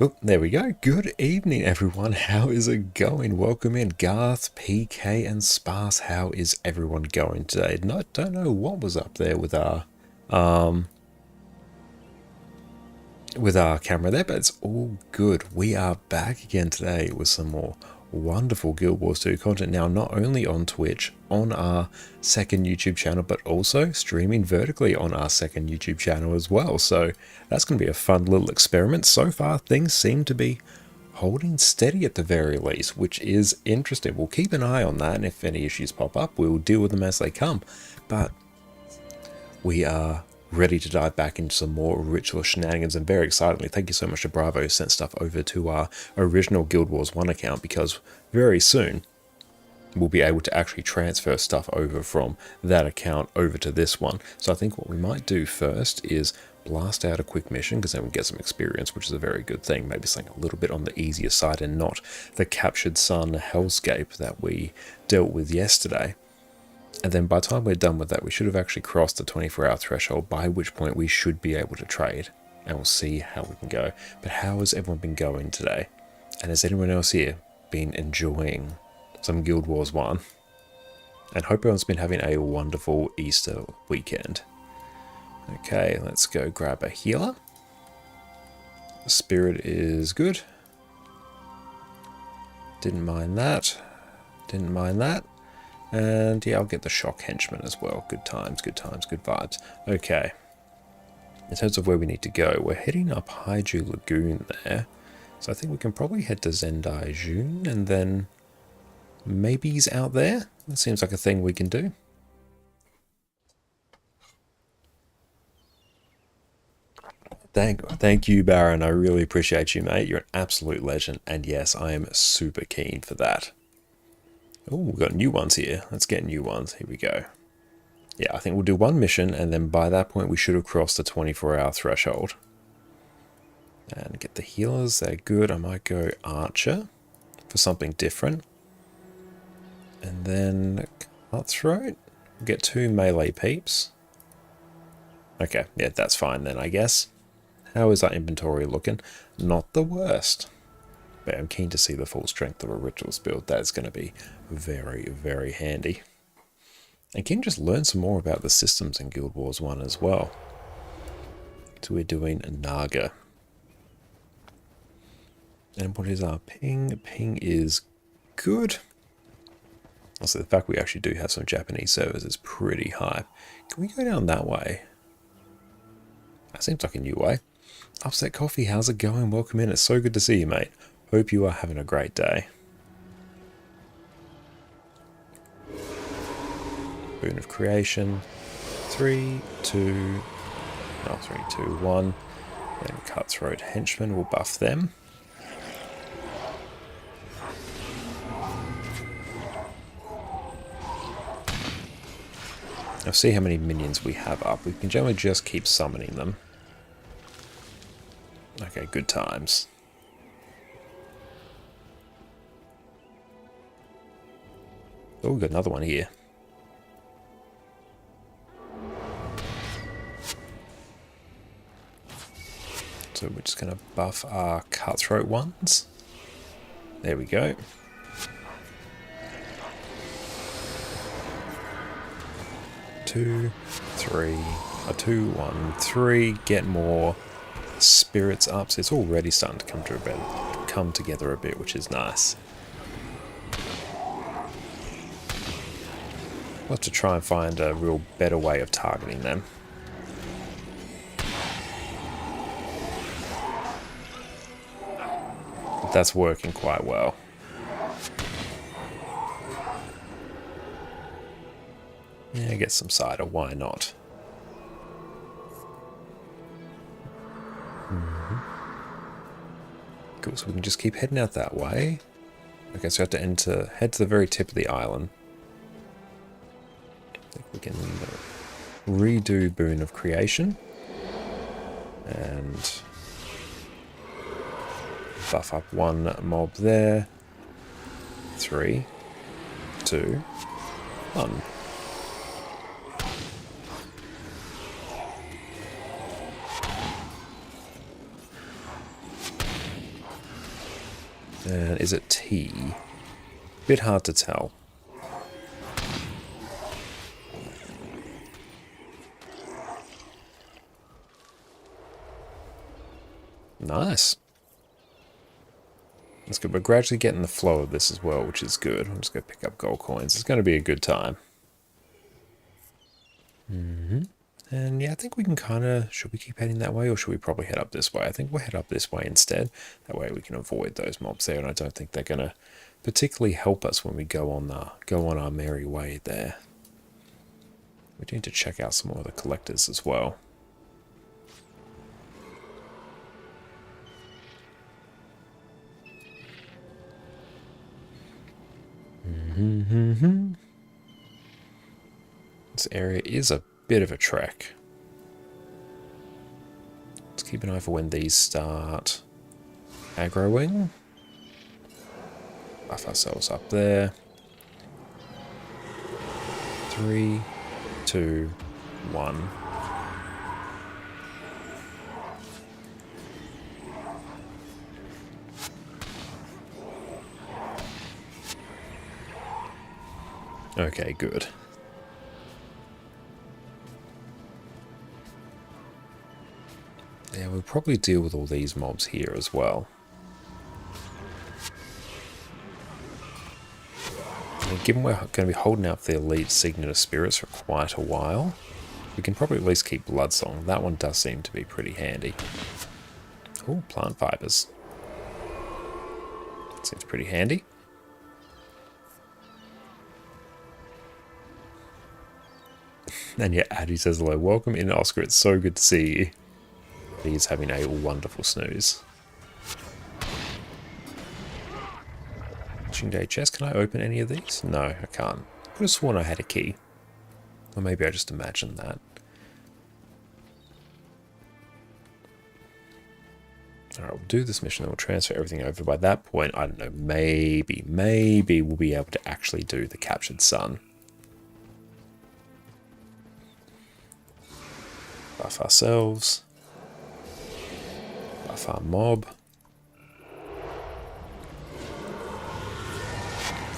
Oh, there we go. Good evening, everyone. How is it going? Welcome in, Garth, PK, and Sparse. How is everyone going today? Don't know what was up there with our camera there, but it's all good. We are back again today with some more wonderful Guild Wars 2 content. Now, not only on Twitch, on our second YouTube channel, but also streaming vertically on our second YouTube channel as well. So that's going to be a fun little experiment. So far, things seem to be holding steady at the very least, which is interesting. We'll keep an eye on that, and if any issues pop up, we'll deal with them as they come. But we are ready to dive back into some more ritual shenanigans, and very excitingly, thank you so much to Bravo who sent stuff over to our original Guild Wars 1 account, because very soon we'll be able to actually transfer stuff over from that account over to this one. So I think what we might do first is blast out a quick mission, because then we get some experience, which is a very good thing. Maybe something a little bit on the easier side and not the Captured Sun hellscape that we dealt with yesterday. And then by the time we're done with that, we should have actually crossed the 24-hour threshold, by which point we should be able to trade. And we'll see how we can go. But how has everyone been going today? And has anyone else here been enjoying some Guild Wars 1? And hope everyone's been having a wonderful Easter weekend. Okay, let's go grab a healer. The spirit is good. Didn't mind that. Didn't mind that. And yeah, I'll get the shock henchman as well. Good times, good vibes. Okay. In terms of where we need to go, we're heading up Haiju Lagoon there. So I think we can probably head to Zendai June, and then maybe he's out there. That seems like a thing we can do. Thank you, Baron. I really appreciate you, mate. You're an absolute legend. And yes, I am super keen for that. Oh, we've got new ones here. Let's get new ones. Here we go. Yeah, I think we'll do one mission, and then by that point we should have crossed the 24-hour threshold. And get the healers. They're good. I might go Archer for something different. And then Cutthroat. Get 2 melee peeps. Okay, yeah, that's fine then, I guess. How is our inventory looking? Not the worst. But I'm keen to see the full strength of a Ritualist build. That's going to be very, very handy. And can just learn some more about the systems in Guild Wars 1 as well. So we're doing Naga. And what is our ping? Ping is good. Also, the fact we actually do have some Japanese servers is pretty high. Can we go down that way? That seems like a new way. Upset Coffee, how's it going? Welcome in. It's so good to see you, mate. Hope you are having a great day. Boon of Creation. 3, 2, 1. Then Cutthroat Henchmen will buff them. I'll see how many minions we have up. We can generally just keep summoning them. Okay, good times. Oh, we've got another one here. So we're just going to buff our Cutthroat ones. There we go. Two, 1, 3. Get more spirits up. So it's already starting to come together a bit, which is nice. We'll have to try and find a real better way of targeting them. But that's working quite well. Yeah, get some cider, why not? Cool, so we can just keep heading out that way. Okay, so we have to head to the very tip of the island. I think we can redo Boon of Creation. And buff up 1 mob there. 3, 2, 1. And is it T? Bit hard to tell. Nice. That's good. We're gradually getting the flow of this as well, which is good. I'm just going to pick up gold coins. It's going to be a good time. And yeah, I think we can kind of... Should we keep heading that way, or should we probably head up this way? I think we'll head up this way instead. That way we can avoid those mobs there, and I don't think they're going to particularly help us when we go on our merry way there. We need to check out some more of the collectors as well. This area is a bit of a trek. Let's keep an eye for when these start aggroing. Buff ourselves up there. 3, 2, 1. Okay, good. Yeah, we'll probably deal with all these mobs here as well. And given we're going to be holding out the Elite Signet of Spirits for quite a while, we can probably at least keep Bloodsong. That one does seem to be pretty handy. Oh, plant fibers. Seems pretty handy. And yeah, Addy says hello. Welcome in, Oscar. It's so good to see you. He's having a wonderful snooze. Day chest. Can I open any of these? No, I can't. I could have sworn I had a key. Or maybe I just imagined that. Alright, we'll do this mission and we'll transfer everything over. By that point, I don't know, maybe we'll be able to actually do the Captured Sun. Buff ourselves. Buff our mob.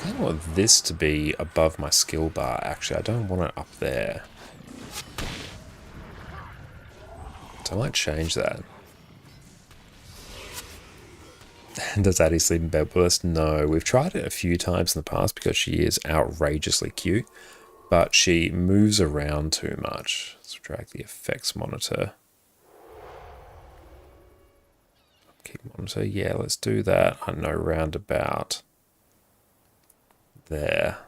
I want this to be above my skill bar, actually. I don't want it up there. So I might change that. Does Addie sleep in bed with us? No. We've tried it a few times in the past because she is outrageously cute. But she moves around too much. Let's drag the effects monitor. Keep monitor. Yeah, let's do that. I know, roundabout there.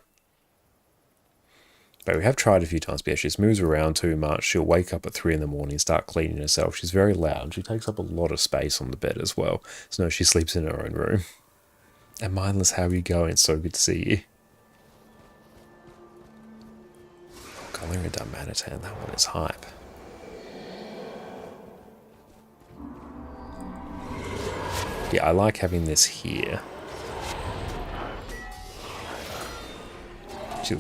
But we have tried a few times, but yeah, she just moves around too much. She'll wake up at 3 in the morning, start cleaning herself. She's very loud. She takes up a lot of space on the bed as well. So no, she sleeps in her own room. And Mindless, how are you going? It's so good to see you. Galarian Darmanitan, that one is hype. Yeah, I like having this here.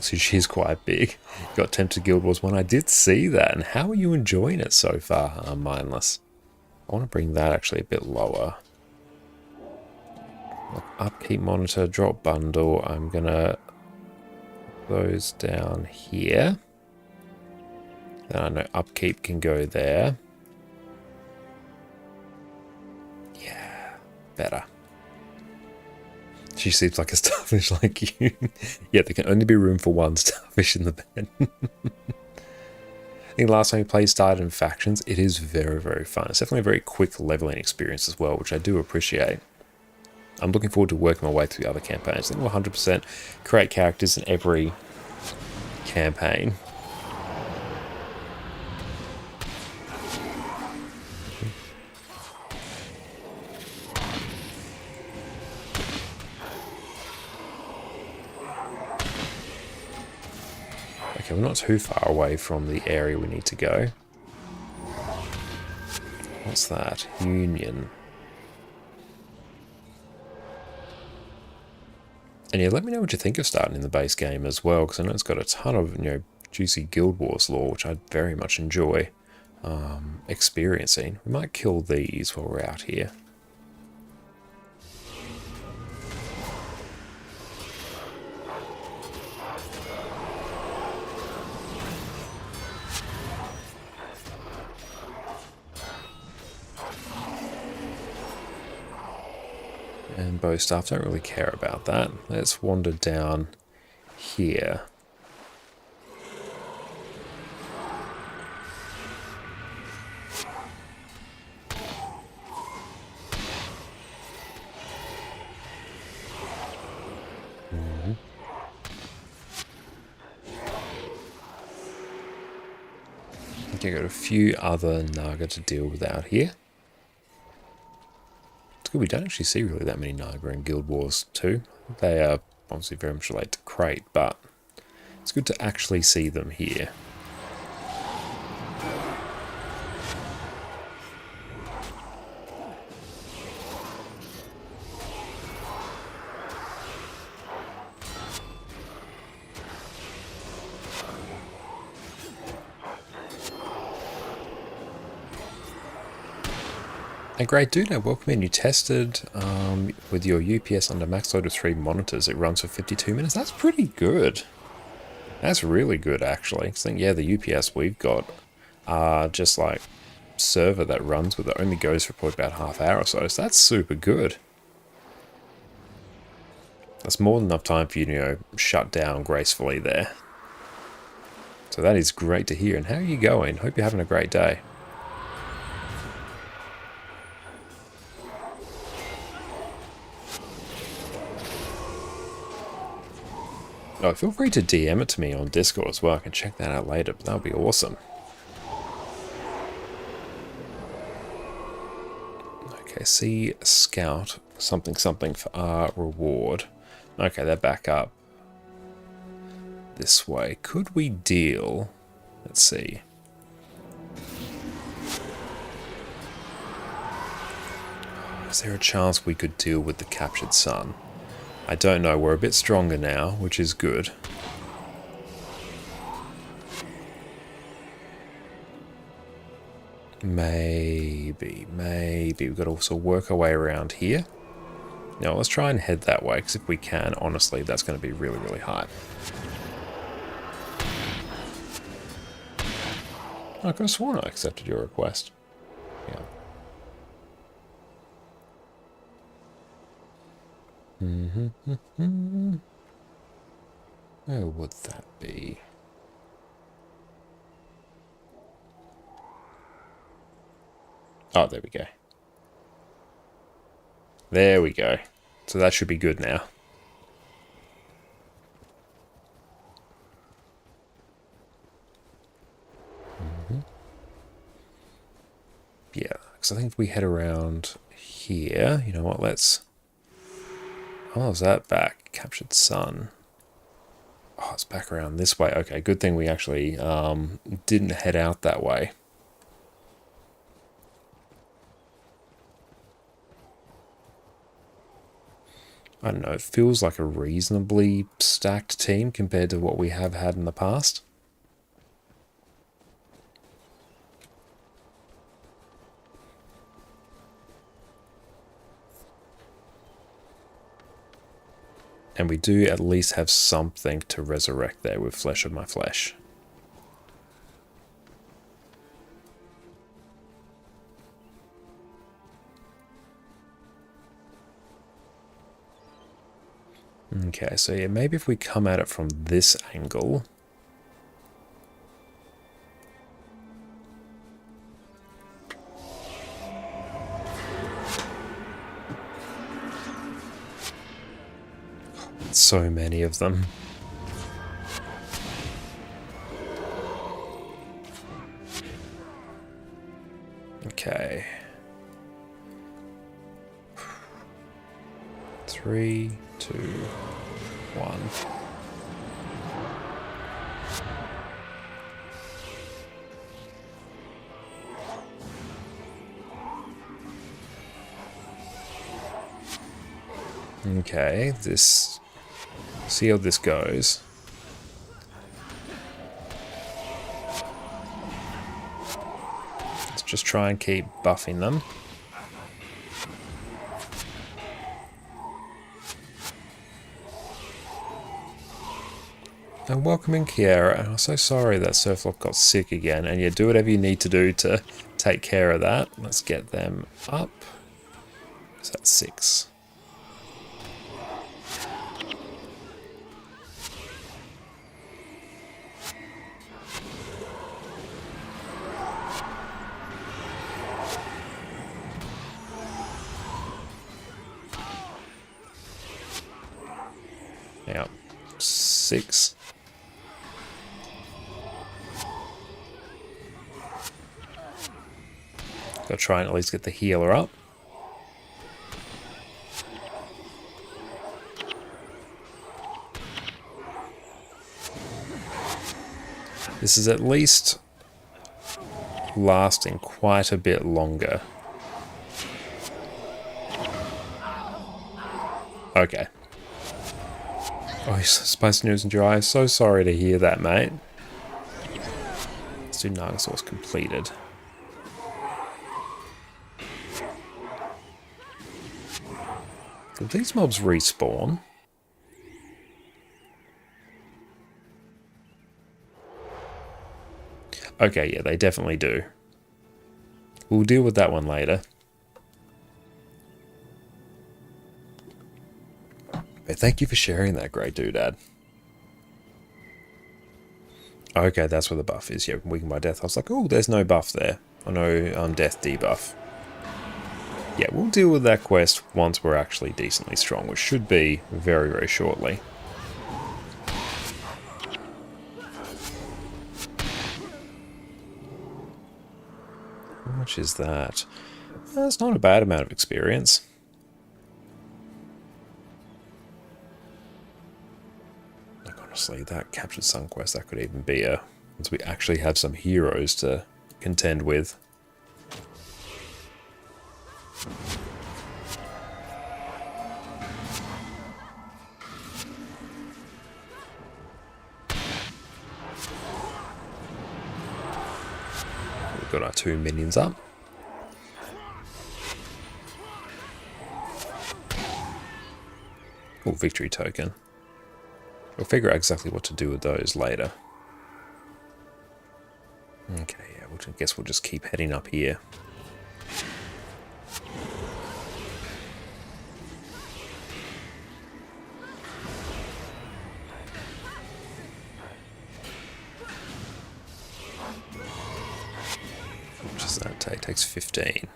She's quite big. Got tempted Guild Wars 1. I did see that. And how are you enjoying it so far, Mindless? I want to bring that actually a bit lower. Upkeep monitor, drop bundle. I'm going to put those down here. Then I know upkeep can go there. Yeah, better. She sleeps like a starfish like you. Yeah, there can only be room for one starfish in the bed. I think last time we played started in factions, it is very, very fun. It's definitely a very quick leveling experience as well, which I do appreciate. I'm looking forward to working my way through the other campaigns. I think we'll 100% create characters in every campaign. Okay, we're not too far away from the area we need to go. What's that? Union. And yeah, let me know what you think of starting in the base game as well, because I know it's got a ton of, juicy Guild Wars lore, which I very much enjoy experiencing. We might kill these while we're out here. And bow staff, don't really care about that. Let's wander down here. Okay, got a few other Naga to deal with out here. We don't actually see really that many Naga in Guild Wars 2. They are obviously very much related to Crate, but it's good to actually see them here. And great Duno, welcome in. You tested with your UPS under max load of 3 monitors. It runs for 52 minutes. That's pretty good. That's really good, actually. I think, yeah, the UPS we've got just like server that runs with it only goes for probably about half hour or so. So that's super good. That's more than enough time for you to, shut down gracefully there. So that is great to hear. And how are you going? Hope you're having a great day. Oh, feel free to DM it to me on Discord as well. I can check that out later, but that would be awesome. Okay, see Scout, something for our reward. Okay, they're back up this way. Could we deal? Let's see. Is there a chance we could deal with the captured sun? I don't know, we're a bit stronger now, which is good. Maybe we've got to also work our way around here. Now let's try and head that way, because if we can, honestly, that's going to be really, really high. I could have sworn I accepted your request. Yeah. Where would that be? Oh, there we go. There we go. So that should be good now. Yeah, because I think if we head around here, you know what, let's... Oh, is that back? Captured sun. Oh, it's back around this way. Okay, good thing we actually didn't head out that way. I don't know, it feels like a reasonably stacked team compared to what we have had in the past. And we do at least have something to resurrect there with Flesh of My Flesh. Okay, so yeah, maybe if we come at it from this angle... So many of them. Okay. 3, 2, 1. Okay, this... See how this goes. Let's just try and keep buffing them. And welcoming Kiara, and I'm so sorry that Surflock got sick again, and yeah, do whatever you need to do to take care of that. Let's get them up. So that's 6. Now, 6. Gotta try and at least get the healer up. This is at least lasting quite a bit longer. Okay. Oh, Spicy News and Dry. So sorry to hear that, mate. Let's do Nagasaur's completed. Did these mobs respawn? Okay, yeah, they definitely do. We'll deal with that one later. But thank you for sharing that, Great Doodad. Okay, that's where the buff is. Yeah, Weakened by Death. I was like, oh, there's no buff there. I know Death debuff. Yeah, we'll deal with that quest once we're actually decently strong, which should be very, very shortly. How much is that? That's not a bad amount of experience. Like, honestly, that Captured Sun quest, that could even be a... once we actually have some heroes to contend with. got our 2 minions up. Oh, victory token. We'll figure out exactly what to do with those later. Okay, yeah, I guess we'll just keep heading up here. What does that take? Takes 15.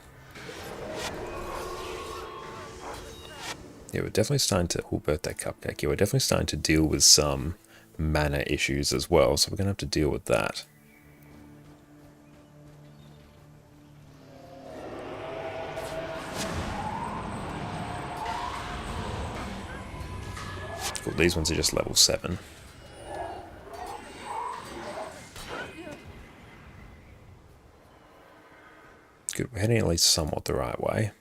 Yeah, we're definitely starting to... Oh, birthday cupcake. Yeah, we're definitely starting to deal with some mana issues as well, so we're going to have to deal with that. Cool, these ones are just level 7. Good, we're heading at least somewhat the right way.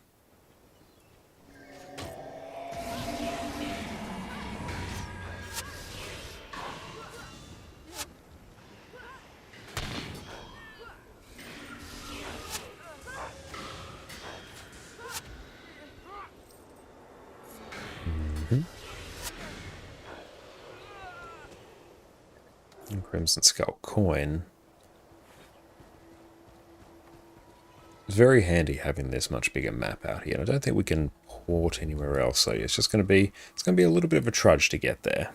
Crimson Skull coin. It's very handy having this much bigger map out here. I don't think we can port anywhere else, so it's just going to be a little bit of a trudge to get there.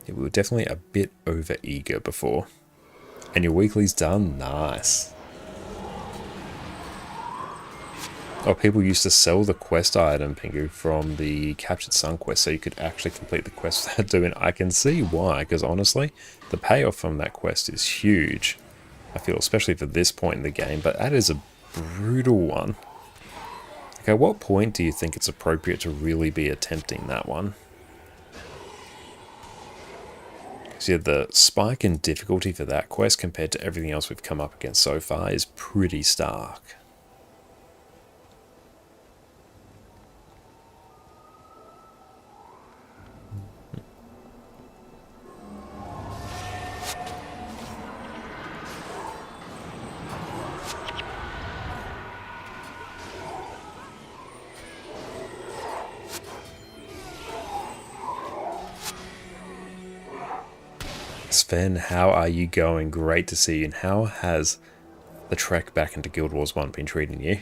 Yeah, we were definitely a bit over eager before. And your weekly's done? Nice. Oh, people used to sell the quest item, Pingu, from the Captured Sun quest, so you could actually complete the quest without doing it. I can see why, because honestly, the payoff from that quest is huge. I feel, especially for this point in the game, but that is a brutal one. Okay, at what point do you think it's appropriate to really be attempting that one? Because yeah, the spike in difficulty for that quest compared to everything else we've come up against so far is pretty stark. Sven, how are you going? Great to see you. And how has the trek back into Guild Wars 1 been treating you?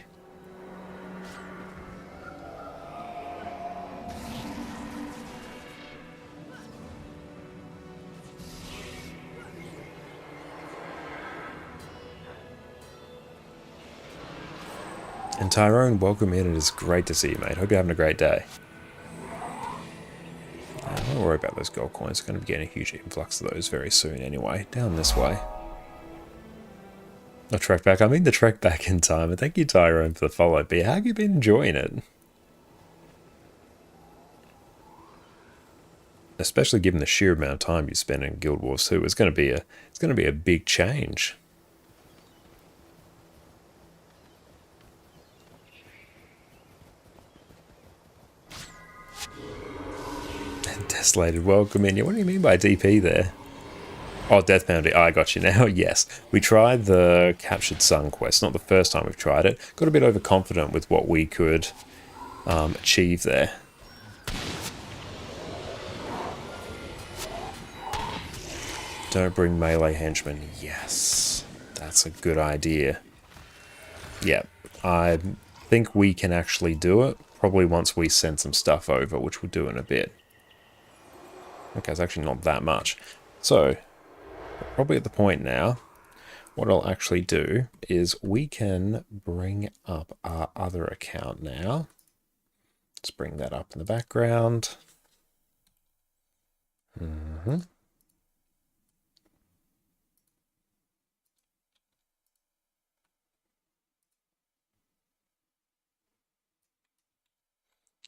And Tyrone, welcome in. It is great to see you, mate. Hope you're having a great day. Don't worry about those gold coins. We're going to be getting a huge influx of those very soon anyway. Down this way. A trek back. I mean the trek back in time. And thank you, Tyrone, for the follow. But how have you been enjoying it? Especially given the sheer amount of time you spend in Guild Wars 2. It's going to be a big change. Desolated, welcome in. What do you mean by DP there? Oh, Death Penalty. Oh, I got you now. Yes. We tried the Captured Sun quest. Not the first time we've tried it. Got a bit overconfident with what we could achieve there. Don't bring melee henchmen. Yes. That's a good idea. Yeah. I think we can actually do it. Probably once we send some stuff over, which we'll do in a bit. Okay, it's actually not that much. So, probably at the point now, what I'll actually do is we can bring up our other account now. Let's bring that up in the background.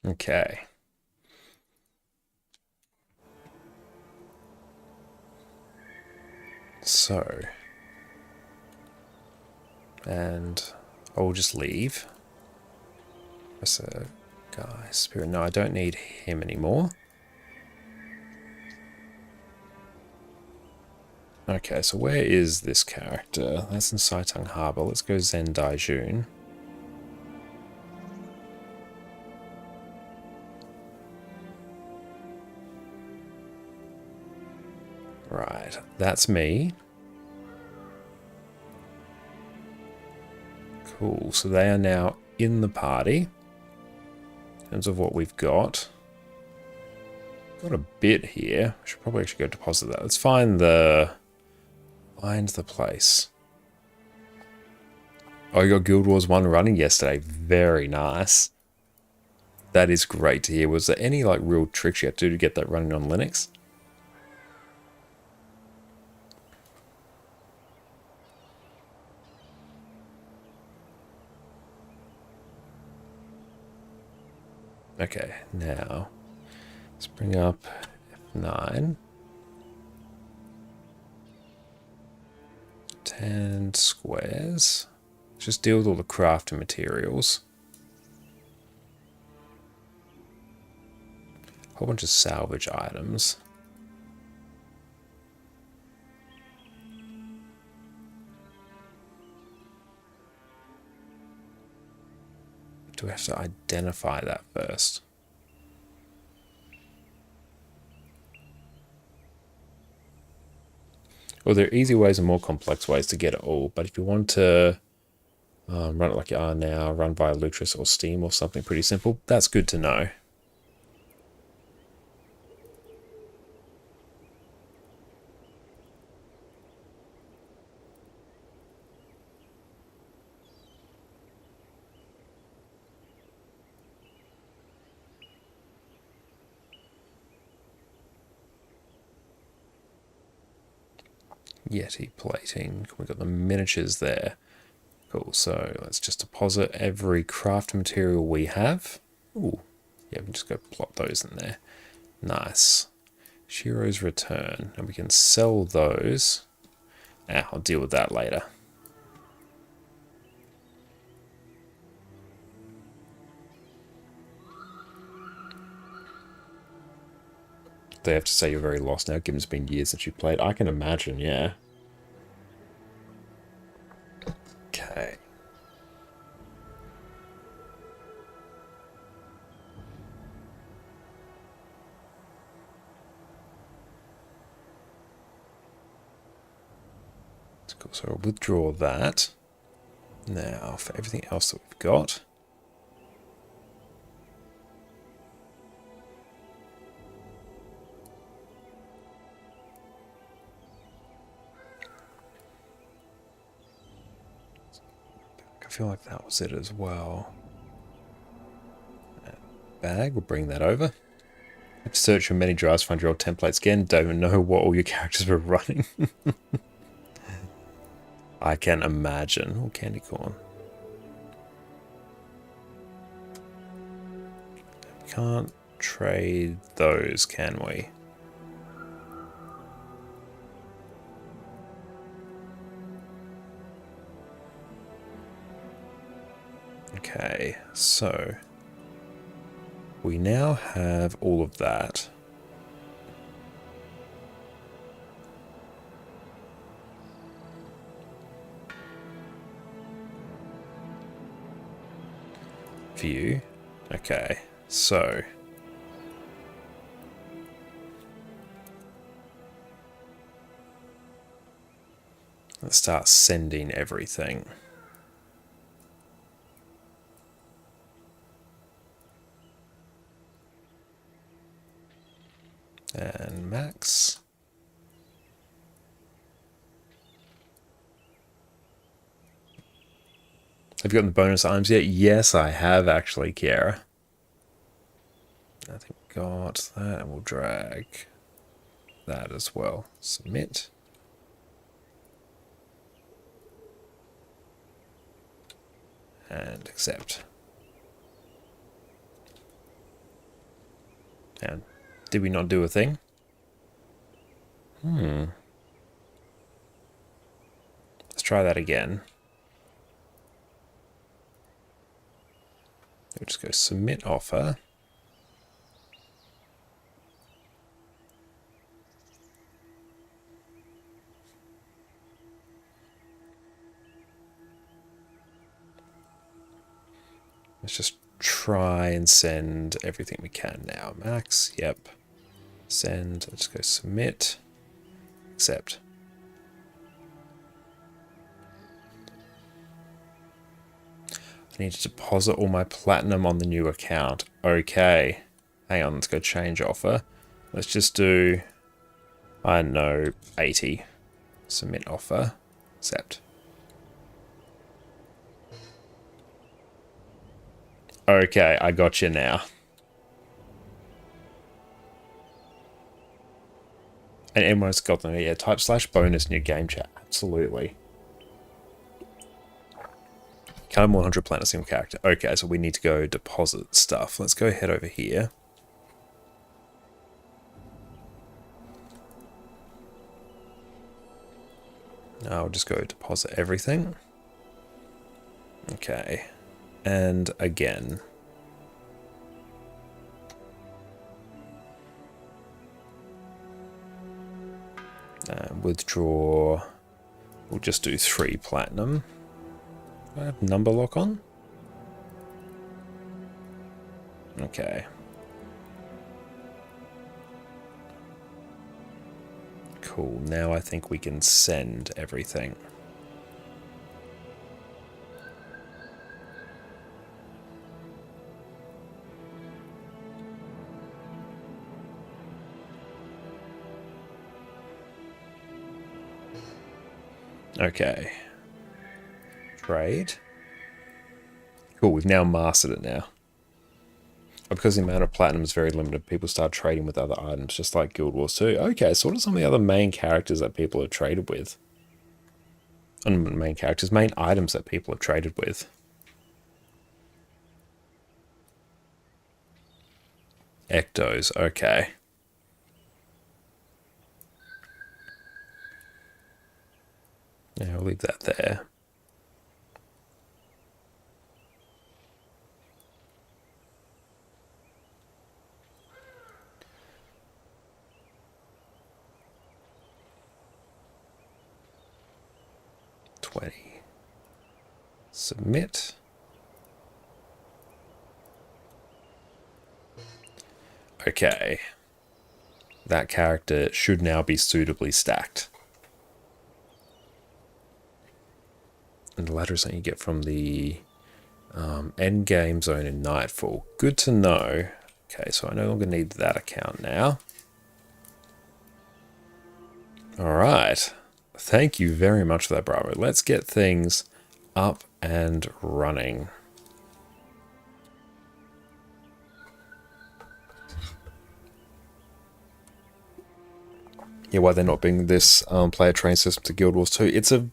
Okay. So, and I'll just leave. That's a guy, Spirit. No, I don't need him anymore. Okay, so where is this character? That's in Saitang Harbor. Let's go Zendaijun. Right, that's me. Cool, so they are now in the party. In terms of what we've got. Got a bit here. I should probably actually go deposit that. Let's find the place. Oh, you got Guild Wars 1 running yesterday. Very nice. That is great to hear. Was there any like real tricks you had to do to get that running on Linux? Okay, now let's bring up F9. 10 squares. Just deal with all the crafting materials. Whole bunch of salvage items. Do we have to identify that first? Well, there are easy ways and more complex ways to get it all, but if you want to run it like you are now, run via Lutris or Steam or something pretty simple, that's good to know. Yeti plating. We've got the miniatures there. Cool, so let's just deposit every craft material we have. Ooh, yeah, we can just go plop those in there. Nice. Shiro's return. And we can sell those. I'll deal with that later. They have to say you're very lost now, given it's been years since you played. I can imagine, yeah. Okay. Cool, so I'll withdraw that. Now, for everything else that we've got. I feel like that was it as well. Bag, we'll bring that over. Have to search for many drives, find your old templates again. Don't even know what all your characters were running. I can imagine. Oh, candy corn. We can't trade those, can we? Okay, so we now have all of that. View. Okay, so let's start sending everything. And max. Have you gotten the bonus items yet? Yes, I have actually, Kiara. I think we got that, and we'll drag that as well. Submit. And accept. And did we not do a thing? Let's try that again. We'll just go submit offer. Let's just try and send everything we can now. Max, yep. Send, let's go submit, accept. I need to deposit all my platinum on the new account. Okay. Hang on, let's go change offer. Let's just do, I don't know, 80. Submit offer, accept. Okay, I got you now. And everyone's got them. Yeah, type /bonus in your game chat. Absolutely. Can't have more than 100 platinum single character. Okay, so we need to go deposit stuff. Let's go head over here. Now I'll just go deposit everything. Okay. And again. Withdraw. We'll just do 3 platinum. Do I have number lock on? Okay. Cool. Now I think we can send everything. Okay. Trade. Cool, we've now mastered it now. Because the amount of platinum is very limited, people start trading with other items, just like Guild Wars 2. Okay, so what are some of the other main characters that people have traded with? Main characters, main items that people have traded with. Ectos, okay. Yeah, I'll leave that there. Submit. Okay. That character should now be suitably stacked. And the ladder is something you get from the end game zone in Nightfall. Good to know. Okay, so I no longer need that account now. Alright. Thank you very much for that, Bravo. Let's get things up and running. Yeah, why they're not bringing this player train system to Guild Wars 2. It's a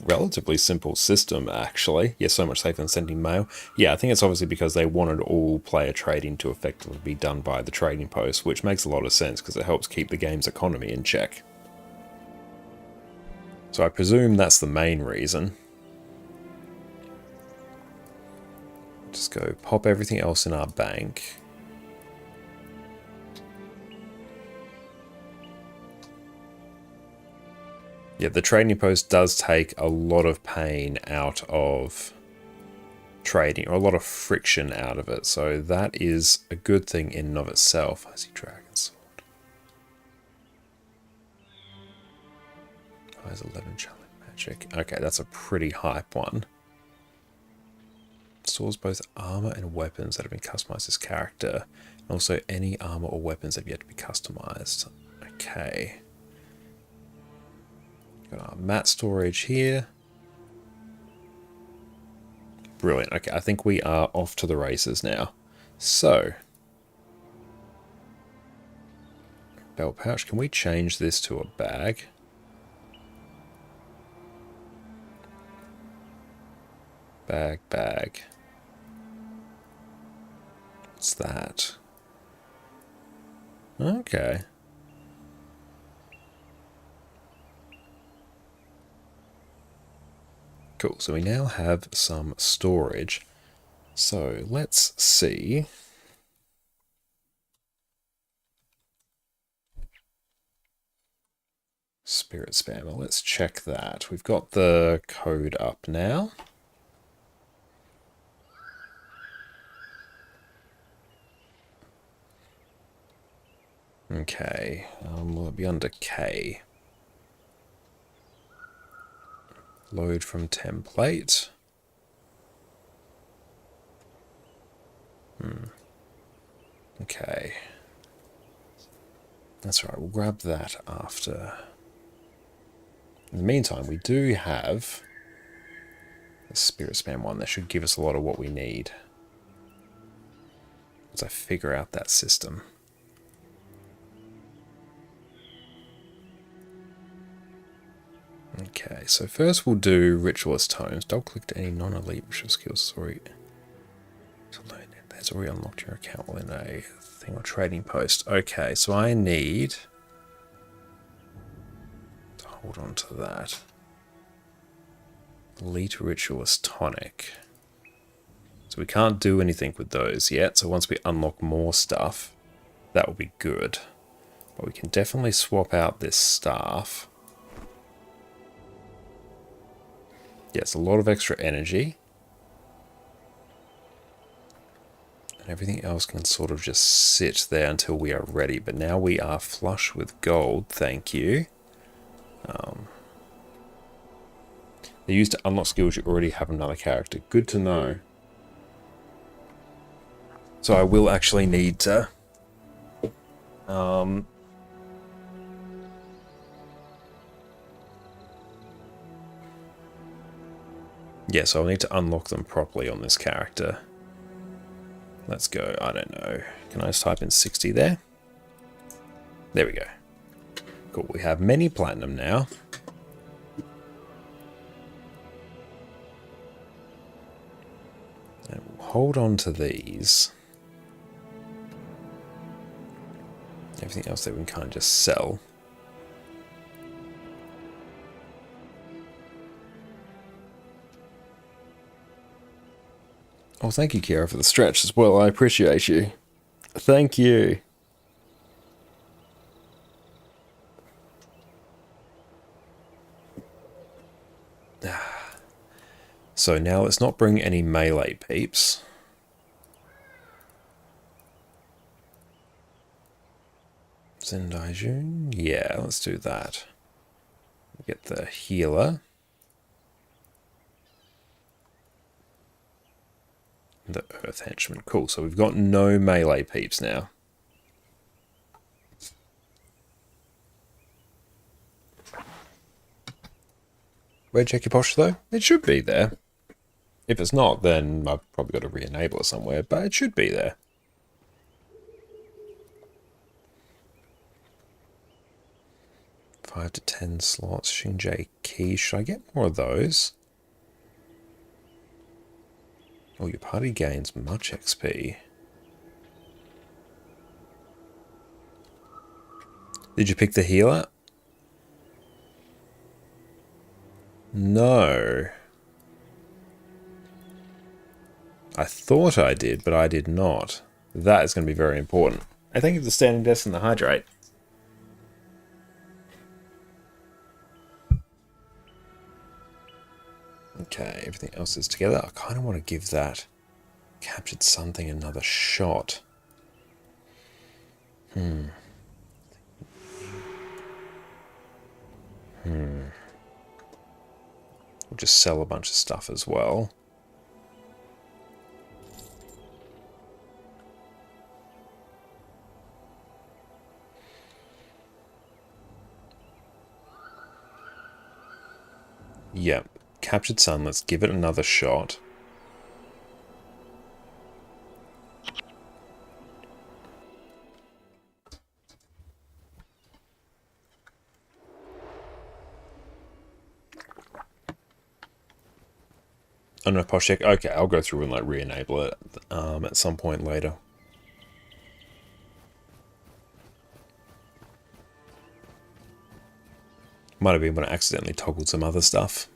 relatively simple system, actually. Yeah, so much safer than sending mail. Yeah, I think it's obviously because they wanted all player trading to effectively be done by the trading post, which makes a lot of sense because it helps keep the game's economy in check. So I presume that's the main reason. Just go pop everything else in our bank. Yeah, the trading post does take a lot of pain out of trading, or a lot of friction out of it, so that is a good thing in and of itself. I see Dragon Sword. There's 11 challenge magic. Okay, that's a pretty hype one. Stores both armor and weapons that have been customized as character, and also any armor or weapons that have yet to be customized. Okay. Got our mat storage here. Brilliant. Okay, I think we are off to the races now. So, belt pouch. Can we change this to a bag? Bag. What's that? Okay. Cool, so we now have some storage. So let's see. Spirit Spammer, let's check that. We've got the code up now. Okay, will it be under K? Load from template. Okay. That's right, we'll grab that after. In the meantime, we do have the Spirit Span one that should give us a lot of what we need as I figure out that system. Okay, so first we'll do Ritualist Tomes. Double click to any non-elite ritual skills. Sorry. To learn it. That's already unlocked your account in a thing or trading post. Okay, so I need to hold on to that. Elite Ritualist Tonic. So we can't do anything with those yet, so once we unlock more stuff, that will be good. But we can definitely swap out this staff. Yes, a lot of extra energy. And everything else can sort of just sit there until we are ready. But now we are flush with gold, thank you. They're used to unlock skills you already have another character. Good to know. So I will actually need to... yeah, so I'll need to unlock them properly on this character. Let's go, I don't know. Can I just type in 60 there? There we go. Cool, we have many platinum now. And we'll hold on to these. Everything else that we can kind of just sell. Oh, thank you, Kira, for the stretch as well. I appreciate you. Thank you. So now let's not bring any melee peeps. Zendaijun? Yeah, let's do that. Get the healer. The Earth Henchman. Cool, so we've got no melee peeps now. Where'd check your posture though? It should be there. If it's not, then I've probably got to re-enable it somewhere, but it should be there. Five to 10 slots. Shinjay Key. Should I get more of those? Oh, your party gains much XP. Did you pick the healer? No. I thought I did, but I did not. That is going to be very important. I thank you for the standing desk and the hydrate. Okay, everything else is together. I kind of want to give that captured something another shot. We'll just sell a bunch of stuff as well. Yep, captured sun. Let's give it another shot. Oh no, post check. Okay, I'll go through and like re-enable it at some point later. Might have been when I accidentally toggled some other stuff.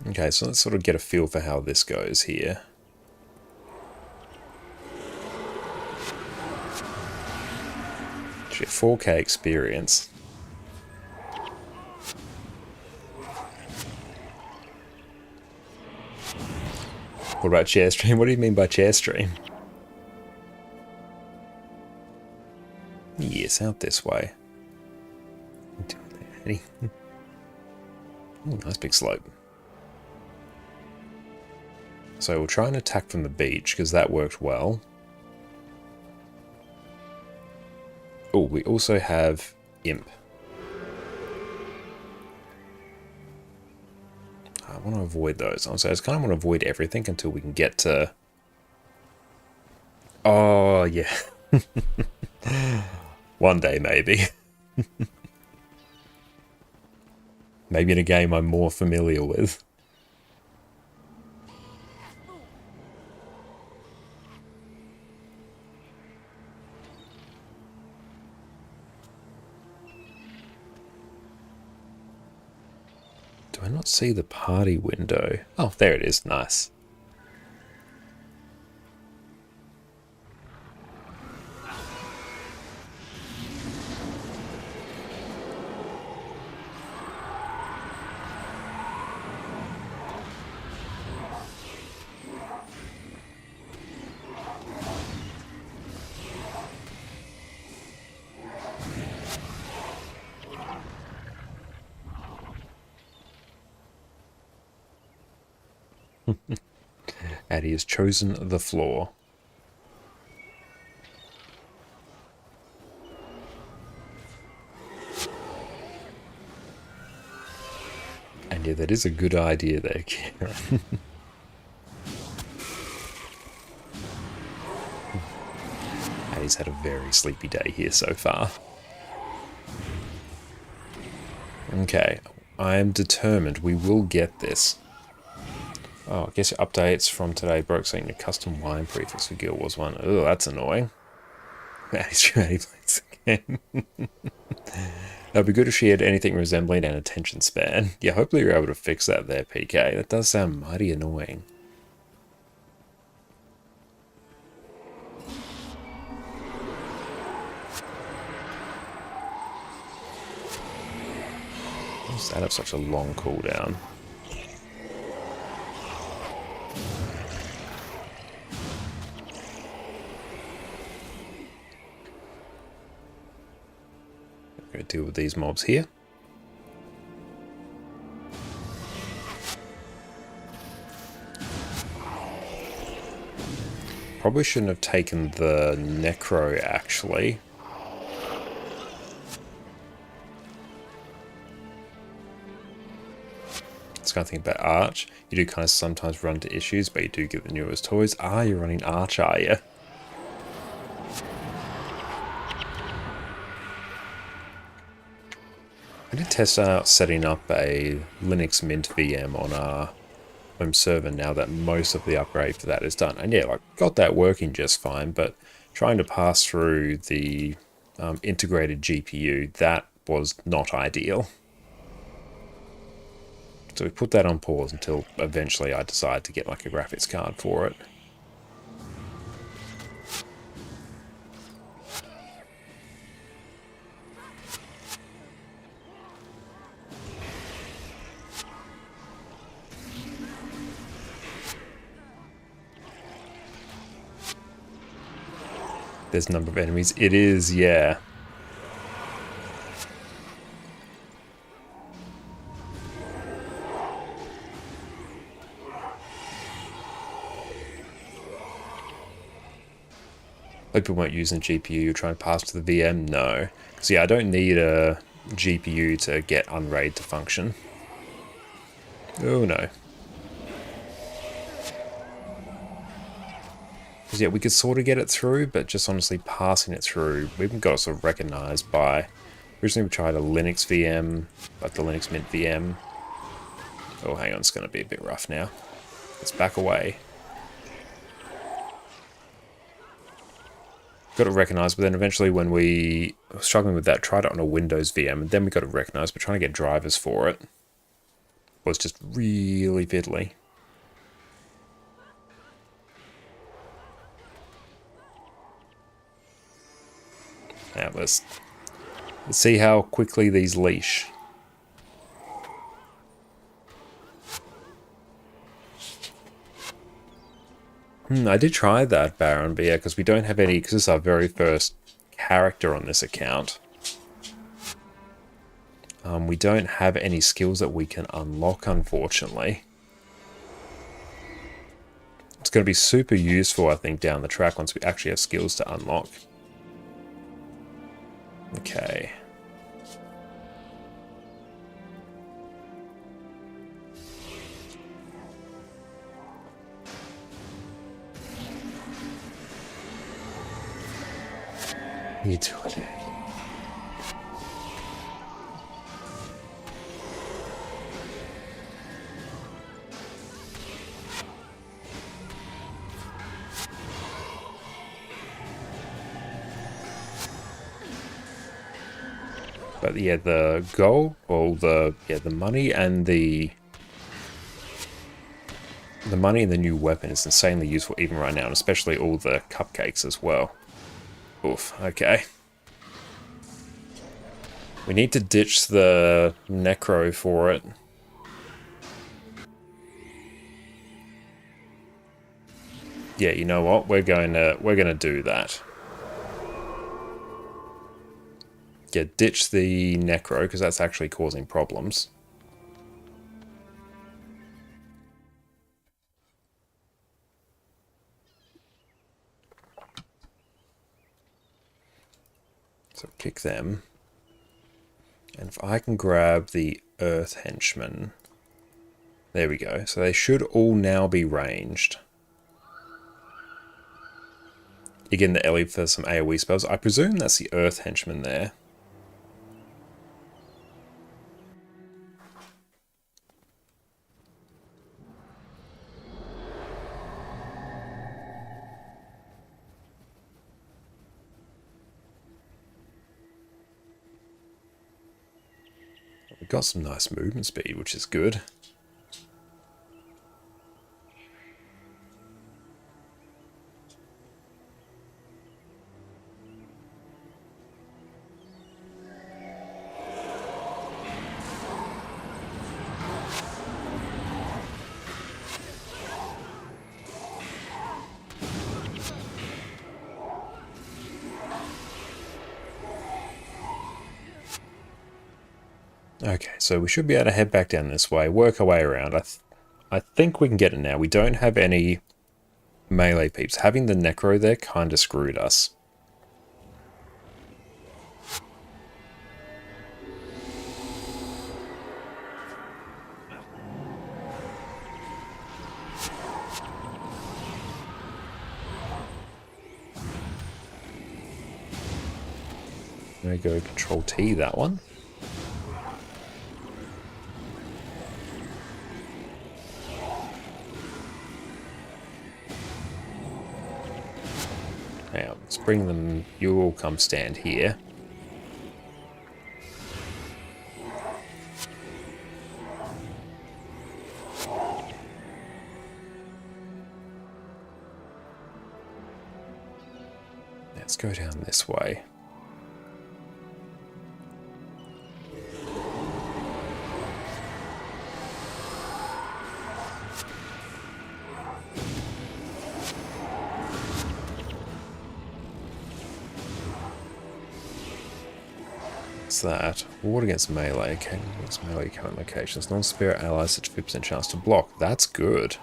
Okay, so let's sort of get a feel for how this goes here. Actually, 4K experience. What about chair stream? What do you mean by chair stream? Yes, out this way. Ooh, nice big slope. So we'll try and attack from the beach, because that worked well. Oh, we also have Imp. I want to avoid those. Honestly, I just kind of want to avoid everything until we can get to... Oh, yeah. One day, maybe. Maybe in a game I'm more familiar with. Do I not see the party window? Oh, there it is. Nice. And he has chosen the floor. And yeah, that is a good idea there, Kieran. And he's had a very sleepy day here so far. Okay, I am determined we will get this. Oh, I guess your updates from today broke saying your custom wine prefix for Guild Wars 1. Oh, that's annoying. He's ready to play this game. It'd be good if she had anything resembling an attention span. Yeah, hopefully you're able to fix that there, PK. That does sound mighty annoying. Why does that have such a long cooldown? Go deal with these mobs here. Probably shouldn't have taken the Necro, actually. It's kind of thing about Arch. You do kind of sometimes run into issues, but you do get the newest toys. Ah, you're running Arch, are you? I did test out setting up a Linux Mint VM on our home server now that most of the upgrade for that is done. And yeah, like, got that working just fine, but trying to pass through the integrated GPU, that was not ideal. So we put that on pause until eventually I decide to get like a graphics card for it. There's a number of enemies. It is, yeah. People weren't using GPU, you're trying to pass to the VM? No. Because yeah, I don't need a GPU to get Unraid to function. Oh no. Because yeah, we could sort of get it through, but just honestly passing it through, we haven't got it sort of recognized by... Originally we tried a Linux VM, like the Linux Mint VM. Oh, hang on, it's going to be a bit rough now. Let's back away. Got it recognized, but then eventually when we were struggling with that, tried it on a Windows VM, and then we got it recognized, but trying to get drivers for it was just really fiddly. Now let's see how quickly these leash. I did try that, Baron, but yeah, because we don't have any, because this is our very first character on this account. We don't have any skills that we can unlock, unfortunately. It's going to be super useful, I think, down the track once we actually have skills to unlock. Okay. You do it. But yeah, the goal, or the money and the money and the new weapon is insanely useful even right now, and especially all the cupcakes as well. Oof, okay. We need to ditch the necro for it. Yeah, you know what? We're gonna do that. Yeah, ditch the necro because that's actually causing problems. So kick them. And if I can grab the Earth Henchman. There we go. So they should all now be ranged. Again, the Ellie for some AoE spells. I presume that's the Earth Henchman there. We've got some nice movement speed, which is good. Okay, so we should be able to head back down this way, work our way around. I think we can get it now. We don't have any melee peeps. Having the necro there kind of screwed us. I'm going to go Control T that one. Now, let's bring them, you all come stand here. Let's go down this way. That. Ward against melee. Okay, against melee current locations. Non-spirit allies such 50% chance to block. That's good.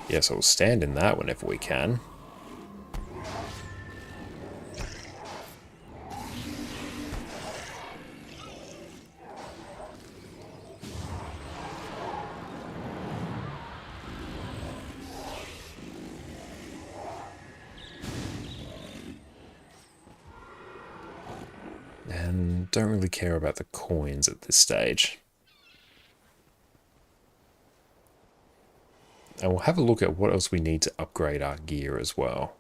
Yes, we'll stand in that whenever we can. And don't really care about the coins at this stage. And we'll have a look at what else we need to upgrade our gear as well.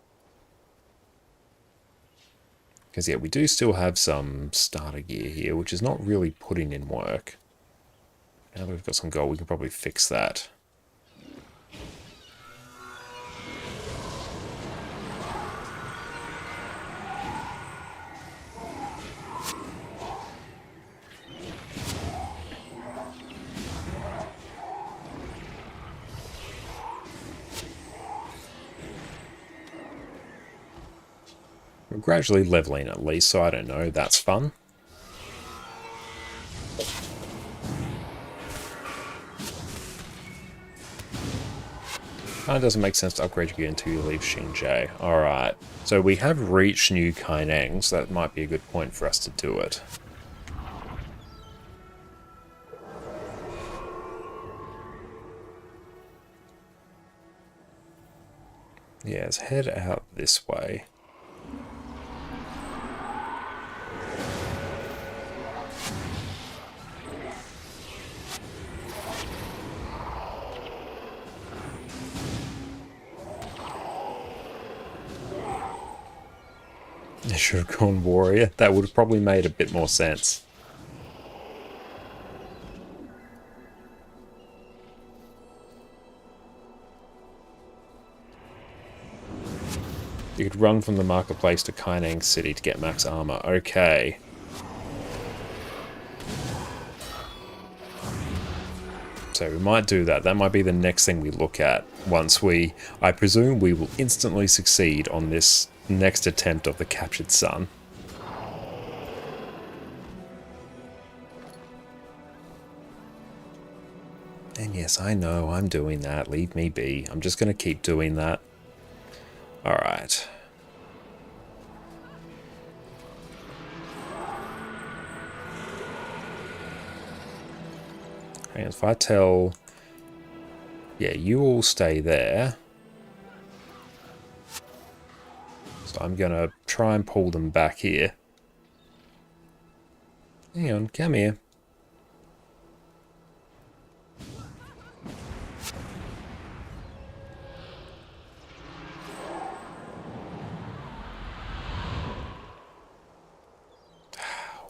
Because yeah, we do still have some starter gear here, which is not really putting in work. Now that we've got some gold, we can probably fix that. We're gradually leveling at least, so I don't know, that's fun. Kinda doesn't make sense to upgrade your gear until you leave Xinjie. Alright, so we have reached New Kaineng, so that might be a good point for us to do it. Yeah, let's head out this way. I should have gone warrior. That would have probably made a bit more sense. You could run from the marketplace to Kaineng City to get max armor. Okay. So we might do that. That might be the next thing we look at once we... I presume we will instantly succeed on this next attempt of the captured sun. And yes, I know, I'm doing that. Leave me be. I'm just going to keep doing that. Alright. Hang on, if I tell... Yeah, you all stay there. So I'm going to try and pull them back here. Hang on, come here.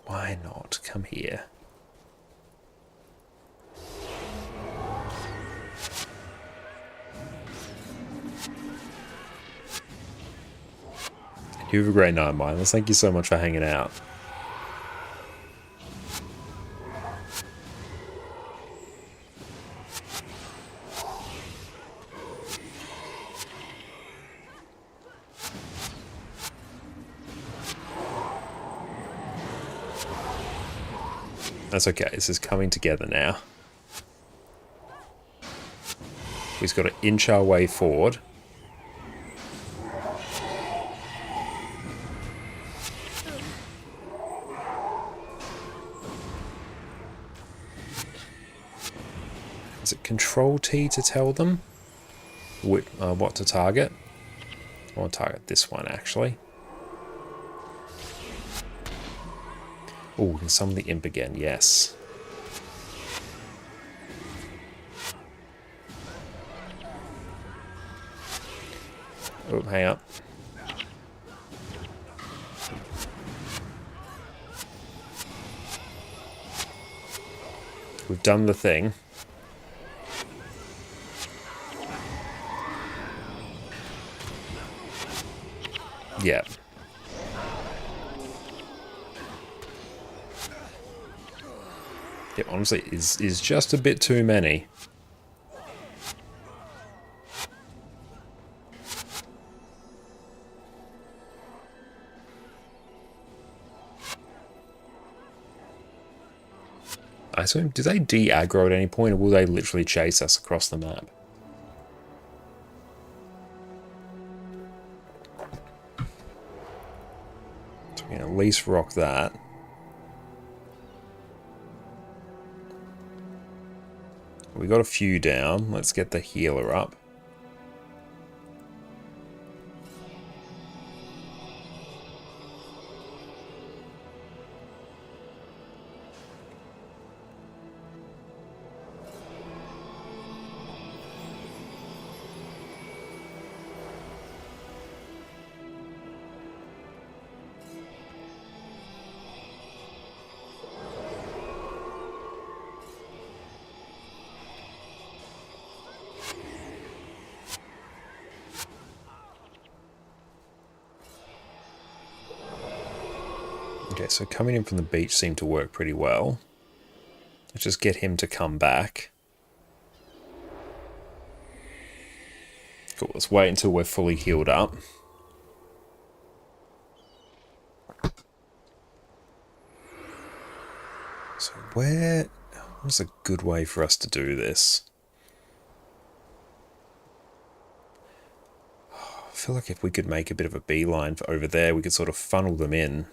Why not? Come here. You have a great night, Mindless. Thank you so much for hanging out. That's okay, this is coming together now. We've got to inch our way forward. Is it Control T to tell them what to target? I want to target this one, actually. Oh, we can summon the imp again, yes. Oh, hang up. We've done the thing. Yeah. Yeah, honestly, is just a bit too many. I assume, do they de-aggro at any point, or will they literally chase us across the map? So we can at least rock that. We got a few down. Let's get the healer up. Okay, so coming in from the beach seemed to work pretty well. Let's just get him to come back. Cool, let's wait until we're fully healed up. What's a good way for us to do this? I feel like if we could make a bit of a beeline for over there, we could sort of funnel them in.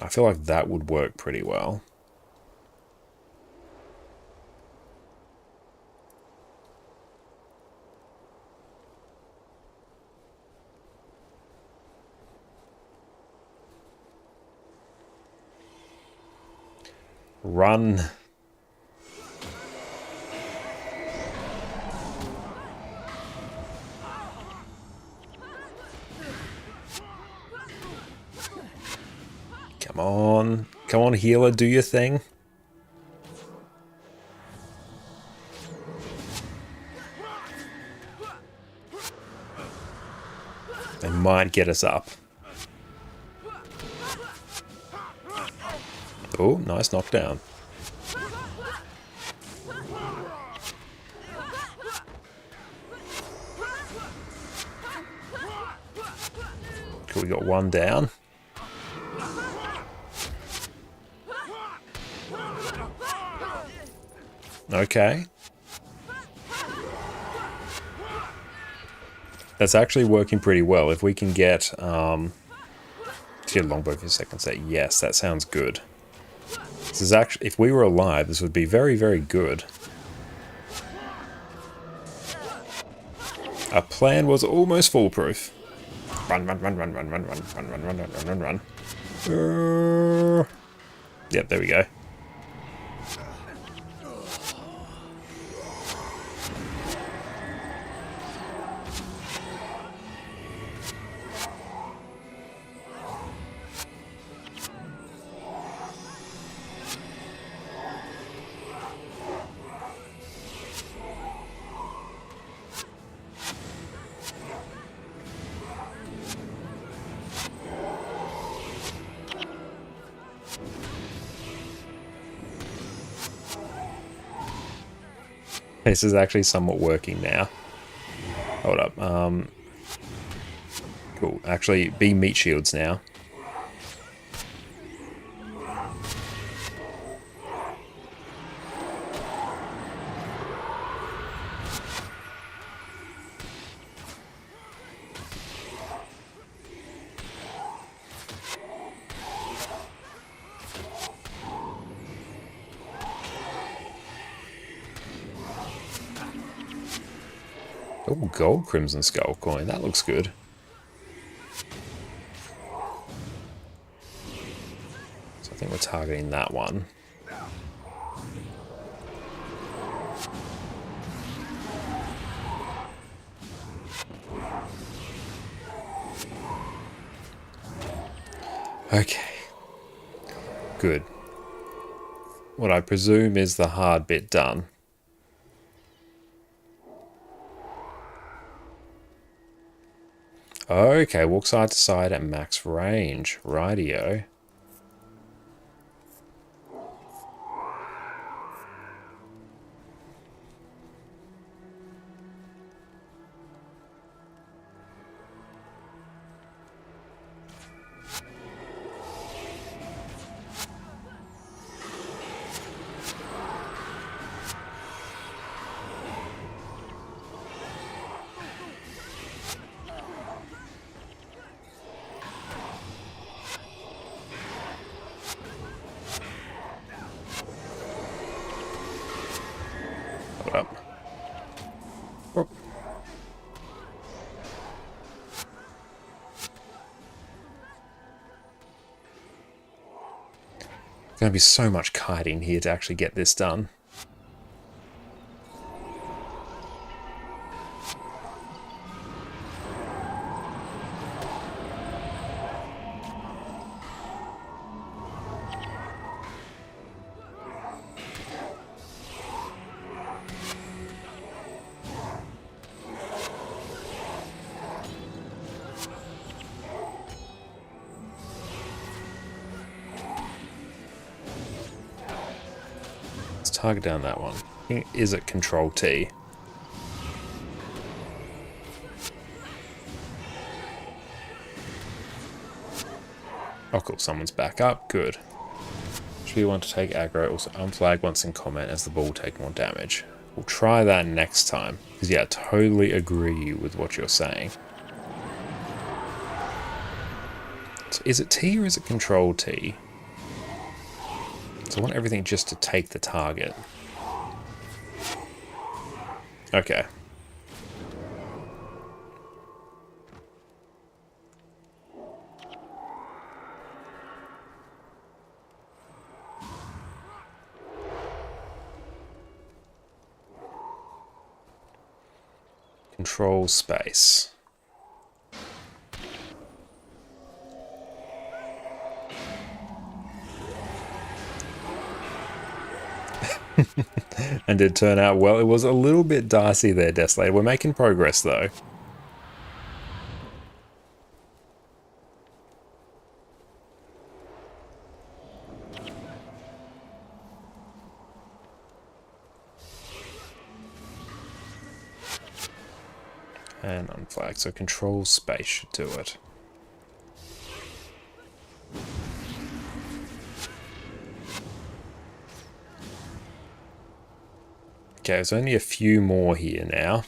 I feel like that would work pretty well. Run. Come on. Come on, healer, do your thing. They might get us up. Oh, nice knockdown. Cool, we got one down. Okay. That's actually working pretty well. If we can get, get a longbow for a second set. Yes, that sounds good. This is actually, if we were alive, this would be very, very good. Our plan was almost foolproof. Run, run, run, run, run, run, run, run, run, run, run, run, run, run. Yep, there we go. This is actually somewhat working now. Hold up. Cool. Actually, be meat shields now. Oh, gold Crimson Skull coin. That looks good. So I think we're targeting that one. Okay. Good. What I presume is the hard bit done. Okay, walk side to side at max range. Rightio. Hold up. Oh. Gonna be so much kiting here to actually get this done. Target down that one. Is it Control T? Oh cool, someone's back up. Good. Should be one to take aggro, also unflag once in comment as the ball will take more damage. We'll try that next time. Because yeah, I totally agree with what you're saying. So is it T or is it Control T? So I want everything just to take the target. Okay. Control space. And did turn out well. It was a little bit dicey there, Deslayer. We're making progress though. And unflag, so control space should do it. Okay, there's only a few more here now.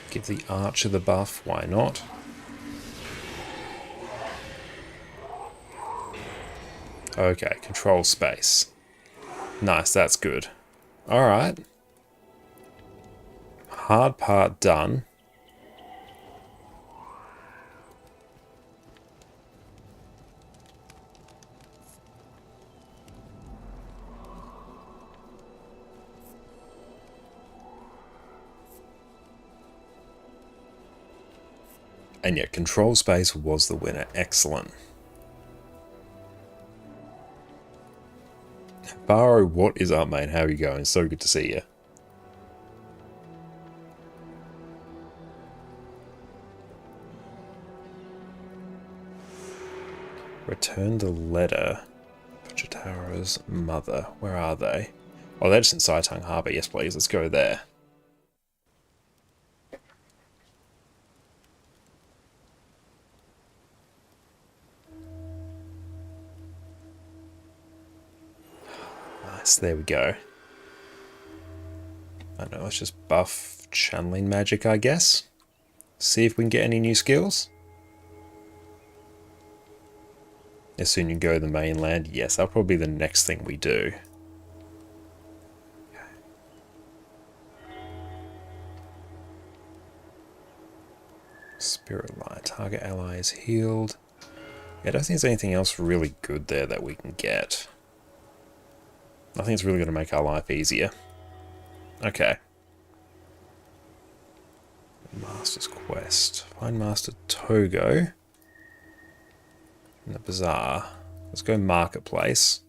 Give the archer the buff, why not? Okay, control space. Nice, that's good. Alright. Hard part done. And yet, control space was the winner. Excellent. Baro, what is up, mate? How are you going? So good to see you. Return the letter. Pachitaro's mother. Where are they? Oh, they're just in Saitang Harbour. Yes, please. Let's go there. There we go. I don't know, let's just buff channeling magic, I guess. See if we can get any new skills. As soon as you go to the mainland, yes, that'll probably be the next thing we do. Spirit Light, target ally is healed. Yeah, I don't think there's anything else really good there that we can get. I think it's really going to make our life easier. Okay. Master's Quest. Find Master Togo. In the Bazaar. Let's go Marketplace.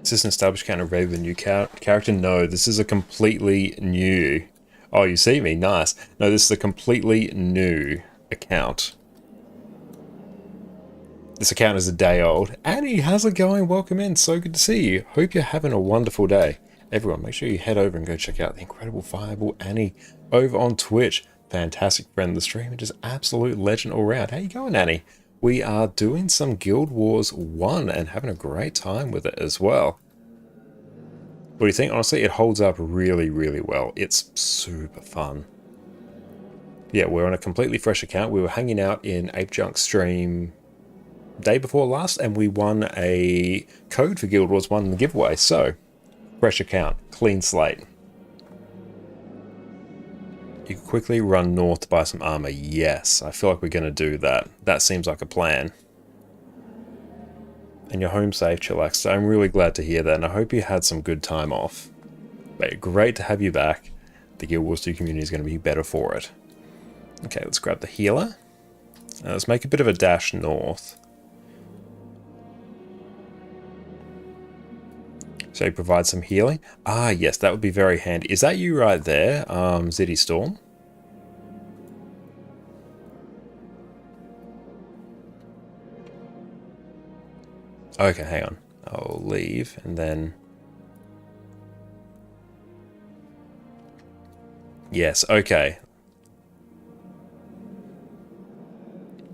Is this an established account of the new character? No, this is a completely new... Oh, you see me? Nice. No, this is a completely new account. This account is a day old. Annie, how's it going? Welcome in. So good to see you. Hope you're having a wonderful day. Everyone, make sure you head over and go check out the incredible Fireball Annie over on Twitch. Fantastic friend of the stream and just absolute legend all around. How you going, Annie? We are doing some Guild Wars 1 and having a great time with it as well. What do you think? Honestly, it holds up really, really well. It's super fun. Yeah, we're on a completely fresh account. We were hanging out in Ape Junk stream day before last and we won a code for Guild Wars 1 in the giveaway. So, fresh account, clean slate. You can quickly run north to buy some armor. Yes, I feel like we're going to do that. That seems like a plan. And you're home safe, chillax. I'm really glad to hear that, and I hope you had some good time off. But great to have you back. The Guild Wars 2 community is going to be better for it. Okay, let's grab the healer. Let's make a bit of a dash north. So you provide some healing. Ah, yes, that would be very handy. Is that you right there, Zitty Storm? Okay, hang on. I'll leave and then... Yes, okay.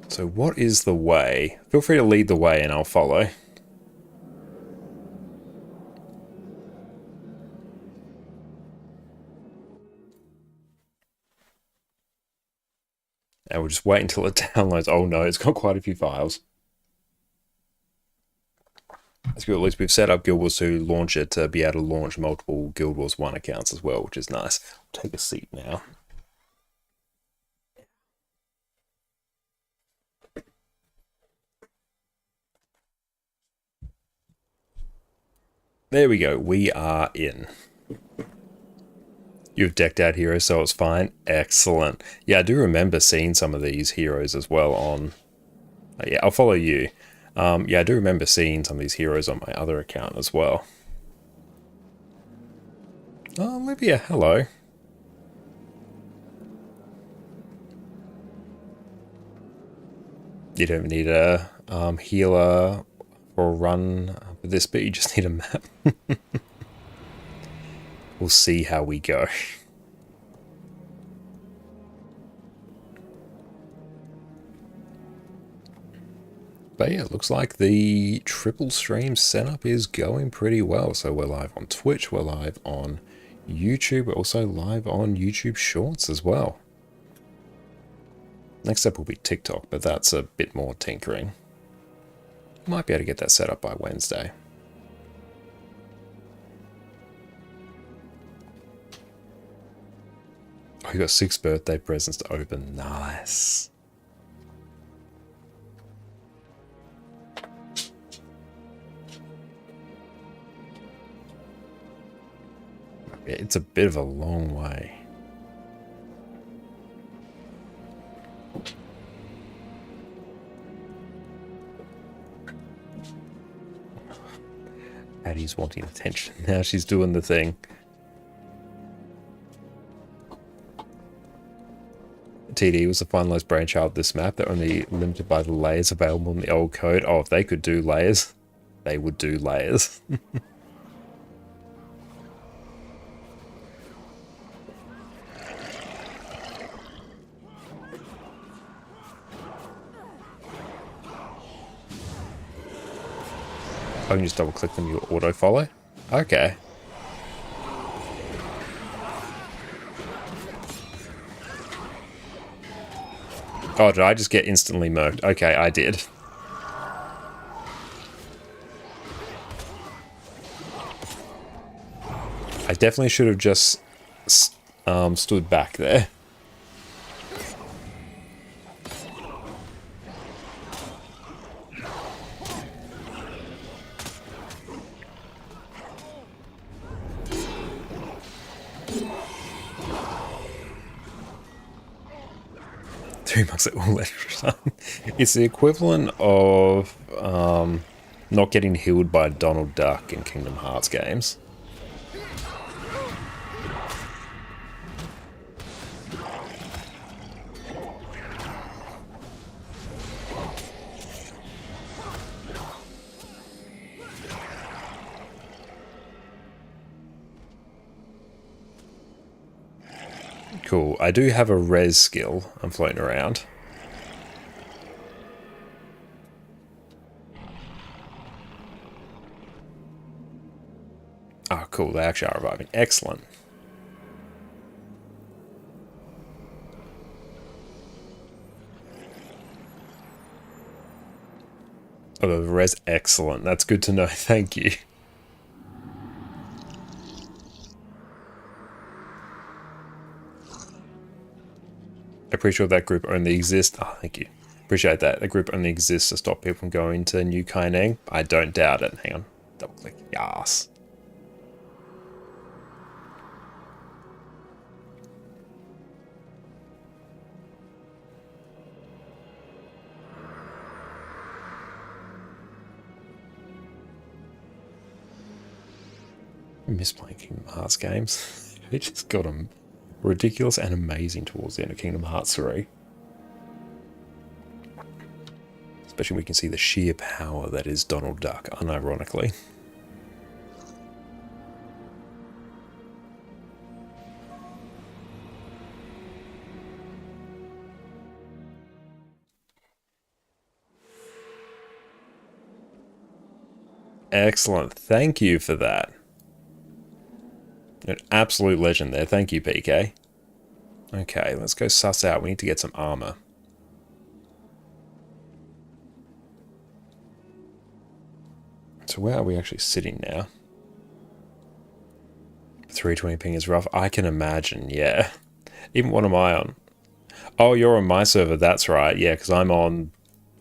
So what is the way? Feel free to lead the way and I'll follow. And we'll just wait until it downloads. Oh no, it's got quite a few files. That's good. At least we've set up Guild Wars to launch it to be able to launch multiple Guild Wars 1 accounts as well, which is nice. I'll take a seat now. There we go. We are in. You've decked out heroes, so it's fine. Excellent. Yeah, I do remember seeing some of these heroes as well on... yeah, I'll follow you. Yeah, I do remember seeing some of these heroes on my other account as well. Oh, Olivia, hello. You don't need a healer or a run for this, but you just need a map. We'll see how we go. But yeah, it looks like the triple stream setup is going pretty well. So we're live on Twitch, we're live on YouTube, we're also live on YouTube Shorts as well. Next up will be TikTok, but that's a bit more tinkering. Might be able to get that set up by Wednesday. Oh, you got 6 birthday presents to open. Nice. It's a bit of a long way. Addie's wanting attention. Now she's doing the thing. TD was the finalized brainchild of this map. They're only limited by the layers available in the old code. Oh, if they could do layers, they would do layers. I can just double click them, you auto follow. Okay. Oh, did I just get instantly murked? Okay, I did. I definitely should have just stood back there. $3 at all extra time. It's the equivalent of not getting healed by Donald Duck in Kingdom Hearts games. Cool. I do have a res skill I'm floating around. Oh, cool. They actually are reviving. Excellent. Oh, the res. Excellent. That's good to know. Thank you. Appreciate that group only exists. Oh, thank you. Appreciate that. The group only exists to stop people from going to New Kaineng. I don't doubt it. Hang on. Double click. Yes. I miss playing Kingdom Hearts games. It just got them ridiculous and amazing towards the end of Kingdom Hearts 3. Especially when we can see the sheer power that is Donald Duck, unironically. Excellent. Thank you for that. An absolute legend there. Thank you, PK. Okay, let's go suss out. We need to get some armor. So where are we actually sitting now? 320 ping is rough. I can imagine, yeah. Even what am I on? Oh, you're on my server, that's right. Yeah, because I'm on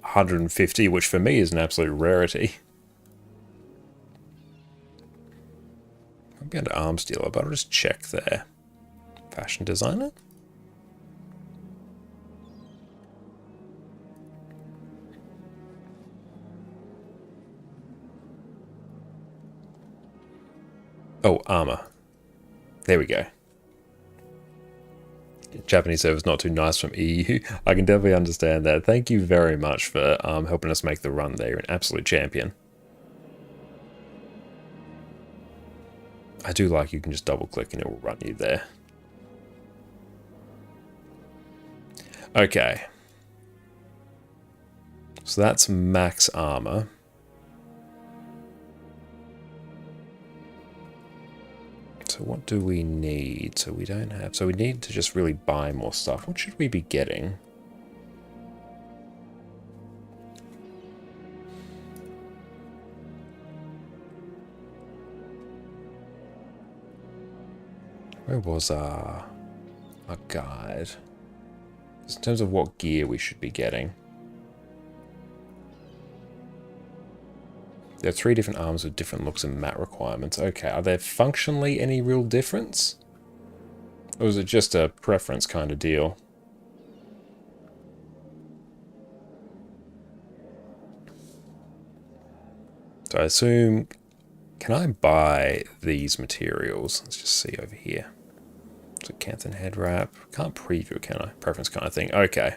150, which for me is an absolute rarity. I'm going to arms dealer, but I'll just check there. Fashion designer? Oh, armor. There we go. Japanese server's not too nice from EU. I can definitely understand that. Thank you very much for helping us make the run there. You're an absolute champion. I do like you can just double click and it will run you there. Okay. So that's max armor. So what do we need? So we don't have... So we need to just really buy more stuff. What should we be getting? Where was our guide? In terms of what gear we should be getting. There are 3 different arms with different looks and mat requirements. Okay, are there functionally any real difference? Or is it just a preference kind of deal? So I assume... Can I buy these materials? Let's just see over here. So Canthan head wrap. Can't preview, can I? Preference kind of thing. Okay.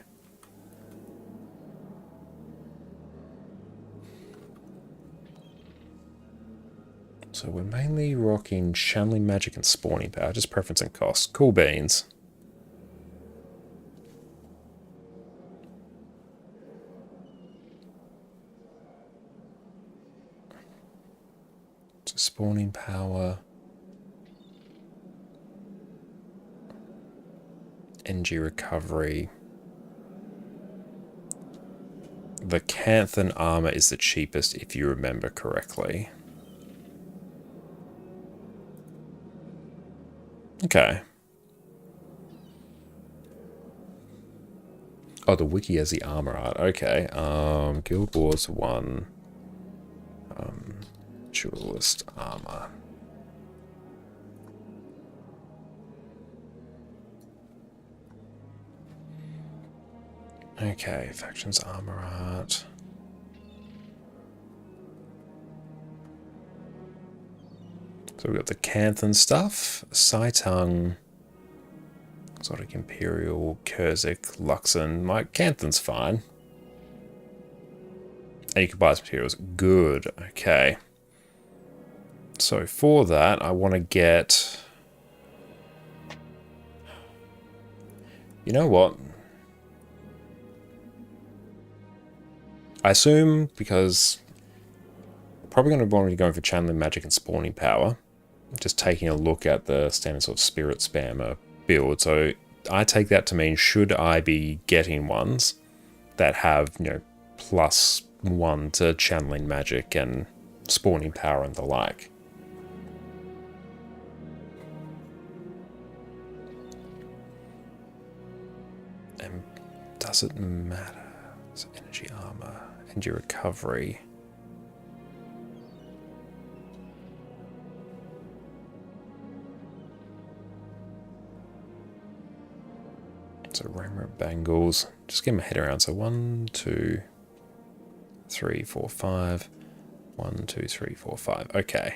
So we're mainly rocking channeling magic and spawning power. Just preference and cost. Cool beans. So spawning power. NG recovery. The Canthan armor is the cheapest if you remember correctly. Okay. Oh, the wiki has the armor art. Okay. Guild Wars 1. Ritualist armor. Okay, factions armor art. So we've got the Canthan stuff, Saitung, Exotic Imperial, Kurzik, Luxon. My Canthan's fine. And you can buy his materials. Good, okay. So for that, I want to get... You know what? I assume because... Probably going to want to be going for channeling magic and spawning power. Just taking a look at the standard sort of spirit spammer build. So I take that to mean, should I be getting ones that have, you know, +1 to channeling magic and spawning power and the like? And does it matter? So energy armor, energy recovery. So Rainbow Bangles, just get my head around. So 1, 2, 3, 4, 5. 1, 2, 3, 4, 5. Okay.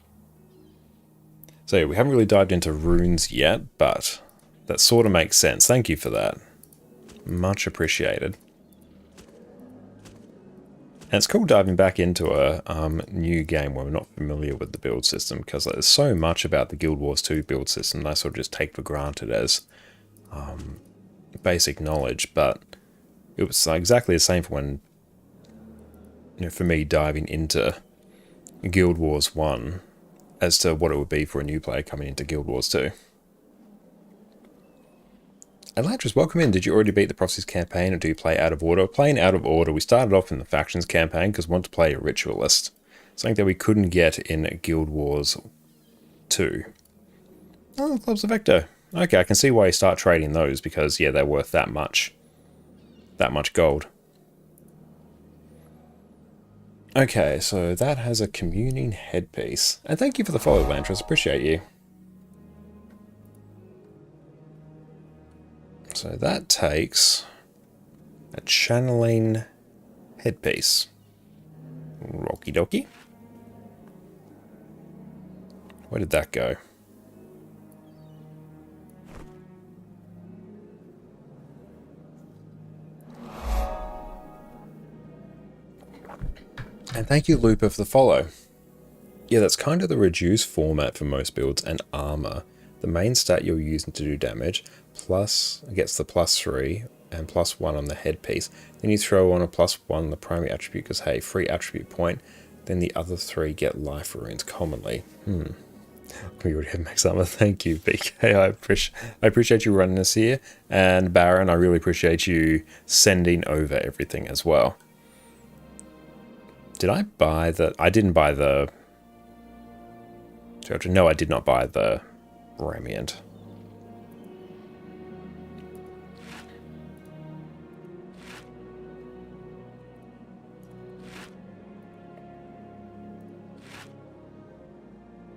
So yeah, we haven't really dived into runes yet, but that sort of makes sense. Thank you for that. Much appreciated. And it's cool diving back into a new game where we're not familiar with the build system, because there's so much about the Guild Wars 2 build system that I sort of just take for granted as basic knowledge, but it was exactly the same for when, for me diving into Guild Wars 1 as to what it would be for a new player coming into Guild Wars 2. Elantris, welcome in. Did you already beat the Prophecies campaign, or do you play out of order? Playing out of order, we started off in the Factions campaign because we wanted to play a Ritualist. Something that we couldn't get in Guild Wars 2. Oh, Clubs of Vector. Okay, I can see why you start trading those, because, yeah, they're worth that much. That much gold. Okay, so that has a communing headpiece. And thank you for the follow, Elantris. Appreciate you. So that takes a channeling headpiece. Rocky dokie. Where did that go? And thank you, Looper, for the follow. Yeah, that's kind of the reduced format for most builds and armor. The main stat you're using to do damage, plus gets the +3 and +1 on the headpiece. Then you throw on a +1 on the primary attribute because, hey, free attribute point. Then the other 3 get life runes commonly. We already have max armor. Thank you, BK. I appreciate you running us here. And Baron, I really appreciate you sending over everything as well. Did I buy the... I didn't buy the... No, I did not buy the Ramiant.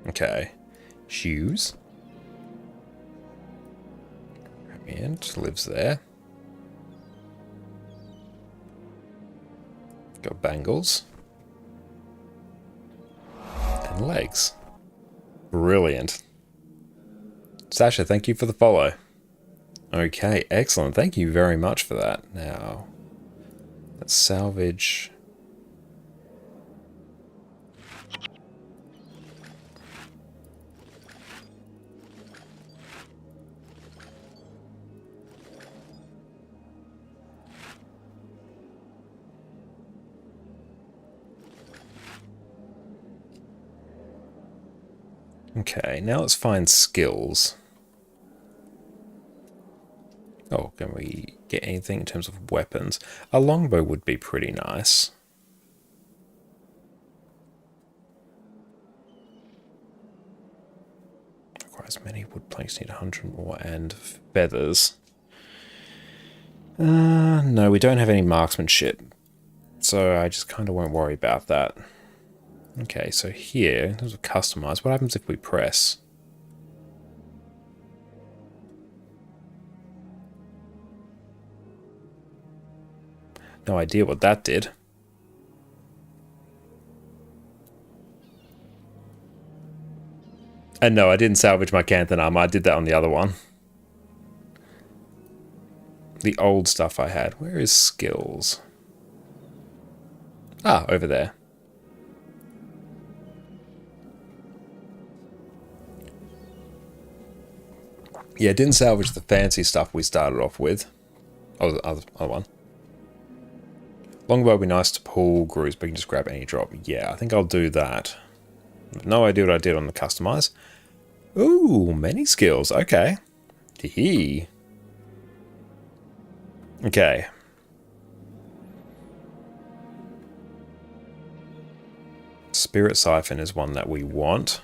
Okay. Shoes. Ramiant lives there. Got bangles. And legs. Brilliant. Sasha, thank you for the follow. Okay, excellent. Thank you very much for that. Now, let's salvage... Okay, now let's find skills. Oh, can we get anything in terms of weapons? A longbow would be pretty nice. Requires many wood planks, need 100 more, and feathers. No, we don't have any marksmanship, so I just kind of won't worry about that. Okay, so here, in terms of customize, what happens if we press? No idea what that did. And no, I didn't salvage my Canthan armor. I did that on the other one. The old stuff I had. Where is skills? Ah, over there. Yeah, didn't salvage the fancy stuff we started off with. Oh, the other one. Longbow would be nice to pull grooves, but you can just grab any drop. Yeah, I think I'll do that. No idea what I did on the customize. Ooh, many skills. Okay. Hee. Okay. Spirit Siphon is one that we want.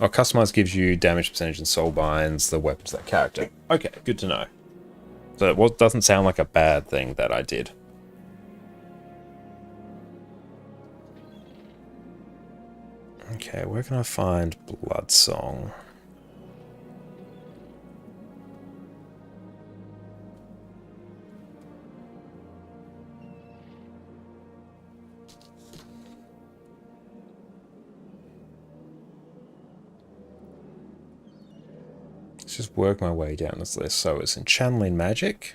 Oh, customize gives you damage percentage and soul binds the weapons of that character. Okay, good to know. So it doesn't sound like a bad thing that I did. Okay, where can I find Bloodsong? Let's just work my way down this list. So it's in channeling magic.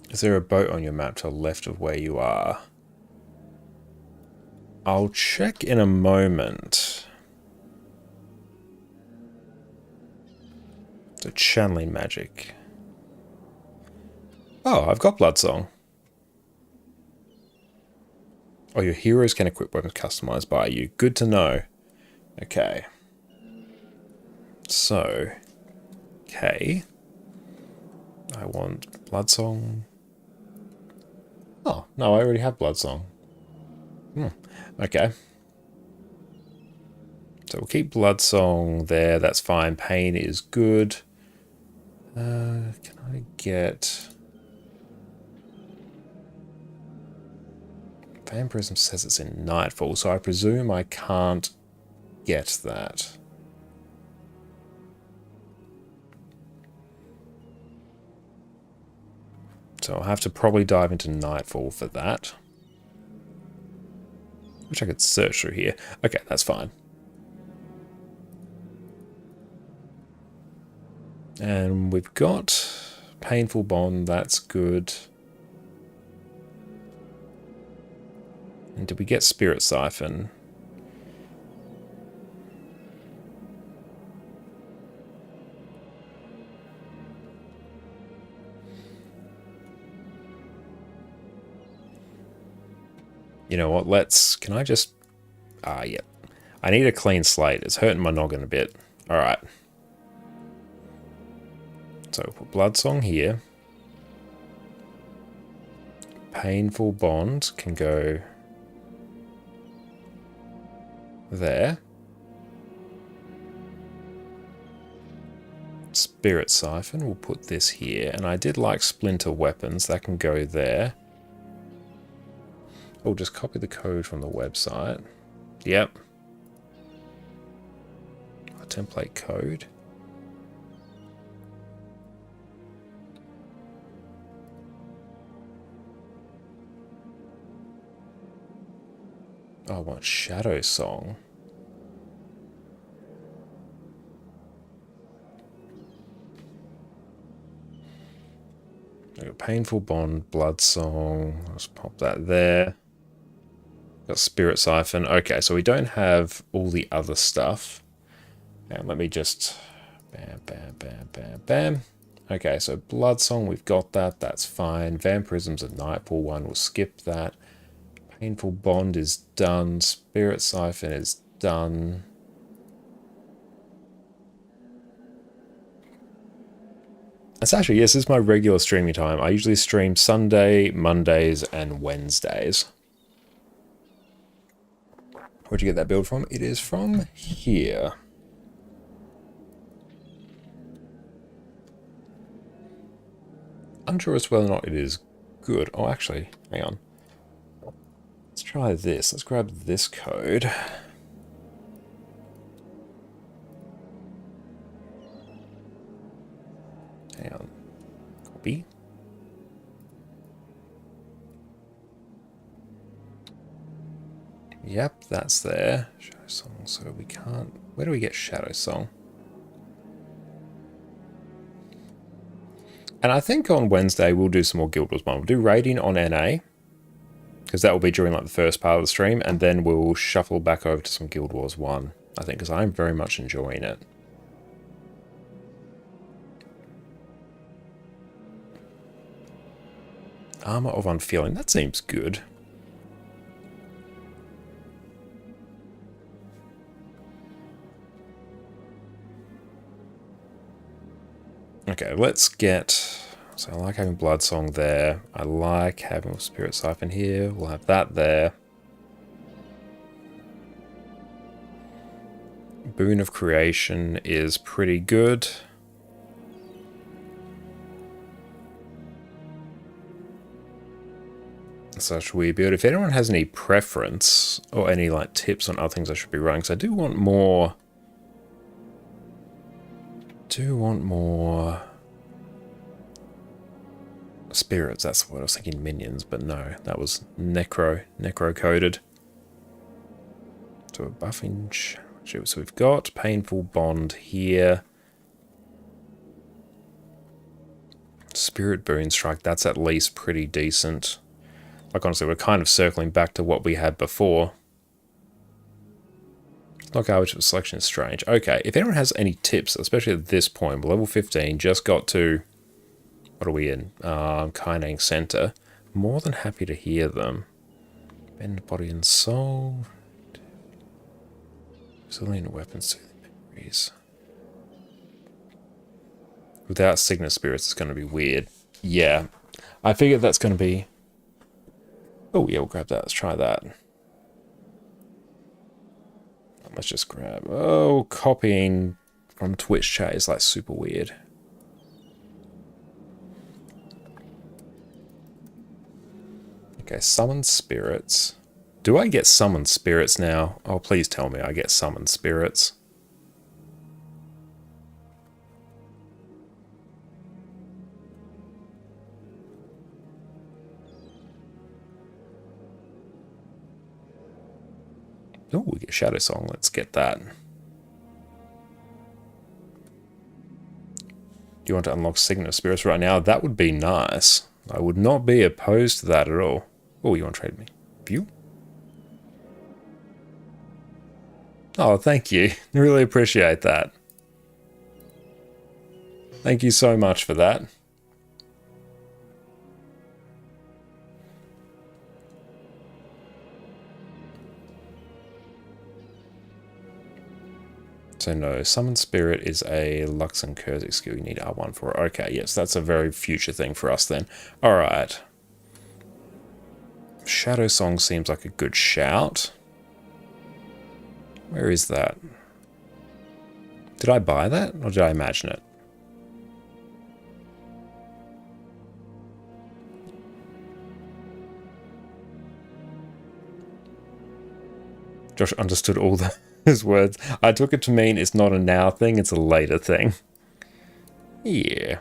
Is there a boat on your map to the left of where you are? I'll check in a moment. So channeling magic. Oh, I've got Bloodsong. Oh, your heroes can equip weapons customized by you. Good to know. Okay. So, okay. I want Bloodsong. Oh, no, I already have Bloodsong. Okay. So we'll keep Bloodsong there. That's fine. Pain is good. Can I get... Vampirism says it's in Nightfall, so I presume I can't get that. So I'll have to probably dive into Nightfall for that. Which I could search through here. Okay, that's fine. And we've got Painful Bond, that's good. And did we get Spirit Siphon? You know what, can I just... yeah. I need a clean slate. It's hurting my noggin a bit. Alright. So, put Bloodsong here. Painful Bond can go there. Spirit Siphon, we'll put this here. And I did like Splinter Weapons, that can go there. Oh, just copy the code from the website. Yep. A template code. Oh, I want Shadow Song. Painful Bond, Blood Song. Let's pop that there. Got Spirit Siphon. Okay, so we don't have all the other stuff. And let me just... Bam, bam, bam, bam, bam. Okay, so Blood Song, we've got that. That's fine. Vampirism's a Nightfall one. We'll skip that. Painful Bond is done. Spirit Siphon is done. That's actually, yes, this is my regular streaming time. I usually stream Sunday, Mondays, and Wednesdays. Where'd you get that build from? It is from here. Unsure as to whether or not it is good. Oh, actually, hang on. Let's try this. Let's grab this code. Hang on. Copy. Yep, that's there. Shadow Song, so we can't... Where do we get Shadow Song? And I think on Wednesday we'll do some more Guild Wars 1. We'll do raiding on NA, because that will be during like the first part of the stream, and then we'll shuffle back over to some Guild Wars 1, I think, because I'm very much enjoying it. Armor of Unfeeling, that seems good. Okay, let's get... So I like having Blood Song there. I like having Spirit Siphon here. We'll have that there. Boon of Creation is pretty good. Such weird build. If anyone has any preference or any like tips on other things I should be running, because I do want more... spirits, that's what I was thinking, minions, but no, that was necro coded. So a buffing. So we've got Painful Bond here. Spirit Boon Strike, that's at least pretty decent. Like, honestly, we're kind of circling back to what we had before. Not garbage, but selection is strange. Okay, if anyone has any tips, especially at this point, we're level 15, just got to... What are we in? Kainang Center. More than happy to hear them. Bend Body and Soul. Resilient Weapons, Soothing Memories. Without Signet Spirits, it's going to be weird. Yeah, I figured that's going to be... Oh, yeah, we'll grab that. Let's try that. Let's just grab... Oh, copying from Twitch chat is, like, super weird. Okay, Summon Spirits. Do I get Summon Spirits now? Oh, please tell me I get Summon Spirits. Oh, we get Shadow Song. Let's get that. Do you want to unlock Signet of Spirits right now? That would be nice. I would not be opposed to that at all. Oh, you want to trade me? View? Oh, thank you. Really appreciate that. Thank you so much for that. So no, Summon Spirit is a Lux and Kurzik skill. You need R1 for. Okay, yes, that's a very future thing for us then. Alright. Shadow Song seems like a good shout. Where is that? Did I buy that, or did I imagine it? Josh understood all his words. I took it to mean it's not a now thing, it's a later thing. Yeah.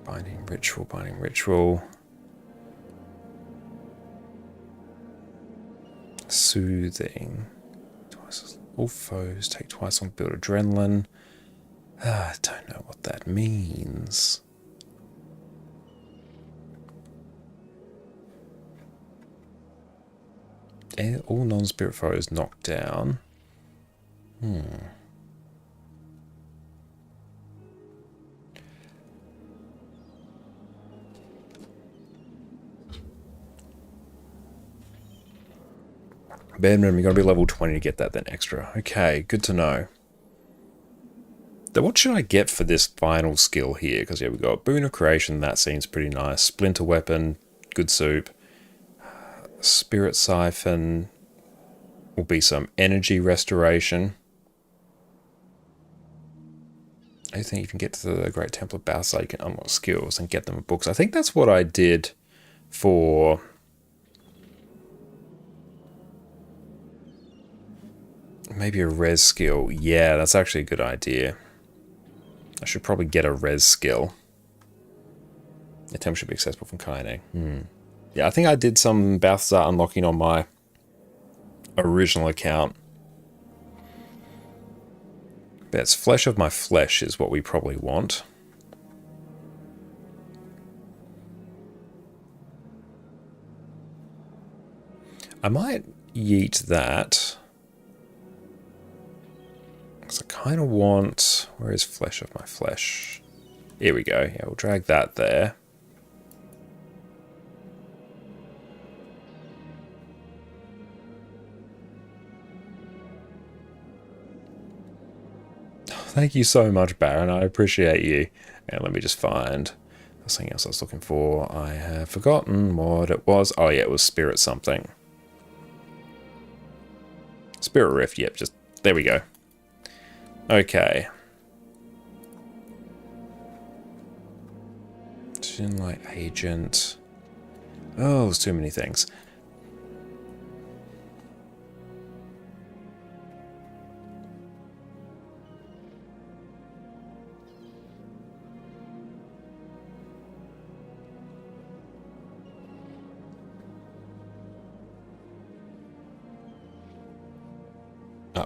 Binding Ritual, Binding Ritual. Soothing. All foes take twice on build adrenaline. I don't know what that means. All non-spirit foes knocked down. Bare minimum, you gotta be level 20 to get that then extra. Okay, good to know. Then what should I get for this final skill here? Because yeah, we got Boon of Creation, that seems pretty nice. Splinter Weapon, good soup. Spirit Siphon will be some energy restoration. I think you can get to the Great Temple of Balthasar, you can unlock skills and get them books. I think that's what I did for... Maybe a res skill. Yeah, that's actually a good idea. I should probably get a res skill. The temple should be accessible from Kainang. Yeah, I think I did some Balthasar unlocking on my original account. But it's Flesh of my Flesh is what we probably want. I might yeet that. Because I kind of want... Where is Flesh of my Flesh? Here we go. Yeah, we'll drag that there. Thank you so much, Baron. I appreciate you. And let me just find something else I was looking for. I have forgotten what it was. Oh, yeah, it was Spirit something. Spirit Rift, yep, just... There we go. Okay. Light Agent. Oh, there's too many things.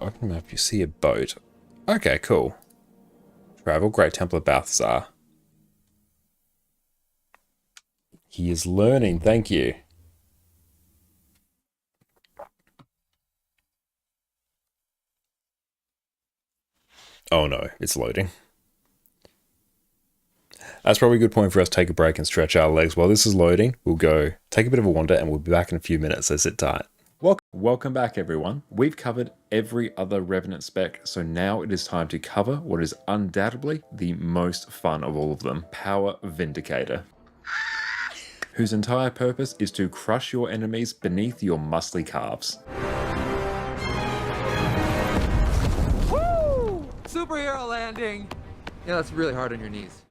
Open map, you see a boat. Okay, cool. Travel, Great Temple of Balthazar. He is learning, thank you. Oh no, it's loading. That's probably a good point for us to take a break and stretch our legs. While this is loading, we'll go take a bit of a wander and we'll be back in a few minutes, so sit tight. Welcome back, everyone. We've covered every other Revenant spec, so now it is time to cover what is undoubtedly the most fun of all of them, Power Vindicator, whose entire purpose is to crush your enemies beneath your muscly calves. Woo! Superhero landing! Yeah, that's really hard on your knees.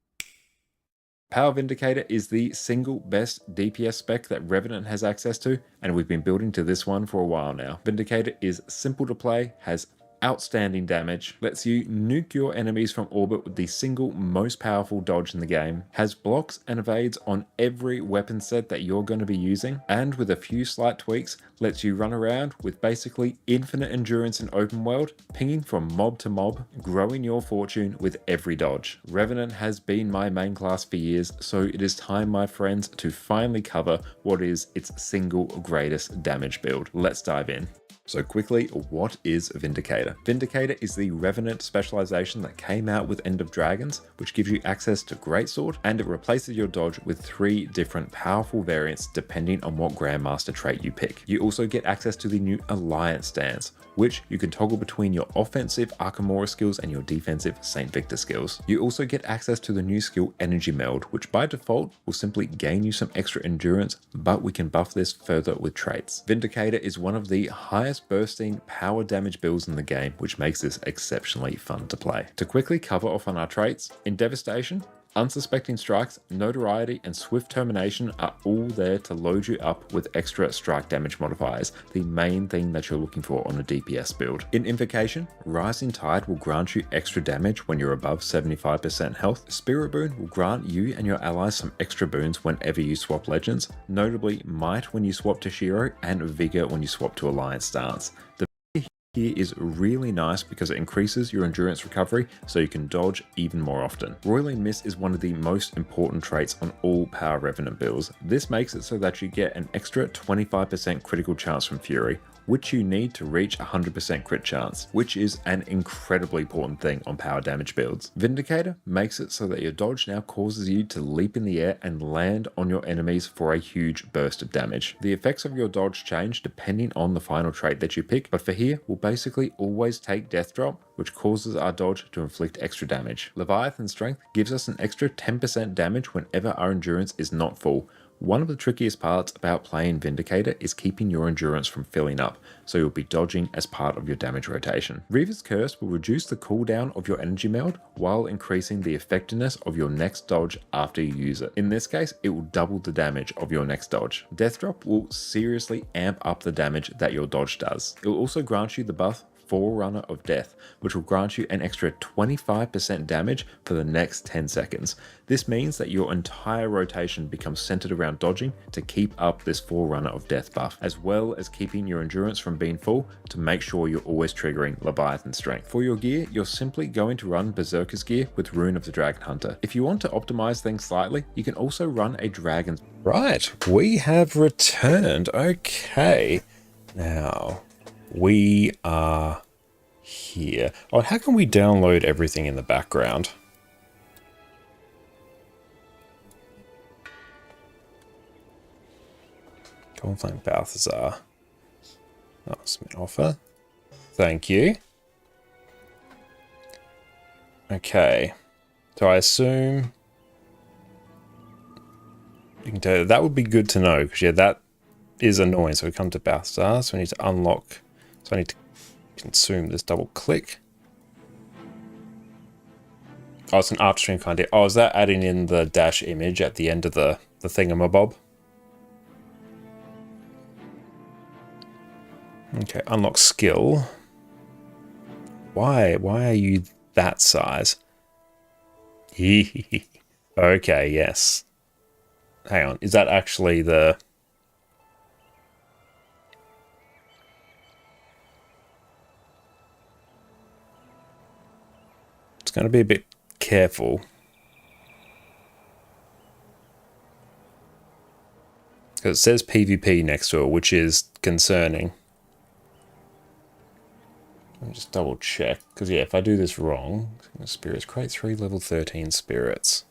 Power Vindicator is the single best DPS spec that Revenant has access to, and we've been building to this one for a while now. Vindicator is simple to play, has outstanding damage, lets you nuke your enemies from orbit with the single most powerful dodge in the game, has blocks and evades on every weapon set that you're going to be using, and with a few slight tweaks, lets you run around with basically infinite endurance in open world, pinging from mob to mob, growing your fortune with every dodge. Revenant has been my main class for years, so it is time, my friends, to finally cover what is its single greatest damage build. Let's dive in. So quickly, what is Vindicator? Vindicator is the Revenant specialization that came out with End of Dragons, which gives you access to Greatsword, and it replaces your dodge with 3 different powerful variants depending on what Grandmaster trait you pick. You also get access to the new Alliance stance, which you can toggle between your offensive Arkamora skills and your defensive St. Victor skills. You also get access to the new skill Energy Meld, which by default will simply gain you some extra endurance, but we can buff this further with traits. Vindicator is one of the highest bursting power damage builds in the game, which makes this exceptionally fun to play. To quickly cover off on our traits, in Devastation, Unsuspecting Strikes, Notoriety, and Swift Termination are all there to load you up with extra strike damage modifiers, the main thing that you're looking for on a DPS build. In Invocation, Rising Tide will grant you extra damage when you're above 75% health. Spirit Boon will grant you and your allies some extra boons whenever you swap legends, notably Might when you swap to Shiro and Vigor when you swap to Alliance stance. The here is really nice because it increases your endurance recovery so you can dodge even more often. Roiling Miss is one of the most important traits on all Power Revenant builds. This makes it so that you get an extra 25% critical chance from Fury, which you need to reach 100% crit chance, which is an incredibly important thing on power damage builds. Vindicator makes it so that your dodge now causes you to leap in the air and land on your enemies for a huge burst of damage. The effects of your dodge change depending on the final trait that you pick, but for here, we'll basically always take Death Drop, which causes our dodge to inflict extra damage. Leviathan Strength gives us an extra 10% damage whenever our endurance is not full. One of the trickiest parts about playing Vindicator is keeping your endurance from filling up, so you'll be dodging as part of your damage rotation. Reaver's Curse will reduce the cooldown of your energy meld while increasing the effectiveness of your next dodge after you use it. In this case, it will double the damage of your next dodge. Death Drop will seriously amp up the damage that your dodge does. It will also grant you the buff Forerunner of Death, which will grant you an extra 25% damage for the next 10 seconds. This means that your entire rotation becomes centered around dodging to keep up this Forerunner of Death buff, as well as keeping your endurance from being full to make sure you're always triggering Leviathan Strength. For your gear, you're simply going to run Berserker's gear with Rune of the Dragon Hunter. If you want to optimize things slightly, you can also run a Dragon's... Right, we have returned. Okay, now... we are here. Oh, how can we download everything in the background? Conflict Balthazar. Oh, submit offer. Thank you. Okay. So I assume... you can tell that would be good to know, because yeah, that is annoying. So we come to Balthazar, so we need to unlock... so I need to consume this, double click. Oh, it's an upstream kind of... oh, is that adding in the dash image at the end of the thingamabob? Okay, unlock skill. Why are you that size? Okay, yes. Hang on, is that actually the... going to be a bit careful. Because it says PvP next to it, which is concerning. Let me just double check. Because, yeah, if I do this wrong... Spirits. Create 3 level 13 spirits.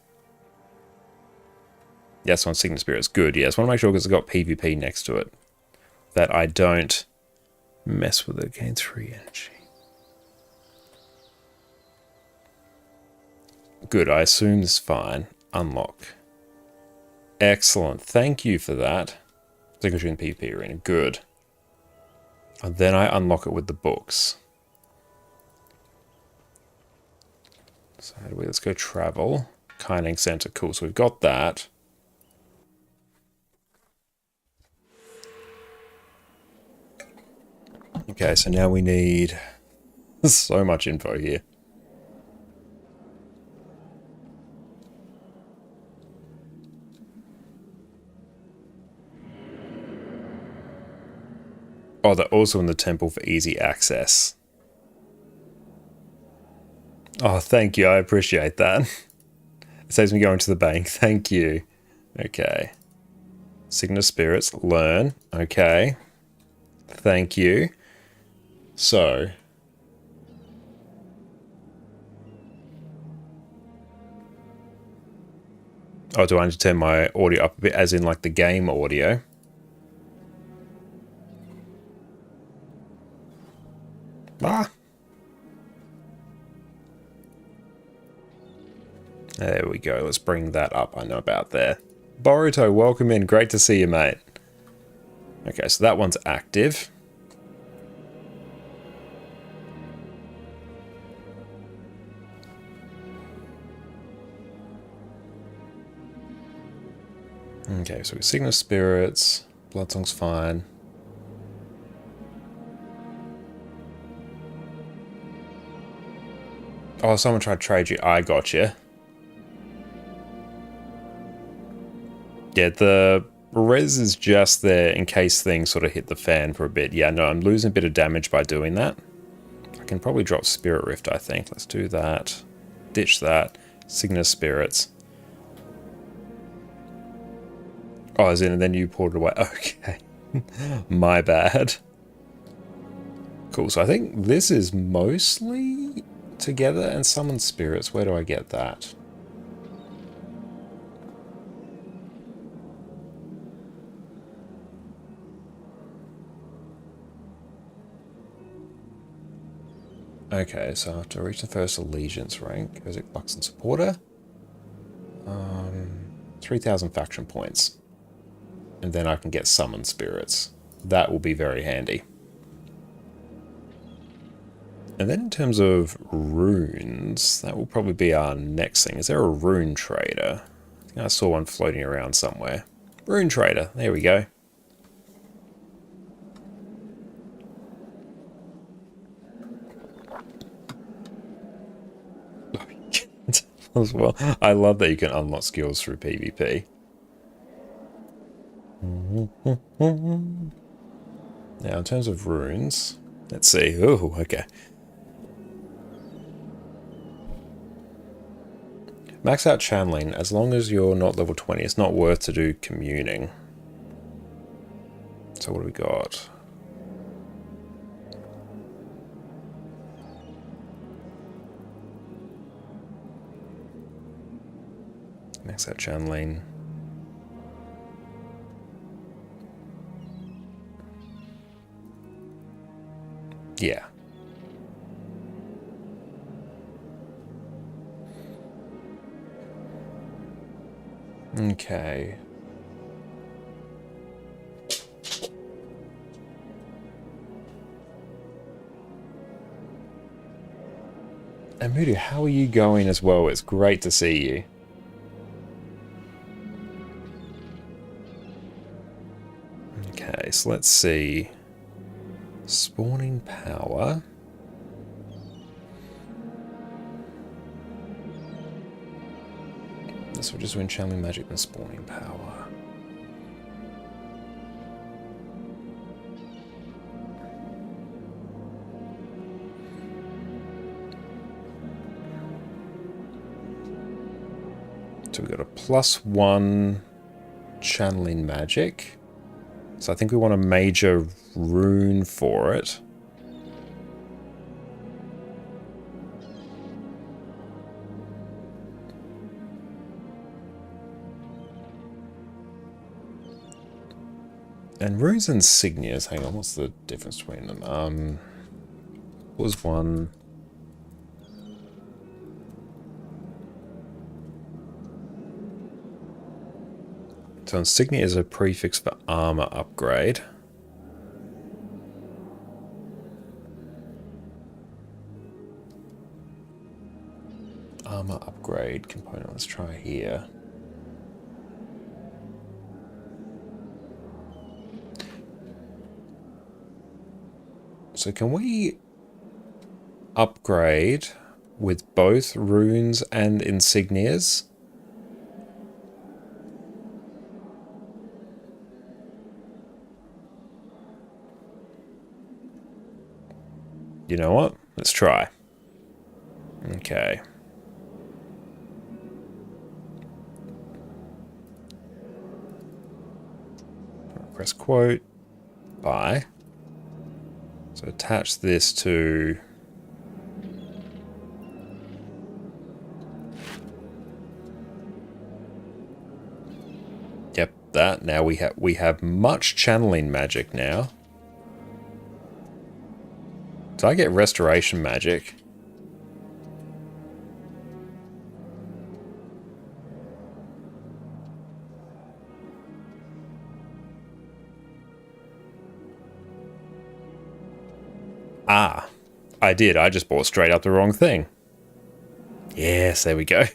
Yes, on Signet Spirits. Good, yes. I want to make sure because it's got PvP next to it. That I don't mess with it. Gain 3 energy. Good, I assume this is fine. Unlock. Excellent. Thank you for that. Signature in the PvP arena. Good. And then I unlock it with the books. So how do we... Let's go travel. Kining Center. Cool. So we've got that. Okay, so now we need... so much info here. Oh, they're also in the temple for easy access. Oh, thank you. I appreciate that. It saves me going to the bank. Thank you. Okay. Signet Spirits. Learn. Okay. Thank you. So. Oh, do I need to turn my audio up a bit, as in like the game audio? Ah! There we go. Let's bring that up. I know about there. Boruto, welcome in. Great to see you, mate. Okay, so that one's active. Okay, so we Signet Spirits. Bloodsong's fine. Oh, someone tried to trade you. I got you. Yeah, the res is just there in case things sort of hit the fan for a bit. Yeah, no, I'm losing a bit of damage by doing that. I can probably drop Spirit Rift, I think. Let's do that. Ditch that. Signet Spirits. Oh, as in, and then you poured it away. Okay. My bad. Cool, so I think this is mostly together and summon spirits. Where do I get that? Okay, so I have to reach the first allegiance rank. Is it Buxton Supporter? 3,000 faction points. And then I can get summon spirits. That will be very handy. And then in terms of runes, that will probably be our next thing. Is there a rune trader? I think I saw one floating around somewhere. Rune trader, there we go. As well. I love that you can unlock skills through PvP. Now, in terms of runes, let's see. Oh, okay. Max out channeling. As long as you're not level 20, it's not worth to do communing. So what do we got? Max out channeling. Yeah. Okay. And Moody, how are you going as well? It's great to see you. Okay, so let's see. Spawning power. This will just win channeling magic and spawning power. So we've got a +1 channeling magic. So I think we want a major rune for it. And runes and insignias, hang on, what's the difference between them? What was one? So insignia is a prefix for armor upgrade. Armor upgrade component, let's try here. So can we upgrade with both runes and insignias? You know what? Let's try. Okay. Press quote. Buy. So attach this to... Yep, that. Now we have much channeling magic now. So I get restoration magic. Ah, I did. I just bought straight up the wrong thing. Yes, there we go.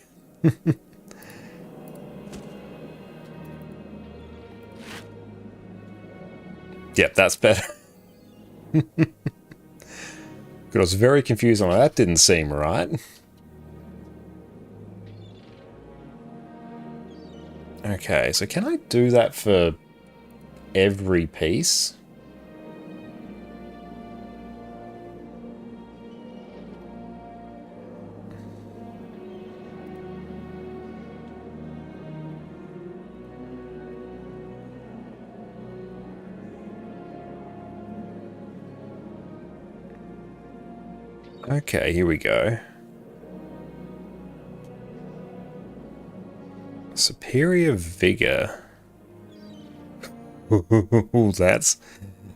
Yep, that's better. Because I was very confused on that. Didn't seem right. Okay, so can I do that for every piece? Okay, here we go. Superior Vigor. That's...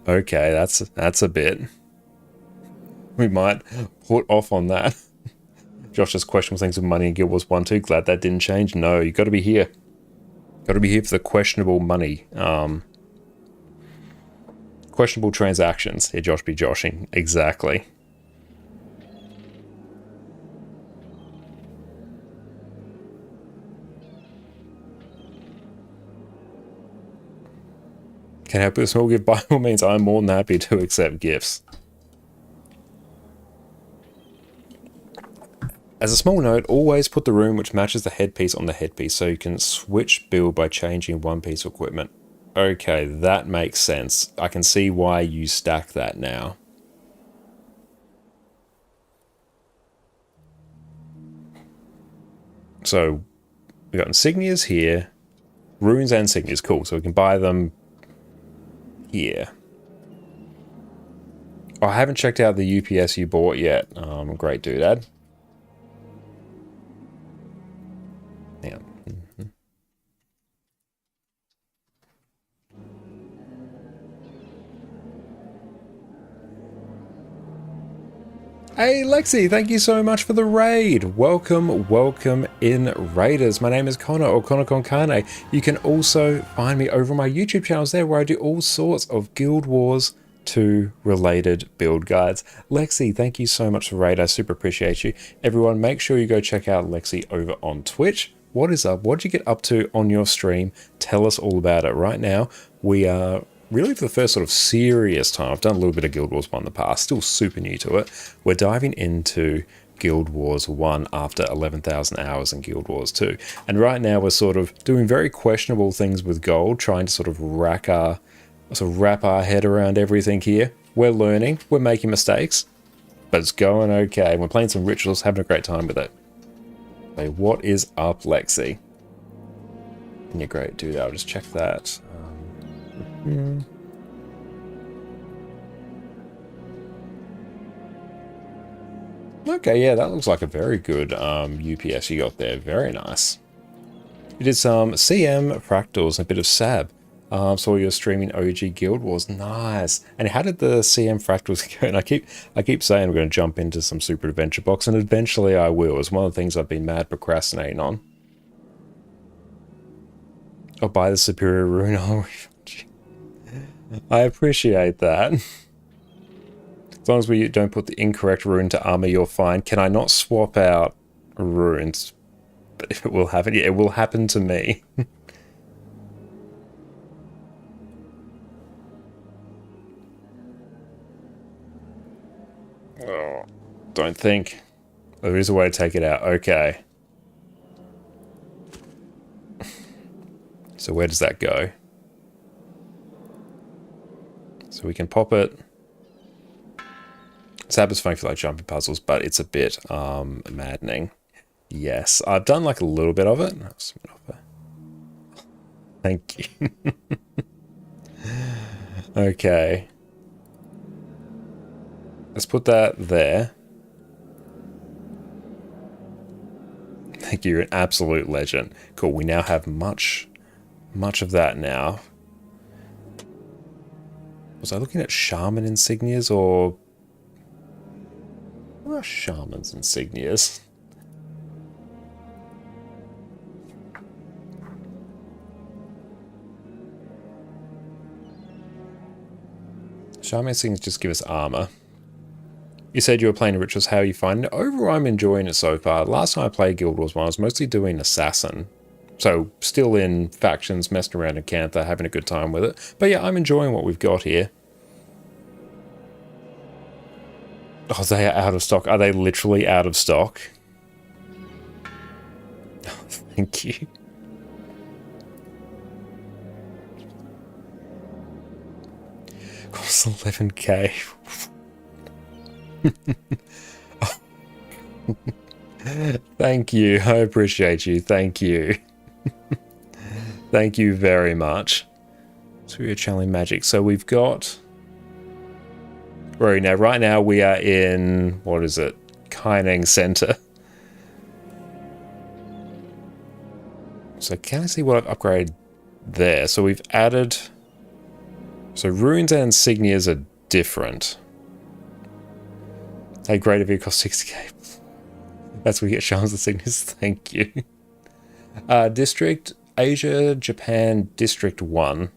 Okay, that's a bit. We might put off on that. Josh's questionable things with money in Guild Wars 1 2. Glad that didn't change. No, you got to be here. Got to be here for the questionable money. Questionable transactions. Yeah, Josh be joshing. Exactly. Can I help with a small gift? By all means, I'm more than happy to accept gifts. As a small note, always put the rune which matches the headpiece on the headpiece so you can switch build by changing one piece of equipment. Okay, that makes sense. I can see why you stack that now. So, we got insignias here. Runes and insignias, cool. So we can buy them here. Oh, I haven't checked out the UPS you bought yet. Great doodad. Yeah. Hey Lexi, thank you so much for the raid. Welcome, welcome in Raiders. My name is Connor, or Connor Concane. You can also find me over on my YouTube channels there where I do all sorts of Guild Wars 2 related build guides. Lexi, thank you so much for the raid. I super appreciate you. Everyone, make sure you go check out Lexi over on Twitch. What is up? What did you get up to on your stream? Tell us all about it. Right now, we are really for the first sort of serious time. I've done a little bit of Guild Wars 1 in the past, still super new to it. We're diving into Guild Wars 1 after 11,000 hours in Guild Wars 2. And right now we're sort of doing very questionable things with gold, trying to sort of wrap our head around everything here. We're learning, we're making mistakes, but it's going okay. We're playing some Ritualist, having a great time with it. So what is up, Lexi? Yeah, great, dude. I'll just check that. Hmm. Okay, yeah, that looks like a very good UPS you got there. Very nice. You did some CM fractals and a bit of SAB. Saw you're streaming OG Guild Wars. Nice. And how did the CM fractals go? And I keep saying I'm going to jump into some Super Adventure Box, and eventually I will. It's one of the things I've been mad procrastinating on. I'll buy the Superior Rune. Oh, I appreciate that. As long as we don't put the incorrect rune to armor, you're fine. Can I not swap out runes? But if it will happen, yeah, it will happen to me. Oh, don't think. There is a way to take it out. Okay. So where does that go? So we can pop it. Sab is funny for like jumping puzzles, but it's a bit maddening. Yes, I've done like a little bit of it. Thank you. Okay. Let's put that there. Thank you, you're an absolute legend. Cool, we now have much of that now. Was I looking at shaman insignias or... What are shaman's insignias? Shaman insignias just give us armor. You said you were playing Ritualist. How are you finding it? Overall, I'm enjoying it so far. Last time I played Guild Wars 1, I was mostly doing Assassin. So, still in factions, messing around in Cantha, having a good time with it. But yeah, I'm enjoying what we've got here. Oh, they are out of stock. Are they literally out of stock? Oh, thank you. Costs 11k. Thank you. I appreciate you. Thank you. Thank you very much. So we're channeling magic. So we've got... Right now we are in... What is it? Kaineng Center. So can I see what I've upgraded there? So we've added... So runes and insignias are different. Hey, great if it costs 60k. That's where we get shamans insignias. Thank you. District Asia, Japan, District 1.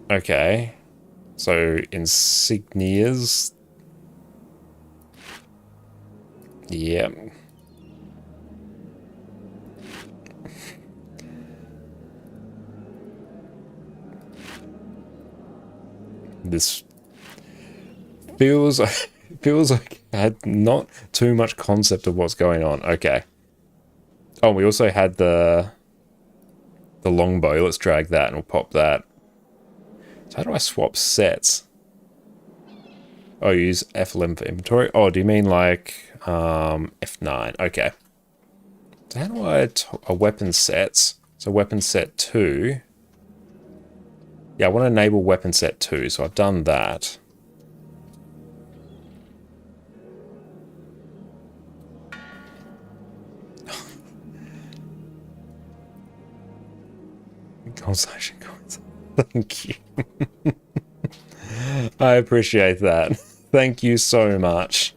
Okay. So insignias. Yep. This feels like I had not too much concept of what's going on. Okay. Oh, we also had the longbow. Let's drag that and we'll pop that. So how do I swap sets? Oh, use F11 for inventory. Oh, do you mean like F9? Okay. So how do I a weapon sets? So weapon set 2. Yeah, I want to enable weapon set 2, so I've done that. Conversation. Thank you. I appreciate that. Thank you so much.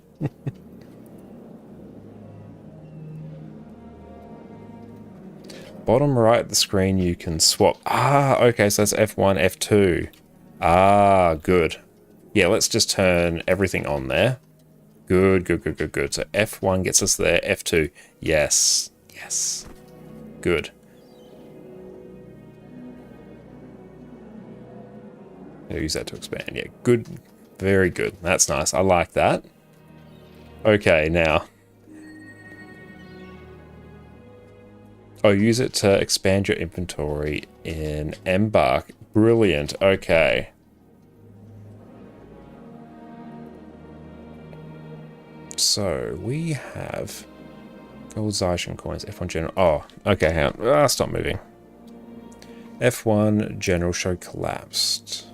Bottom right of the screen you can swap. Ah, okay, so that's F1, F2. Ah, good. Yeah, let's just turn everything on there. Good, good, good, good, good. So F1 gets us there. F2. Yes. Yes. Good. I'll use that to expand. Yeah, good. Very good. That's nice. I like that. Okay, now. Oh, use it to expand your inventory in Embark. Brilliant. Okay. So, we have Gold Zaishan coins, F1 General. Oh, okay, hang on. Stop moving. F1 General Show collapsed.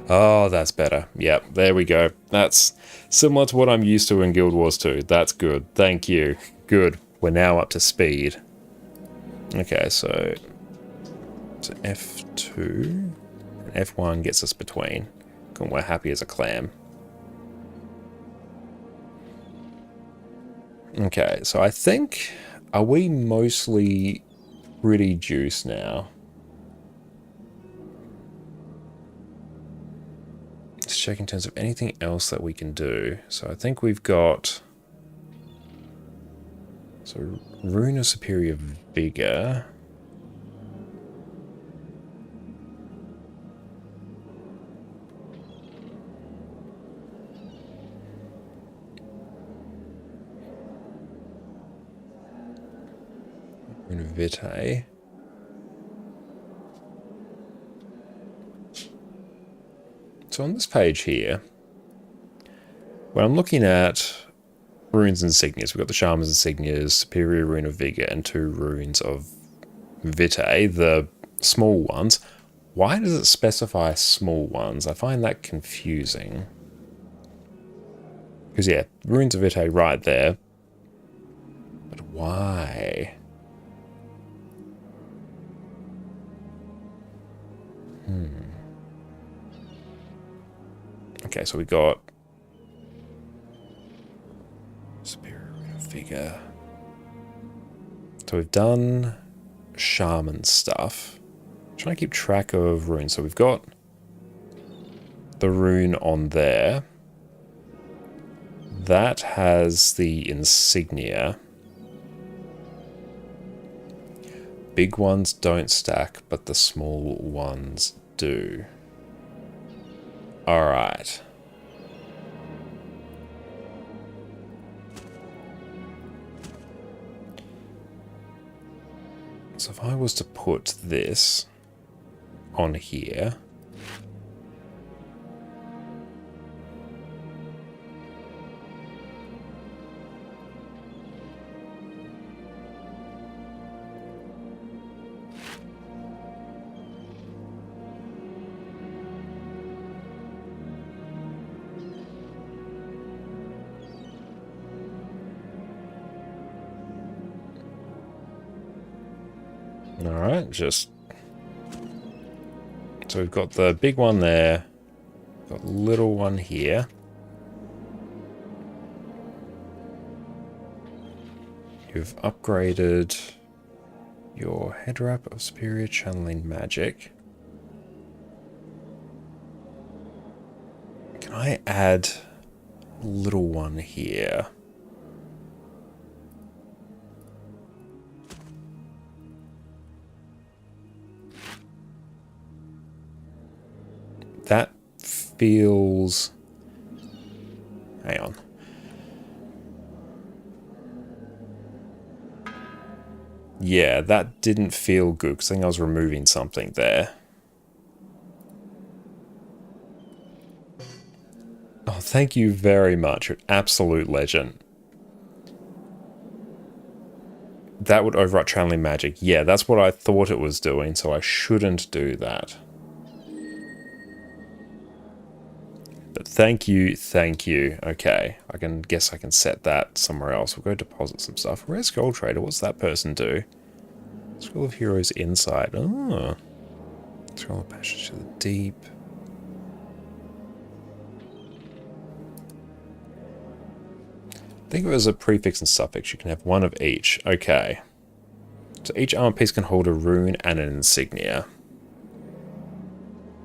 Oh, that's better. Yep, there we go. That's similar to what I'm used to in Guild Wars 2. That's good. Thank you. Good. We're now up to speed. Okay, so F2 and F1 gets us between. And we're happy as a clam. Okay, so I think, are we mostly pretty juiced now? Let's check in terms of anything else that we can do. So I think we've got... So, Rune of Superior Vigor. Rune of Vitae. So on this page here, when I'm looking at runes insignias, we've got the Shaman's insignias, Superior Rune of Vigor, and 2 runes of Vitae, the small ones. Why does it specify small ones? I find that confusing. Because yeah, runes of Vitae right there. But why? Okay, so we got Superior Rune of Vigor. So we've done shaman stuff. I'm trying to keep track of runes. So we've got the rune on there. That has the insignia. Big ones don't stack, but the small ones do. Alright. So if I was to put this on here... Alright, just... So we've got the big one there, got a little one here. You've upgraded your head wrap of superior channeling magic. Can I add a little one here? That feels... Hang on. Yeah, that didn't feel good because I think I was removing something there. Oh, thank you very much. You're an absolute legend. That would overwrite channeling magic. Yeah, that's what I thought it was doing, so I shouldn't do that. But thank you, thank you. Okay, I guess I can set that somewhere else. We'll go deposit some stuff. Where's Gold Trader? What's that person do? Scroll of Heroes Insight. Oh. Scroll of Passage to the Deep. Think of it as a prefix and suffix. You can have one of each. Okay. So each armor piece can hold a rune and an insignia.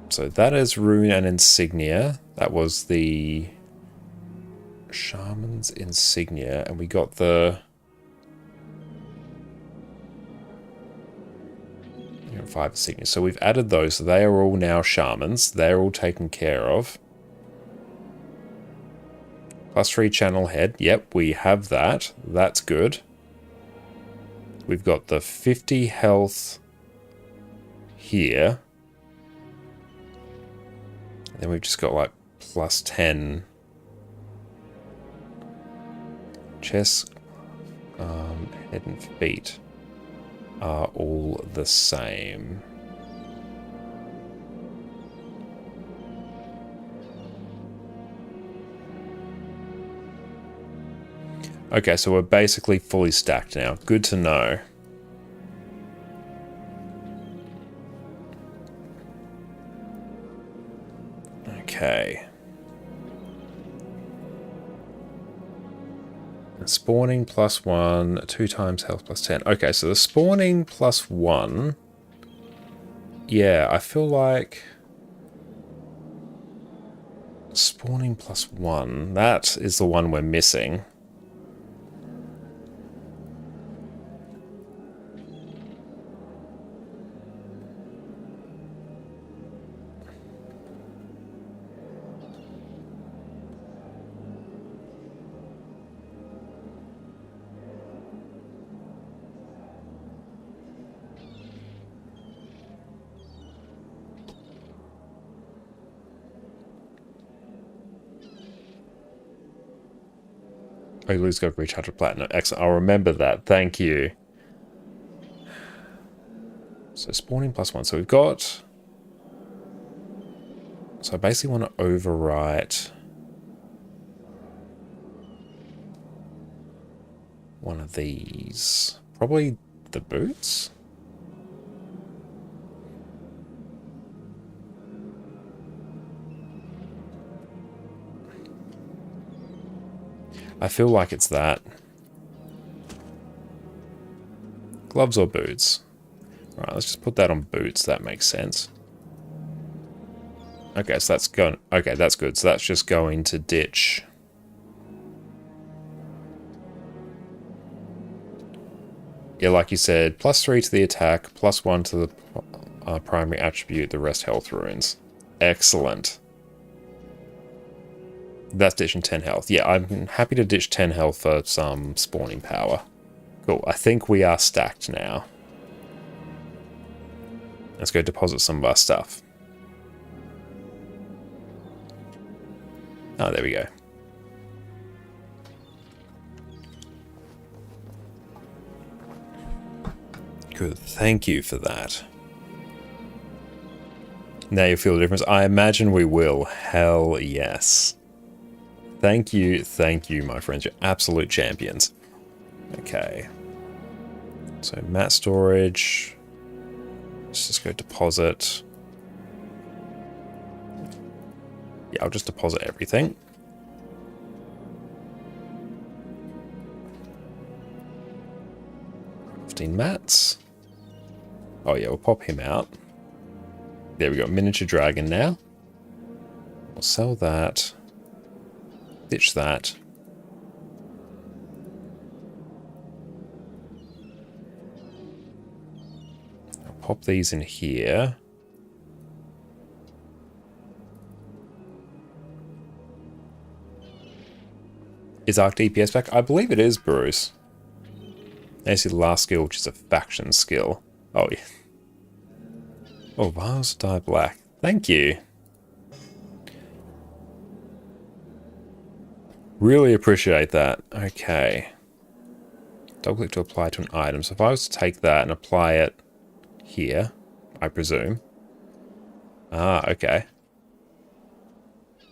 So that is rune and insignia. That was the Shaman's insignia. And we got the... 5 insignias. So we've added those. So they are all now Shamans. They're all taken care of. +3 channel head. Yep, we have that. That's good. We've got the 50 health here. And then we've just got like +10 chest, head and feet are all the same. Okay, so we're basically fully stacked now. Good to know. Okay. Spawning +1, 2 times health +10. Okay, so the spawning +1. Yeah, I feel like spawning +1. That is the one we're missing. Oh, you lose go recharge a platinum. Excellent. I'll remember that. Thank you. So spawning +1. So we've got... So I basically want to overwrite one of these. Probably the boots? I feel like it's that. Gloves or boots? Alright, let's just put that on boots. That makes sense. Okay, so that's going... Okay, that's good. So that's just going to ditch. Yeah, like you said, +3 to the attack, +1 to the primary attribute, the rest health runes. Excellent. That's ditching 10 health. Yeah, I'm happy to ditch 10 health for some spawning power. Cool, I think we are stacked now. Let's go deposit some of our stuff. Oh, there we go. Good, thank you for that. Now you feel the difference? I imagine we will. Hell yes. Thank you, my friends. You're absolute champions. Okay. So mat storage. Let's just go deposit. Yeah, I'll just deposit everything. Mats. Oh yeah, we'll pop him out. There we go, miniature dragon now. We'll sell that. Ditch that. I'll pop these in here. Is Arc DPS back? I believe it is, Bruce. There's the last skill, which is a faction skill. Oh, yeah. Oh, Vials Die Black. Thank you. Really appreciate that. Okay. Double click to apply to an item. So if I was to take that and apply it here, I presume. Ah, okay.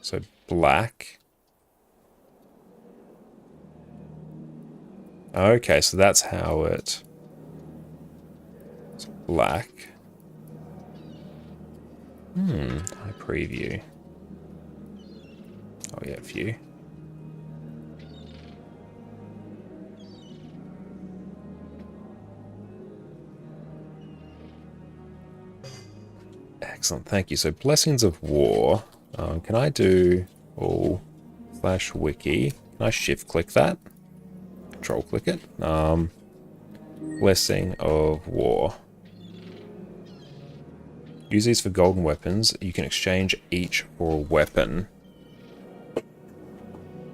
So black. Okay, so that's how it... It's black. High preview. Oh yeah, view. Excellent, thank you. So Blessings of War. Can I do all /wiki? Can I shift click that? Control click it. Blessing of War. Use these for golden weapons. You can exchange each for a weapon.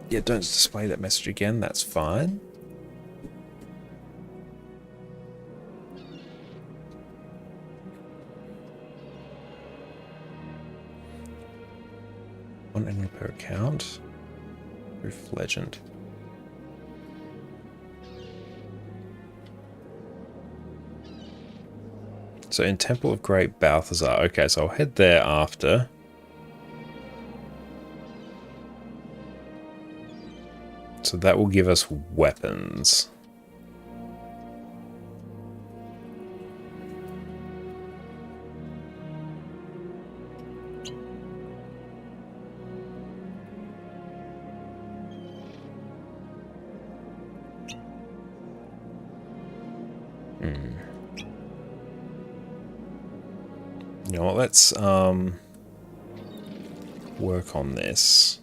Yeah, don't display that message again. That's fine. One enemy per account. Proof legend. So in Temple of Great Balthazar. Okay, so I'll head there after. So that will give us weapons. You know what, let's work on this.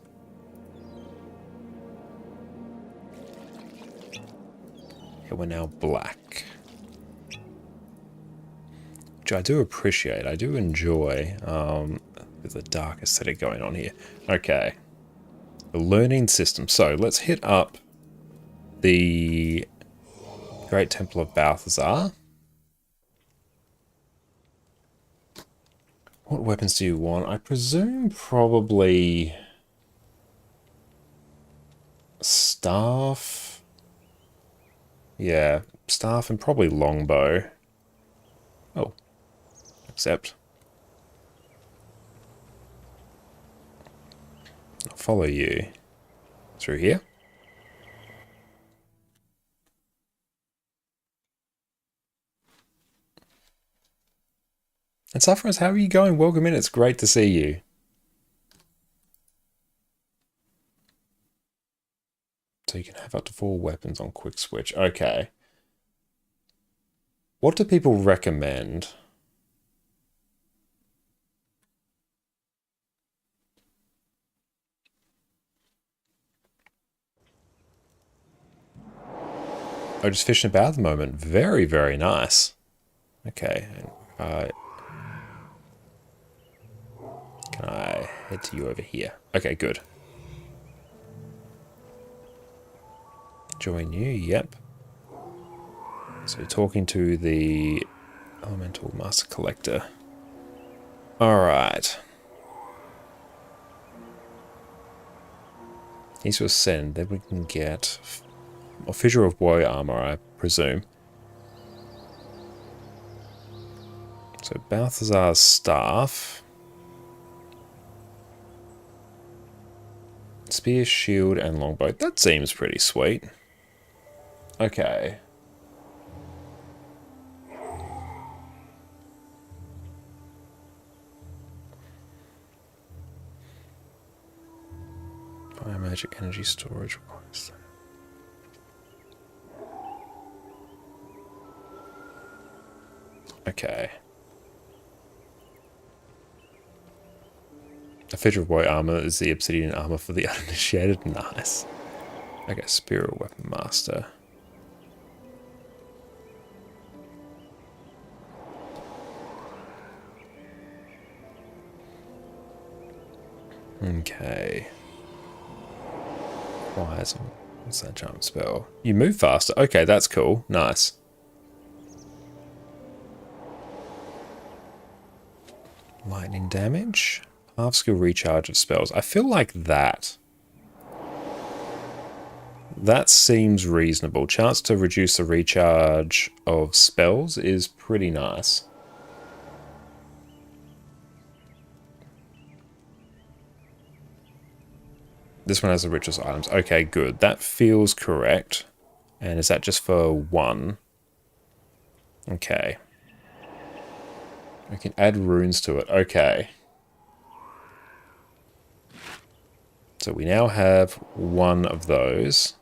Okay, we're now black. Which I do appreciate. I do enjoy with the dark aesthetic going on here. Okay. The learning system. So let's hit up the Great Temple of Balthazar. What weapons do you want? I presume probably staff. Yeah, staff and probably longbow. Oh, accept. I'll follow you through here. And Sufferers, how are you going? Welcome in. It's great to see you. So you can have up to 4 weapons on quick switch. Okay. What do people recommend? Oh, just fishing about at the moment. Very, very nice. Okay. Can I head to you over here? Okay, good. Join you, yep. So you're talking to the Elemental Master Collector. Alright. He's to ascend, then we can get a Fissure of Warrior Armor, I presume. So Balthazar's Staff. Spear, Shield, and Longbow. That seems pretty sweet. Okay. Biomagic energy storage. Okay. A Fissure of Warrior Armor is the obsidian armor for the uninitiated. Nice. Okay, Spirit Weapon Master. Okay. What's that jump spell? You move faster. Okay, that's cool. Nice. Lightning damage. Half skill recharge of spells. I feel like that seems reasonable. Chance to reduce the recharge of spells is pretty nice. This one has the richest items. Okay, good. That feels correct. And is that just for 1? Okay. We can add runes to it. Okay. So we now have 1 of those.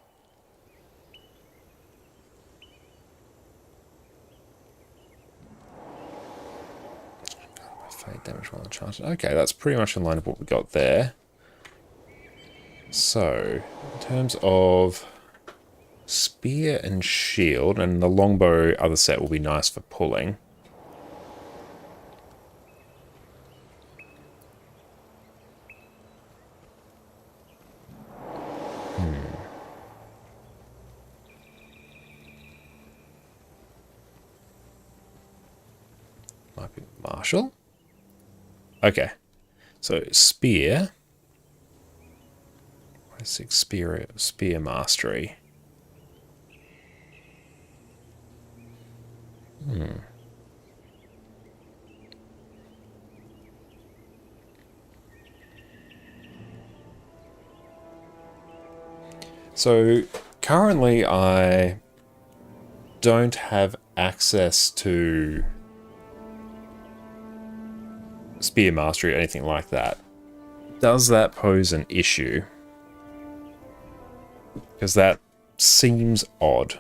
Fade damage while uncharged. Okay, that's pretty much in line with what we got there. So, in terms of spear and shield, and the longbow other set will be nice for pulling. Might be martial. Okay, so spear. Spear mastery. So currently I don't have access to Spear Mastery or anything like that. Does that pose an issue? Because that seems odd.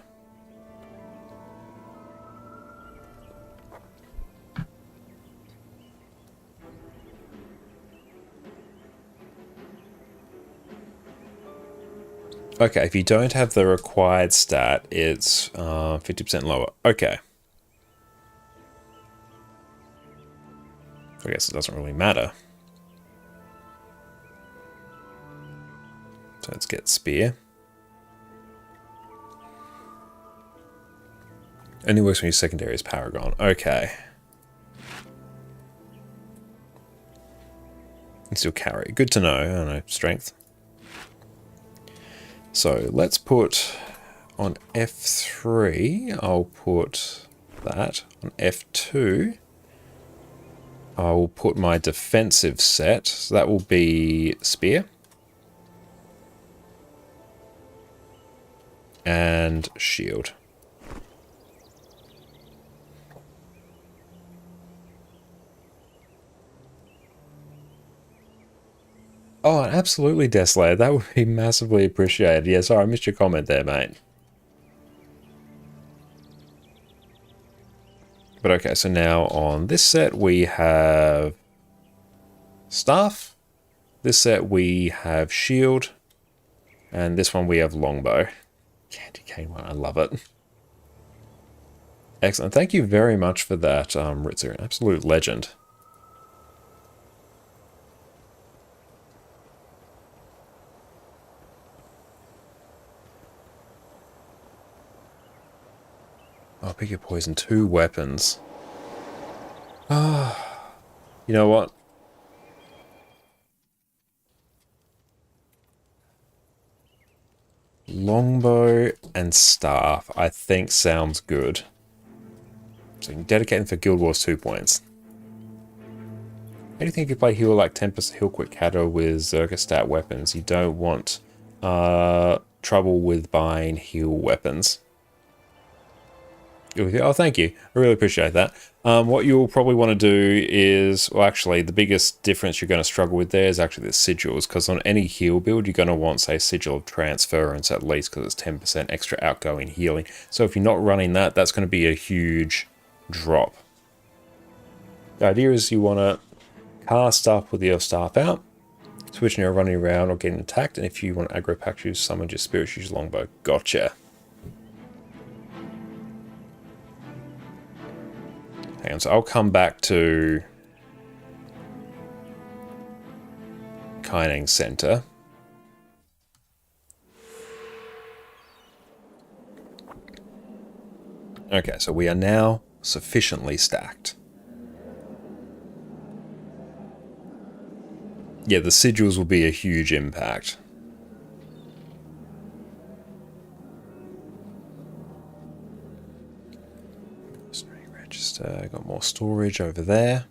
Okay, if you don't have the required stat, it's 50% lower. Okay. I guess it doesn't really matter. So let's get Spear. Only works when your secondary is Paragon. Okay. And still carry. Good to know. I don't know. Strength. So let's put on F3, I'll put that. On F2, I'll put my defensive set. So that will be Spear. And Shield. Oh, absolutely, Deslayer. That would be massively appreciated. Yeah, sorry, I missed your comment there, mate. But okay, so now on this set we have Staff. This set we have Shield. And this one we have Longbow. Candy cane one, I love it. Excellent. Thank you very much for that, Ritzer. An absolute legend. Oh, pick your poison. 2 weapons. Ah, you know what? Longbow and Staff, I think sounds good. So you can dedicate them for Guild Wars 2 points. How do you think if you play heal like Tempest, Heal Quick Catter with Zerka stat weapons, you don't want trouble with buying heal weapons? Oh, thank you. I really appreciate that. What you'll probably want to do is, well, actually, the biggest difference you're going to struggle with there is actually the sigils, because on any heal build, you're going to want, say, Sigil of Transference at least, because it's 10% extra outgoing healing. So if you're not running that, that's going to be a huge drop. The idea is you want to cast stuff with your staff out, switch when you're running around or getting attacked, and if you want aggro pack, you summon your spirit, use longbow. Gotcha. Hang on, so I'll come back to Kaineng Center. Okay, so we are now sufficiently stacked. Yeah, the sigils will be a huge impact. Register, got more storage over there.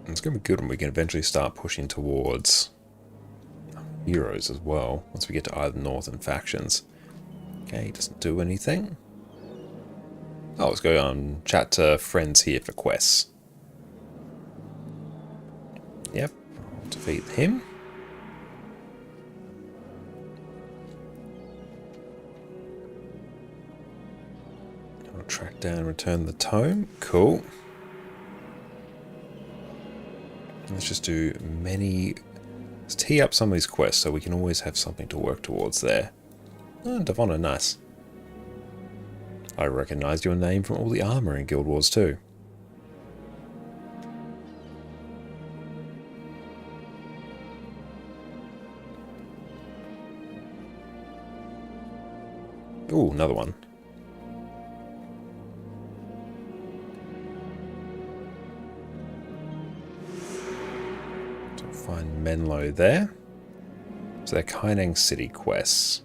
It's going to be good when we can eventually start pushing towards heroes as well, once we get to either northern factions. Okay, he doesn't do anything. Oh, let's go on chat to friends here for quests. Yep, I'll defeat him. I'll track down and return the tome. Cool. Let's just do many... Let's tee up some of these quests so we can always have something to work towards there. Oh, Devonna, nice. I recognized your name from all the armor in Guild Wars 2. Ooh, another one. So find Menlo there. So they're Kaineng City quests.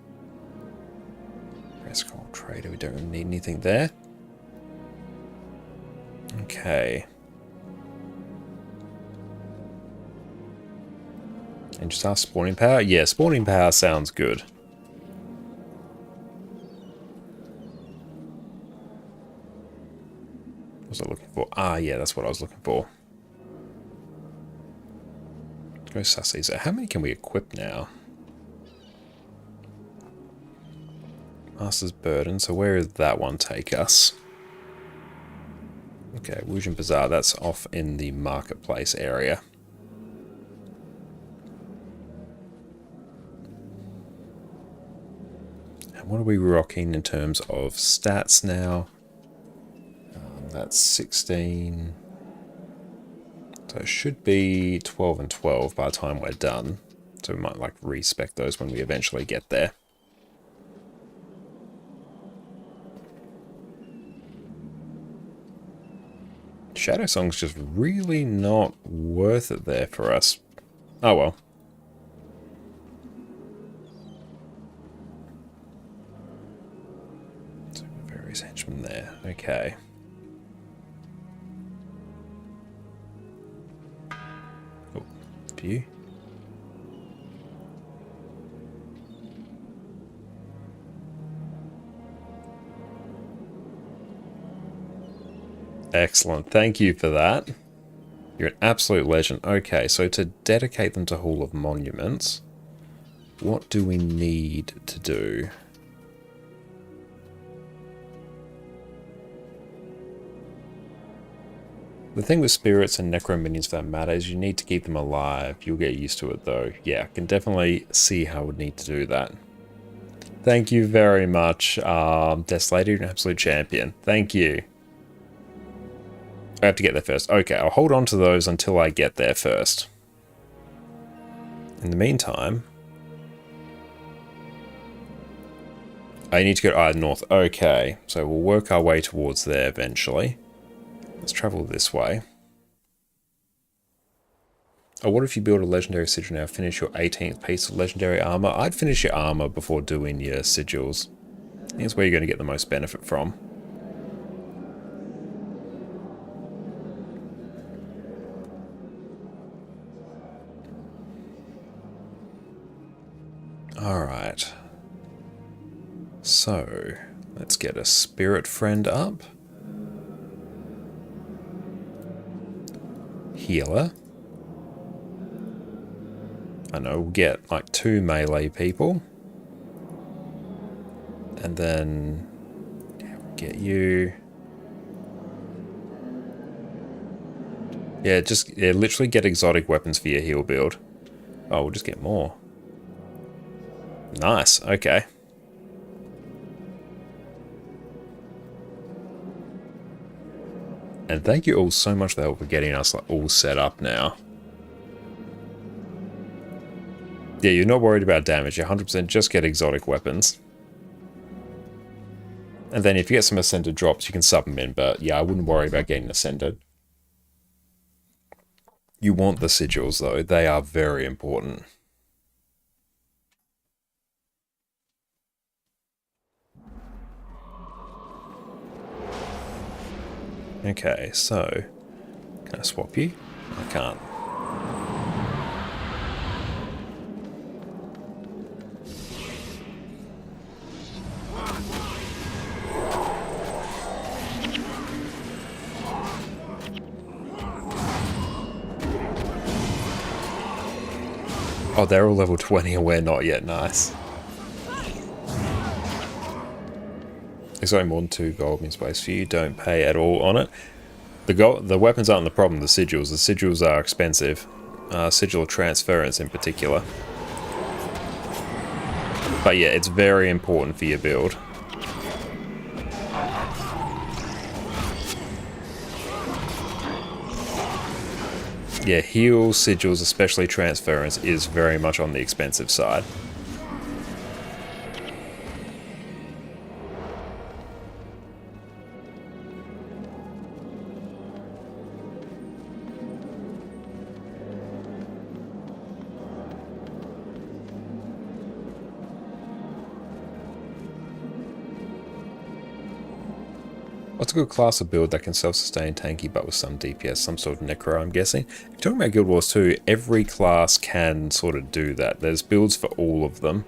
Rescroll Trader, we don't really need anything there. Okay. And just ask spawning power? Yeah, spawning power sounds good. What was I looking for? Ah, yeah, that's what I was looking for. Let's go suss these out. How many can we equip now? Master's Burden. So where does that one take us? Okay, Wujian Bazaar. That's off in the marketplace area. And what are we rocking in terms of stats now? That's 16. So it should be 12 and 12 by the time we're done. So we might like respec those when we eventually get there. Shadow Song's just really not worth it there for us. Oh well. So various henchmen there. Okay. Oh, view. Excellent. Thank you for that. You're an absolute legend. Okay, so to dedicate them to Hall of Monuments, what do we need to do? The thing with spirits and necro minions for that matter is you need to keep them alive. You'll get used to it though. Yeah, I can definitely see how we'd need to do that. Thank you very much, Desolator, you're an absolute champion. Thank you. I have to get there first. Okay, I'll hold on to those until I get there first. In the meantime, I need to go north. Okay, so we'll work our way towards there eventually. Let's travel this way. Oh, what if you build a legendary sigil now, finish your 18th piece of legendary armor? I'd finish your armor before doing your sigils. Here's where you're going to get the most benefit from. Alright. So, let's get a spirit friend up. Healer. I know, we'll get like 2 melee people. And then we'll get you. Yeah, literally get exotic weapons for your heal build. Oh, we'll just get more. Nice, okay. And thank you all so much for the help for getting us like, all set up now. Yeah, you're not worried about damage. You're 100% just get exotic weapons. And then if you get some Ascended drops, you can sub them in. But yeah, I wouldn't worry about getting Ascended. You want the sigils, though. They are very important. Okay, so... Can I swap you? I can't. Oh, they're all level 20 and we're not yet. Nice. It's only more than 2 gold means space for you. Don't pay at all on it. The weapons aren't the problem, the sigils. The sigils are expensive. Sigil transference in particular. But yeah, it's very important for your build. Yeah, heal, sigils, especially transference, is very much on the expensive side. What's What's a good class of build that can self-sustain tanky but with some DPS, some sort of necro, I'm guessing? If you're talking about Guild Wars 2, every class can sort of do that. There's builds for all of them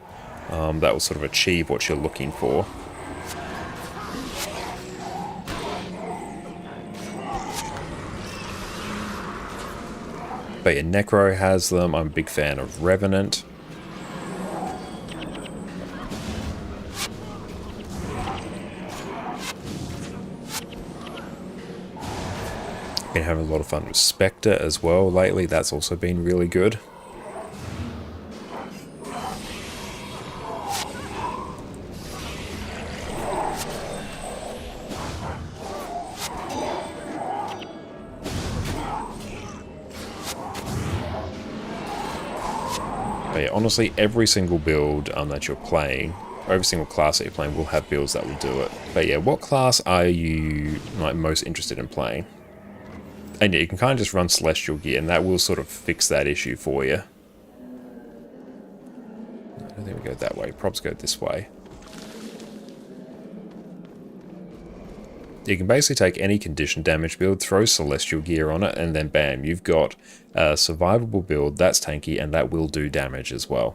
that will sort of achieve what you're looking for. But yeah, Necro has them. I'm a big fan of Revenant. Been having a lot of fun with Spectre as well lately. That's also been really good. But yeah, honestly, every single build that you're playing, or every single class that you're playing, will have builds that will do it. But yeah, what class are you like most interested in playing? And yeah, you can kind of just run Celestial gear, and that will sort of fix that issue for you. I don't think we go that way. Props go this way. You can basically take any condition damage build, throw Celestial gear on it, and then bam, you've got a survivable build that's tanky, and that will do damage as well.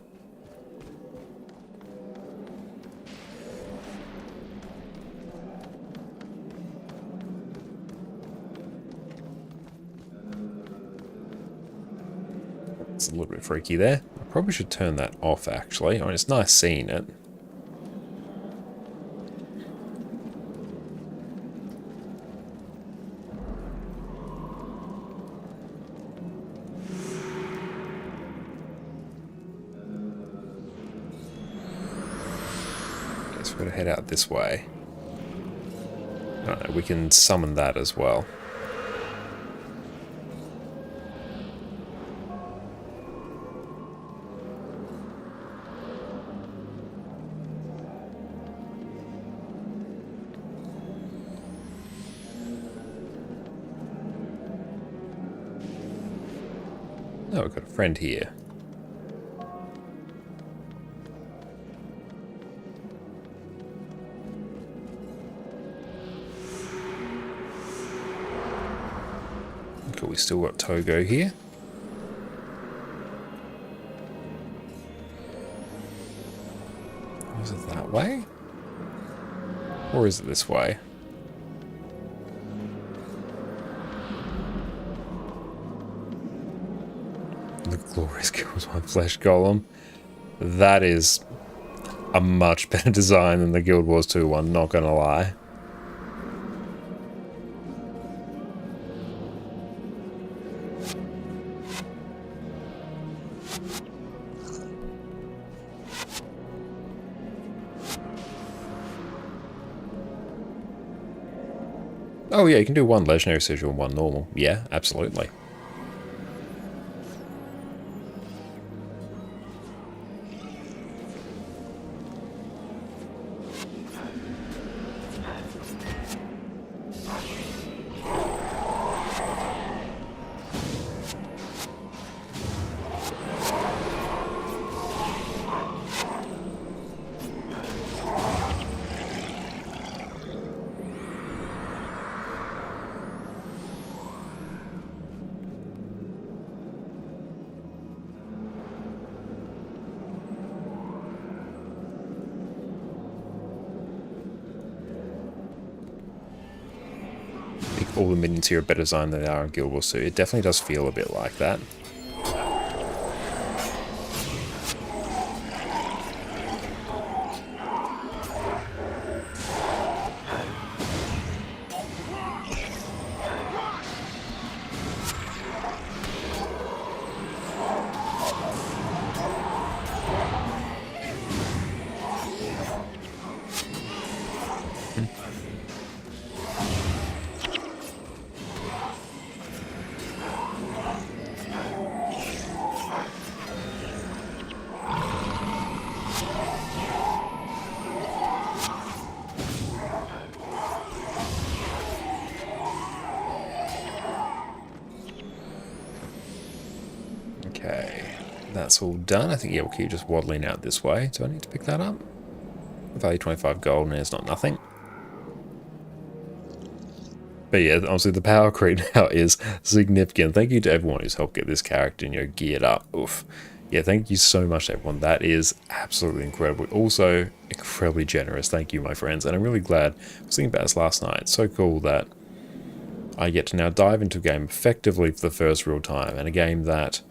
It's a little bit freaky there. I probably should turn that off, actually. I mean, it's nice seeing it. Guess we're going to head out this way. I don't know, we can summon that as well. Oh, we've got a friend here. Cool, we still got Togo here. Was it that way? Or is it this way? The glorious kills my flesh golem. That is a much better design than the Guild Wars 2 one, not gonna lie. Oh yeah, you can do one legendary sigil and one normal. Yeah, absolutely. All the minions here are better designed than they are in Guild Wars 2. It definitely does feel a bit like that. Okay, that's all done. I think, yeah, we'll keep just waddling out this way. Do I need to pick that up? Value 25 gold, and it's not nothing. But yeah, honestly, the power creep now is significant. Thank you to everyone who's helped get this character, geared up. Oof. Yeah, thank you so much to everyone. That is absolutely incredible. Also, incredibly generous. Thank you, my friends. And I'm really glad. I was thinking about this last night. It's so cool that I get to now dive into a game effectively for the first real time. And a game that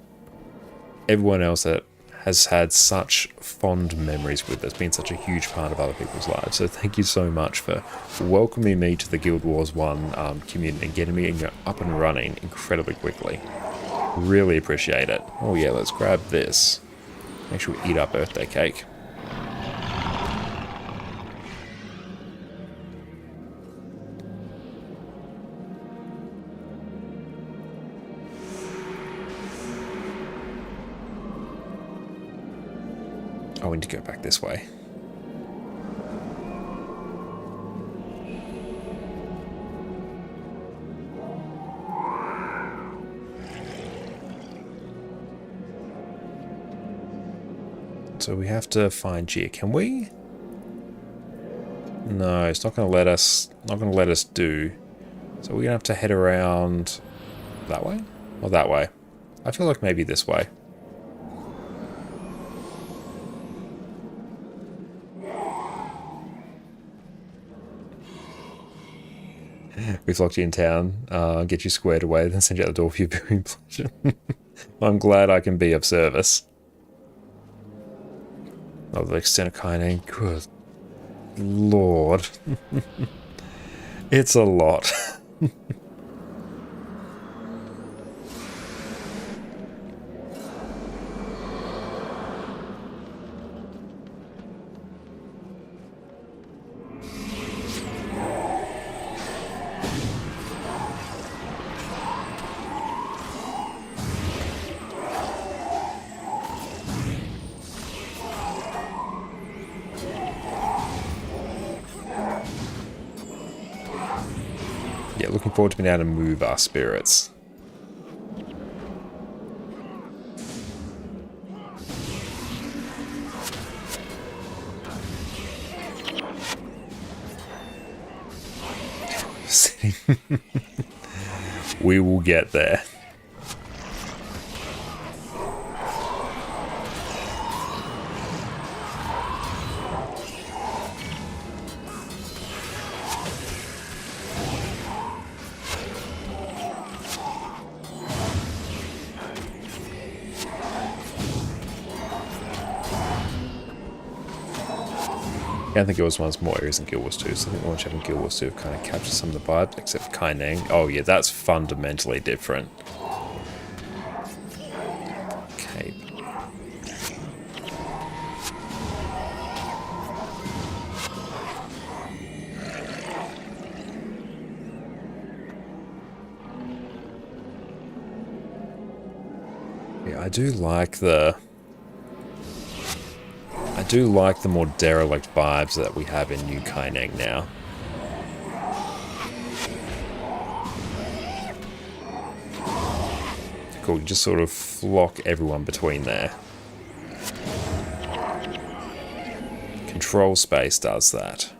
everyone else that has had such fond memories with, that's been such a huge part of other people's lives. So thank you so much for welcoming me to the Guild Wars 1 community and getting me up and running incredibly quickly. Really appreciate it. Oh yeah, let's grab this. Make sure we eat our birthday cake. Oh, we need to go back this way. So we have to find Gia. Can we? No, it's not going to let us. Not going to let us do. So we're going to have to head around that way or that way. I feel like maybe this way. We've locked you in town, get you squared away, then send you out the door for your viewing pleasure. I'm glad I can be of service. Oh, the extent of Kaine. Good lord. It's a lot. Yeah, looking forward to being able to move our spirits. We will get there. I think Guild Wars 1's more areas than Guild Wars 2, so I think the launch having Guild Wars 2 have kind of captured some of the vibes, except for Kaine. Oh yeah, that's fundamentally different. Okay. Yeah, I do like the more derelict vibes that we have in New Kaineng now. Cool, you just sort of flock everyone between there. Control space does that.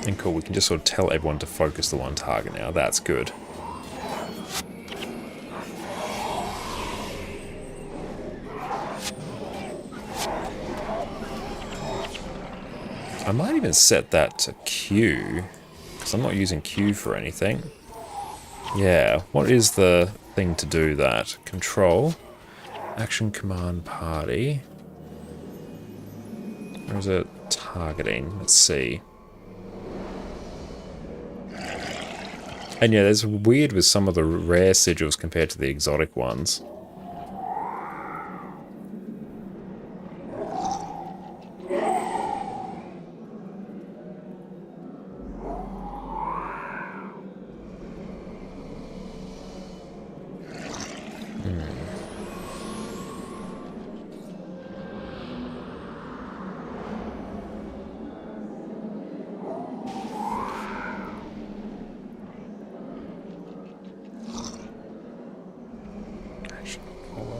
And cool, we can just sort of tell everyone to focus the one target now. That's good. I might even set that to Q, because I'm not using Q for anything. Yeah, what is the thing to do that? Control, action, command, party. Or is it targeting? Let's see. And yeah, there's weird with some of the rare sigils compared to the exotic ones.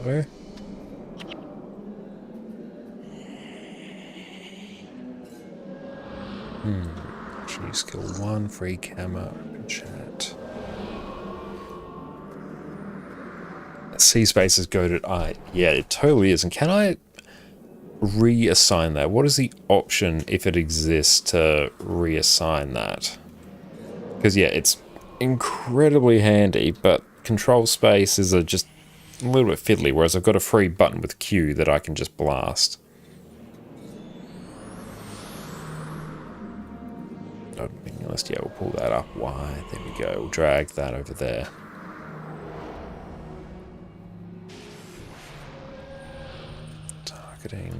go. New skill 1, free camera, open chat. C space is goaded. Yeah, it totally is. And can I reassign that? What is the option, if it exists, to reassign that? Because yeah, it's incredibly handy, but control spaces are just a little bit fiddly, whereas I've got a free button with Q that I can just blast. Unless, yeah, we'll pull that up. Why? There we go. We'll drag that over there. Targeting.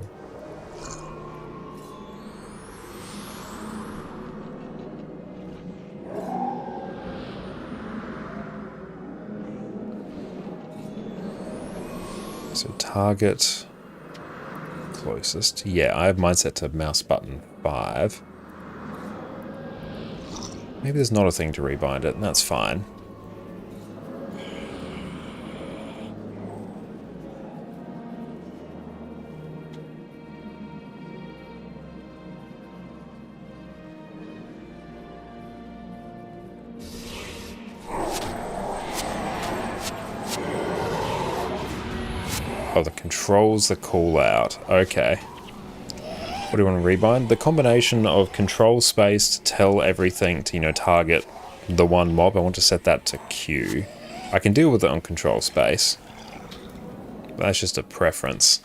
So target closest. Yeah, I have mine set to mouse button 5. Maybe there's not a thing to rebind it, and that's fine. Oh, the controls the call out. Okay. What do you want to rebind? The combination of control space to tell everything to, you know, target the one mob. I want to set that to Q. I can deal with it on control space. But that's just a preference.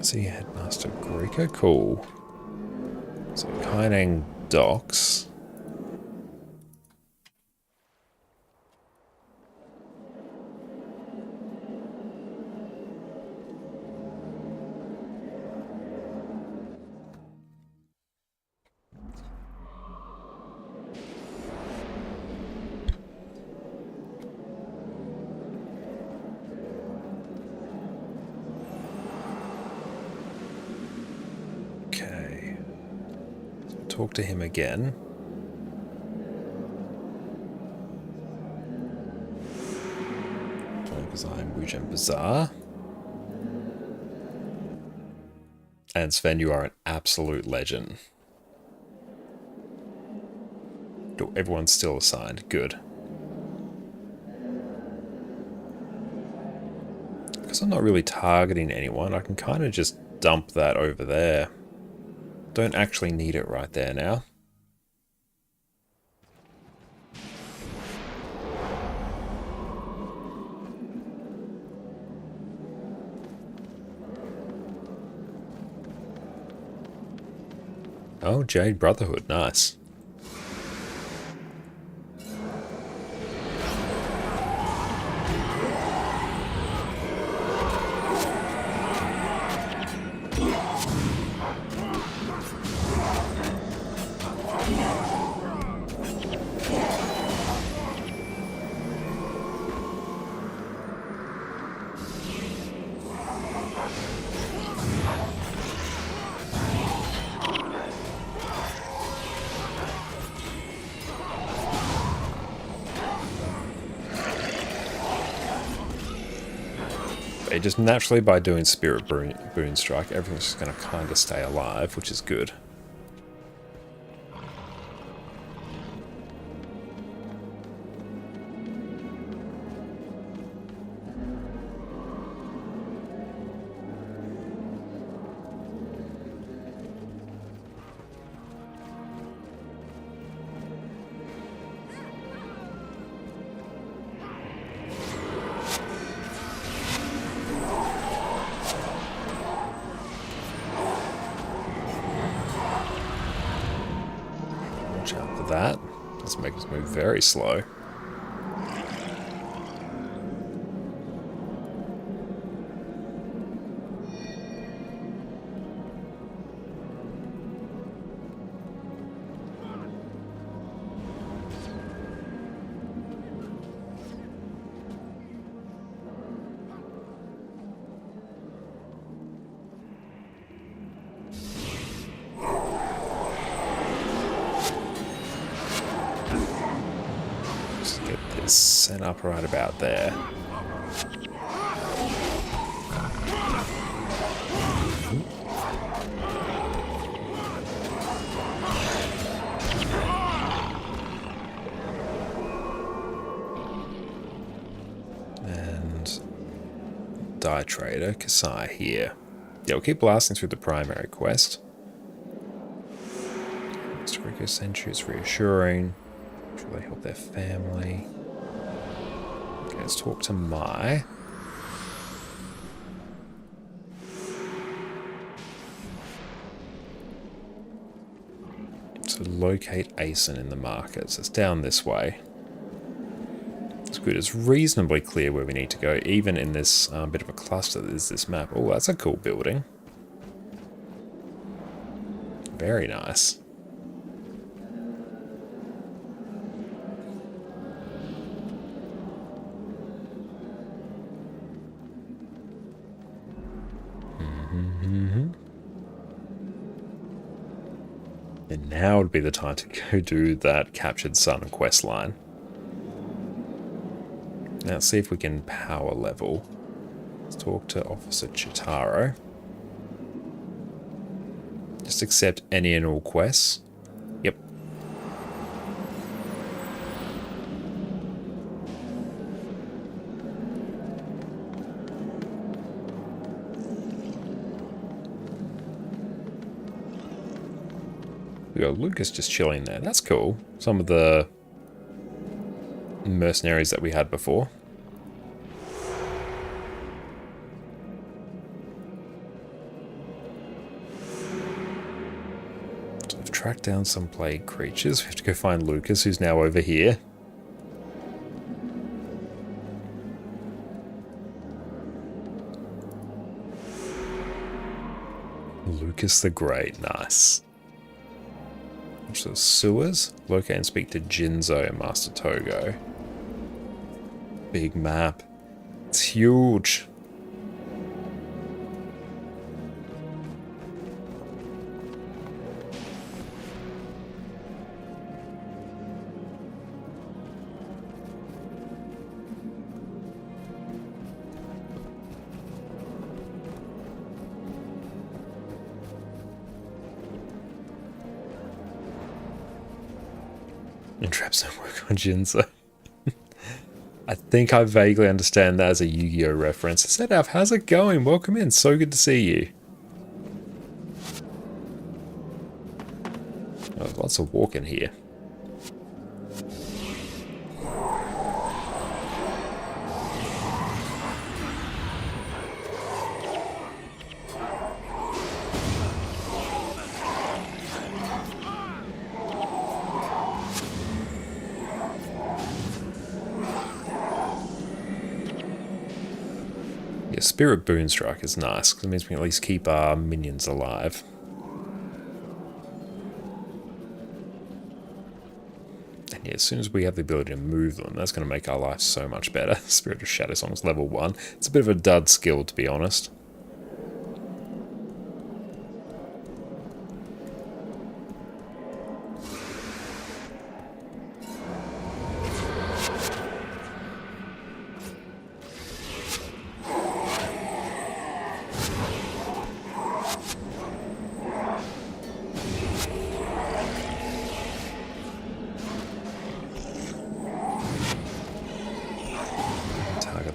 See, Headmaster Greco, cool. So Kaineng docks. Talk to him again. Because I'm Wujen Bazaar. And Sven, you are an absolute legend. Everyone's still assigned. Good. Because I'm not really targeting anyone, I can kind of just dump that over there. Don't actually need it right there now. Oh, Jade Brotherhood, nice. Just naturally by doing Spirit Boon Strike, everything's just going to kind of stay alive, which is good. That does make us move very slow. 50% up right about there. And Die Trader, Kasai here. Yeah, we'll keep blasting through the primary quest. Mr. Rico Century is reassuring. I'm sure they help their family. Okay, let's talk to Mai. So locate Asen in the markets. It's down this way. It's good. It's reasonably clear where we need to go, even in this bit of a cluster. There's this map. Oh, that's a cool building. Very nice. And now would be the time to go do that Captured Sun quest line. Now let's see if we can power level. Let's talk to Officer Chitaro. Just accept any and all quests. Yep. We got Lucas just chilling there. That's cool. Some of the mercenaries that we had before. So we've tracked down some plague creatures. We have to go find Lucas, who's now over here. Lucas the Great. Nice. So sewers. Locate and speak to Jinzo and Master Togo. Big map. It's huge. And traps don't work on Jinzo. I think I vaguely understand that as a Yu-Gi-Oh reference. Sedaf, how's it going? Welcome in. So good to see you. Oh, lots of walking here. Yeah, Spirit Boonstrike is nice, because it means we can at least keep our minions alive. And yeah, as soon as we have the ability to move them, that's going to make our life so much better. Spirit of Shadow Song's level 1. It's a bit of a dud skill, to be honest.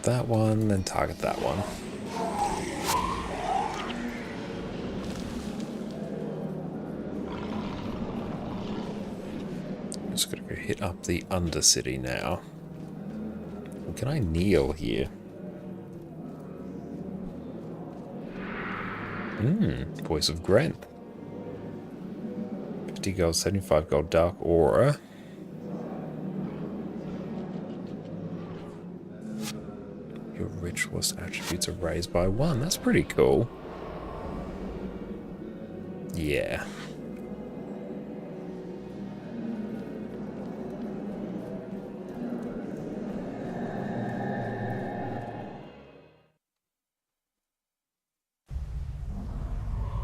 That one, then target that one. Just gotta go hit up the Undercity now. Well, can I kneel here? Voice of Grenth. 50 gold, 75 gold Dark Aura. Your Ritualist attributes are raised by 1. That's pretty cool. Yeah.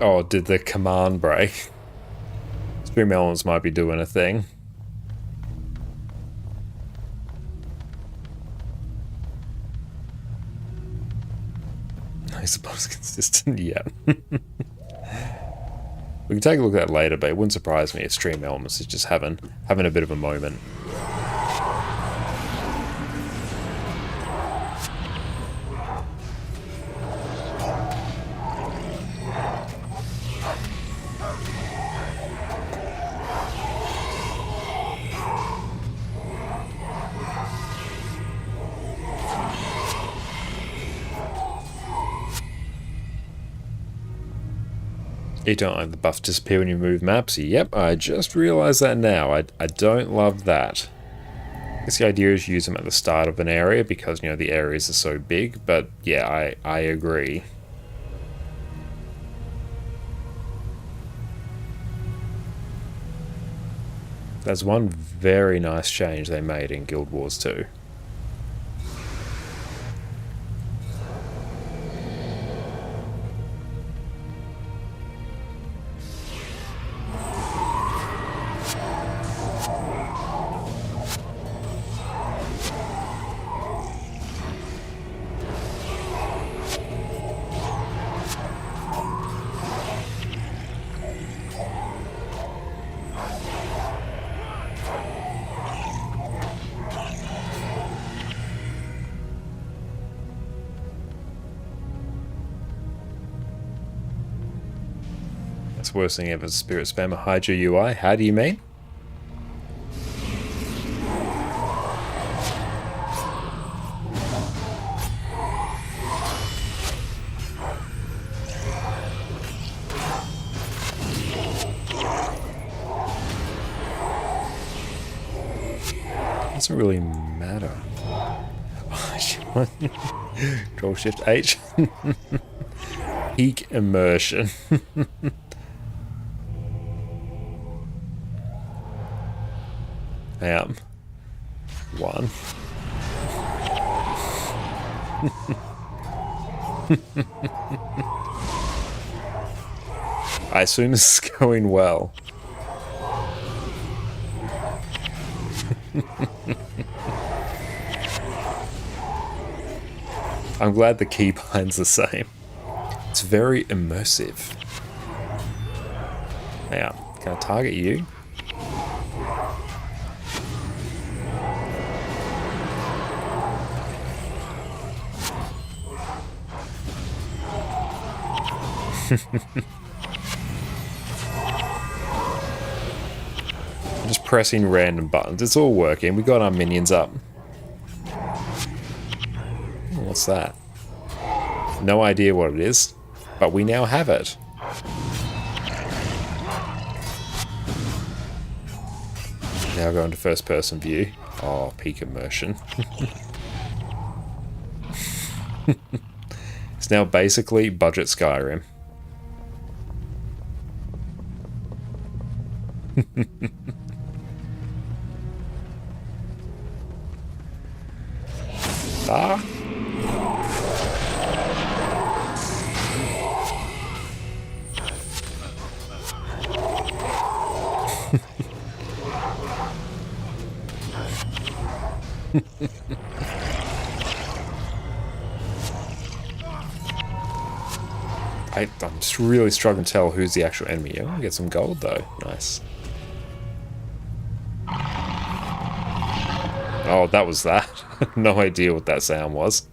Oh, did the command break? Stream Elements might be doing a thing. Makes the boss consistent, yeah. We can take a look at that later, but it wouldn't surprise me if Stream Elements is just having a bit of a moment. You don't like the buffs disappear when you move maps? Yep, I just realised that now. I don't love that. I guess the idea is use them at the start of an area because, you know, the areas are so big, but yeah, I agree. That's one very nice change they made in Guild Wars 2. Worst thing ever, Spirit Spammer. Hydra UI. How do you mean? Doesn't really matter. Control Shift H. Peak immersion. One. I assume this is going well. I'm glad the keybind's the same. It's very immersive. Now, can I target you? Just pressing random buttons. It's all working. We got our minions up. What's that? No idea what it is, but we now have it. Now go into first person view. Oh, peak immersion. It's now basically budget Skyrim. Ah. I'm just really struggling to tell who's the actual enemy. Oh, get some gold though. Nice. Oh, that was that. No idea what that sound was.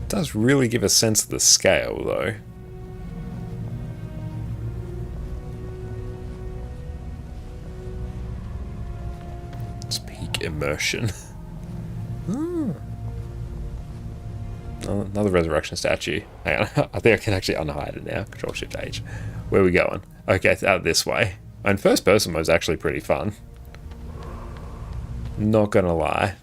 It does really give a sense of the scale though. Immersion. Another resurrection statue. Hang on, I think I can actually unhide it now. Control Shift H. Where are we going? Okay, out this way. And first person mode is actually pretty fun. Not gonna lie.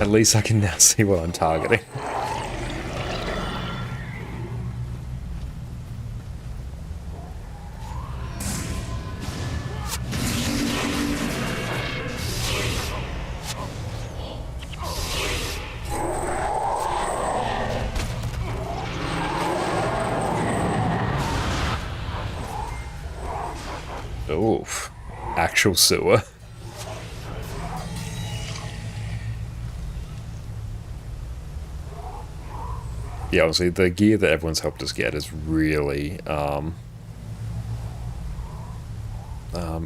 At least I can now see what I'm targeting. Oof. Actual sewer. Yeah, obviously the gear that everyone's helped us get is really,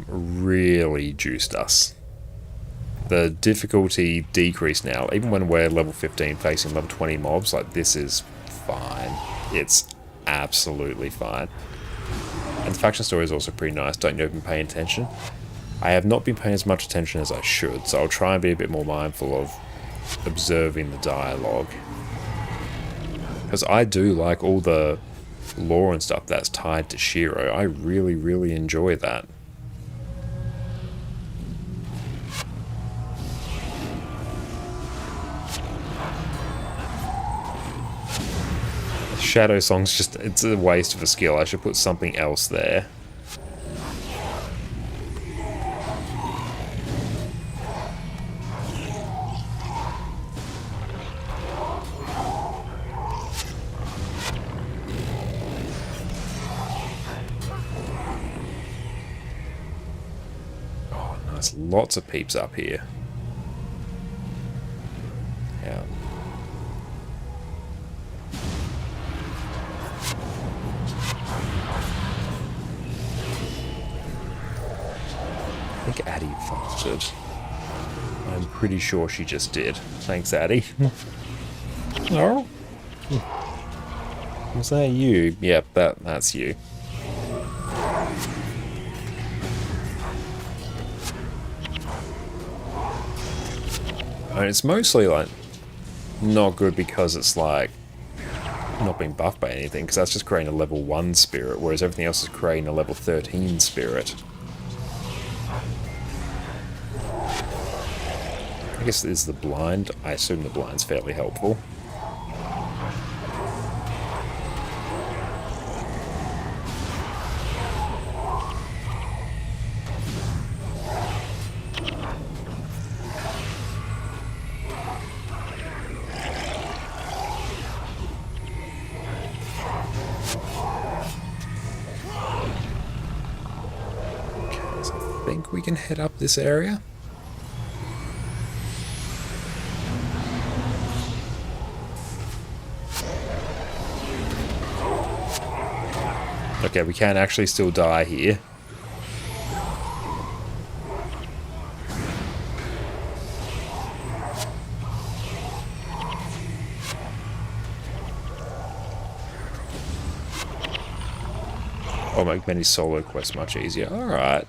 really juiced us. The difficulty decreased now, even when we're level 15 facing level 20 mobs, like this is fine. It's absolutely fine. And the faction story is also pretty nice, don't you have been paying attention? I have not been paying as much attention as I should, so I'll try and be a bit more mindful of observing the dialogue. Because I do like all the lore and stuff that's tied to Shiro. I really, really enjoy that. Shadow Song's just, it's a waste of a skill. I should put something else there. Oh, nice. Lots of peeps up here. Yeah. I think Addie farted. I'm pretty sure she just did. Thanks, Addie. Oh? Was that you? Yep, that's you. I mean, it's mostly, like, not good because it's, like, not being buffed by anything, because that's just creating a level 1 spirit, whereas everything else is creating a level 13 spirit. I guess there's the blind. I assume the blind's fairly helpful. Okay, so I think we can head up this area. Okay, we can actually still die here. Or make many solo quests much easier. Alright.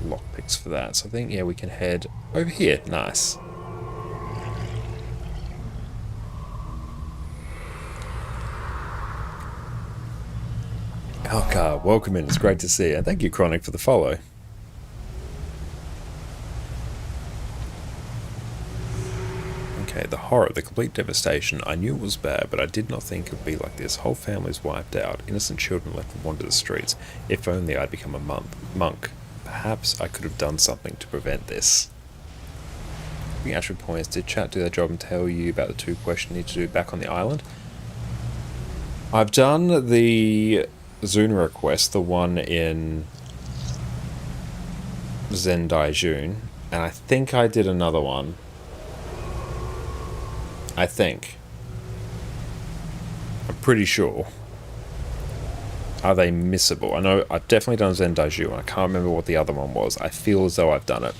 Lockpicks for that. So I think, yeah, we can head over here. Nice. Alcar, welcome in. It's great to see you. And thank you, Chronic, for the follow. Okay, the horror, the complete devastation. I knew it was bad, but I did not think it would be like this. Whole families wiped out, innocent children left to wander the streets. If only I'd become a monk. Perhaps I could have done something to prevent this. The actual point is, did chat do their job and tell you about the 2 questions you need to do back on the island? I've done the Zuna quest, the one in Zendaijun, and I think I did another one. I think. I'm pretty sure. Are they missable? I know I've definitely done Zendaiju, and I can't remember what the other one was. I feel as though I've done it.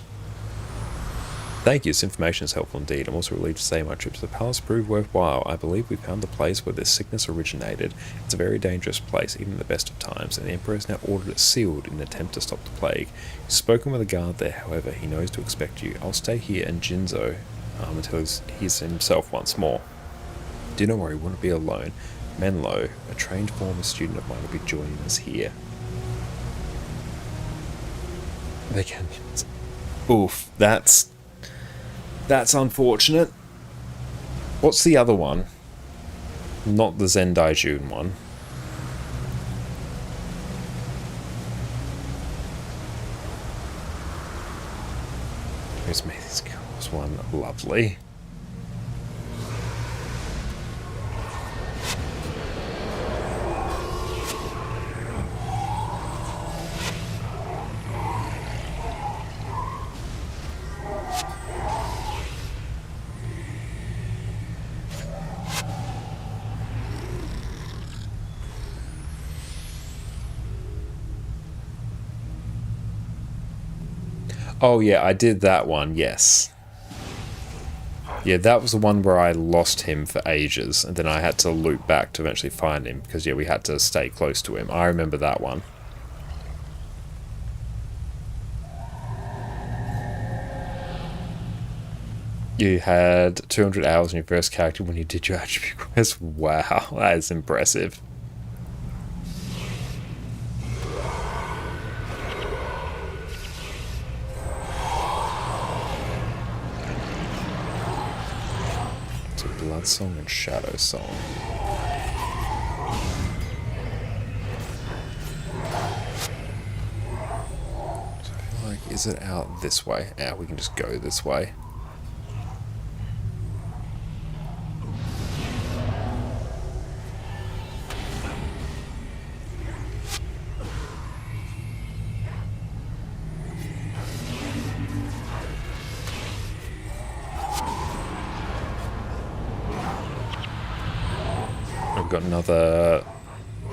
Thank you, this information is helpful indeed. I'm also relieved to say my trip to the palace proved worthwhile. I believe we found the place where this sickness originated. It's a very dangerous place, even in the best of times, and the Emperor has now ordered it sealed in an attempt to stop the plague. You've spoken with a guard there, however, he knows to expect you. I'll stay here in Jinzo until he's himself once more. Do not worry, we won't be alone. Menlo, a trained former student of mine, will be joining us here. They can... Oof, that's unfortunate. What's the other one? Not the Zendaijun one. Who's made this girls one lovely? Oh yeah, I did that one, yes. Yeah, that was the one where I lost him for ages, and then I had to loop back to eventually find him, because yeah, we had to stay close to him. I remember that one. You had 200 hours in your first character when you did your attribute quest. Wow, that is impressive. Blood Song and Shadow Song. So I feel like, is it out this way? Yeah, we can just go this way. We've got another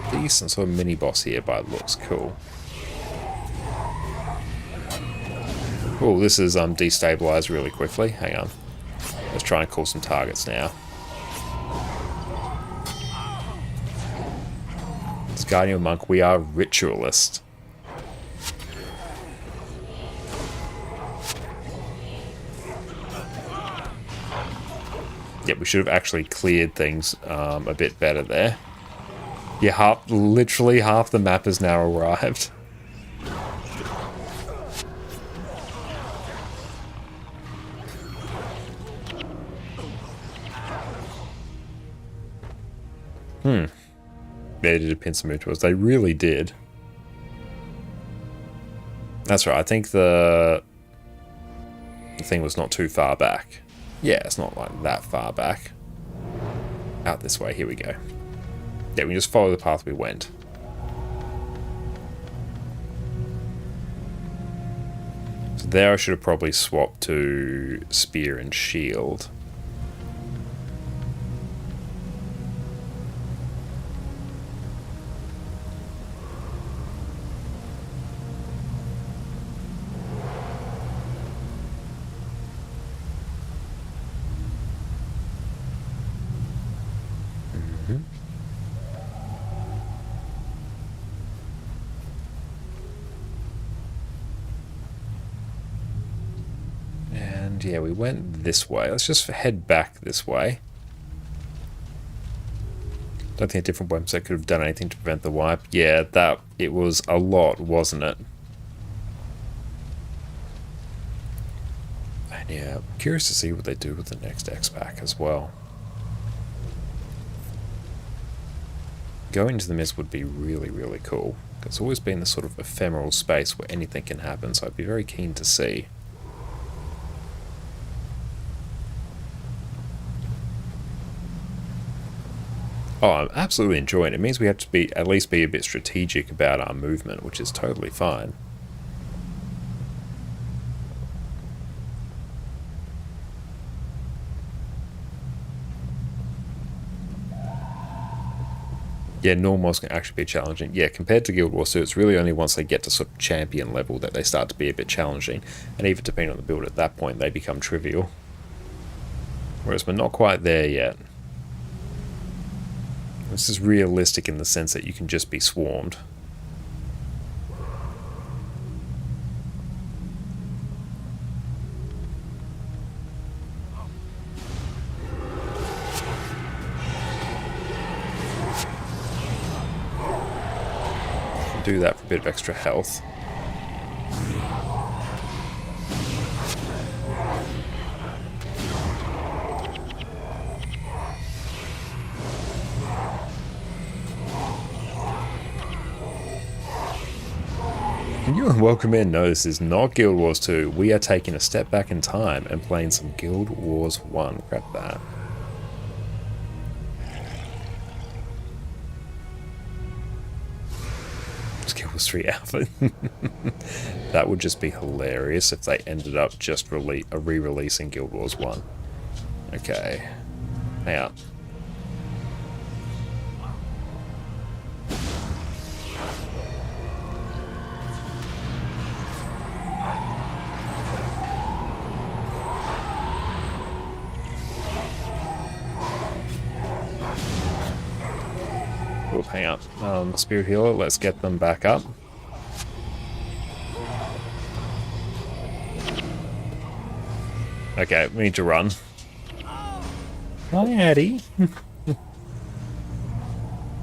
decent sort of mini boss here, but it looks cool. Oh, this is destabilized really quickly. Hang on. Let's try and call some targets now. It's Guardian Monk, we are Ritualist. Yeah, we should have actually cleared things a bit better there. Yeah, literally half the map has now arrived. They did a pin some move to us. They really did. That's right. I think the thing was not too far back. Yeah, it's not like that far back. Out this way. Here we go. Yeah, we just follow the path we went. So there I should have probably swapped to spear and shield. And yeah, we went this way. Let's just head back this way. Don't think a different website could have done anything to prevent the wipe. Yeah, it was a lot, wasn't it? And yeah, I'm curious to see what they do with the next X-Pack as well. Going to the mist would be really, really cool. It's always been this sort of ephemeral space where anything can happen, so I'd be very keen to see. Oh, I'm absolutely enjoying it. It means we have to at least be a bit strategic about our movement, which is totally fine. Yeah, normals can actually be challenging. Yeah, compared to Guild Wars 2, it's really only once they get to sort of champion level that they start to be a bit challenging. And even depending on the build at that point, they become trivial. Whereas we're not quite there yet. This is realistic in the sense that you can just be swarmed. Do that for a bit of extra health. You are welcome in. No, this is not Guild Wars 2. We are taking a step back in time and playing some Guild Wars 1. Grab that. It's Guild Wars 3 Alpha. That would just be hilarious if they ended up just re-releasing Guild Wars 1. Okay. Hang on. Oop, hang on. Spirit Healer, let's get them back up. Okay, we need to run. Hi, Addy.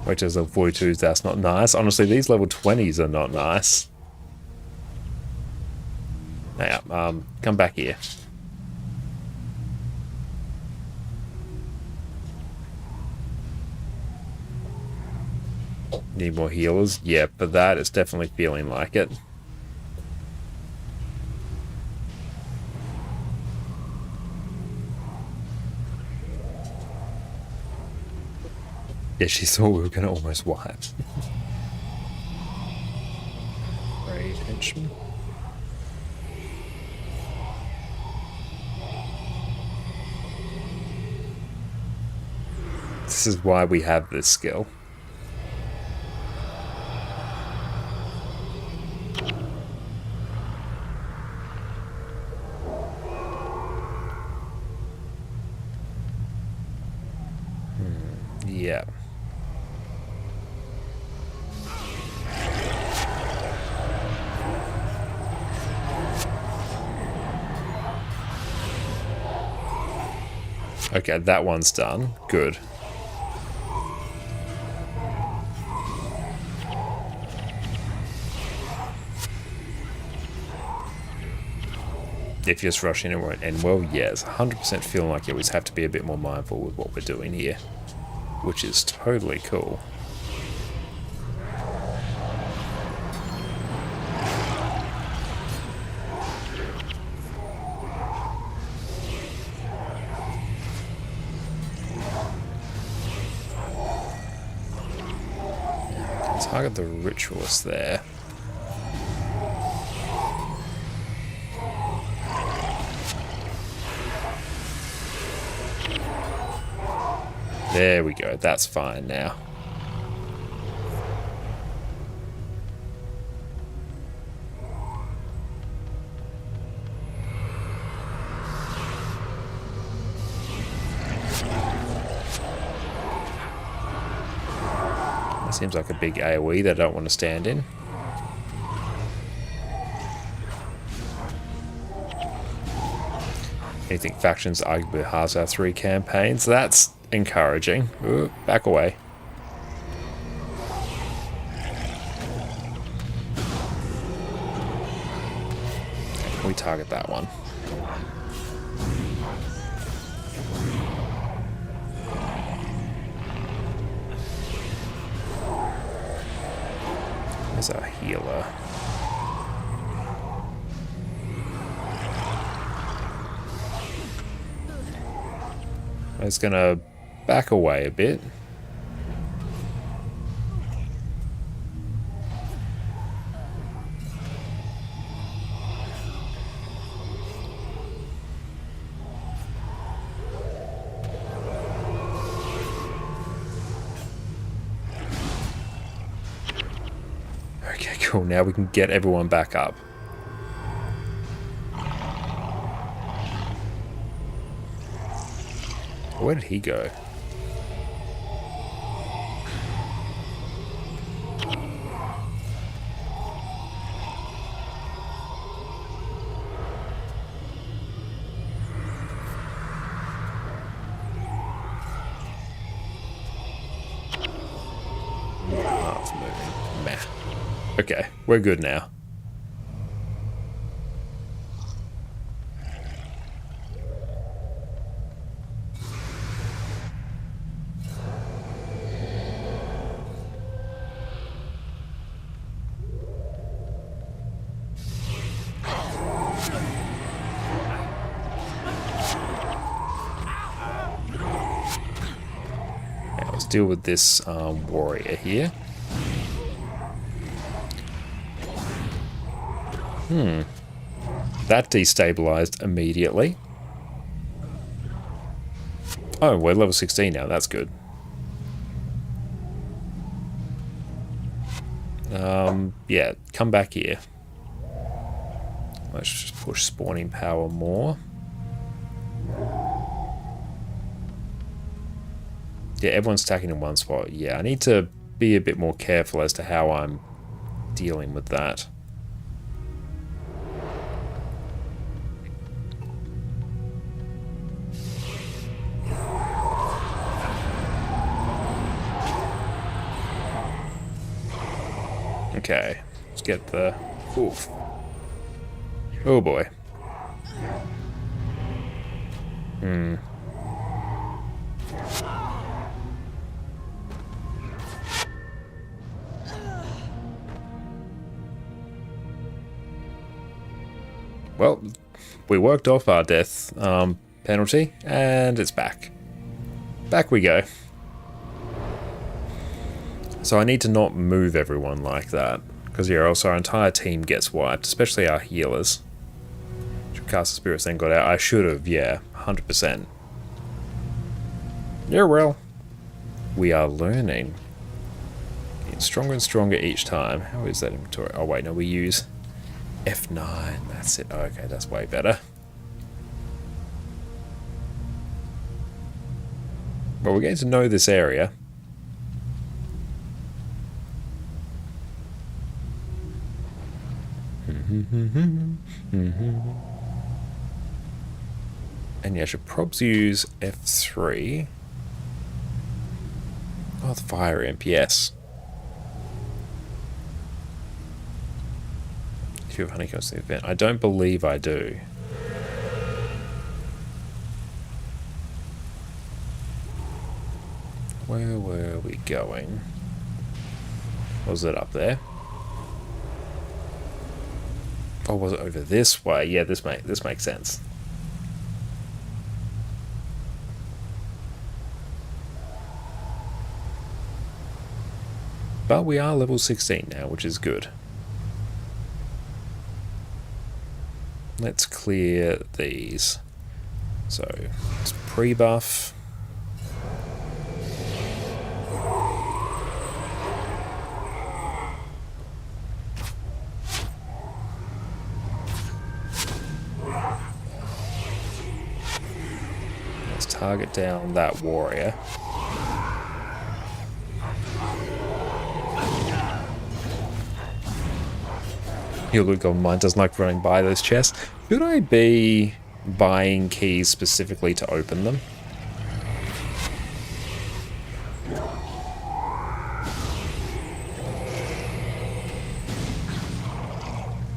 Wait, there's level 42s, that's not nice. Honestly, these level 20s are not nice. Hang on, come back here. Need more healers? Yeah, for that, it's definitely feeling like it. Yeah, she thought we were going to almost wipe. Great henchman. This is why we have this skill. Yeah. Okay, that one's done. Good. If you're just rushing, it won't end well. Yes, 100% feeling like you always have to be a bit more mindful with what we're doing here, which is totally cool. Target the Ritualist there. There we go, that's fine now. That seems like a big AoE that I don't want to stand in. Anything factions arguably halves our 3 campaigns. That's encouraging. Ooh, back away. We target that one. There's our healer. I was gonna back away a bit. Okay, cool. Now we can get everyone back up. Where did he go? Oh, it's moving. Meh. Okay, we're good now. deal with this warrior here. That destabilized immediately. Oh, we're level 16 now. That's good. Yeah, come back here. Let's just push spawning power more. Yeah, everyone's attacking in one spot. Yeah, I need to be a bit more careful as to how I'm dealing with that. Okay, let's get the... Oof. Oh boy. Well, we worked off our death penalty, and it's back. Back we go. So I need to not move everyone like that, because yeah, also our entire team gets wiped, especially our healers. Cast of Spirits then got out. I should have, yeah, 100%. Yeah, well, we are learning. Getting stronger and stronger each time. How is that inventory? Oh wait, no, we use F9. That's it. Okay, that's way better. But we're getting to know this area. And yeah, I should probably use F3. Oh, the fire imp, yes. If you have honeycombs in the event. I don't believe I do. Where were we going? Was it up there? Oh, was it over this way? Yeah, this makes sense. But we are level 16 now, which is good. Let's clear these. So, let's pre-buff. Let's target down that warrior. Your good gold mine doesn't like running by those chests. Should I be buying keys specifically to open them?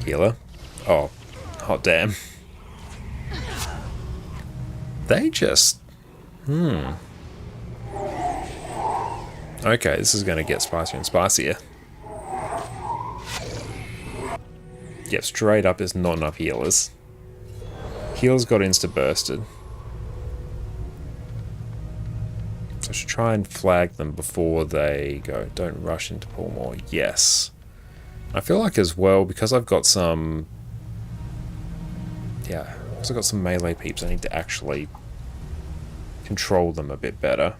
Healer? Oh, hot damn. They just... Okay, this is going to get spicier and spicier. Yep, straight up there's not enough healers. Healers got insta-bursted. So I should try and flag them before they go. Don't rush into pull more. Yes. I feel like as well, because I've got some... Yeah, because I've got some melee peeps, I need to actually control them a bit better.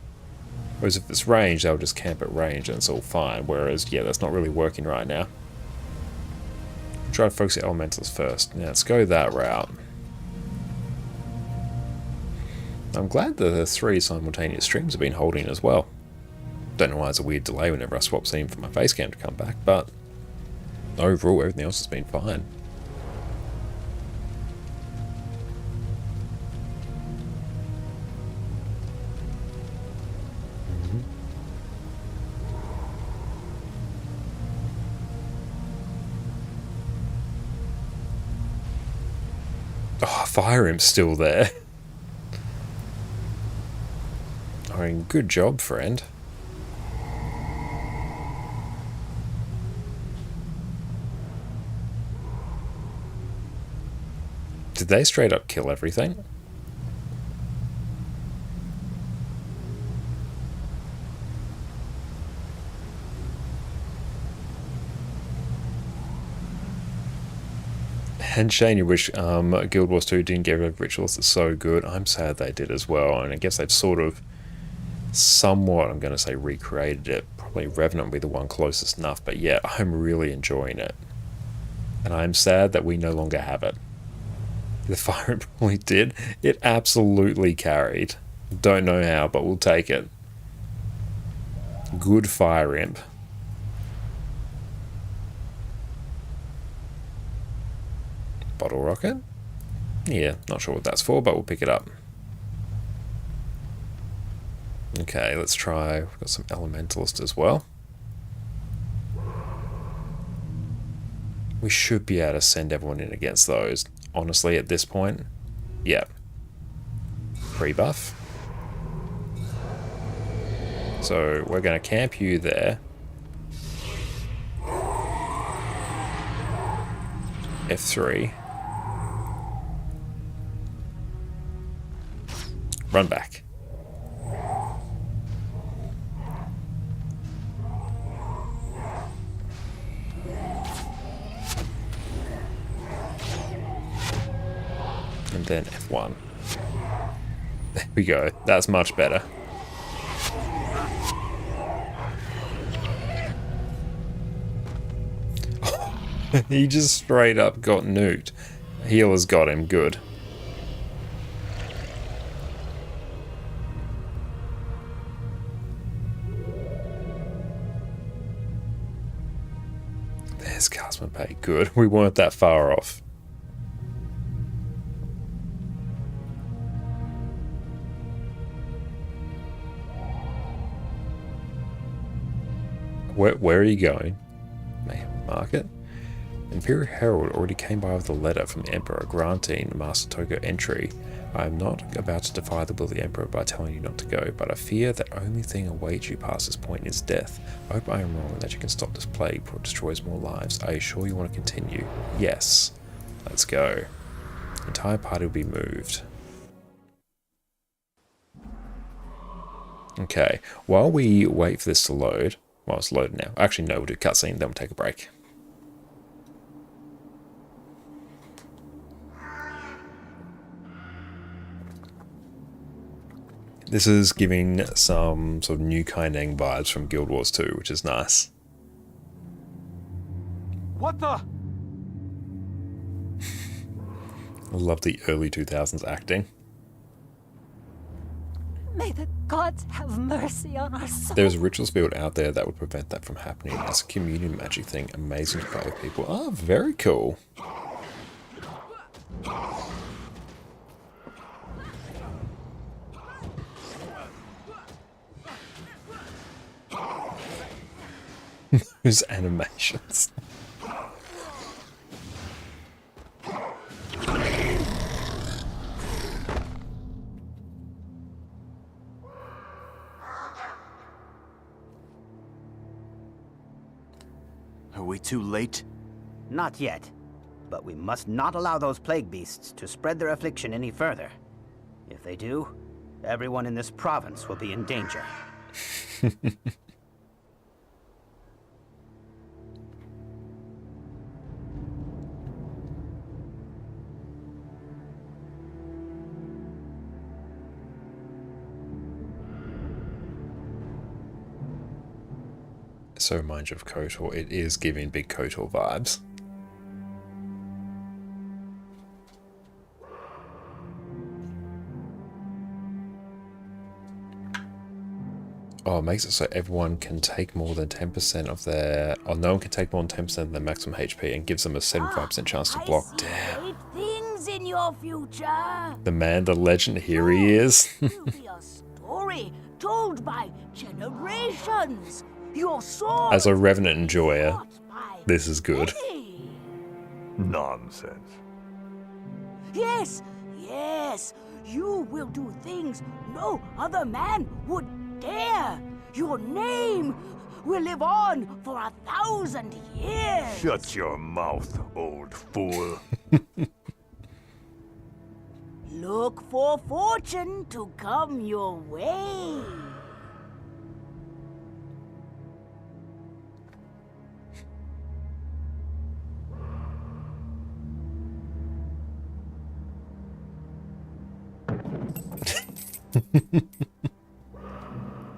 Whereas if it's range, they'll just camp at range and it's all fine. Whereas, yeah, that's not really working right now. Try to focus the elementals first. Now let's go that route. I'm glad the 3 simultaneous streams have been holding as well. Don't know why there's a weird delay whenever I swap scene for my face cam to come back, but overall everything else has been fine. Oh, Fire Imp's still there. I mean, good job, friend. Did they straight up kill everything? And Shane, you wish Guild Wars 2 didn't get rid of Ritualist. It's so good. I'm sad they did as well. And I guess they've sort of somewhat, I'm going to say, recreated it. Probably Revenant will be the one closest enough. But yeah, I'm really enjoying it. And I'm sad that we no longer have it. The Fire Imp probably did. It absolutely carried. Don't know how, but we'll take it. Good Fire Imp. Bottle Rocket? Yeah, not sure what that's for, but we'll pick it up. Okay, let's try. We've got some Elementalist as well. We should be able to send everyone in against those. Honestly, at this point, yeah. Pre-buff. So we're going to camp you there. F3. Run back. And then F1. There we go. That's much better. He just straight up got nuked. Healer's got him. Good. There's Cosmo Pay. Good. We weren't that far off. Where are you going? Mayhem Market? Imperial Herald already came by with a letter from the Emperor granting Master Toko entry. I am not about to defy the will of the Emperor by telling you not to go, but I fear that only thing awaits you past this point is death. I hope I am wrong and that you can stop this plague before it destroys more lives. Are you sure you want to continue? Yes. Let's go. The entire party will be moved. Okay, while we wait for this to load, well, it's loaded now. Actually, no, we'll do cutscene, then we'll take a break. This is giving some sort of new Kaineng vibes from Guild Wars 2, which is nice. What the? I love the early 2000s acting. May the gods have mercy on our souls. There's a rituals build out there that would prevent that from happening. It's a communion magic thing, amazing to play with people. Oh, very cool. Those animations. Are we too late? Not yet. But we must not allow those plague beasts to spread their affliction any further. If they do, everyone in this province will be in danger. So reminds you of KOTOR. It is giving big KOTOR vibes. Oh, it makes it so everyone can take more than 10% of their... Oh, no one can take more than 10% of their maximum HP and gives them a 75% chance to block. Damn. Great things in your future. The man, the legend, here he is. Will be a story told by generations. Your sword. As a Revenant enjoyer, fought by this is good. many. Nonsense. Yes, yes. You will do things no other man would dare. Your name will live on for 1,000 years. Shut your mouth, old fool. Look for fortune to come your way.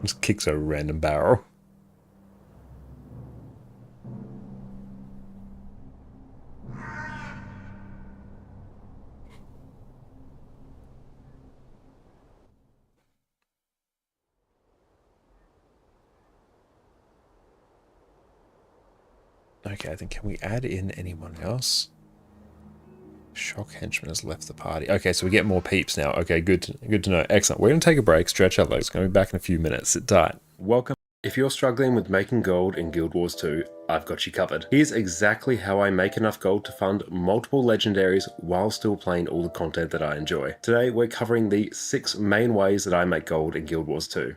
Just kicks a random barrel. Okay, then can we add in anyone else? Shock henchman has left the party. Okay, so we get more peeps now. Okay, good to know. Excellent. We're going to take a break, stretch our legs. Going to be back in a few minutes. Sit tight. Welcome. If you're struggling with making gold in Guild Wars 2, I've got you covered. Here's exactly how I make enough gold to fund multiple legendaries while still playing all the content that I enjoy. Today, we're covering the 6 main ways that I make gold in Guild Wars 2.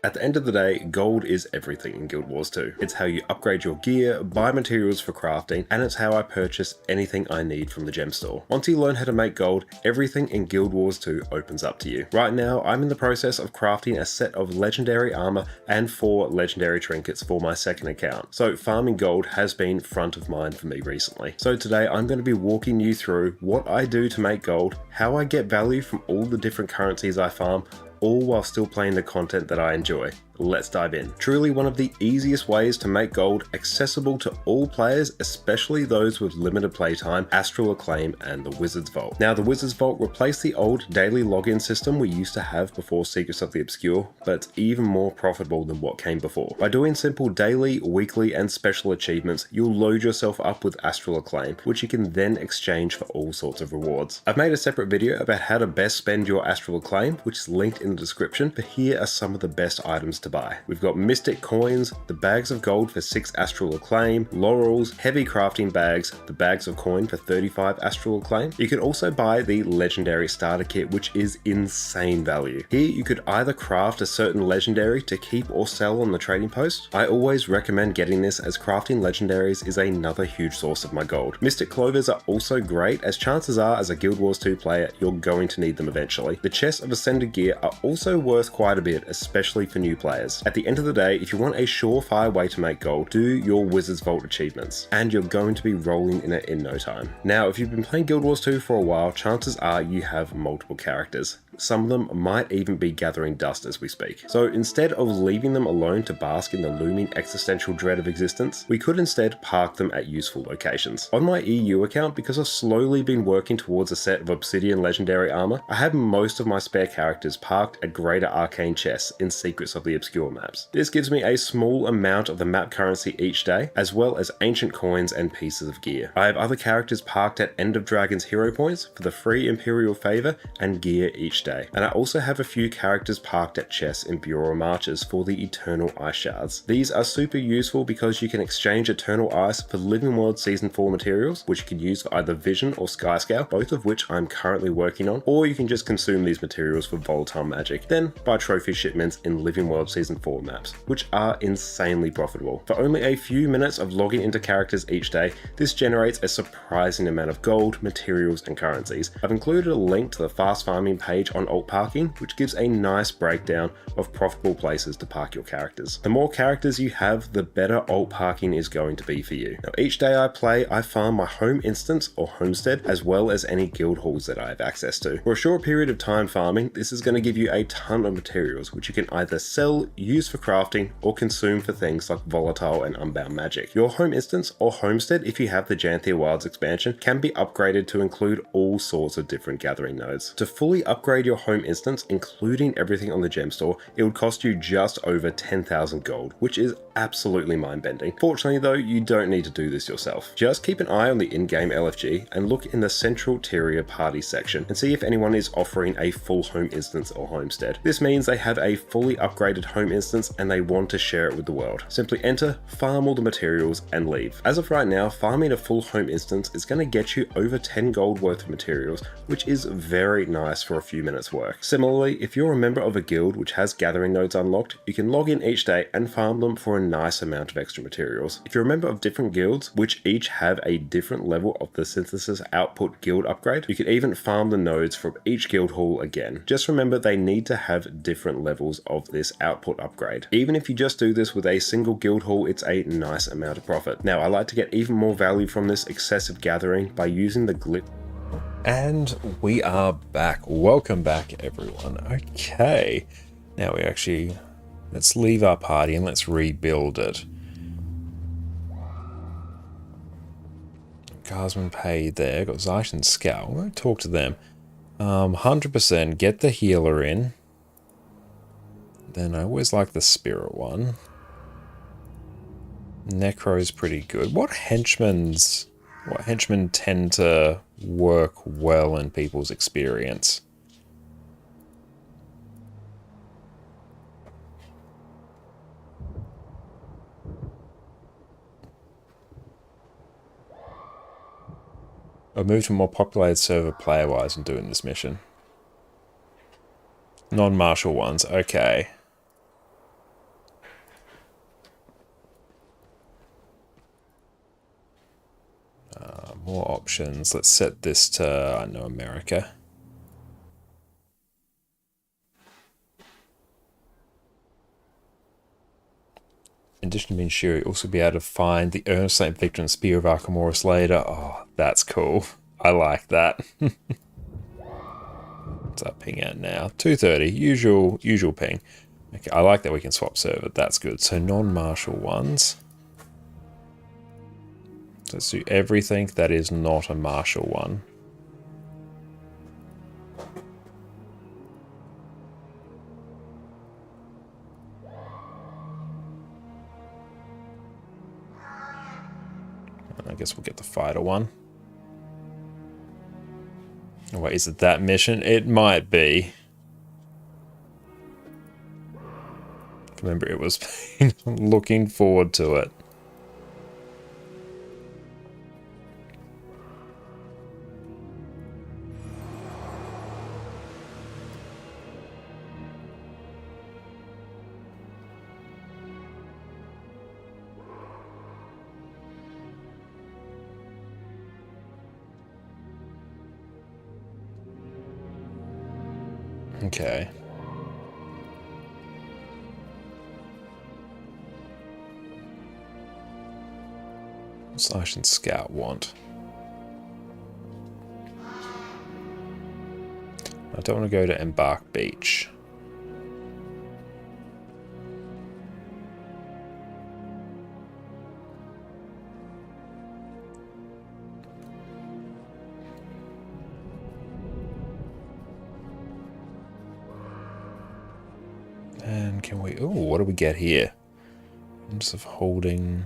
At the end of the day, gold is everything in Guild Wars 2. It's how you upgrade your gear, buy materials for crafting, and it's how I purchase anything I need from the gem store. Once you learn how to make gold, everything in Guild Wars 2 opens up to you. Right now, I'm in the process of crafting a set of legendary armor and 4 legendary trinkets for my second account. So farming gold has been front of mind for me recently. So today I'm going to be walking you through what I do to make gold, how I get value from all the different currencies I farm, all while still playing the content that I enjoy. Let's dive in. Truly one of the easiest ways to make gold, accessible to all players, especially those with limited playtime, Astral Acclaim and the Wizard's Vault. Now the Wizard's Vault replaced the old daily login system we used to have before Secrets of the Obscure, but it's even more profitable than what came before. By doing simple daily, weekly and special achievements, you'll load yourself up with Astral Acclaim, which you can then exchange for all sorts of rewards. I've made a separate video about how to best spend your Astral Acclaim, which is linked in the description, but here are some of the best items to buy. We've got Mystic Coins, the bags of gold for 6 Astral Acclaim, Laurels, heavy crafting bags, the bags of coin for 35 Astral Acclaim. You can also buy the Legendary Starter Kit, which is insane value. Here you could either craft a certain legendary to keep or sell on the trading post. I always recommend getting this as crafting legendaries is another huge source of my gold. Mystic Clovers are also great, as chances are as a Guild Wars 2 player you're going to need them eventually. The chests of Ascended Gear are also worth quite a bit, especially for new players. At the end of the day, if you want a surefire way to make gold, do your Wizard's Vault achievements, and you're going to be rolling in it in no time. Now, if you've been playing Guild Wars 2 for a while, chances are you have multiple characters. Some of them might even be gathering dust as we speak. So instead of leaving them alone to bask in the looming existential dread of existence, we could instead park them at useful locations. On my EU account, because I've slowly been working towards a set of Obsidian legendary armor, I have most of my spare characters parked at greater arcane chests in Secrets of the Obscure maps. This gives me a small amount of the map currency each day, as well as ancient coins and pieces of gear. I have other characters parked at End of Dragon's hero points for the free Imperial favor and gear each day. And I also have a few characters parked at chests in Bureau Marches for the Eternal Ice Shards. These are super useful because you can exchange Eternal Ice for Living World Season 4 materials, which you can use for either Vision or Skyscale, both of which I'm currently working on, or you can just consume these materials for Volatile Magic, then buy trophy shipments in Living World Season 4 maps, which are insanely profitable. For only a few minutes of logging into characters each day, this generates a surprising amount of gold, materials, and currencies. I've included a link to the fast farming page on alt parking, which gives a nice breakdown of profitable places to park your characters. The more characters you have, the better alt parking is going to be for you. Now, each day I play, I farm my home instance or homestead, as well as any guild halls that I have access to. For a short period of time farming, this is going to give you a ton of materials, which you can either sell, use for crafting, or consume for things like volatile and unbound magic. Your home instance or homestead, if you have the Janthia Wilds expansion, can be upgraded to include all sorts of different gathering nodes. To fully upgrade your home instance, including everything on the gem store, it would cost you just over 10,000 gold, which is absolutely mind-bending. Fortunately though, you don't need to do this yourself. Just keep an eye on the in-game LFG and look in the Central Tyria Party section and see if anyone is offering a full home instance or homestead. This means they have a fully upgraded home instance and they want to share it with the world. Simply enter, farm all the materials, and leave. As of right now, farming a full home instance is going to get you over 10 gold worth of materials, which is very nice for a few minutes work. Similarly, if you're a member of a guild which has gathering nodes unlocked, you can log in each day and farm them for a nice amount of extra materials. If you're a member of different guilds, which each have a different level of the synthesis output guild upgrade, you can even farm the nodes from each guild hall again. Just remember they need to have different levels of this output upgrade. Even if you just do this with a single guild hall, it's a nice amount of profit. Now, I like to get even more value from this excessive gathering by using the glitch. And we are back. Welcome back, everyone. Okay. Now we actually... let's leave our party and let's rebuild it. Guardsman Pay there. Got Zeish and Scout. We'll talk to them. 100% get the healer in. Then I always like the spirit one. Necro's pretty good. What henchmen tend to work well in people's experience? I'll move to a more populated server player-wise and doing this mission. Non-martial ones, okay. More options. Let's set this to, I know, America. In addition to being sure, you'll also be able to find the Urn of St. Victor and Spear of Archimoris later. Oh, that's cool. I like that. What's that ping at now? 230, usual ping. Okay, I like that we can swap server. That's good. So non-martial ones. Let's do everything that is not a martial one. I guess we'll get the fighter one. Oh, wait, is it that mission? It might be. Remember, it was looking forward to it. Okay. Slash and Scout want. I don't want to go to Embark Beach. And can we... oh, what do we get here? Ends of holding...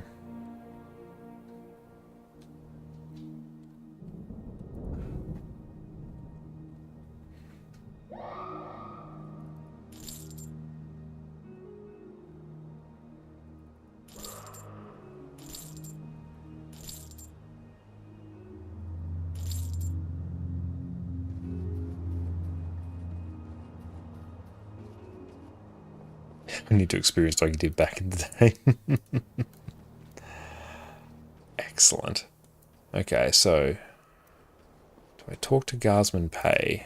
I need to experience like I did back in the day. Excellent. Okay, so... do I talk to Guardsman Pay?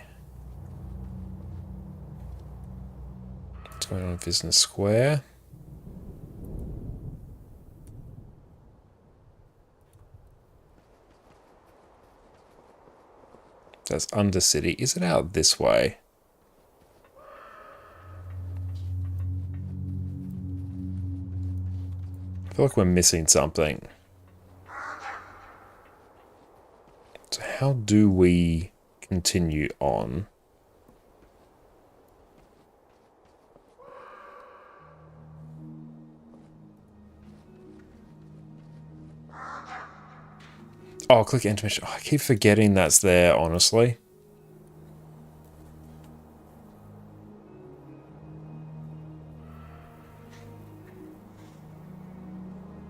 What's going on in Business Square? That's Undercity. Is it out this way? I feel like we're missing something. So how do we continue on? Oh, click intermission. Oh, I keep forgetting that's there, honestly.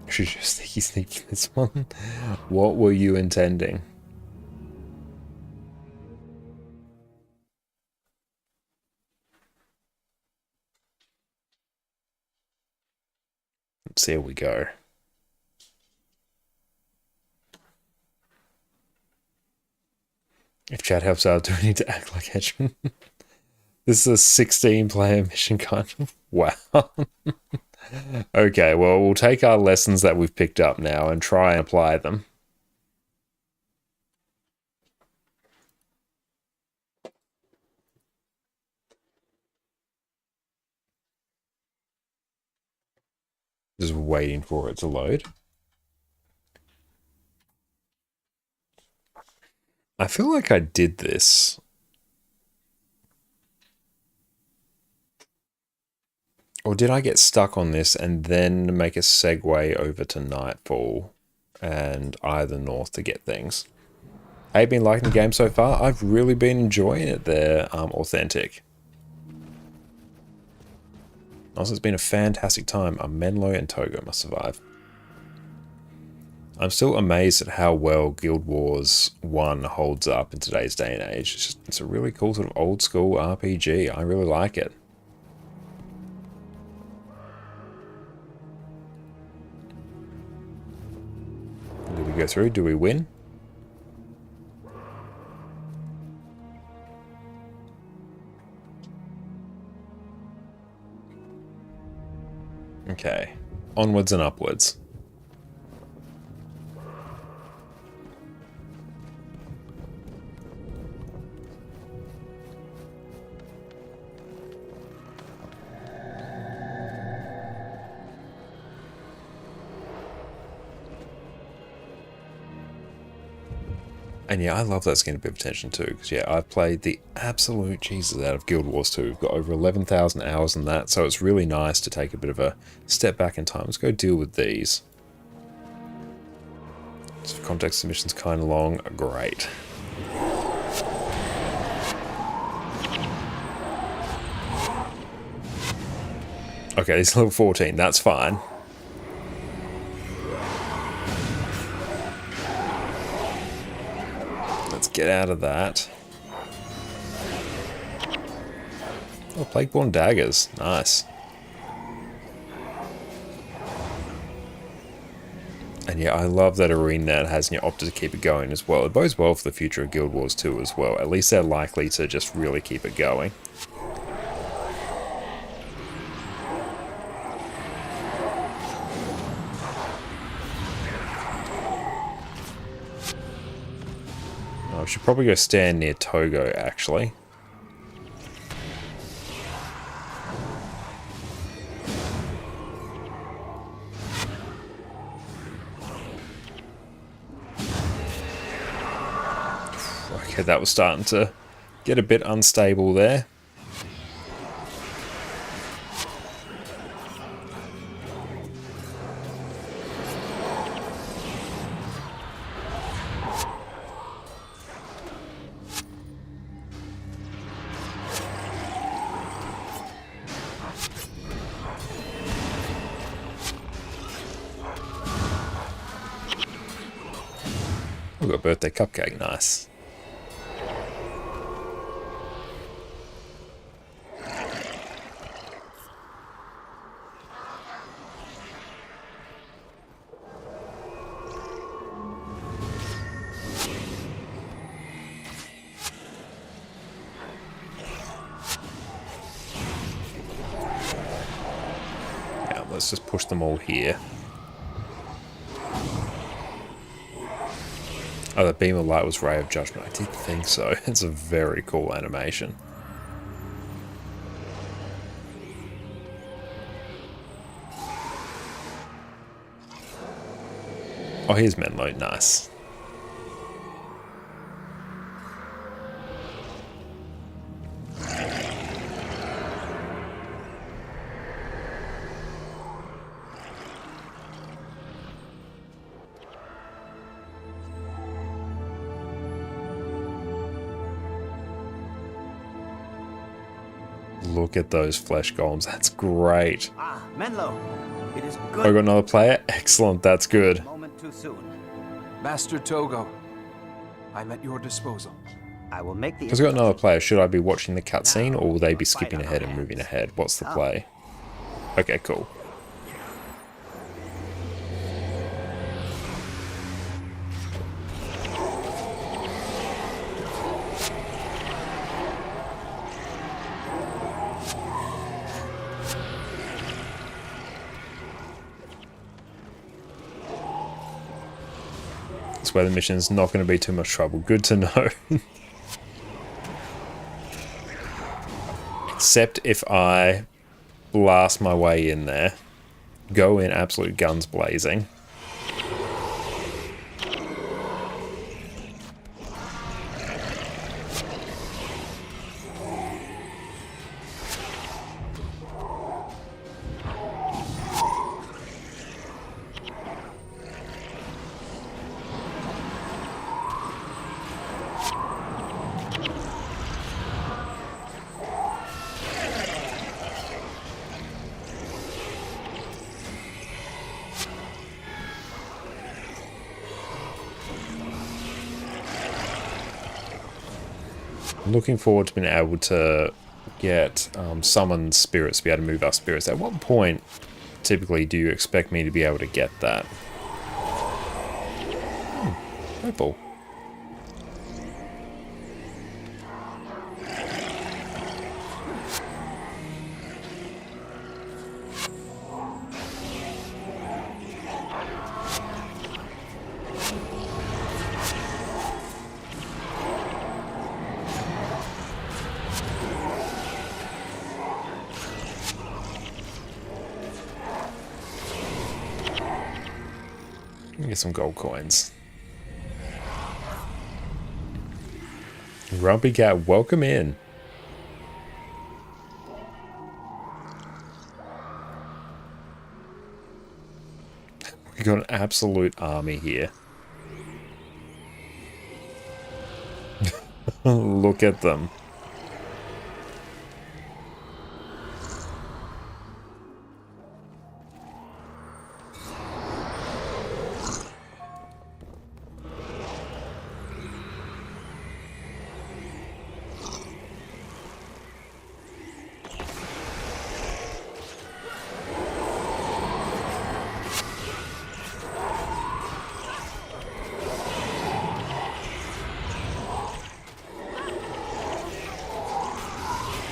Should just sneaky this one. What were you intending? So here we go. If chat helps out, do we need to act like henchmen? This is a 16-player mission, kind of. Wow. Okay, well, we'll take our lessons that we've picked up now and try and apply them. Just waiting for it to load. I feel like I did this. Or did I get stuck on this and then make a segue over to Nightfall and either North to get things? I've been liking the game so far. I've really been enjoying it there, Authentic. Also, it's been a fantastic time. Menlo and Togo must survive. I'm still amazed at how well Guild Wars 1 holds up in today's day and age. It's a really cool sort of old school RPG. I really like it. Do we go through? Do we win? Okay. Onwards and upwards. And yeah, I love that skin a bit of attention too, because yeah, I've played the absolute Jesus out of Guild Wars 2. We've got over 11,000 hours in that, so it's really nice to take a bit of a step back in time. Let's go deal with these. So context submission's kind of long. Great. Okay, he's level 14. That's fine. Let's get out of that. Oh, Plagueborn daggers. Nice. And yeah, I love that ArenaNet has opted to keep it going as well. It bodes well for the future of Guild Wars 2 as well. At least they're likely to just really keep it going. I should probably go stand near Togo, actually. Okay, that was starting to get a bit unstable there. We've got a birthday cupcake, nice. Yeah, let's just push them all here. Oh, the beam of light was Ray of Judgment. I did think so. It's a very cool animation. Oh, here's Menlo. Nice. Look at those flesh golems. That's great. Ah, Menlo. It is I good. got another player. Excellent. That's good. Moment too soon. Master Togo, I'm at your disposal. I will make the. Because I got another player. Should I be watching the cutscene or will they be skipping ahead and moving ahead? What's the play? Okay, cool. This weather mission's not going to be too much trouble. Good to know. Except if I blast my way in there. go in absolute guns blazing. Looking forward to being able to get summon spirits to be able to move our spirits. At what point, typically, do you expect me to be able to get that? Purple. Get some gold coins. Grumpy Cat, welcome in. We got an absolute army here. Look at them.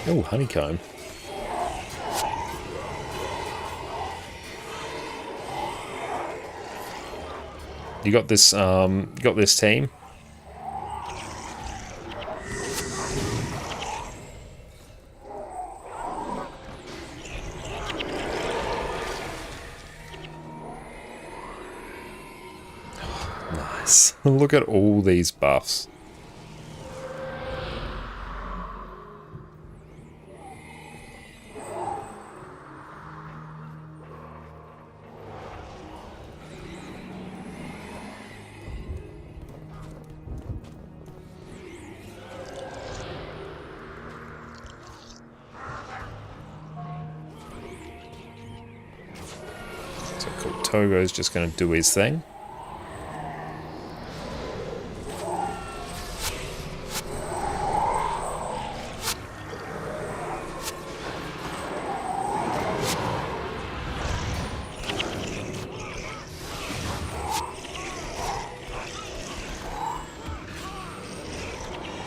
Oh, honeycomb. You got this team? Nice. Look at all these buffs. So cool. Togo's just going to do his thing.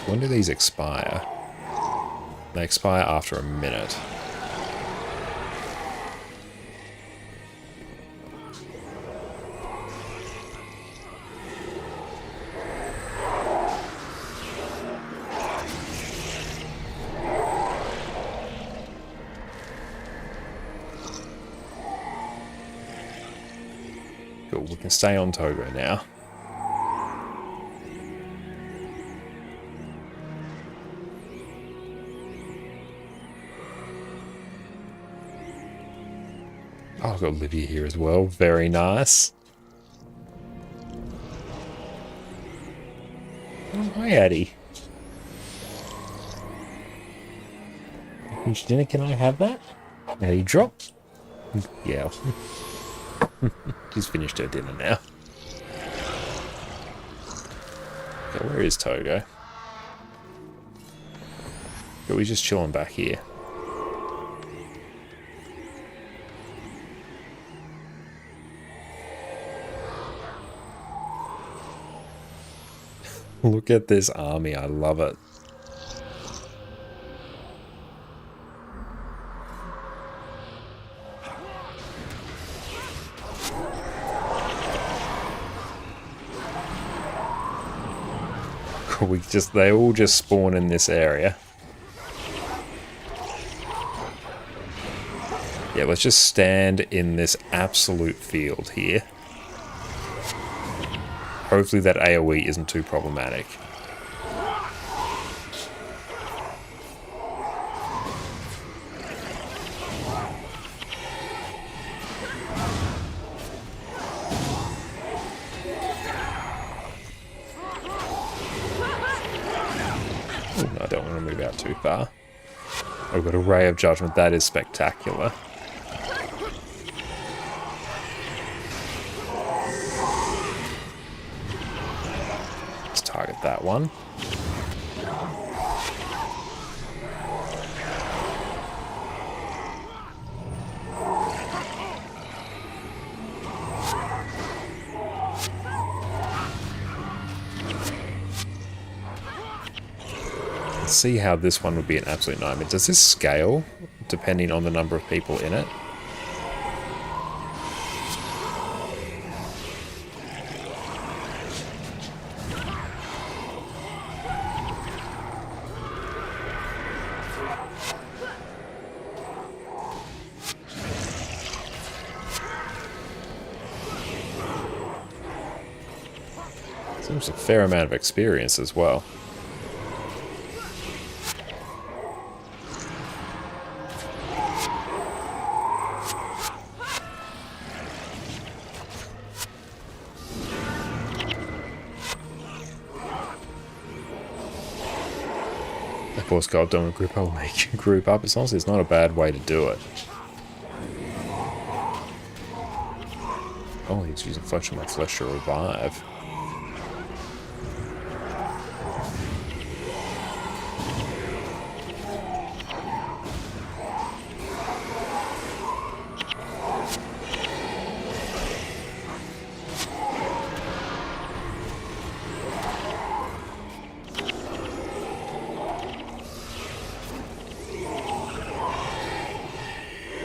When do these expire? They expire after a minute. Cool, we can stay on Togo now. Oh, I've got Olivia here as well. Very nice. Oh, hi, Addie. Which dinner can I have that? Addie, drop. Yeah. She's finished her dinner now. Okay, where is Togo? But we're just chilling back here. Look at this army, I love it. They all just spawn in this area. Yeah, let's just stand in this absolute field here. Hopefully that AoE isn't too problematic. Ooh, I don't want to move out too far. I've got a Ray of Judgment. That is spectacular. Let's target that one. Let's see how this one would be an absolute nightmare. Does this scale depending on the number of people in it? Seems a fair amount of experience as well. Of course, God, don't group up, make you group up. It's honestly, it's not a bad way to do it. Oh, he's using flesh on my flesh to revive.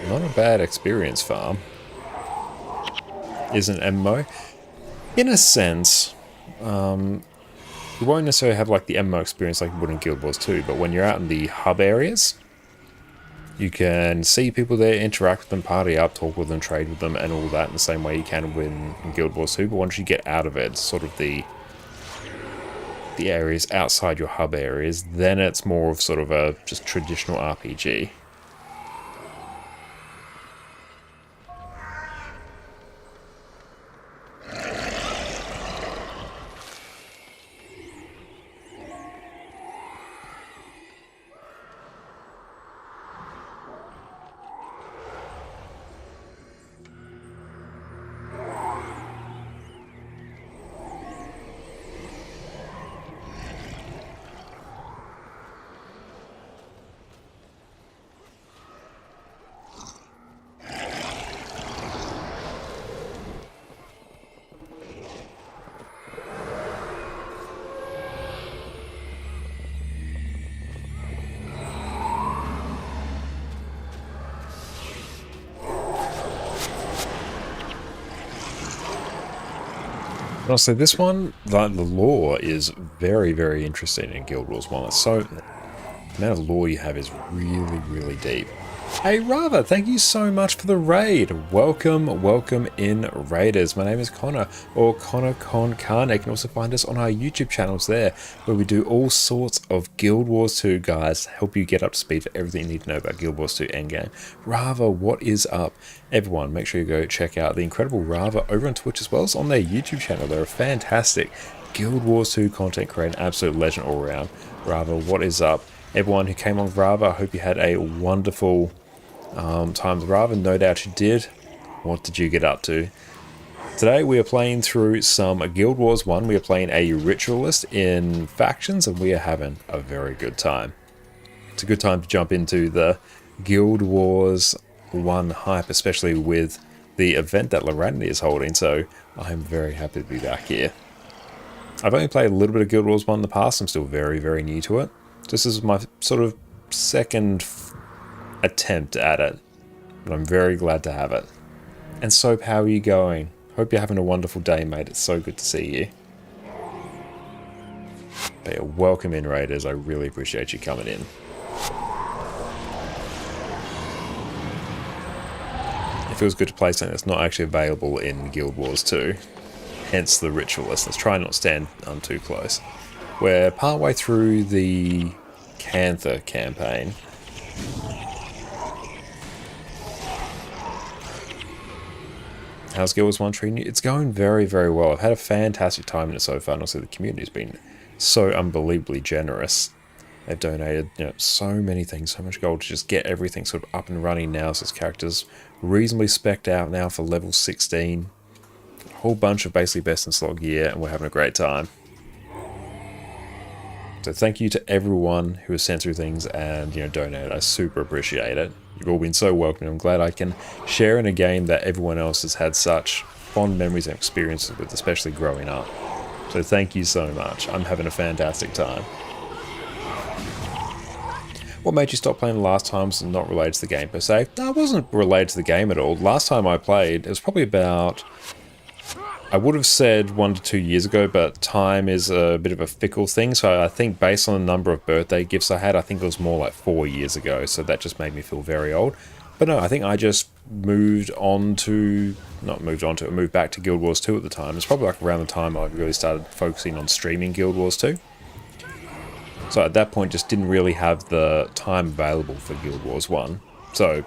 Not a bad experience farm. Isn't MMO? In a sense, you won't necessarily have like the MMO experience like you would in Guild Wars 2, but when you're out in the hub areas, you can see people there, interact with them, party up, talk with them, trade with them, and all that in the same way you can in Guild Wars 2, but once you get out of it, sort of the areas outside your hub areas, then it's more of sort of a just traditional RPG. Honestly, this one, the lore is very, very interesting in Guild Wars 1. It's so, the amount of lore you have is really, really deep. Hey Rava, thank you so much for the raid. Welcome, welcome in Raiders. My name is Connor, or Connor Con Carne. You can also find us on our YouTube channels there, where we do all sorts of Guild Wars 2 guys, help you get up to speed for everything you need to know about Guild Wars 2 endgame. Rava, what is up? Everyone, make sure you go check out the incredible Rava over on Twitch as well as on their YouTube channel. They're a fantastic Guild Wars 2 content creator, an absolute legend all around. Rava, what is up? Everyone who came on with Rava, I hope you had a wonderful time with Rava. No doubt you did. What did you get up to? Today we are playing through some Guild Wars 1. We are playing a Ritualist in factions and we are having a very good time. It's a good time to jump into the Guild Wars 1 hype, especially with the event that Loranity is holding, so I'm very happy to be back here. I've only played a little bit of Guild Wars 1 in the past. I'm still very, very new to it. This is my sort of second attempt at it, but I'm very glad to have it. And Soap, how are you going? Hope you're having a wonderful day, mate. It's so good to see you. But yeah, welcome in, Raiders. I really appreciate you coming in. feels good to play something that's not actually available in Guild Wars 2. Hence the Ritualist. Let's try and not stand too close. We're partway through the Cantha campaign. How's Guild Wars 1 treating you? It's going very, very well. I've had a fantastic time in it so far, and also the community's been so unbelievably generous. They've donated, so many things, so much gold to just get everything sort of up and running now. So this character's reasonably spec'd out now for level 16. A whole bunch of basically best in slot gear, and we're having a great time. So thank you to everyone who has sent through things and, donated. I super appreciate it. You've all been so welcoming. I'm glad I can share in a game that everyone else has had such fond memories and experiences with, especially growing up. So thank you so much. I'm having a fantastic time. What made you stop playing the last time was not related to the game per se. No, it wasn't related to the game at all. Last time I played, it was probably about, I would have said 1 to 2 years ago, but time is a bit of a fickle thing. So I think based on the number of birthday gifts I had, I think it was more like 4 years ago. So that just made me feel very old. But no, I think I just moved back to Guild Wars 2 at the time. It's probably like around the time I really started focusing on streaming Guild Wars 2. So at that point, just didn't really have the time available for Guild Wars 1. So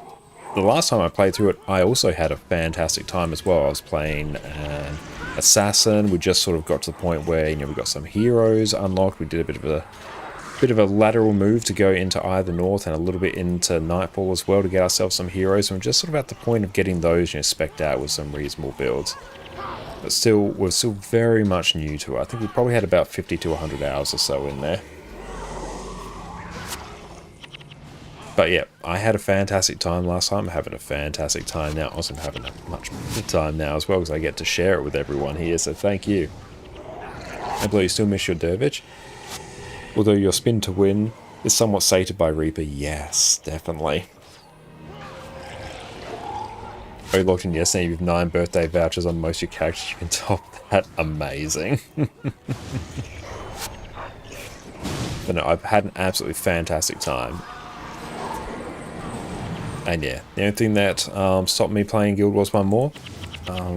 the last time I played through it, I also had a fantastic time as well. I was playing an assassin. We just sort of got to the point where, we got some heroes unlocked. We did a bit of a lateral move to go into either North and a little bit into Nightfall as well to get ourselves some heroes. And we're just sort of at the point of getting those, spec'd out with some reasonable builds. But still, we're still very much new to it. I think we probably had about 50 to 100 hours or so in there. But yeah, I had a fantastic time last time. I'm having a fantastic time now. Also, I'm having a much better time now as well because I get to share it with everyone here. So thank you. And Blue, you still miss your Dervish? Although your spin to win is somewhat sated by Reaper. Yes, definitely. Oh, you logged in yesterday. You have 9 birthday vouchers on most of your characters. You can top that. Amazing. But no, I've had an absolutely fantastic time. And yeah, the only thing that stopped me playing Guild Wars 1 more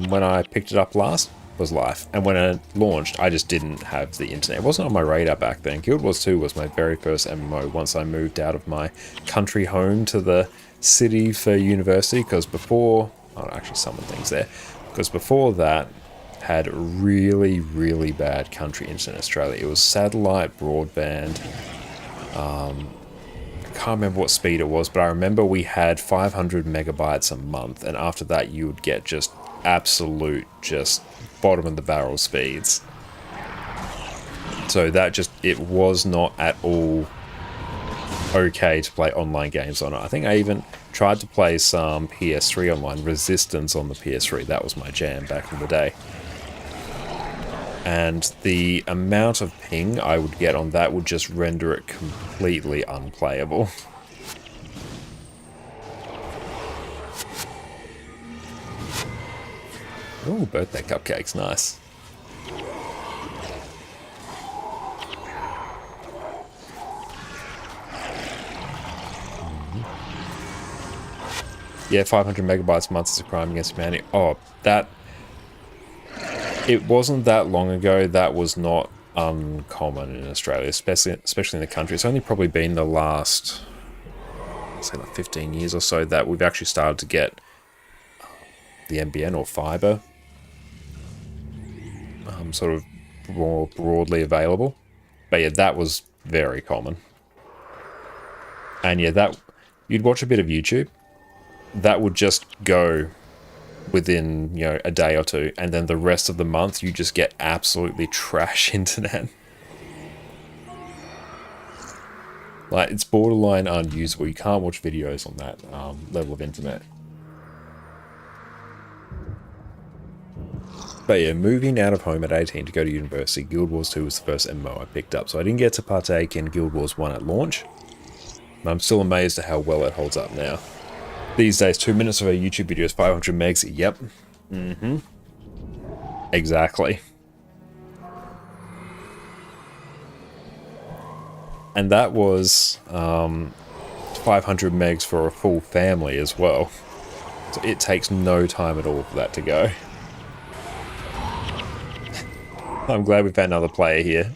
when I picked it up last was life. And when it launched, I just didn't have the internet. It wasn't on my radar back then. Guild Wars 2 was my very first MMO once I moved out of my country home to the city for university. Because before, I'll actually summon things there. Because before that, had really, really bad country internet in Australia. It was satellite broadband. I can't remember what speed it was, but I remember we had 500 megabytes a month, and after that you would get just absolute, just bottom of the barrel speeds. So that it was not at all okay to play online games on it. I think I even tried to play some PS3 online, Resistance on the PS3. That was my jam back in the day. And the amount of ping I would get on that would just render it completely unplayable. Oh, birthday cupcakes, nice. Yeah, 500 megabytes a month is a crime against humanity. Oh, that... It wasn't that long ago that was not uncommon in Australia, especially in the country. It's only probably been the last, say, like 15 years or so that we've actually started to get the NBN or fibre sort of more broadly available. But yeah, that was very common. And yeah, you'd watch a bit of YouTube, that would just go within, a day or two, and then the rest of the month you just get absolutely trash internet. Like, it's borderline unusable. You can't watch videos on that level of internet. But yeah, moving out of home at 18 to go to university, Guild Wars 2 was the first MMO I picked up, so I didn't get to partake in Guild Wars 1 at launch. I'm still amazed at how well it holds up now. These days, 2 minutes of a YouTube video is 500 megs. Yep. Exactly. And that was 500 megs for a full family as well. So it takes no time at all for that to go. I'm glad we found another player here.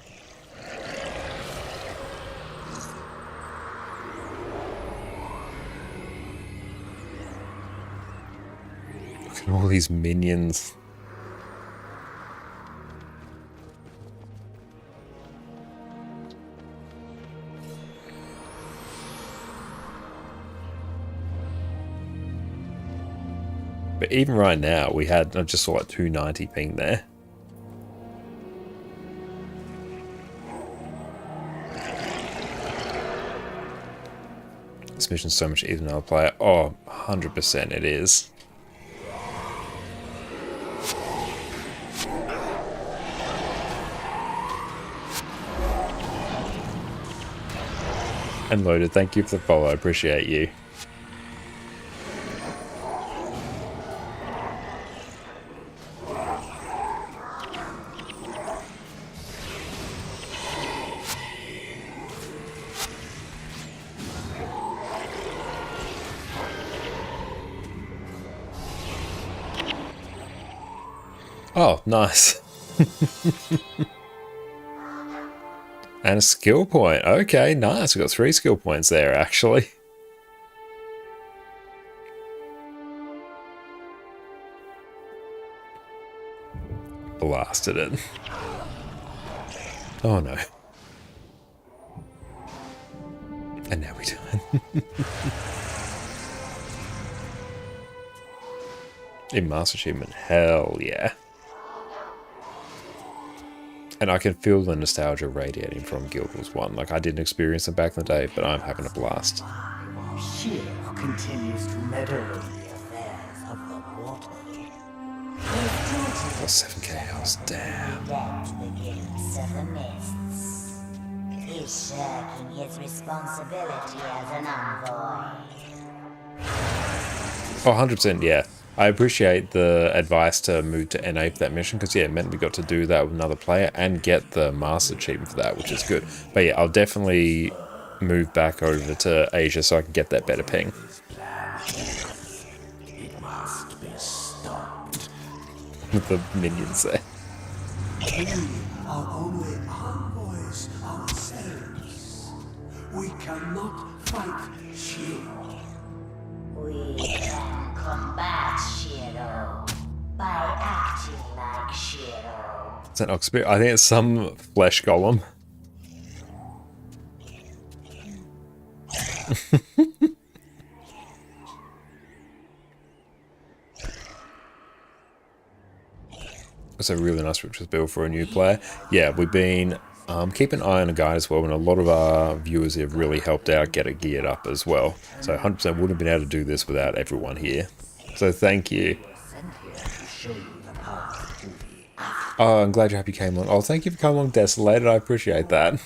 Look at all these minions. But even right now, I just saw like 290 ping there. This mission's so much easier than another player. Oh, 100% it is. And Loaded, thank you for the follow. I appreciate you. Oh, nice. And a skill point. Okay, nice. We've got 3 skill points there, actually. Blasted it. Oh, no. And now we do it. In Master Achievement, hell yeah. And I can feel the nostalgia radiating from Guild Wars 1. Like, I didn't experience it back in the day, but I'm having a blast. Shiro continues to meddle in the affairs of the mortal. Oh, 7k hours, damn. The gifts of the mists. He's shirking his responsibility as an envoy. Oh, 100%, yeah. I appreciate the advice to move to NA for that mission, because, yeah, it meant we got to do that with another player and get the Master Achievement for that, which is good. But, yeah, I'll definitely move back over to Asia so I can get that better ping. It must be stopped. With the minions there. We are only envoys ourselves. We cannot fight Shiro. We can combat Shiro by acting like Shiro. Is that Oxpear? I think it's some flesh golem. It's a really nice Ritualist build for a new player. Yeah, we've been keeping an eye on the guide as well, and a lot of our viewers have really helped out get it geared up as well. So 100% wouldn't have been able to do this without everyone here. So thank you. Oh, I'm glad you're happy you came along. Oh, thank you for coming along, Desolated. I appreciate that.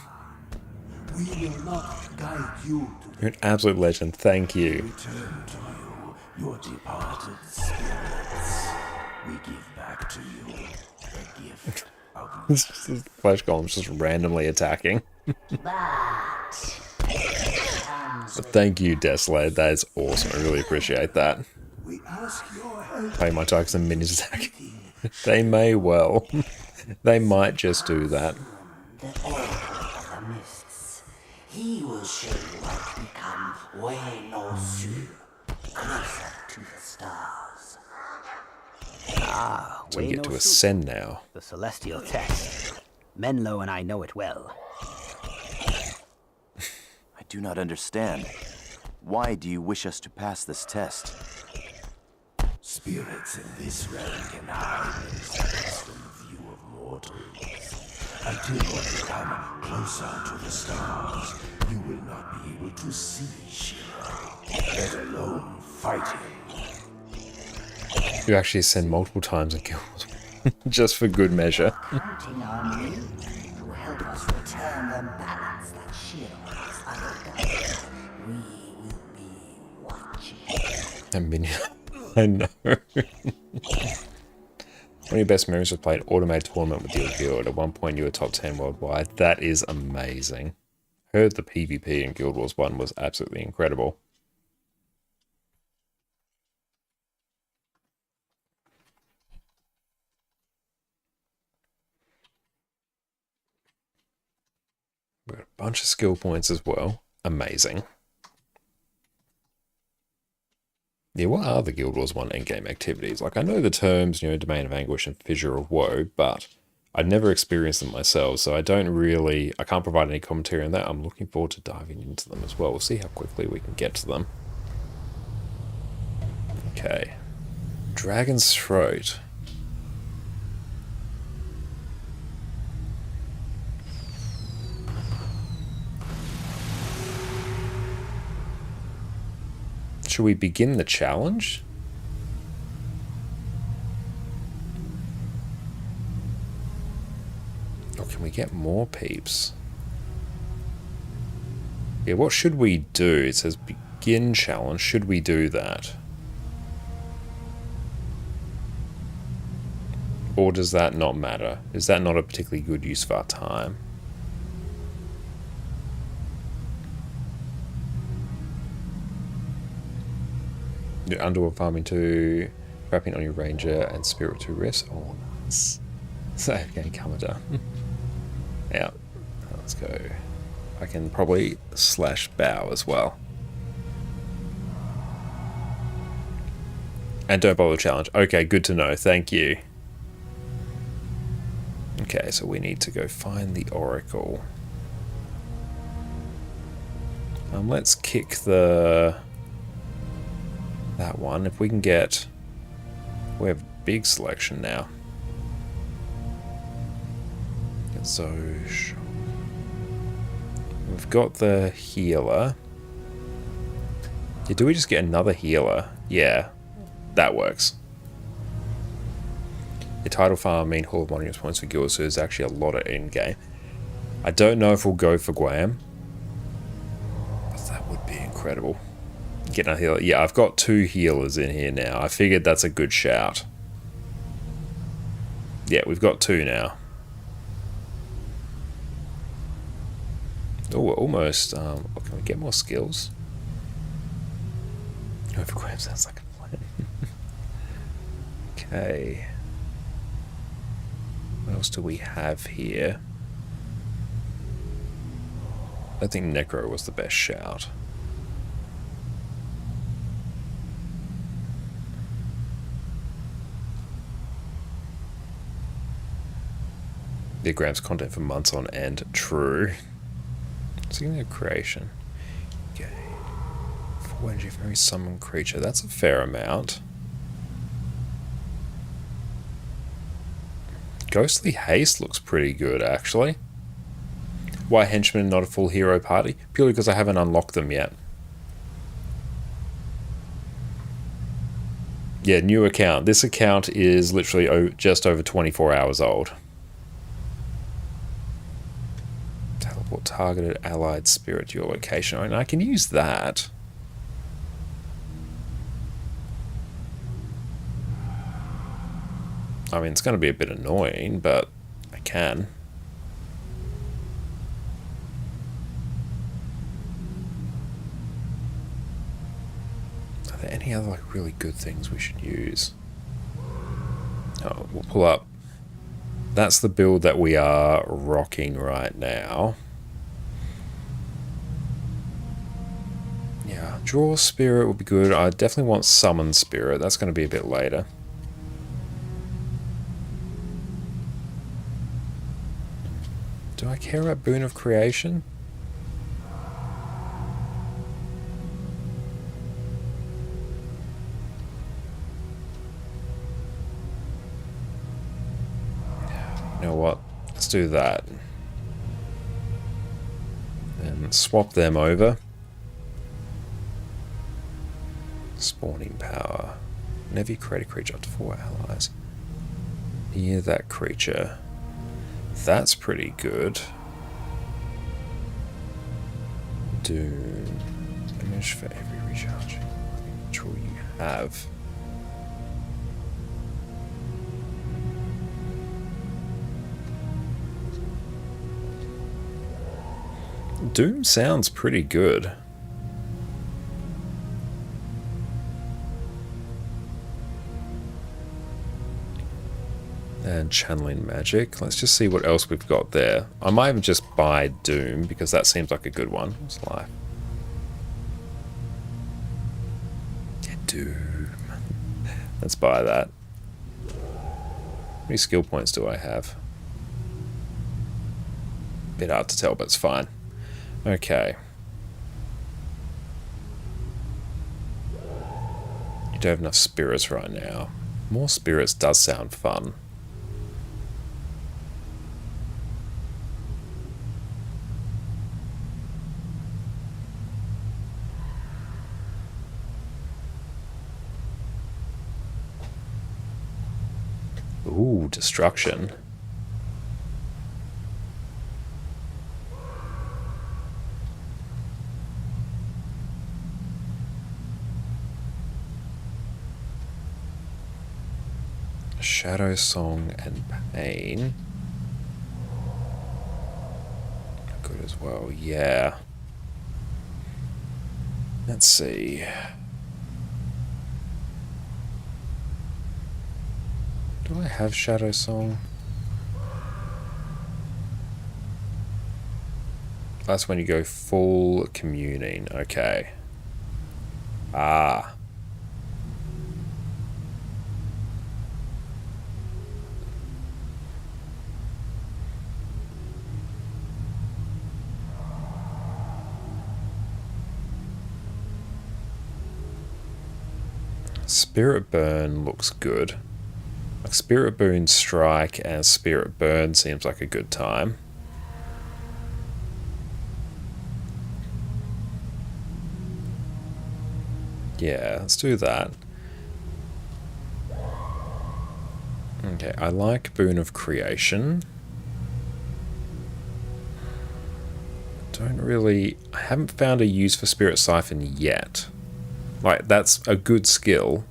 We will not guide you to You're an absolute legend. Thank you. return to you, your departed spirits. We give back to you the gift of This flesh golem's just randomly attacking. But thank you, Desolated. That is awesome. I really appreciate that. We ask your help. Pay my tigers and minions attack. They may well. They might just do that. The Order of the Mists. He will show you how to become way more closer to the stars. Ah, So we way get no to soup. ascend now. The celestial test. Menlo and I know it well. I do not understand. Why do you wish us to pass this test? Spirits in this realm can hide themselves from the view of mortals. Until you become closer to the stars, you will not be able to see Shiro, let alone fight him. You actually ascend multiple times in Guild. Just for good measure. Counting on you to help us return the balance that Shiro has undergone. We will be watching. A minion. I know. One of your best memories was playing automated tournament with your guild. At one point you were top 10 worldwide. That is amazing. Heard the PvP in Guild Wars 1 was absolutely incredible. We've got a bunch of skill points as well. Amazing. Yeah, what are the Guild Wars 1 endgame activities? Like, I know the terms, Domain of Anguish and Fissure of Woe, but I've never experienced them myself, so I can't provide any commentary on that. I'm looking forward to diving into them as well. We'll see how quickly we can get to them. Okay. Dragon's Throat. Should we begin the challenge? Or can we get more peeps? Yeah, what should we do? It says begin challenge. Should we do that? Or does that not matter? Is that not a particularly good use of our time? Your underworld farming to wrapping on your ranger and spirit to rest. Oh, nice. Save game Kamada. Yeah, let's go. I can probably slash bow as well. And don't bother challenge. Okay, good to know. Thank you. Okay, so we need to go find the Oracle. Let's kick that one. If we can get... We have a big selection now. So... We've got the healer. Yeah, do we just get another healer? Yeah, that works. Your title farm mean Hall of Monuments points for guilds, so there's actually a lot of in-game. I don't know if we'll go for Guam. But that would be incredible. Get a healer. Yeah, I've got 2 healers in here now. I figured that's a good shout. Yeah, we've got 2 now. Oh, we're almost... can we get more skills? Go for Guam sounds like a plan. Okay. What else do we have here? I think Necro was the best shout. The grams content for months on end. True. Signature creation. Okay. 4 energy for every summon creature. That's a fair amount. Ghostly Haste looks pretty good, actually. Why Henchmen not a full hero party? Purely because I haven't unlocked them yet. Yeah, new account. This account is literally just over 24 hours old. Teleport targeted allied spirit to your location. I mean, I can use that. I mean, it's going to be a bit annoying, but I can. Are there any other really good things we should use? Oh, we'll pull up. That's the build that we are rocking right now. Yeah, draw spirit would be good. I definitely want summon spirit. That's going to be a bit later. Do I care about Boon of Creation? You know what? Let's do that. And swap them over. Spawning power. Whenever you create a creature up to 4 allies. Near that creature. That's pretty good. Doom. Damage for every recharge. Control you have. Doom sounds pretty good. and channeling magic. Let's just see what else we've got there. I might even just buy Doom because that seems like a good one. What's life? Yeah, Doom. Let's buy that. How many skill points do I have? Bit hard to tell, but it's fine. Okay. You don't have enough spirits right now. More spirits does sound fun. Ooh, destruction. Shadow Song and Pain. Good as well, yeah. Let's see. Do I have Shadow Song? That's when you go full communing. Okay. Ah. Spirit Burn looks good. Like Spirit Boon Strike and Spirit Burn seems like a good time. Yeah, let's do that. Okay, I like Boon of Creation. I haven't found a use for Spirit Siphon yet. Like, that's a good skill.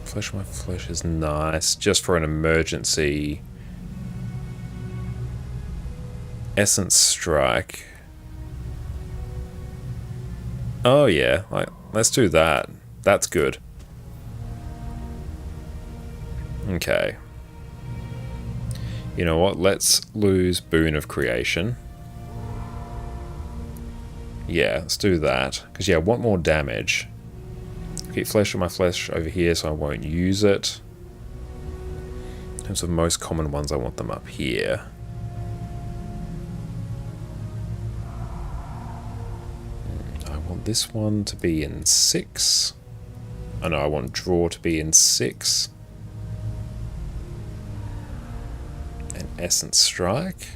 Flesh of my flesh is nice, just for an emergency. Essence Strike. Oh yeah, like, let's do that. That's good. Okay. You know what? Let's lose Boon of Creation. Yeah, let's do that. Because, yeah, I want more damage. Keep Flesh of my flesh over here so I won't use it. In terms of most common ones, I want them up here. I want this one to be in 6. Oh no, I want Draw to be in 6. And Essence Strike.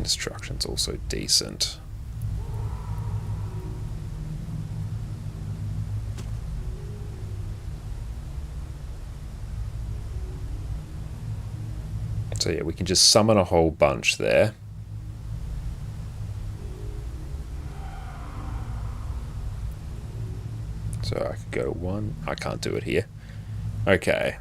Destruction's also decent. So yeah, we can just summon a whole bunch there. So I could go 1. I can't do it here. Okay.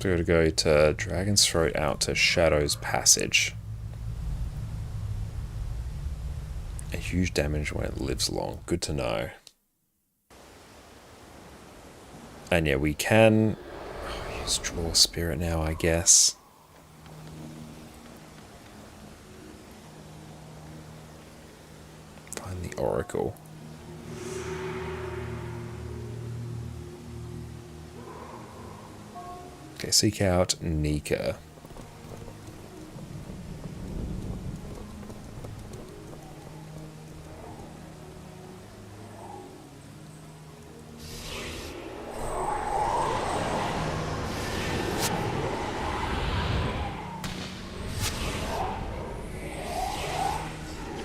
So we're going to go to Dragon's Throat out to Shadow's Passage. A huge damage when it lives long. Good to know. And yeah, we can use Draw Spirit now, I guess. Find the Oracle. Okay, seek out Nika.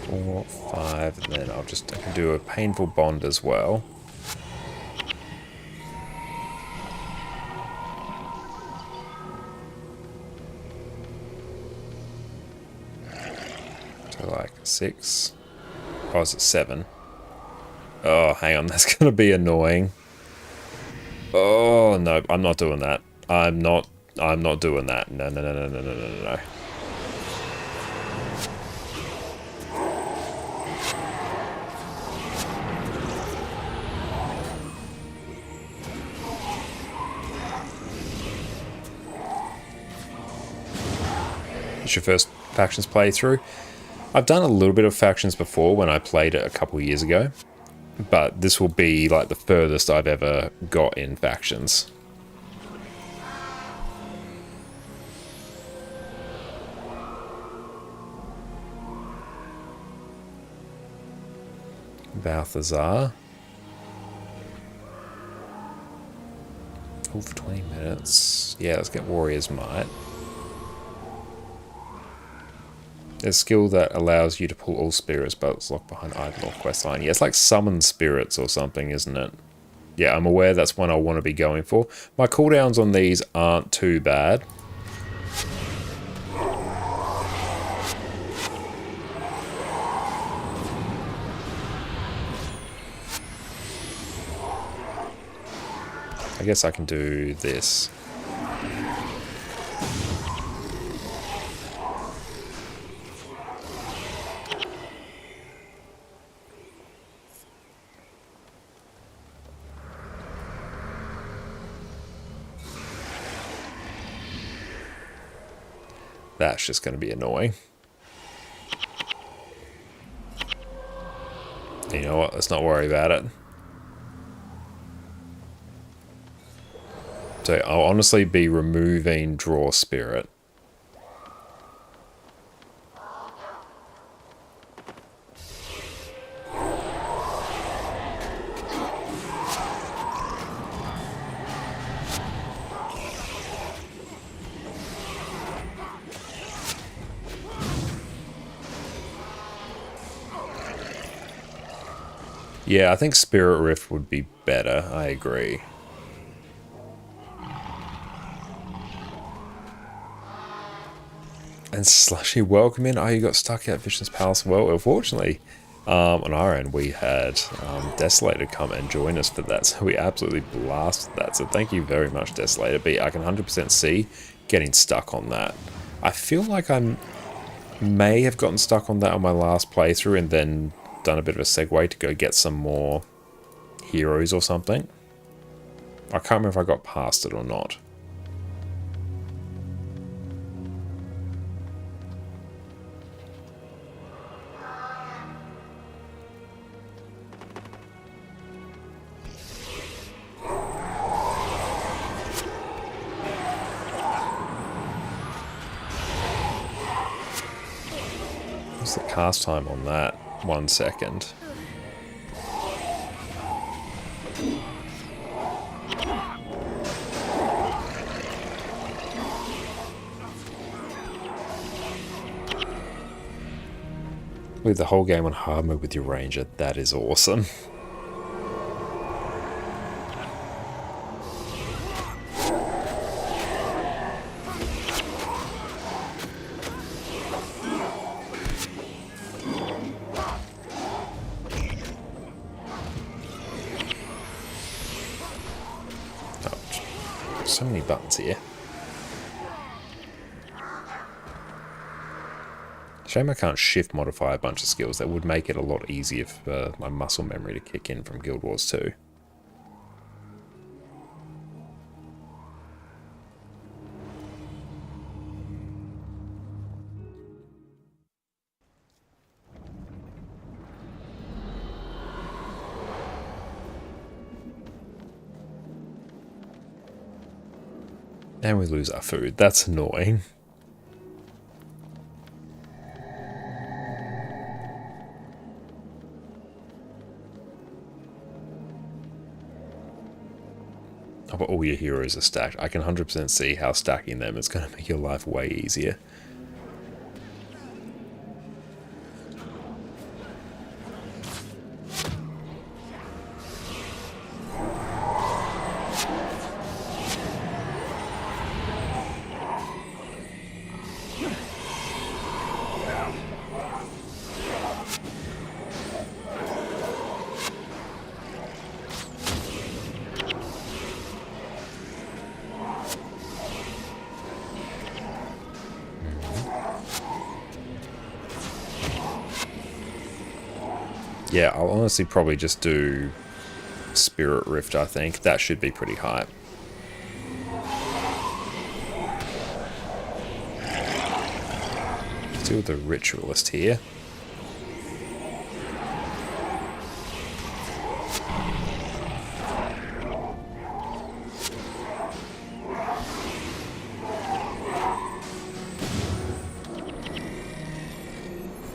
Four, 5, and then I can do a Painful Bond as well. Like 6. Oh, is it 7? Oh, hang on, that's gonna be annoying. Oh no, I'm not doing that. I'm not doing that. No. it's your first Factions playthrough. I've done a little bit of Factions before when I played it a couple years ago, but this will be like the furthest I've ever got in Factions. Balthazar. Hold for 20 minutes. Yeah, let's get Warrior's Might. There's a skill that allows you to pull all spirits, but it's locked behind either North quest line. Yeah, it's like summon spirits or something, isn't it? Yeah, I'm aware that's one I want to be going for. My cooldowns on these aren't too bad. I guess I can do this. That's just going to be annoying. You know what? Let's not worry about it. So I'll honestly be removing Draw Spirit. Yeah, I think Spirit Rift would be better. I agree. And Slushy, welcome in. Oh, you got stuck at Vision's Palace. Well, unfortunately, on our end, we had Desolator come and join us for that. So we absolutely blasted that. So thank you very much, Desolator. But I can 100% see getting stuck on that. I feel like I may have gotten stuck on that on my last playthrough and then done a bit of a segue to go get some more heroes or something. I can't remember if I got past it or not. What's the cast time on that? 1 second. Leave the whole game on hard mode with your ranger. That is awesome. So many buttons here. Shame I can't shift modify a bunch of skills. That would make it a lot easier for my muscle memory to kick in from Guild Wars 2. And we lose our food. That's annoying. Oh, but all your heroes are stacked. I can 100% see how stacking them is going to make your life way easier. Yeah, I'll honestly probably just do Spirit Rift, I think. That should be pretty high. Deal with the Ritualist here.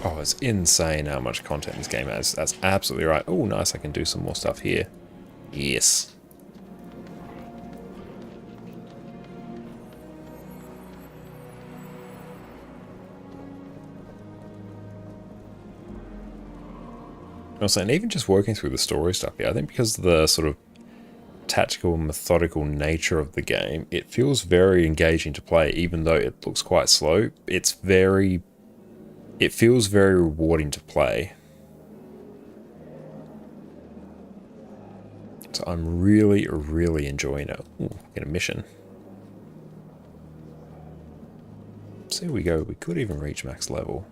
Oh, it's insane how much content this game has. That's absolutely right. Oh, nice. I can do some more stuff here. Yes. Also, and even just working through the story stuff here, I think because of the sort of tactical and methodical nature of the game, it feels very engaging to play, even though it looks quite slow. It feels very rewarding to play. So I'm really, really enjoying it. Ooh, get a mission. So here we go. We could even reach max level.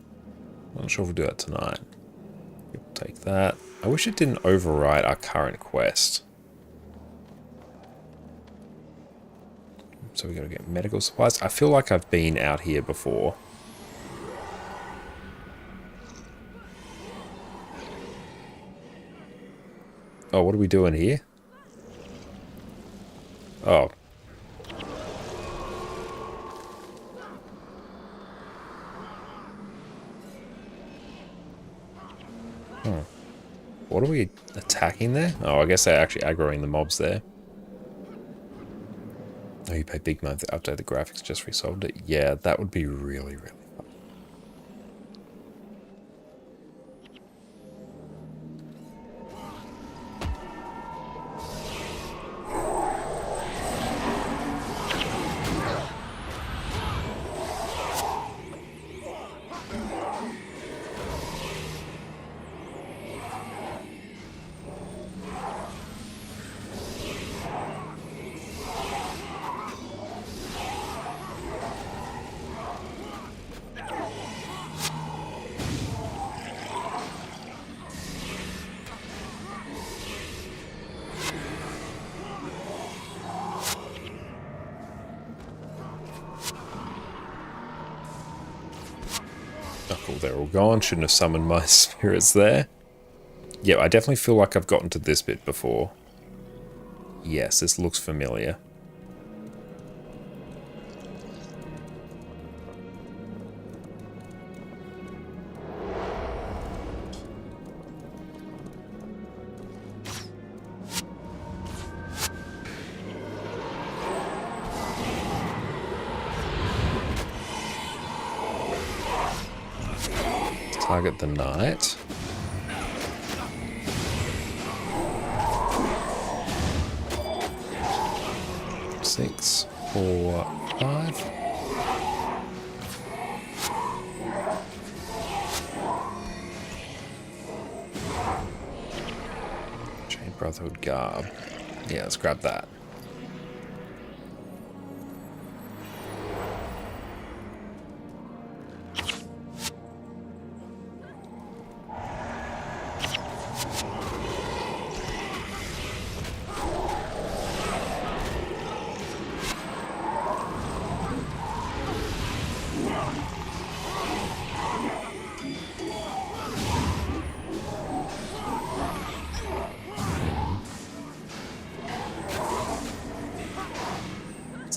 I'm not sure if we'll do that tonight. We'll take that. I wish it didn't override our current quest. So we gotta get medical supplies. I feel like I've been out here before. Oh, what are we doing here? Oh. What are we attacking there? Oh, I guess they're actually aggroing the mobs there. Oh, you pay big money to update the graphics, just resolved it. Yeah, that would be really, really fun. Oh, cool, they're all gone. Shouldn't have summoned my spirits there. Yeah, I definitely feel like I've gotten to this bit before. Yes, this looks familiar. Target the knight. Six, 4, 5. Chain Brotherhood garb. Yeah, let's grab that.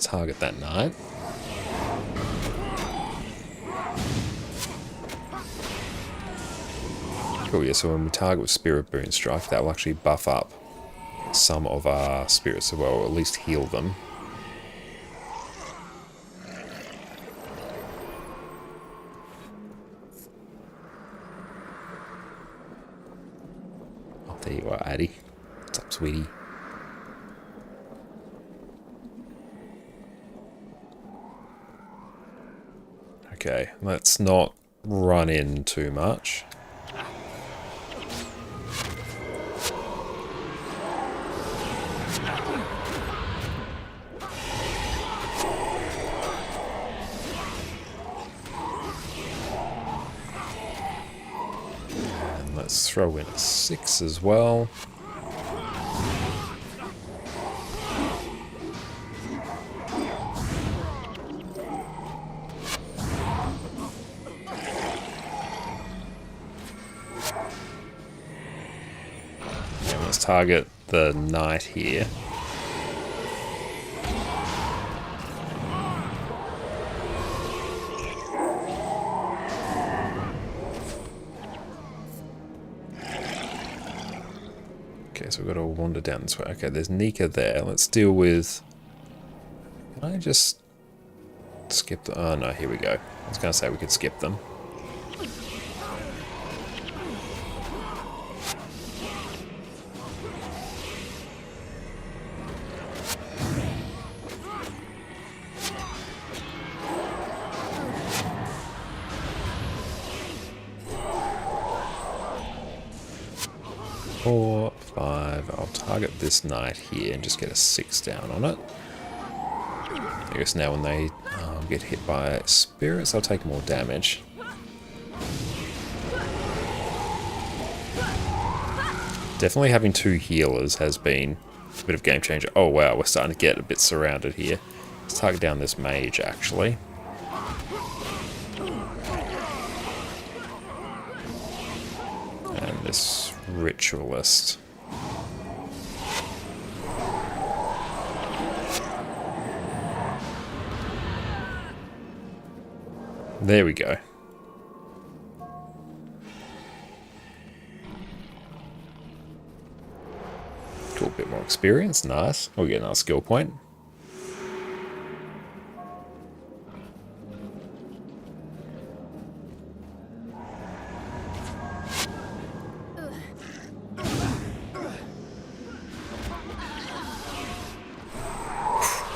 Target that knight. Cool, yeah, so when we target with Spirit Boon Strike, that will actually buff up some of our spirits as well, or at least heal them. Oh, there you are, Addy. What's up, sweetie? Okay, let's not run in too much. And let's throw in a 6 as well. let's target the knight here. Okay, so we've got to wander down this way. Okay, there's Nika there. Let's deal with... Can I just skip the... Oh, no, here we go. I was going to say we could skip them. Four, five. I'll target this knight here and just get a 6 down on it. I guess now when they get hit by spirits, I'll take more damage. Definitely having 2 healers has been a bit of a game changer. Oh wow, we're starting to get a bit surrounded here. Let's target down this mage actually. And this Ritualist. There we go. Cool, a bit more experience, nice. We'll get another skill point.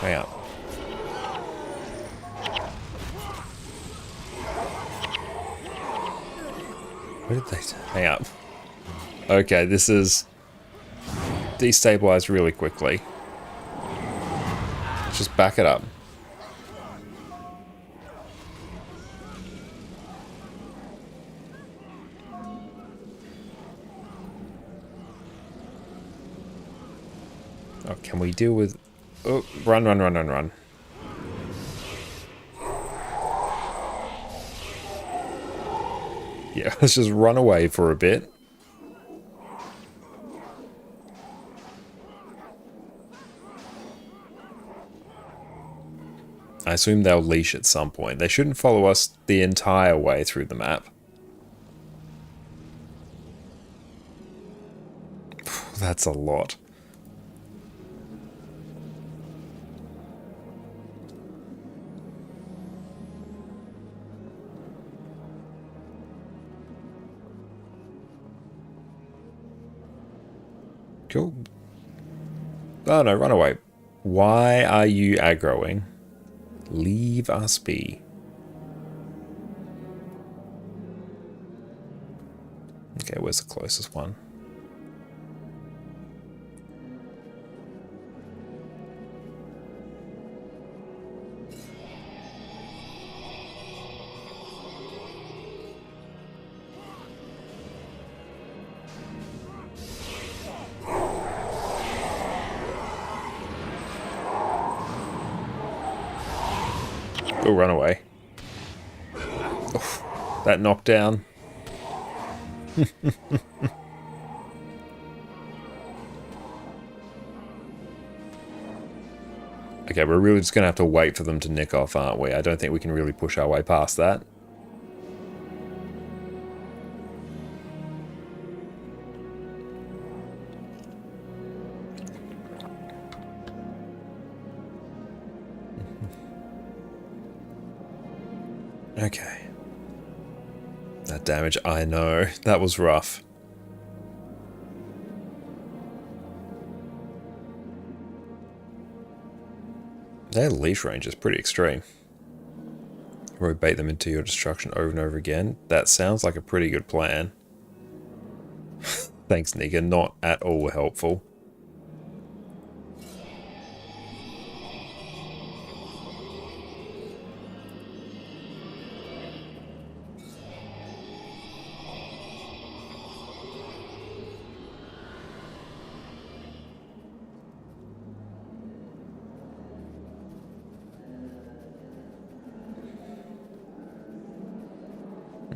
Way up. Where did they hang up? Okay, this is destabilized really quickly. Let's just back it up. Oh, can we deal with... Oh, run, run, run, run, run. Yeah, let's just run away for a bit. I assume they'll leash at some point. They shouldn't follow us the entire way through the map. That's a lot. Cool. Oh no, run away. Why are you aggroing? Leave us be. Okay, where's the closest one? Go run away. Oof, that knockdown. Okay, we're really just going to have to wait for them to nick off, aren't we? I don't think we can really push our way past that. Okay. That damage, I know. That was rough. Their leash range is pretty extreme. Rotate them into your destruction over and over again. That sounds like a pretty good plan. Thanks, Nika. Not at all helpful.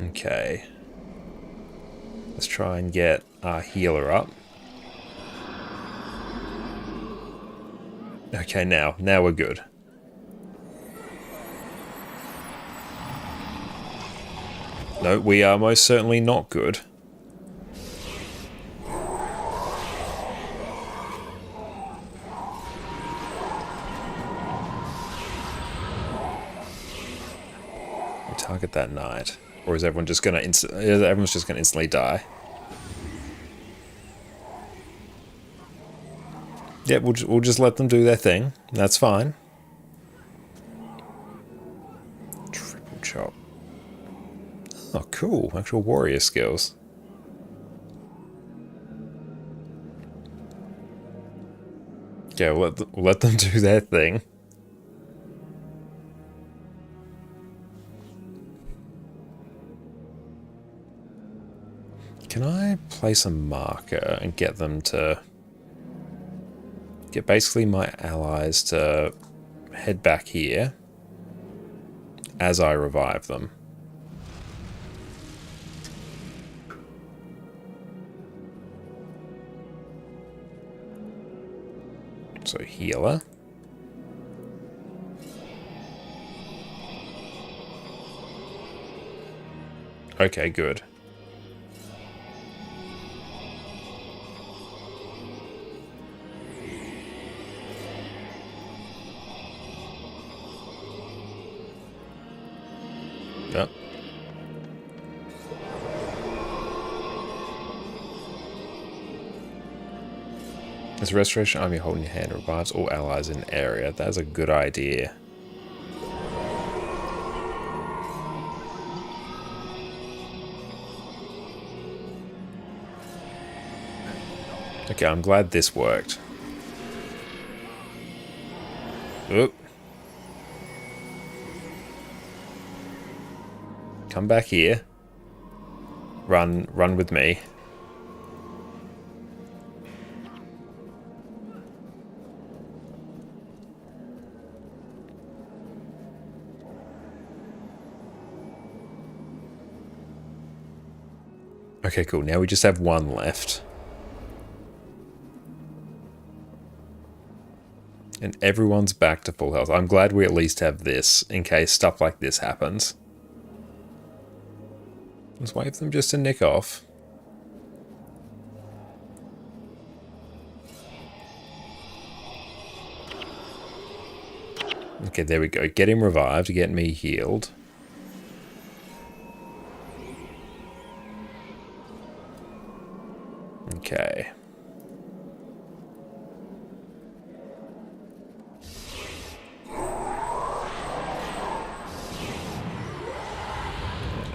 Okay. Let's try and get our healer up. Okay, now we're good. No, we are most certainly not good. We target that knight, or is everyone just gonna everyone's just gonna instantly die? Yeah, we'll just let them do their thing. That's fine. Triple chop. Oh, cool. Actual warrior skills. Yeah, we'll let them do their thing. Can I place a marker and get them to... get basically my allies to head back here as I revive them? So healer. Okay, good. Yep. This restoration army holding your hand revives all allies in the area. That's a good idea. Okay, I'm glad this worked. Oop. Come back here. Run with me. Okay, cool. Now we just have one left. And everyone's back to full health. I'm glad we at least have this in case stuff like this happens. Let's wait for them just to nick off. Okay, there we go. Get him revived, get me healed. Okay.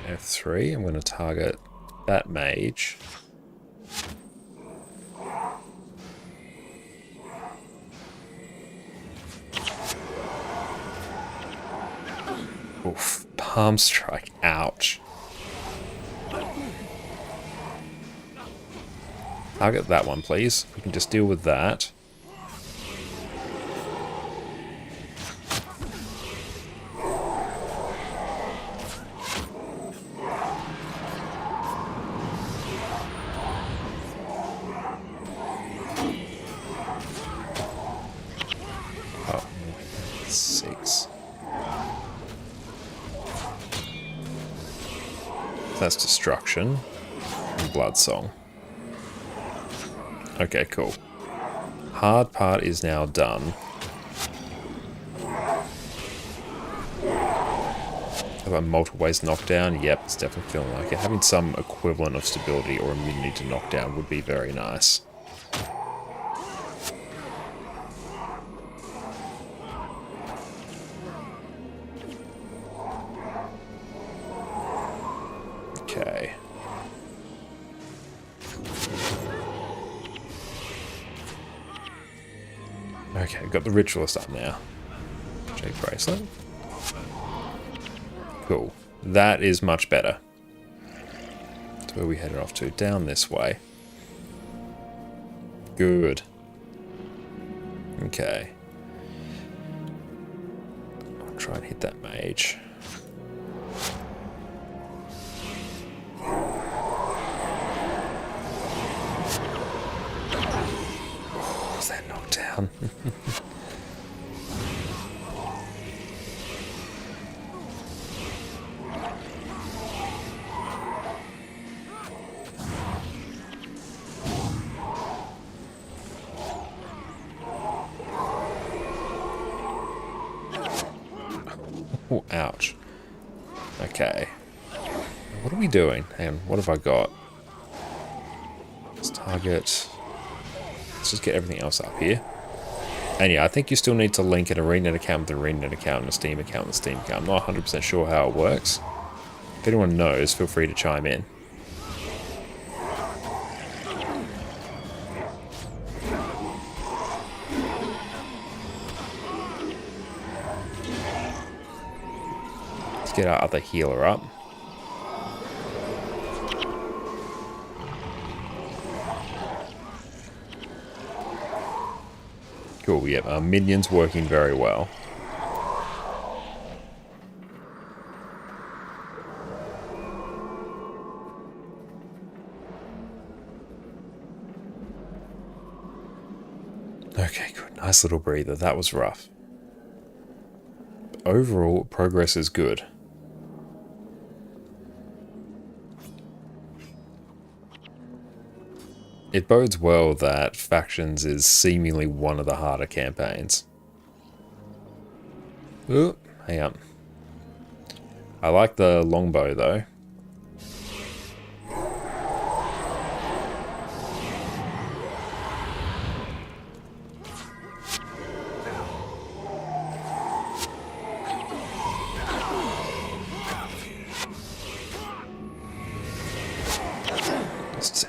F3, I'm going to target that mage. Oof, palm strike, ouch. Target that one, please. We can just deal with that. Oh, 6. That's destruction and blood song. Okay, cool. Hard part is now done. Have a multiple ways knockdown? Yep, it's definitely feeling like it. Having some equivalent of stability or immunity to knockdown would be very nice. Okay. Okay, got the Ritualist up now. Jade bracelet. Cool. That is much better. That's where we headed off to. Down this way. Good. Okay. I'll try and hit that mage. Oh, that knockdown. Oh, ouch. Okay. What are we doing? Hang on, what have I got? Let's target... Let's just get everything else up here. And yeah, I think you still need to link an ArenaNet account with an ArenaNet account and a Steam account with a Steam account. I'm not 100% sure how it works. If anyone knows, feel free to chime in. Let's get our other healer up. Cool, yep, our minions working very well. Okay, good. Nice little breather. That was rough. Overall, progress is good. It bodes well that Factions is seemingly one of the harder campaigns. Ooh, hang on. I like the longbow though.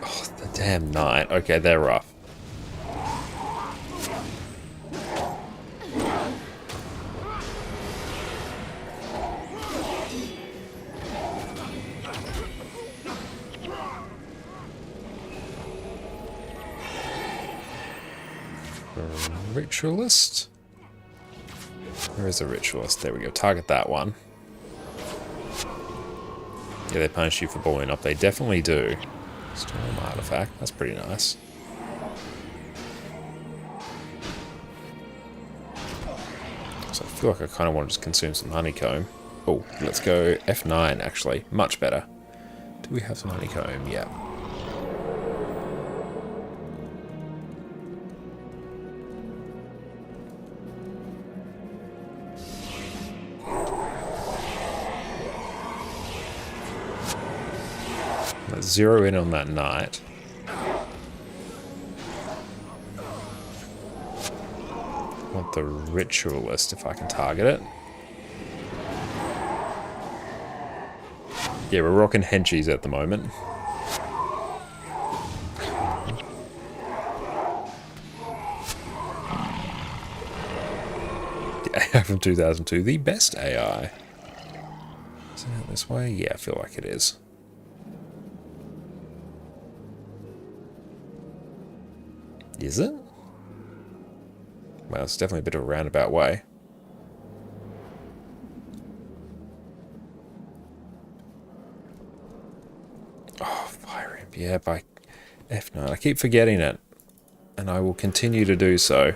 Oh, the damn knight. Okay, they're rough. Ritualist? Where is the Ritualist? There we go. Target that one. Yeah, they punish you for blowing up. They definitely do. Storm artifact. That's pretty nice. So I feel like I kind of want to just consume some honeycomb. Oh, let's go F9 actually. Much better. Do we have some honeycomb? Yeah. Let's zero in on that knight. I want the Ritualist if I can target it. Yeah, we're rocking henchies at the moment. The AI from 2002, the best AI. Is it out this way? Yeah, I feel like it is. Is it? Well, it's definitely a bit of a roundabout way. Oh, fire imp. Yeah, by F9. I keep forgetting it. And I will continue to do so.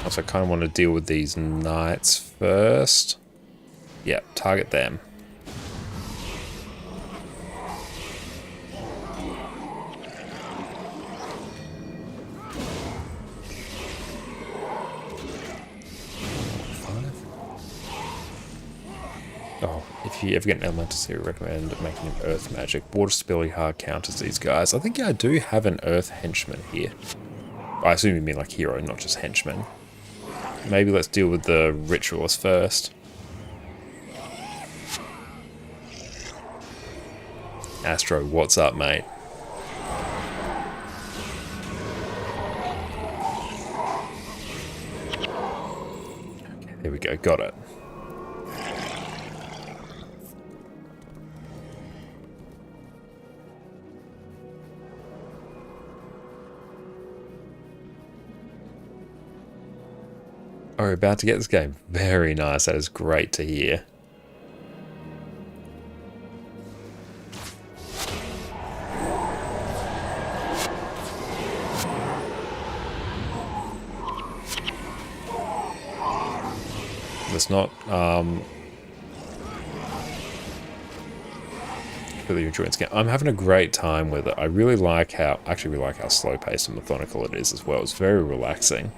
Also, I kind of want to deal with these knights first. Yep, target them. Oh, if you ever get an elemental series, recommend making an earth magic. Water spilly hard counters these guys. I think I do have an earth henchman here. I assume you mean like hero, not just henchman. Maybe let's deal with the Ritualist first. Astro, what's up, mate? Okay, there we go, got it. Oh, we're about to get this game. Very nice. That is great to hear. let's not really enjoying this game. I'm having a great time with it. I really like how, actually really like how slow paced and methodical it is as well. It's very relaxing.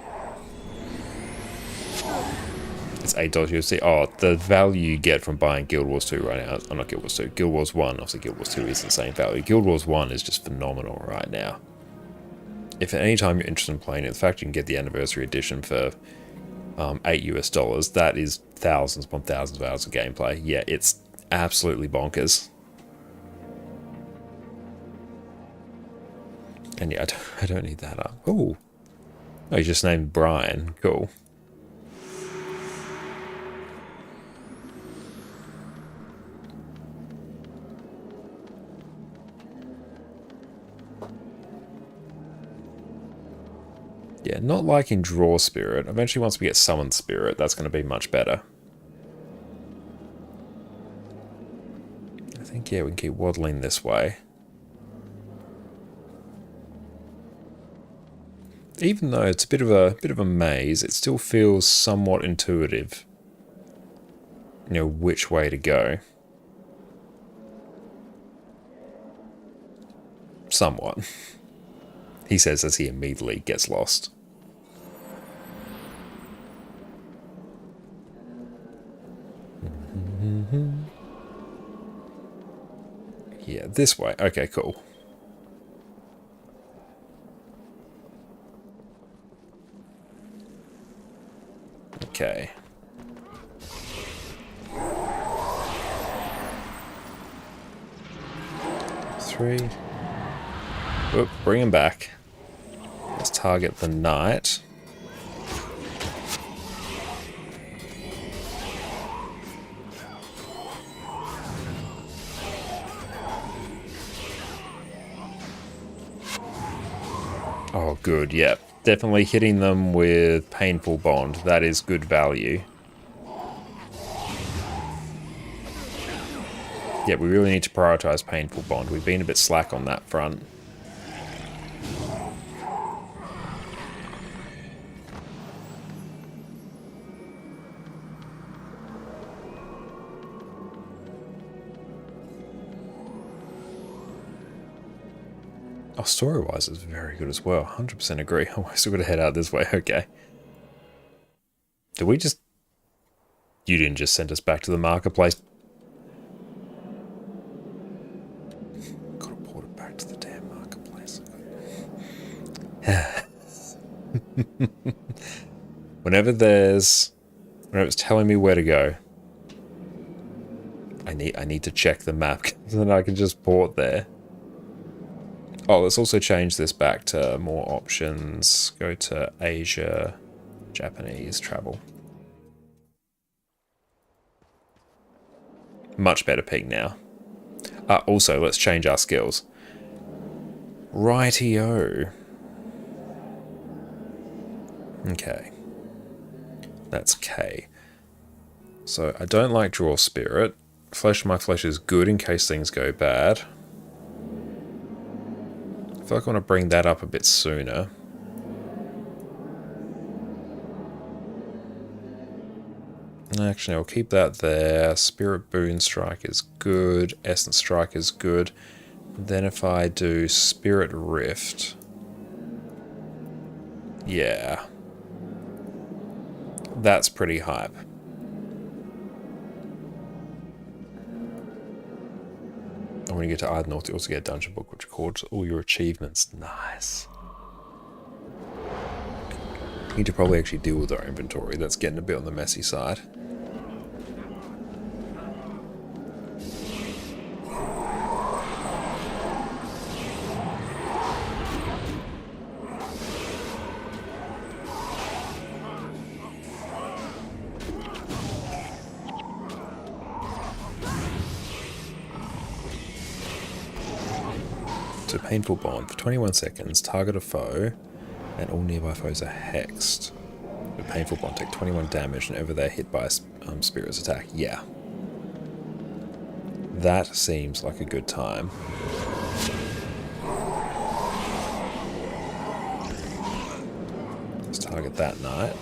It's $8 USD. Oh, the value you get from buying Guild Wars 2 right now. Oh, not Guild Wars 2. Guild Wars 1. Obviously, Guild Wars 2 is the same value. Guild Wars 1 is just phenomenal right now. If at any time you're interested in playing it, the fact you can get the Anniversary Edition for $8 US, that is thousands upon thousands of hours of gameplay. Yeah, it's absolutely bonkers. And yeah, I don't need that up. Oh, you just named Brian. Cool. Yeah, not liking Draw Spirit. Eventually, once we get Summon Spirit, that's going to be much better. I think, yeah, we can keep waddling this way. Even though it's a bit of a maze, it still feels somewhat intuitive. You know, which way to go. Somewhat. He says as he immediately gets lost. Yeah, this way. Okay, cool. Okay. Three. Oop, bring him back. Let's target the knight. Oh, good, yep. Definitely hitting them with Painful Bond. That is good value. Yeah, we really need to prioritize Painful Bond. We've been a bit slack on that front. Oh, story-wise, it's very good as well. 100% agree. Oh, I still got to head out this way. Okay. Did we just... You didn't just send us back to the marketplace. Gotta port it back to the damn marketplace. Whenever it's telling me where to go, I need to check the map, because then I can just port there. Oh, let's also change this back to more options. Go to Asia, Japanese, travel. Much better ping now. Also, let's change our skills. Rightio. Okay. That's K. So, I don't like Draw Spirit. Flesh of my Flesh is good in case things go bad. I feel like I want to bring that up a bit sooner. Actually, I'll keep that there. Spirit Boon Strike is good. Essence Strike is good. Then if I do Spirit Rift... Yeah. That's pretty hype. And when you get to Ard North, you also get a dungeon book, which records all your achievements. Nice. We need to probably actually deal with our inventory. That's getting a bit on the messy side. So Painful Bond. For 21 seconds, target a foe, and all nearby foes are hexed. The Painful Bond take 21 damage whenever they're hit by a Spirit's attack. Yeah. That seems like a good time. Let's target that knight.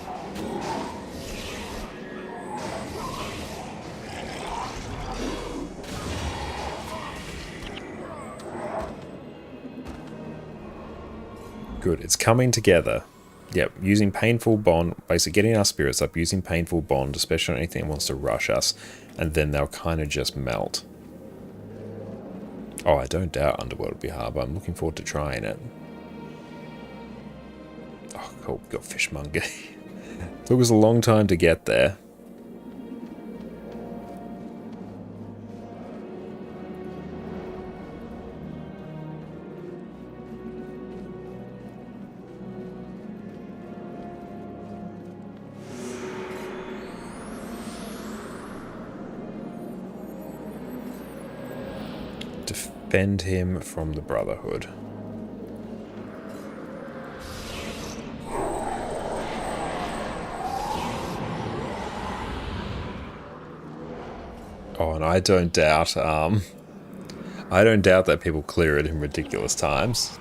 Good, it's coming together. Yep, using Painful Bond, basically getting our spirits up, using Painful Bond, especially on anything that wants to rush us, and then they'll kind of just melt. Oh, I don't doubt Underworld will be hard, but I'm looking forward to trying it. Oh, cool, we got Fishmonger. Took us a long time to get there. Defend him from the Brotherhood. Oh, and I don't doubt that people clear it in ridiculous times.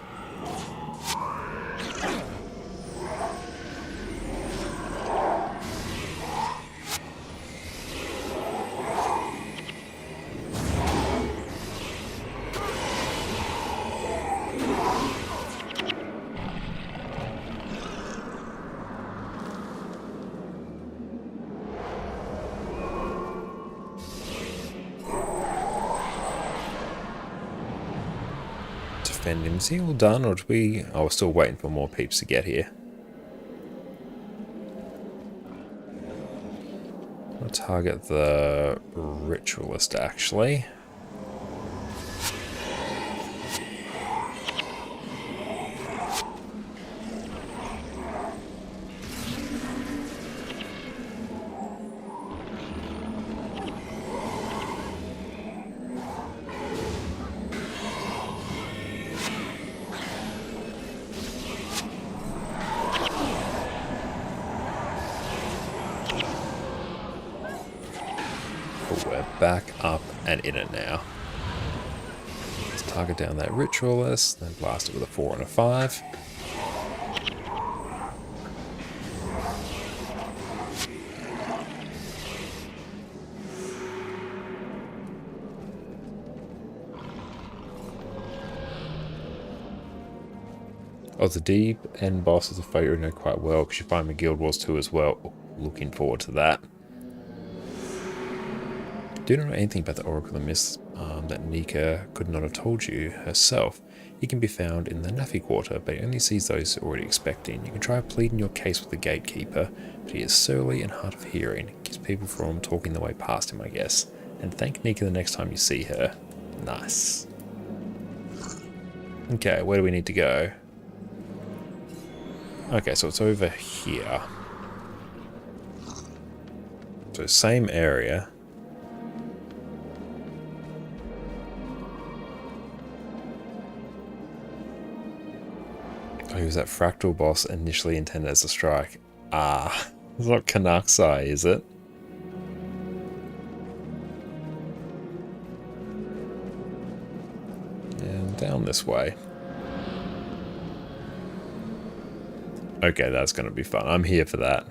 Defend him. Is he all done, or do we... Oh, we're still waiting for more peeps to get here. I'll target the Ritualist, actually. We're back up and in it now. Let's target down that Ritualist, then blast it with a 4 and a 5. Oh, the deep end boss is a fight you know quite well because you find me Guild Wars 2 as well. Oh, looking forward to that. Do not know anything about the Oracle of Mists that Nika could not have told you herself. He can be found in the Nafi Quarter, but he only sees those already expecting. You can try pleading your case with the Gatekeeper, but he is surly and hard of hearing. It keeps people from talking their way past him, I guess. And thank Nika the next time you see her. Nice. Okay, where do we need to go? Okay, so it's over here. So same area. Oh, he was that fractal boss initially intended as a strike. Ah, it's not Kanaksai, is it? And down this way. Okay, that's going to be fun. I'm here for that.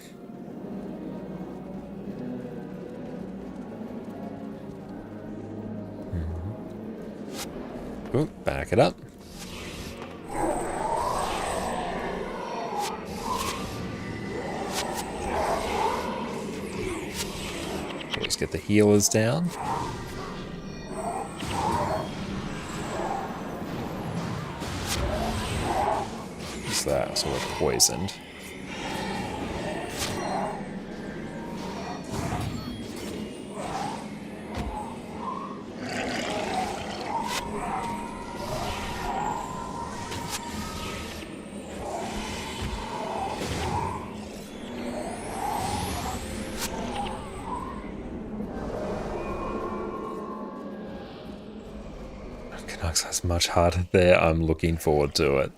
Ooh, back it up. Let's get the healers down. What's that? So we're poisoned. That's much harder there. I'm looking forward to it.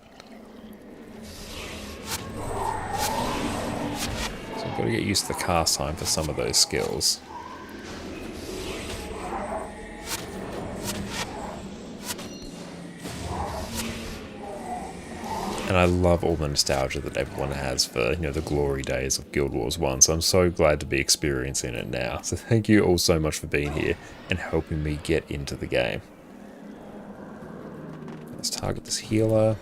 So I've got to get used to the cast time for some of those skills. And I love all the nostalgia that everyone has for, you know, the glory days of Guild Wars 1. So I'm so glad to be experiencing it now. So thank you all so much for being here and helping me get into the game. Let's target this healer.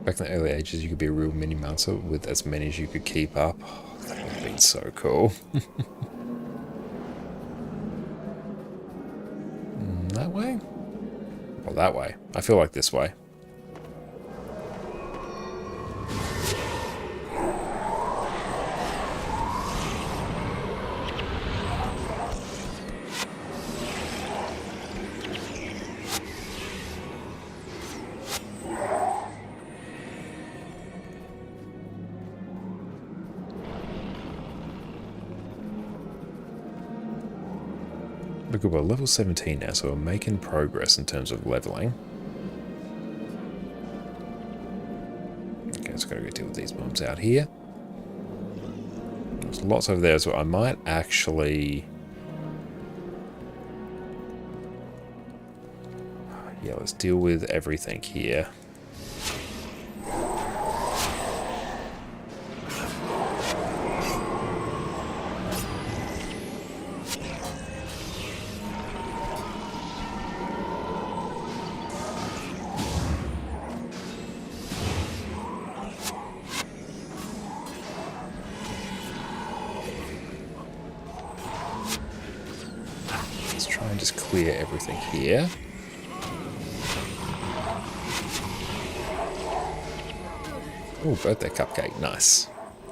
Back in the early ages, you could be a real mini-mounter with as many as you could keep up. Oh, that would have been so cool. That way? Well, that way. I feel like this way. Look, we're level 17 now, so we're making progress in terms of leveling. Okay, so gotta go deal with these bombs out here. There's lots over there as well. I might actually... Yeah, let's deal with everything here. And just clear everything here. Oh, birthday cupcake, nice.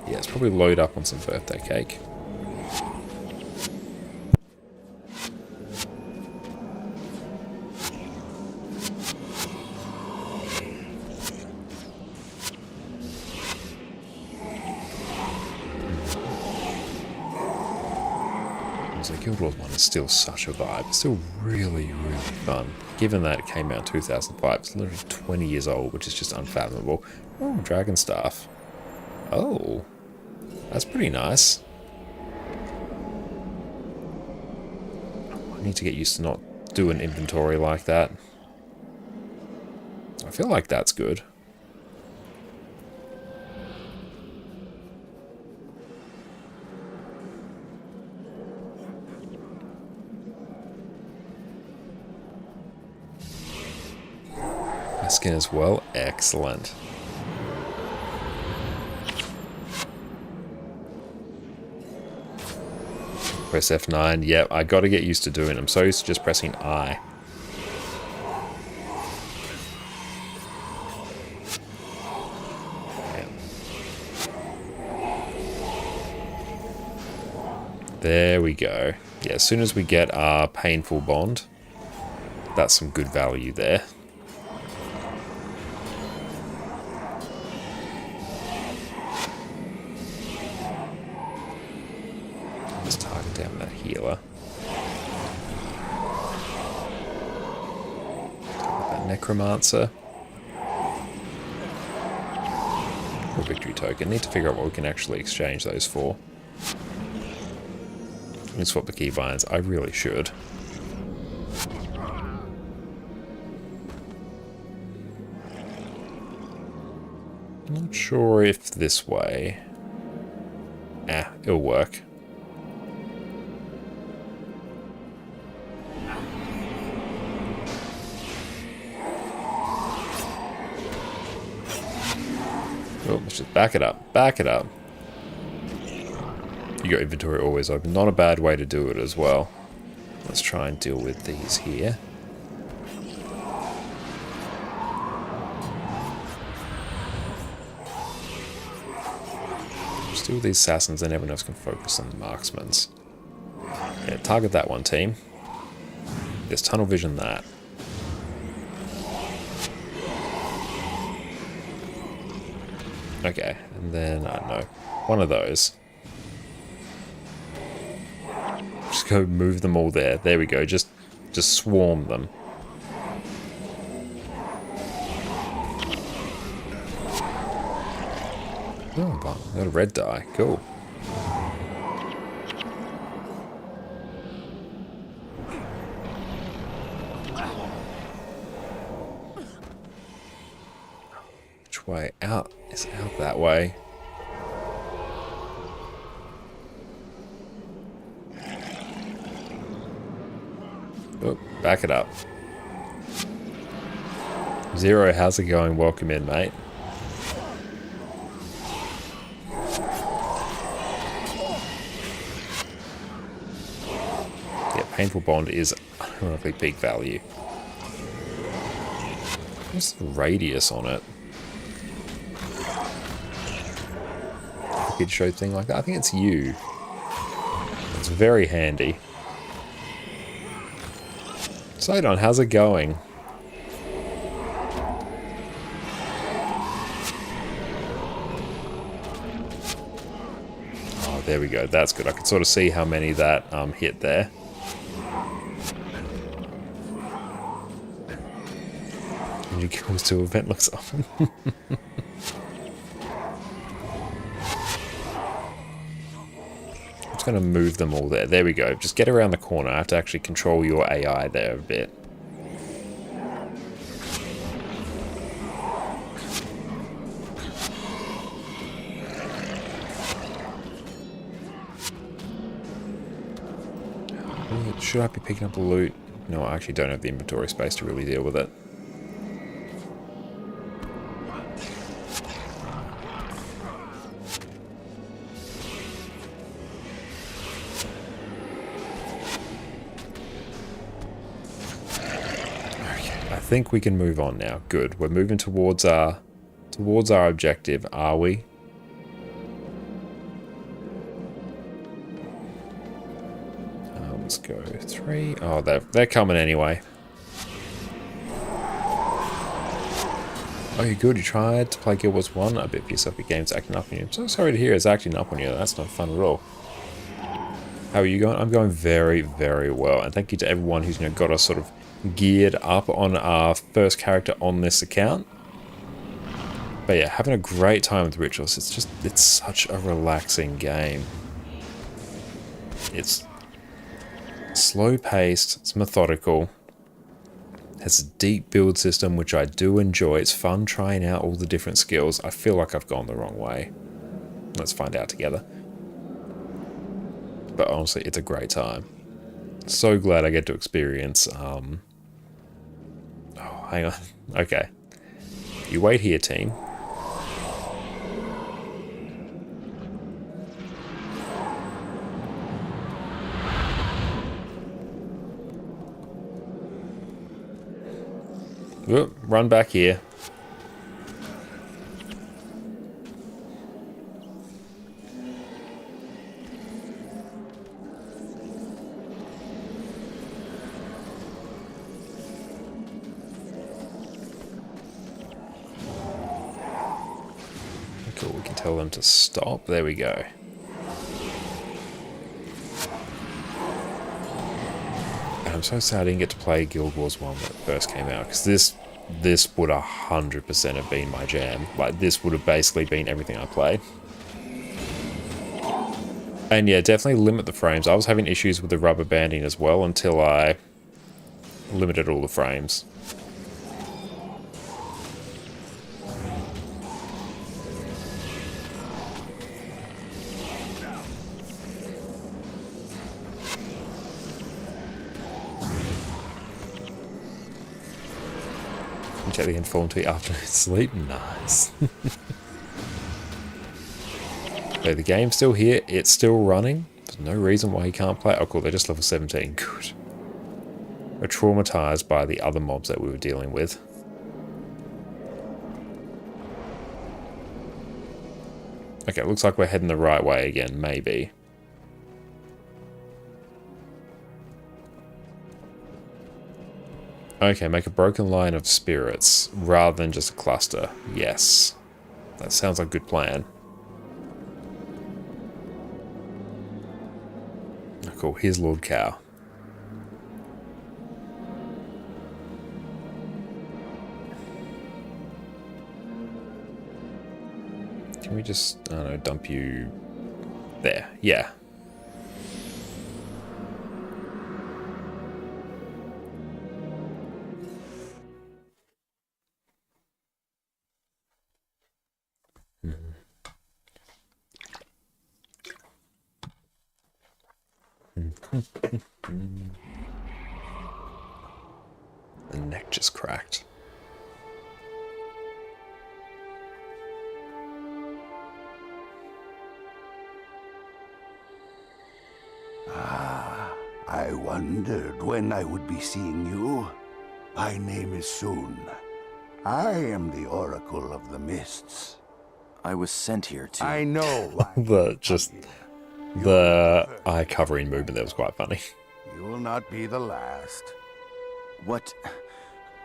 Yeah, let's probably load up on some birthday cake. Guild Wars 1 is still such a vibe. It's still really, really fun. Given that it came out in 2005, it's literally 20 years old, which is just unfathomable. Oh, Dragon Staff. Oh, that's pretty nice. I need to get used to not doing inventory like that. I feel like that's good. Skin as well. Excellent. Press F9. Yep, I got to get used to doing it. I'm so used to just pressing I. Yeah. There we go. Yeah, as soon as we get our painful bond, that's some good value there. Down that healer. That necromancer. Or victory token. Need to figure out what we can actually exchange those for. Let me swap the keybinds. I really should. Not sure if this way. It'll work. Oh, let's just back it up. Back it up. You got inventory always open. Not a bad way to do it as well. Let's try and deal with these here. Just deal with these assassins and everyone else can focus on the marksmans. Yeah, target that one, team. There's tunnel vision that. Okay, and then, I don't know, one of those. Just go move them all there. There we go, just swarm them. Oh, got a red die, cool. Which way? Out. It's out that way. Oh, back it up. Zero, how's it going? Welcome in, mate. Painful Bond is unironically peak value. What's the radius on it? Kid show thing like that. I think it's you. It's very handy. Sidon, how's it going? Oh, there we go. That's good. I can sort of see how many that hit there. And you goes to event looks awesome. I'm just going to move them all there. There we go. Just get around the corner. I have to actually control your AI there a bit. Should I be picking up the loot? No, I actually don't have the inventory space to really deal with it. Okay, I think we can move on now. Good. We're moving towards our objective, are we? Let's go 3. Oh, they're coming anyway. Oh, you're good. You tried to play Guild Wars 1. I bet for yourself your game's acting up on you. I'm so sorry to hear it's acting up on you. That's not fun at all. How are you going? I'm going very, very well. And thank you to everyone who's got us sort of geared up on our first character on this account. But yeah, having a great time with Ritualist. It's such a relaxing game. It's slow paced, it's methodical, has a deep build system which I do enjoy. It's fun trying out all the different skills. I feel like I've gone the wrong way. Let's find out together. But honestly, it's a great time. So glad I get to experience oh, hang on. Okay. You wait here, team. Whoop, run back here. Cool, we can tell them to stop. There we go. I'm so sad I didn't get to play Guild Wars 1 when it first came out, because this would 100% have been my jam. Like, this would have basically been everything I played. And yeah, definitely limit the frames. I was having issues with the rubber banding as well until I limited all the frames. Check the inform to afternoon sleep. Nice. Okay, the game's still here. It's still running. There's no reason why he can't play. Oh, cool. They're just level 17. Good. We're traumatized by the other mobs that we were dealing with. Okay, it looks like we're heading the right way again. Maybe. Okay, make a broken line of spirits rather than just a cluster. Yes. That sounds like a good plan. Oh, cool. Here's Lord Cow. Can we just, I don't know, dump you there? Yeah. The neck just cracked. I wondered when I would be seeing you. My name is Soon. I am the Oracle of the Mists. I was sent here to... I know. The eye covering movement that was quite funny. You will not be the last. What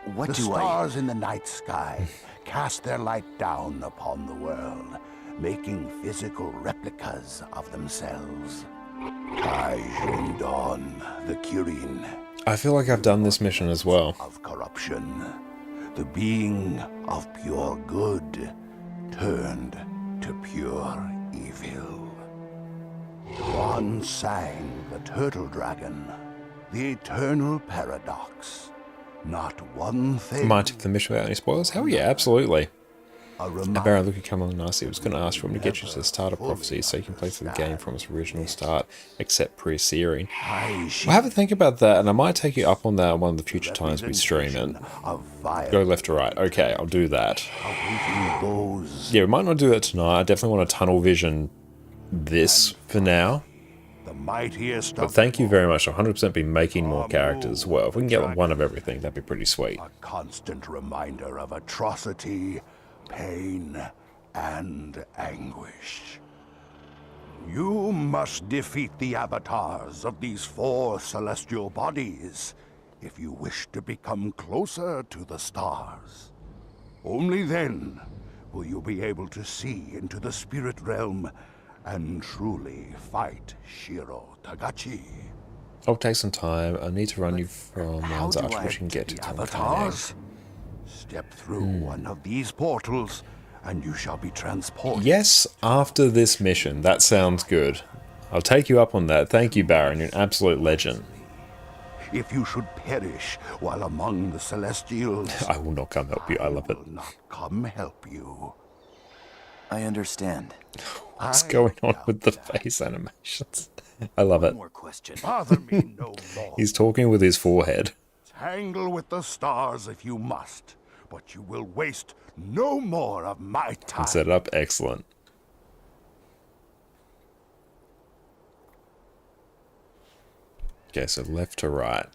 The do I... stars in the night sky cast their light down upon the world, making physical replicas of themselves. I, Dawn, the Kirin, I feel like I've done this mission as well. of corruption, the being of pure good, turned to pure evil. One sang the turtle dragon, the eternal paradox. Not one thing. Might take the mission without any spoilers? Hell yeah, absolutely. A Baron, look at come along nicely. I was going to ask for him to get you to the start of Prophecy so you can play through the game from its original start, except pre-searing. Well, have a think about that, and I might take you up on that one of the future times we stream it. Go left to right. Okay, I'll do that. Yeah, we might not do that tonight. I definitely want to tunnel vision this for now. The mightiest But of thank you very much. I'll 100% be making more characters as well. If we can get one of everything, that'd be pretty sweet. a constant reminder of atrocity, pain, and anguish. You must defeat the avatars of these 4 celestial bodies if you wish to become closer to the stars. Only then will you be able to see into the spirit realm and truly fight Shiro Tagachi. I'll take some time. I need to run you from how Lands do after I we can get to The Tonkaine. avatars? Step through one of these portals and you shall be transported. Yes, after this mission. That sounds good. I'll take you up on that. Thank you, Baron. You're an absolute legend. If you should perish while among the Celestials, I will not come help you. I love it. will not come help you. I understand. What's going on with the face animations? I love it. More question. Bother me no more. He's talking with his forehead. Tangle with the stars if you must, but you will waste no more of my time. And set it up. Excellent. Okay, so left to right.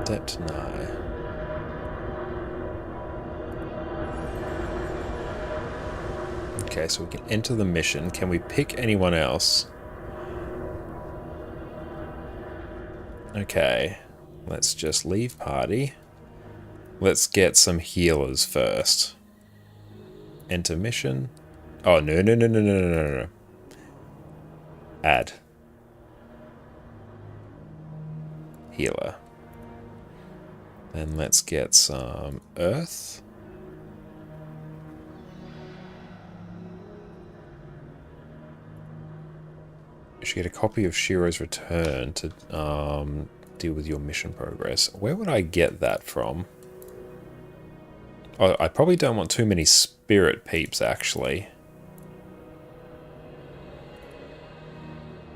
Adept nigh. Okay, so we can enter the mission. Can we pick anyone else? Okay, let's just leave party. Let's get some healers first. Enter mission. Oh, no. Add. Healer. Then let's get some earth. You should get a copy of Shiro's Return to deal with your mission progress. Where would I get that from? Oh, I probably don't want too many spirit peeps, actually.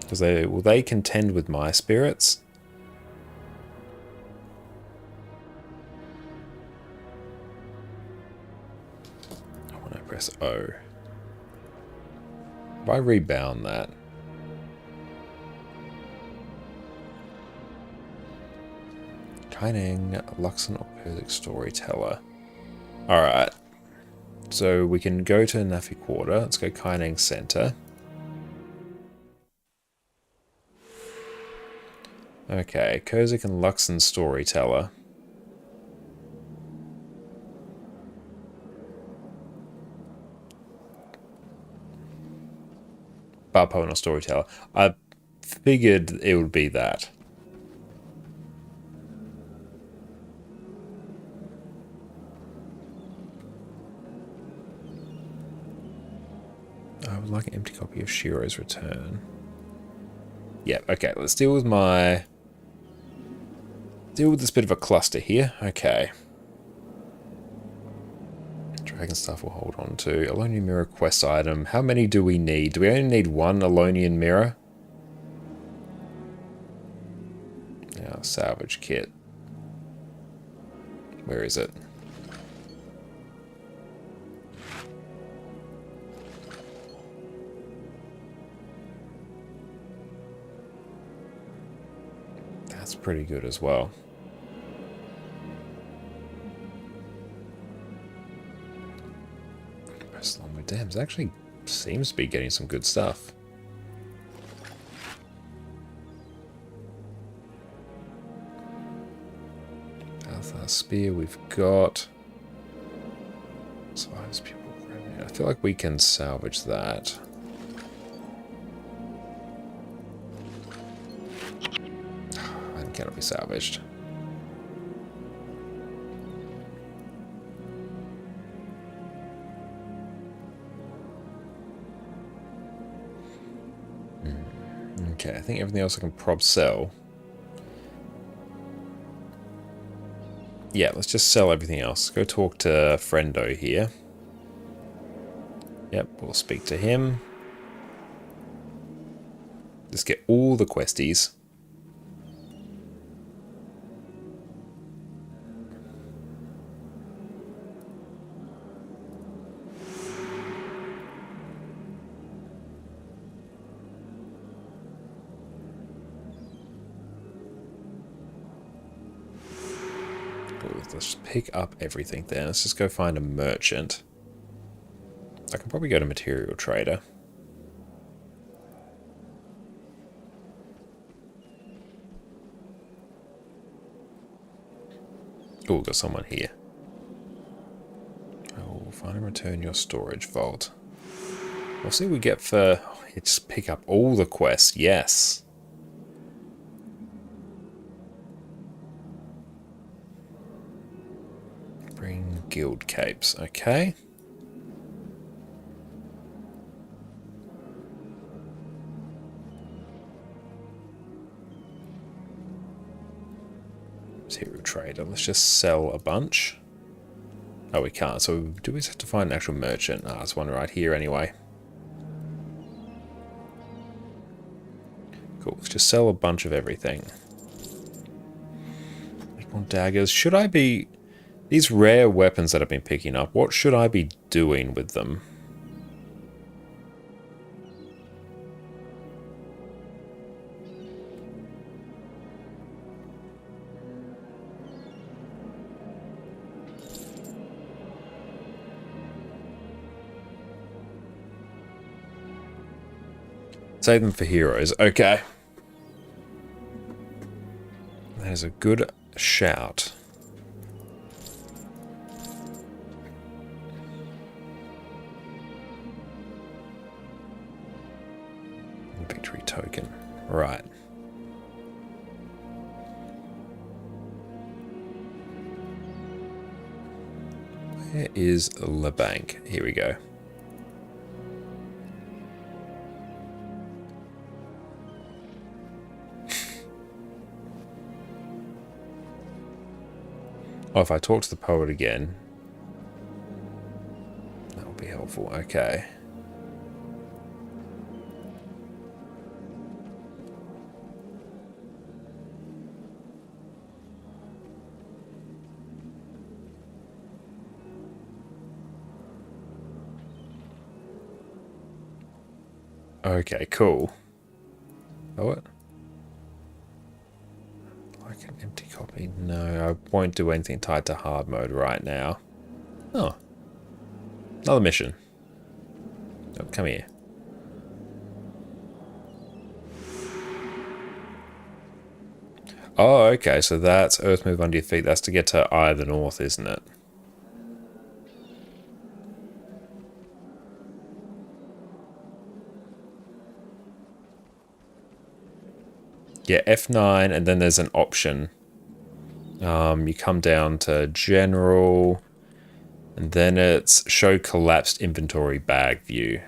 Because will they contend with my spirits? When I press O. If I rebound that. Kaining, Luxon, or Persic Storyteller. Alright. So we can go to Nafi Quarter. Let's go Kaining Center. Okay, Kozik and Luxon Storyteller. Barpo and Storyteller. I figured it would be that. I would like an empty copy of Shiro's Return. Yeah, okay, let's deal with this bit of a cluster here. Okay. Dragon Stuff we'll hold on to. Alonian Mirror quest item. How many do we need? Do we only need one Alonian Mirror? Yeah, Salvage kit. Where is it? That's pretty good as well. Damn, actually seems to be getting some good stuff. Alpha Spear we've got. Survives people. I feel like we can salvage that. And cannot be salvaged. Okay, I think everything else I can prob sell. Yeah, let's just sell everything else. Go talk to Friendo here. Yep, we'll speak to him. Just get all the questies. Let's just pick up everything then. Let's just go find a merchant. I can probably go to material trader. Oh, got someone here. Oh, find and return your storage vault. We'll see what we get for... Oh, just pick up all the quests. Yes. Bring guild capes. Okay. Material trader. Let's just sell a bunch. Oh, we can't. So do we just have to find an actual merchant? Ah, there's one right here anyway. Cool. Let's just sell a bunch of everything. Make more daggers. Should I be... These rare weapons that I've been picking up, what should I be doing with them? Save them for heroes. Okay. That is a good shout. Victory token. Right. Where is the bank? Here we go. Oh, if I talk to the poet again, that will be helpful. Okay. Okay, cool. Poet? Like an empty copy? No, I won't do anything tied to hard mode right now. Oh. Another mission. Oh, come here. Oh, okay, so that's Earth Move Under Your Feet. That's to get to Eye of the North, isn't it? Yeah, F9, and then there's an option. You come down to General, and then it's Show Collapsed Inventory Bag View.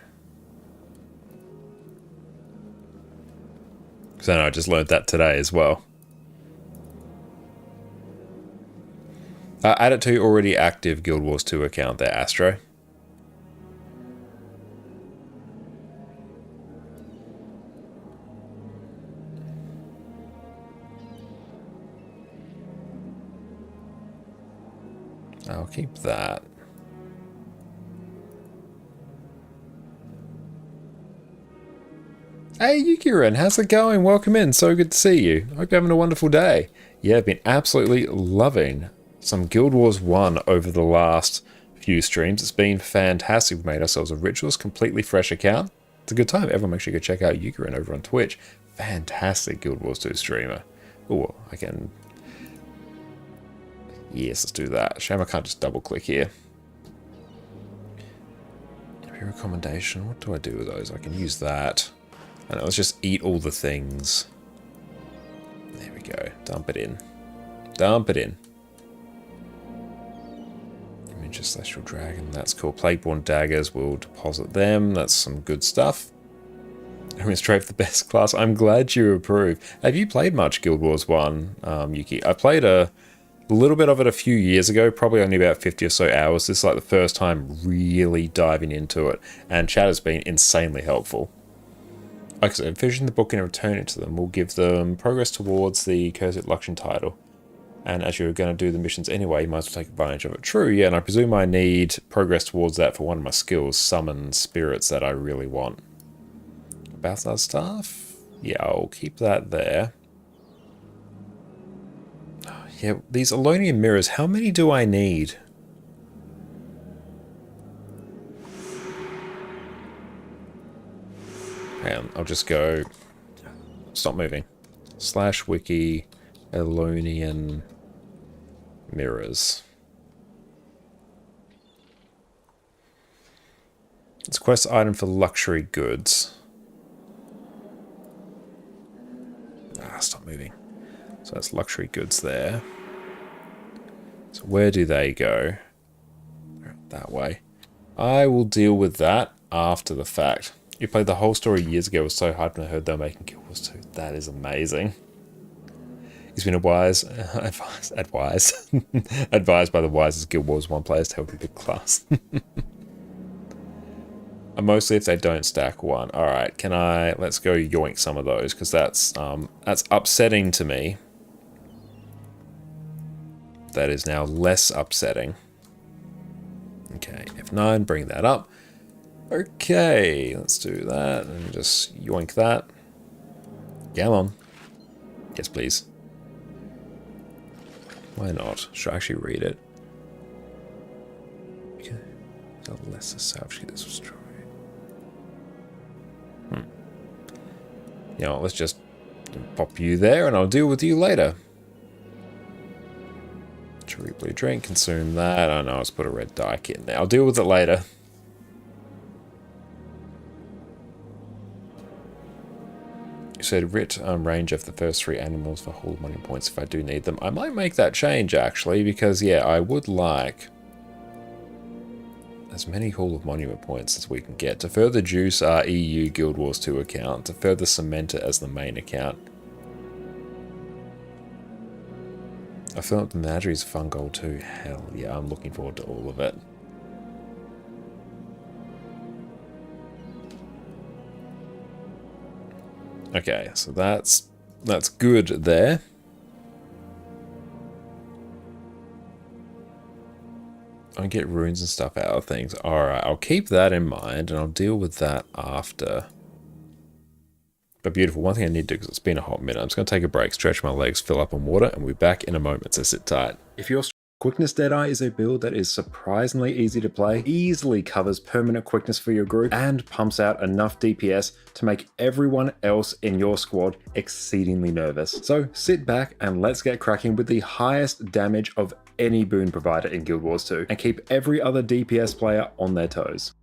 Because I know I just learned that today as well. Add it to your already active Guild Wars 2 account there, Astro. I'll keep that. Hey Yukiren, how's it going? Welcome in, so good to see you. Hope you're having a wonderful day. Yeah, I've been absolutely loving some Guild Wars 1 over the last few streams. It's been fantastic. We've made ourselves a Ritualist, completely fresh account. It's a good time. Everyone make sure you go check out Yukiren over on Twitch. Fantastic Guild Wars 2 streamer. Oh, I can... Yes, let's do that. Shame I can't just double click here. Your recommendation, what do I do with those? I can use that. I know, let's just eat all the things. There we go. Dump it in. Dump it in. Image of Celestial Dragon. That's cool. Plagueborn Daggers. We'll deposit them. That's some good stuff. I went straight for the best class. I'm glad you approve. Have you played much Guild Wars 1, Yuki? I played a little bit of it a few years ago. Probably only about 50 or so hours. This is like the first time really diving into it. And chat has been insanely helpful. Like I said, finishing the book and returning it to them will give them progress towards the Cursed Luxion title. And as you're going to do the missions anyway, you might as well take advantage of it. True, yeah, and I presume I need progress towards that for one of my skills, summon spirits that I really want. Balthazar Staff? Yeah, I'll keep that there. Yeah, these Elonian mirrors, how many do I need? And I'll just go, stop moving, /wiki Elonian mirrors. It's a quest item for luxury goods. Stop moving. So that's luxury goods there. So where do they go? That way. I will deal with that after the fact. You played the whole story years ago. I was so hyped when I heard they were making Guild Wars 2. That is amazing. He's been advised by the wisest Guild Wars 1 players to help you pick class. And mostly if they don't stack one. Alright, let's go yoink some of those, because that's upsetting to me. That is now less upsetting. Okay, F9, bring that up. Okay, let's do that and just yoink that. Come on. Yes, please. Why not? Should I actually read it? Okay. So lesser salvage get this destroyed. You know, let's just pop you there and I'll deal with you later. Cherry blue drink, consume that. Oh no, let's put a red dye kit in there. I'll deal with it later. You said range of the first 3 animals for whole money points if I do need them. I might make that change actually, because yeah, I would like as many Hall of Monument points as we can get to further juice our EU Guild Wars 2 account, to further cement it as the main account. I feel like the Menagerie is a fun goal too. Hell yeah, I'm looking forward to all of it. Okay, so that's good there. I get runes and stuff out of things. Alright, I'll keep that in mind and I'll deal with that after. But beautiful, one thing I need to do, because it's been a hot minute, I'm just going to take a break, stretch my legs, fill up on water, and we'll be back in a moment, so sit tight. If you're Quickness Deadeye is a build that is surprisingly easy to play, easily covers permanent quickness for your group, and pumps out enough DPS to make everyone else in your squad exceedingly nervous. So sit back and let's get cracking with the highest damage of any boon provider in Guild Wars 2, and keep every other DPS player on their toes.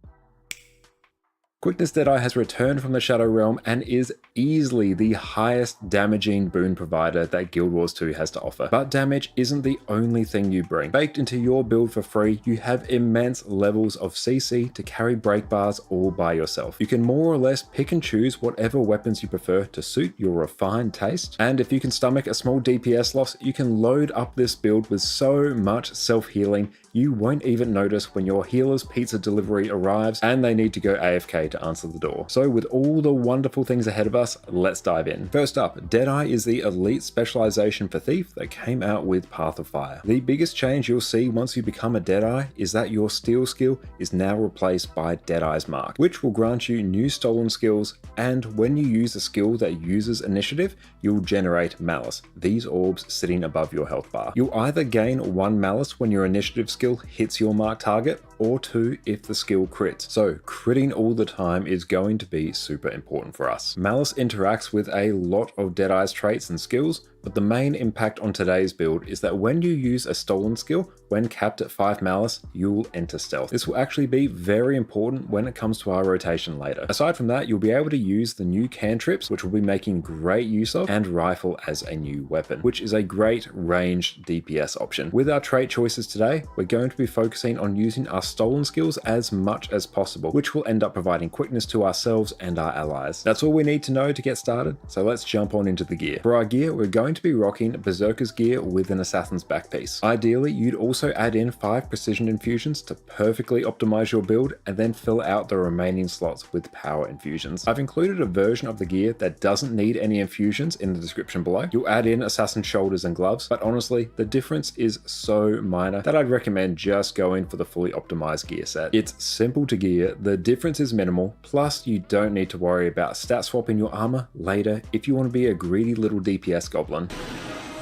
Quickness Deadeye has returned from the Shadow Realm and is easily the highest damaging boon provider that Guild Wars 2 has to offer. But damage isn't the only thing you bring. Baked into your build for free, you have immense levels of CC to carry break bars all by yourself. You can more or less pick and choose whatever weapons you prefer to suit your refined taste. And if you can stomach a small DPS loss, you can load up this build with so much self-healing, you won't even notice when your healer's pizza delivery arrives and they need to go AFK to to answer the door. So with all the wonderful things ahead of us, let's dive in. First up, Deadeye is the elite specialization for Thief that came out with Path of Fire. The biggest change you'll see once you become a Deadeye is that your Steal skill is now replaced by Deadeye's Mark, which will grant you new stolen skills, and when you use a skill that uses initiative, you'll generate Malice, these orbs sitting above your health bar. You'll either gain 1 Malice when your initiative skill hits your marked target, or 2 if the skill crits. So critting all the time is going to be super important for us. Malice interacts with a lot of Deadeye's traits and skills, but the main impact on today's build is that when you use a stolen skill, when capped at 5 Malice, you'll enter stealth. This will actually be very important when it comes to our rotation later. Aside from that, you'll be able to use the new cantrips, which we'll be making great use of, and rifle as a new weapon, which is a great ranged DPS option. With our trait choices today, we're going to be focusing on using our stolen skills as much as possible, which will end up providing quickness to ourselves and our allies. That's all we need to know to get started, so let's jump on into the gear. For our gear, we're going to be rocking Berserker's gear with an Assassin's back piece. Ideally, you'd also add in 5 precision infusions to perfectly optimize your build and then fill out the remaining slots with power infusions. I've included a version of the gear that doesn't need any infusions in the description below. You'll add in Assassin shoulders and gloves, but honestly, the difference is so minor that I'd recommend just going for the fully optimized gear set. It's simple to gear, the difference is minimal, plus you don't need to worry about stat swapping your armor later if you want to be a greedy little DPS goblin.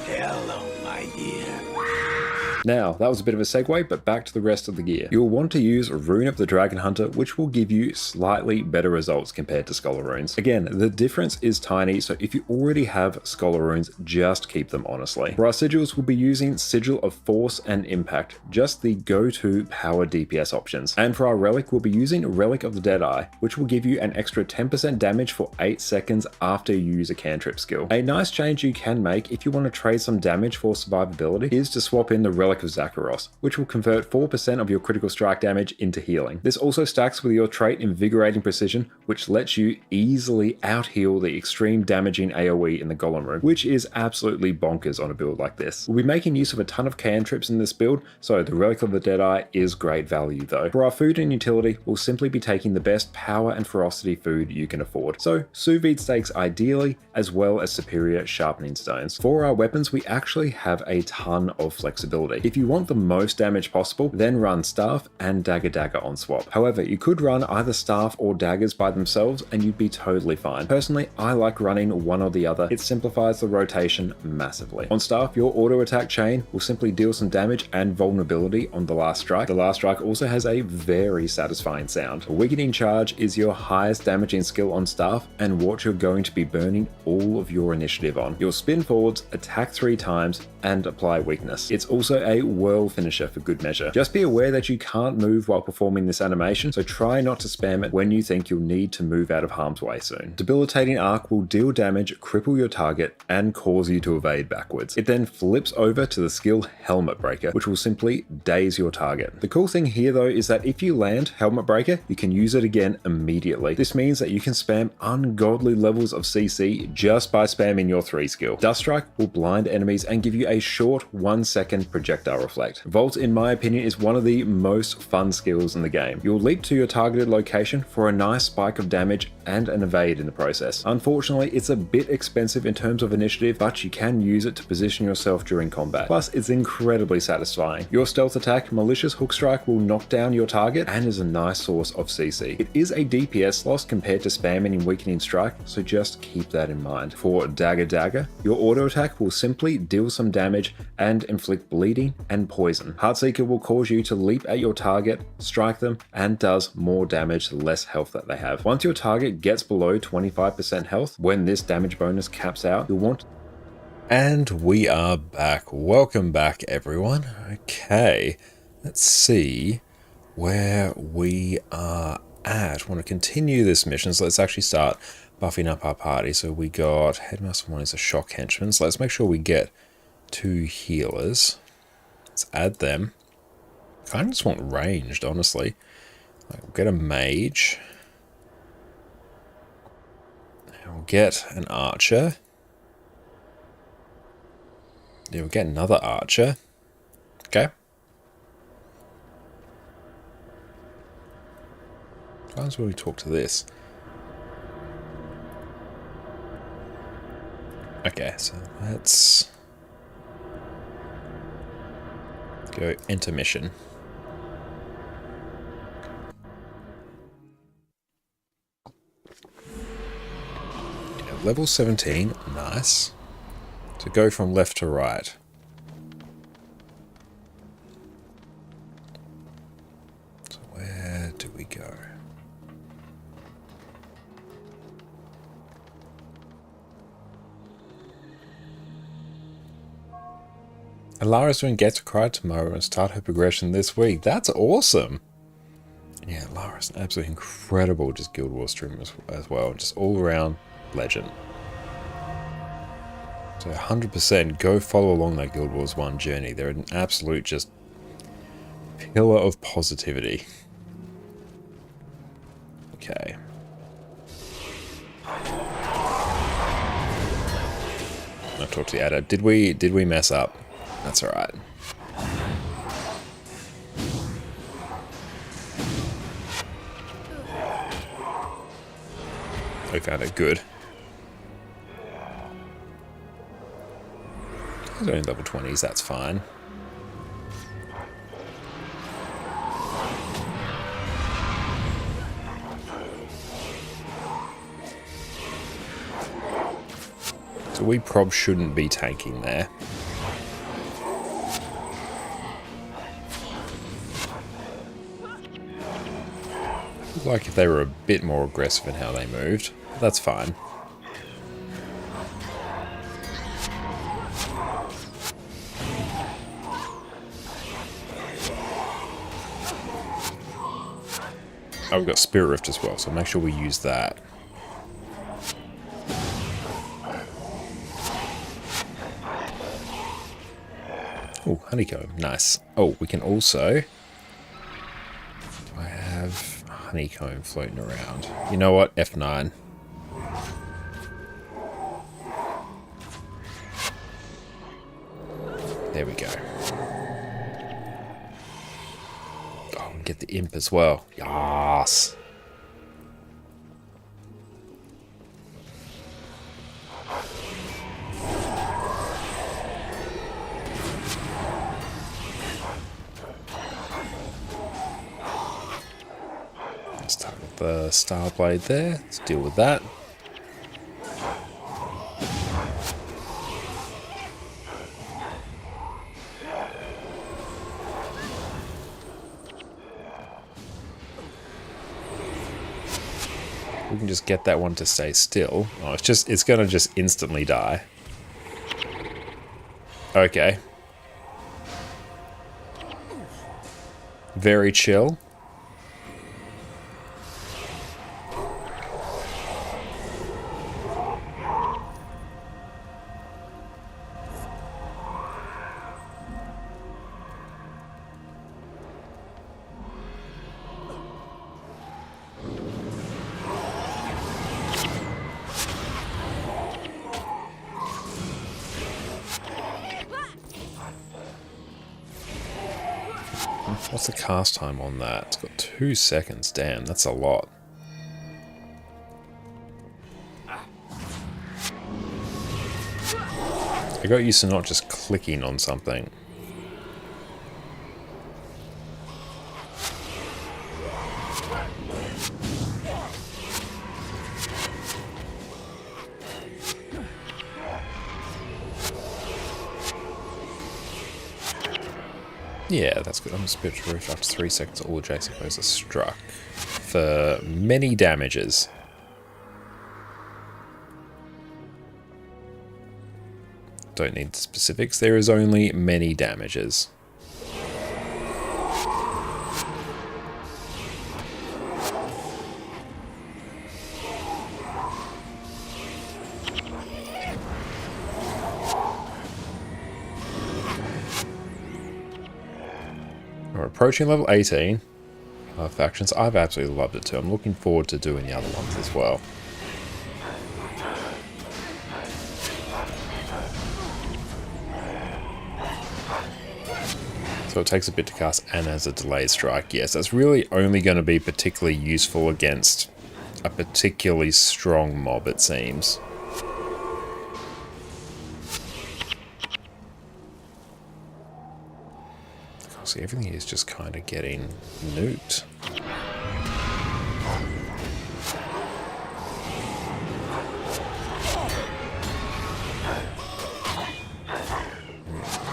Hello, my dear. Now, that was a bit of a segue, but back to the rest of the gear. You'll want to use Rune of the Dragon Hunter, which will give you slightly better results compared to Scholar Runes. Again, the difference is tiny, so if you already have Scholar Runes, just keep them honestly. For our sigils, we'll be using Sigil of Force and Impact, just the go-to power DPS options. And for our Relic, we'll be using Relic of the Deadeye, which will give you an extra 10% damage for 8 seconds after you use a cantrip skill. A nice change you can make if you want to trade some damage for survivability is to swap in the Relic of Zakharos, which will convert 4% of your critical strike damage into healing. This also stacks with your trait Invigorating Precision, which lets you easily out-heal the extreme damaging AoE in the Golem room, which is absolutely bonkers on a build like this. We'll be making use of a ton of cantrips in this build, so the Relic of the Deadeye is great value though. For our food and utility, we'll simply be taking the best power and ferocity food you can afford. So sous vide steaks ideally, as well as superior sharpening stones. For our weapons, we actually have a ton of flexibility. If you want the most damage possible, then run Staff and Dagger on swap. However, you could run either Staff or Daggers by themselves and you'd be totally fine. Personally, I like running one or the other. It simplifies the rotation massively. On Staff, your auto attack chain will simply deal some damage and vulnerability on the last strike. The last strike also has a very satisfying sound. Weakening Charge is your highest damaging skill on Staff and what you're going to be burning all of your initiative on. You'll spin forwards, attack 3 times, and apply weakness. It's also a whirl finisher for good measure. Just be aware that you can't move while performing this animation, so try not to spam it when you think you'll need to move out of harm's way soon. Debilitating Arc will deal damage, cripple your target, and cause you to evade backwards. It then flips over to the skill Helmet Breaker, which will simply daze your target. The cool thing here though is that if you land Helmet Breaker, you can use it again immediately. This means that you can spam ungodly levels of CC just by spamming your 3 skill. Dust Strike will blind enemies and give you a short 1-second projectile reflect. Volt, in my opinion, is one of the most fun skills in the game. You'll leap to your targeted location for a nice spike of damage and an evade in the process. Unfortunately, it's a bit expensive in terms of initiative, but you can use it to position yourself during combat. Plus, it's incredibly satisfying. Your stealth attack, Malicious Hook Strike, will knock down your target and is a nice source of CC. It is a DPS loss compared to spamming and Weakening Strike, so just keep that in mind. For Dagger, your auto attack will simply deal some damage and inflict bleeding and poison. Heartseeker will cause you to leap at your target, strike them, and does more damage the less health that they have. Once your target gets below 25% health, when this damage bonus caps out, you'll want... And we are back. Welcome back, everyone. Okay, let's see where we are at. I want to continue this mission, so let's actually start buffing up our party. So we got Headmaster 1 is a shock henchman, so let's make sure we get 2 healers. Let's add them. Kind of just want ranged, honestly. We'll get a mage. We'll get an archer. Yeah, we'll get another archer. Okay. Times when we talk to this. Okay, so let's go enter mission. Yeah, level 17, nice. So go from left to right. So where do we go? Alara's doing Get to Cry tomorrow and start her progression this week. That's awesome. Yeah, Lara's an absolutely incredible just Guild Wars streamer as well. Just all around legend. So 100% go follow along that Guild Wars 1 journey. They're an absolute just pillar of positivity. Okay. I'll talk to the adept. Did we mess up? That's alright. We found it. Good. It's only level 20s, that's fine. So we prob shouldn't be tanking there. Like if they were a bit more aggressive in how they moved. That's fine. Oh, we've got Spirit Rift as well, so make sure we use that. Oh, honeycomb, nice. Oh, we can also... Do I have honeycomb floating around? You know what? F9. There we go. Oh, and get the imp as well. Yes. Let's start with the Star Blade there. Let's deal with that. We can just get that one to stay still. Oh, it's gonna just instantly die. Okay. Very chill. What's the cast time on that? It's got 2 seconds. Damn, that's a lot. I got used to not just clicking on something. Yeah, that's good. I'm a spiritual roof after 3 seconds. All adjacent foes are struck for many damages. Don't need specifics. There is only many damages. We're approaching level 18. Factions. I've absolutely loved it too. I'm looking forward to doing the other ones as well. So it takes a bit to cast and has a delayed strike. Yes, that's really only going to be particularly useful against a particularly strong mob, it seems. See, everything is just kind of getting nuked.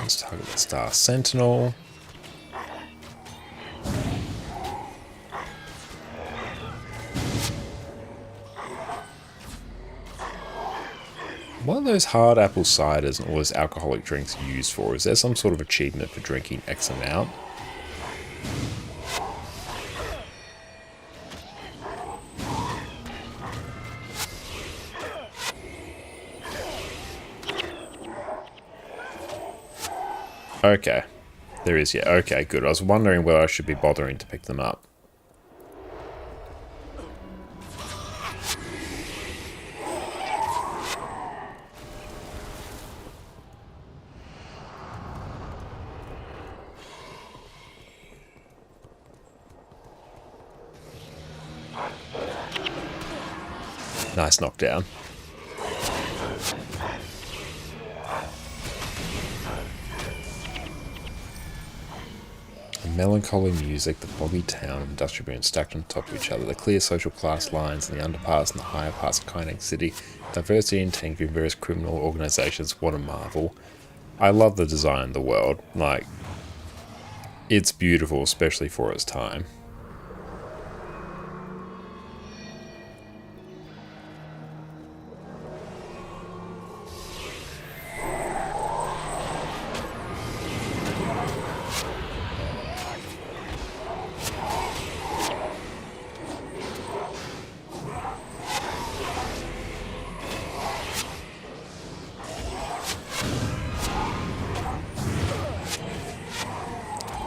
Let's target the Star Sentinel. What are those hard apple ciders and all those alcoholic drinks used for? Is there some sort of achievement for drinking X amount? Okay. There is, yeah. Okay, good. I was wondering whether I should be bothering to pick them up. Nice knockdown. The melancholy music, the boggy town, and industrial boom stacked on top of each other, the clear social class lines in the underparts and the higher parts of Kynex City, diversity and tank in various criminal organizations, what a marvel. I love the design of the world. Like, it's beautiful, especially for its time.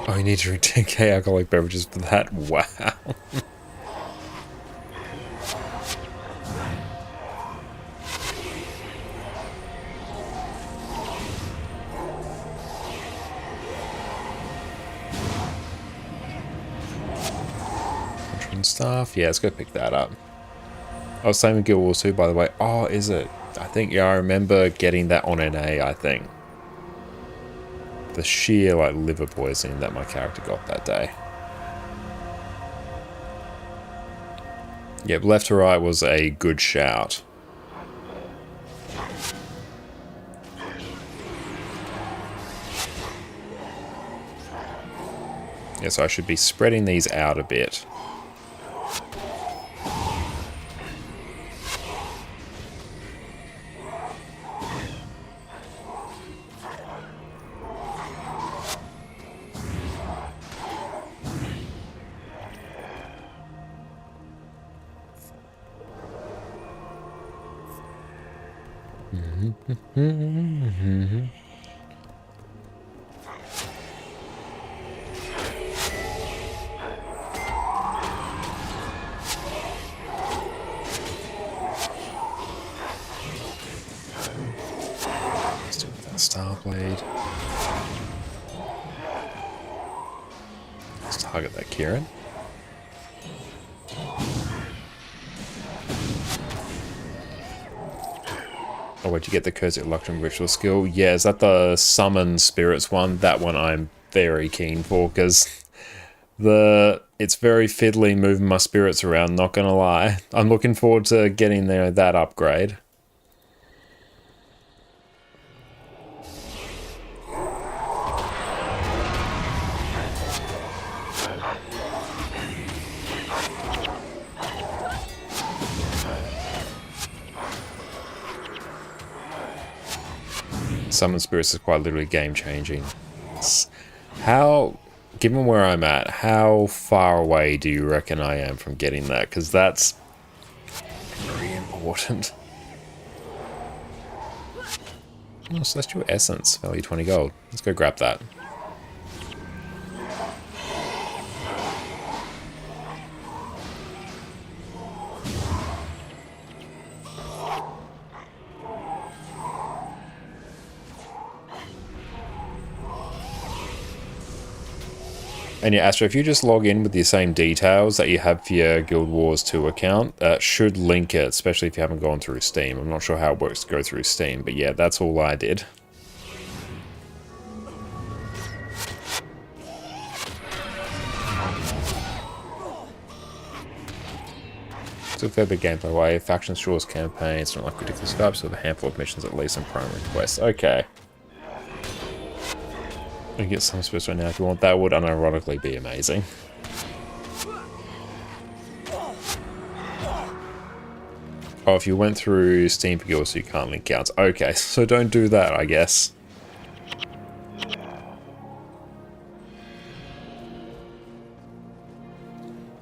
Oh, you need to drink 10k alcoholic beverages for that? Wow. Stuff. Yeah, let's go pick that up. Oh, same with Guild Wars 2, by the way. Oh, is it? I think, yeah, I remember getting that on NA, I think. The sheer, like, liver poisoning that my character got that day. Yep, left to right was a good shout. Yeah, so I should be spreading these out a bit. Let's do it with that Starblade. Let's target that Kieran. Oh, where'd you get the Kurzik Electrum Ritual skill? Yeah, is that the Summon Spirits one? That one I'm very keen for, because it's very fiddly moving my spirits around, not gonna lie. I'm looking forward to getting that upgrade. Summon Spirits is quite literally game-changing. Given where I'm at, how far away do you reckon I am from getting that? Because that's very important. Oh, Celestial Essence, value 20 gold. Let's go grab that. And yeah, Astro, if you just log in with the same details that you have for your Guild Wars 2 account, that should link it, especially if you haven't gone through Steam. I'm not sure how it works to go through Steam, but yeah, that's all I did. So fair bit gameplay way, faction shores campaigns, not like ridiculous vibes, so have a handful of missions at least and primary quests. Okay. You get some space right now if you want. That would unironically be amazing. Oh, if you went through Steam for Guild, so you can't link counts. Okay, so don't do that, I guess.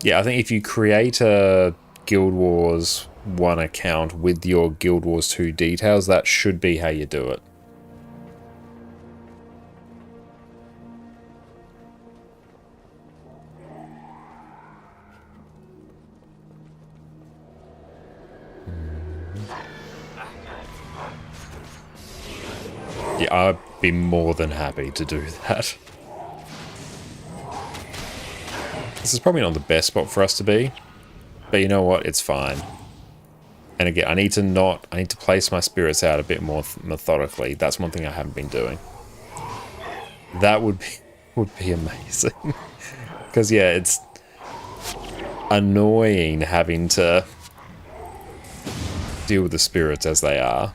Yeah, I think if you create a Guild Wars 1 account with your Guild Wars 2 details, that should be how you do it. Yeah, I'd be more than happy to do that. This is probably not the best spot for us to be, but you know what? It's fine. And again, I need to place my spirits out a bit more methodically. That's one thing I haven't been doing. That would be amazing. Because yeah, it's annoying having to deal with the spirits as they are.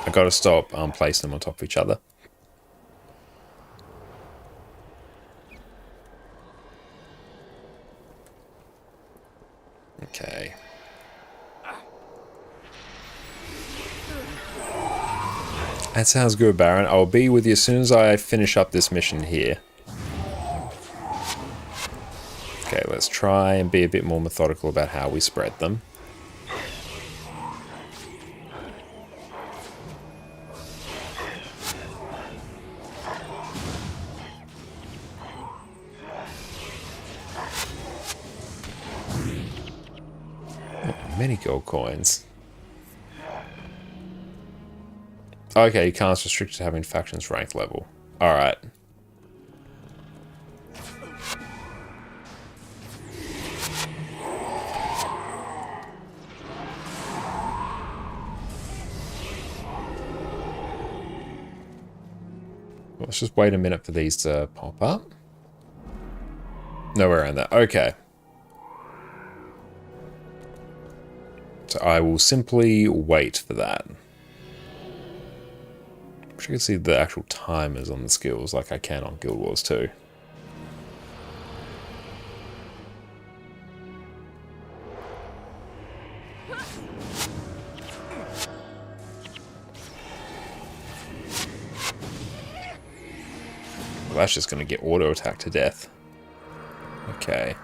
I gotta stop placing them on top of each other. Okay. That sounds good, Baron. I'll be with you as soon as I finish up this mission here. Okay, let's try and be a bit more methodical about how we spread them. Many gold coins. Okay, you can't restrict to having factions rank level. Alright. Let's just wait a minute for these to pop up. Nowhere around that. Okay. So I will simply wait for that. I wish I could see the actual timers on the skills like I can on Guild Wars 2. Well, that's just going to get auto-attacked to death. Okay.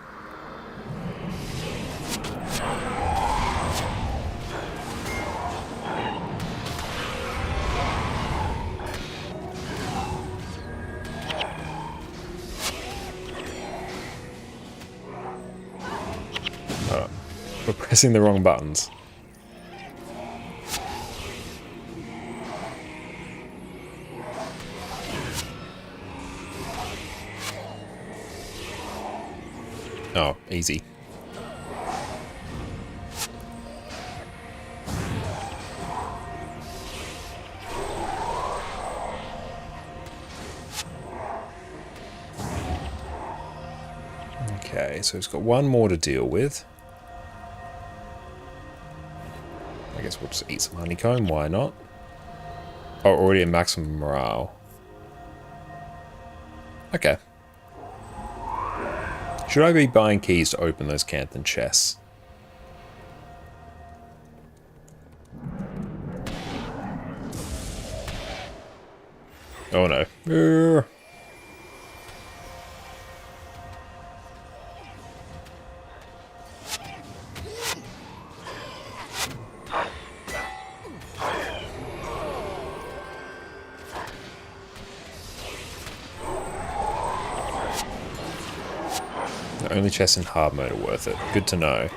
We're pressing the wrong buttons. Oh, easy. Okay, so it's got one more to deal with. I guess we'll just eat some honeycomb, why not? Oh, already at maximum morale. Okay. Should I be buying keys to open those Canthan chests? Oh no. Only chests in hard mode are worth it. Good to know.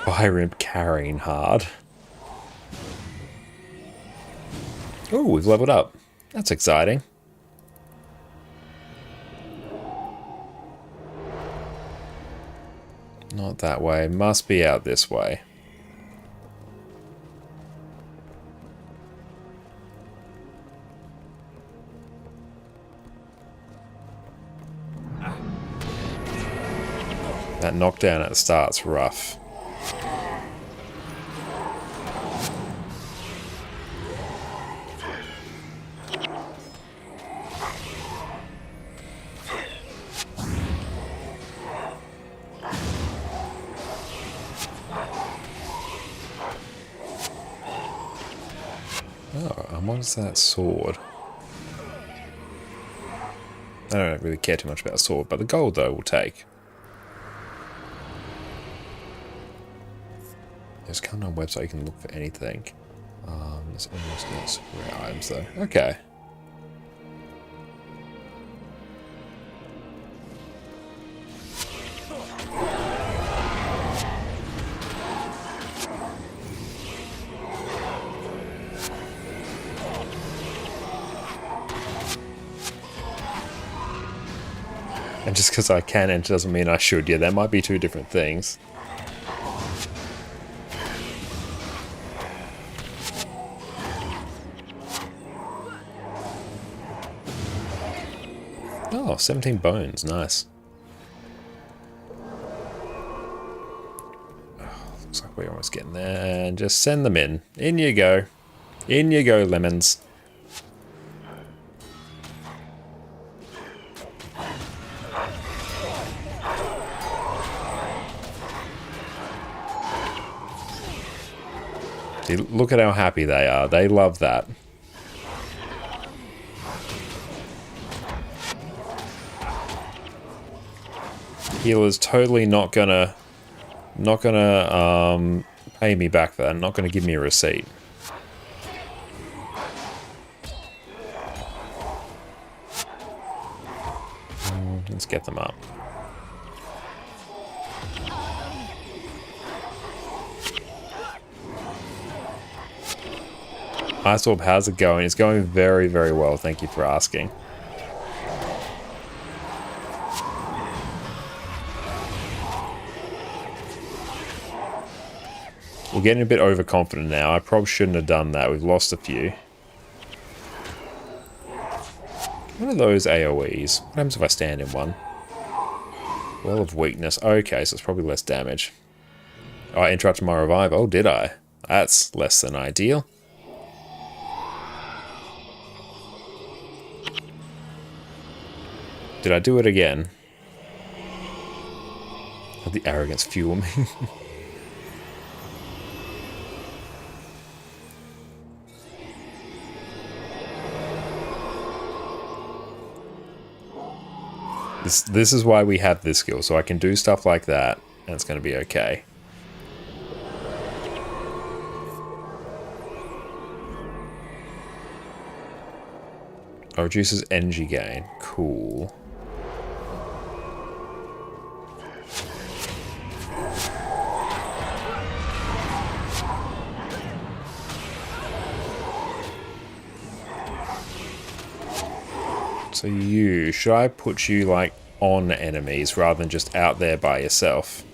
Fire Imp carrying hard. Oh, we've leveled up. That's exciting. Not that way. Must be out this way. That knockdown at the start's rough. Oh, and what's that sword? I don't really care too much about a sword, but the gold though we'll take. There's kind of a website you can look for anything. There's almost no super rare items though. Okay. And just because I can enter doesn't mean I should. Yeah, that might be two different things. Oh, 17 bones. Nice. Oh, looks like we're almost getting there. And just send them in. In you go. In you go, lemons. See, look at how happy they are. They love that. Healer's totally not gonna pay me back for that. Not gonna give me a receipt. Let's get them up. Ice Orb, how's it going? It's going very, very well. Thank you for asking. We're getting a bit overconfident now. I probably shouldn't have done that. We've lost a few. What are those AoEs? What happens if I stand in one? Well of weakness. Okay, so it's probably less damage. Oh, I interrupted my revive. Oh, did I? That's less than ideal. Did I do it again? Let the arrogance fuel me. This is why we have this skill, so I can do stuff like that, and it's going to be okay. Oh, reduces energy gain. Cool. So should I put you like on enemies rather than just out there by yourself?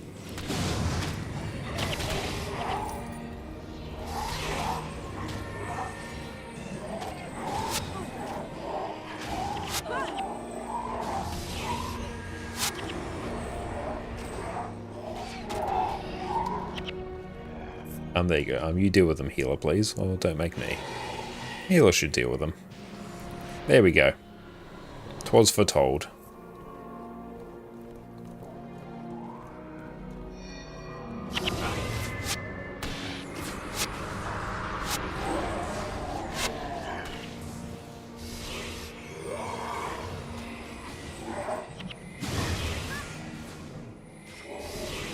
There you go. You deal with them, healer, please. Or don't make me. Healer should deal with them. There we go. 'Twas foretold.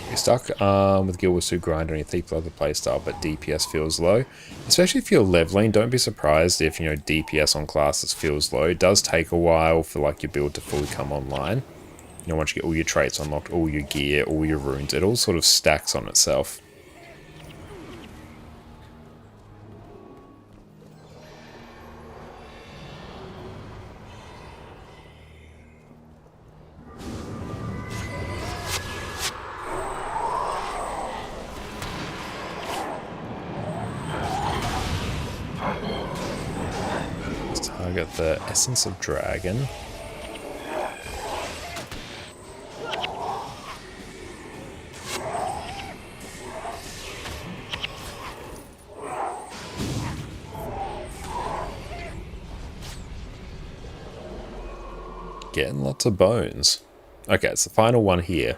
You're stuck with GW2 grind on your Thief level playstyle, but DPS feels low. Especially if you're leveling, don't be surprised if, you know, DPS on classes feels low. It does take a while for like your build to fully come online. You know, once you get all your traits unlocked, all your gear, all your runes, it all sort of stacks on itself. we got the Essence of Dragon. Getting lots of bones. Okay, it's the final one here.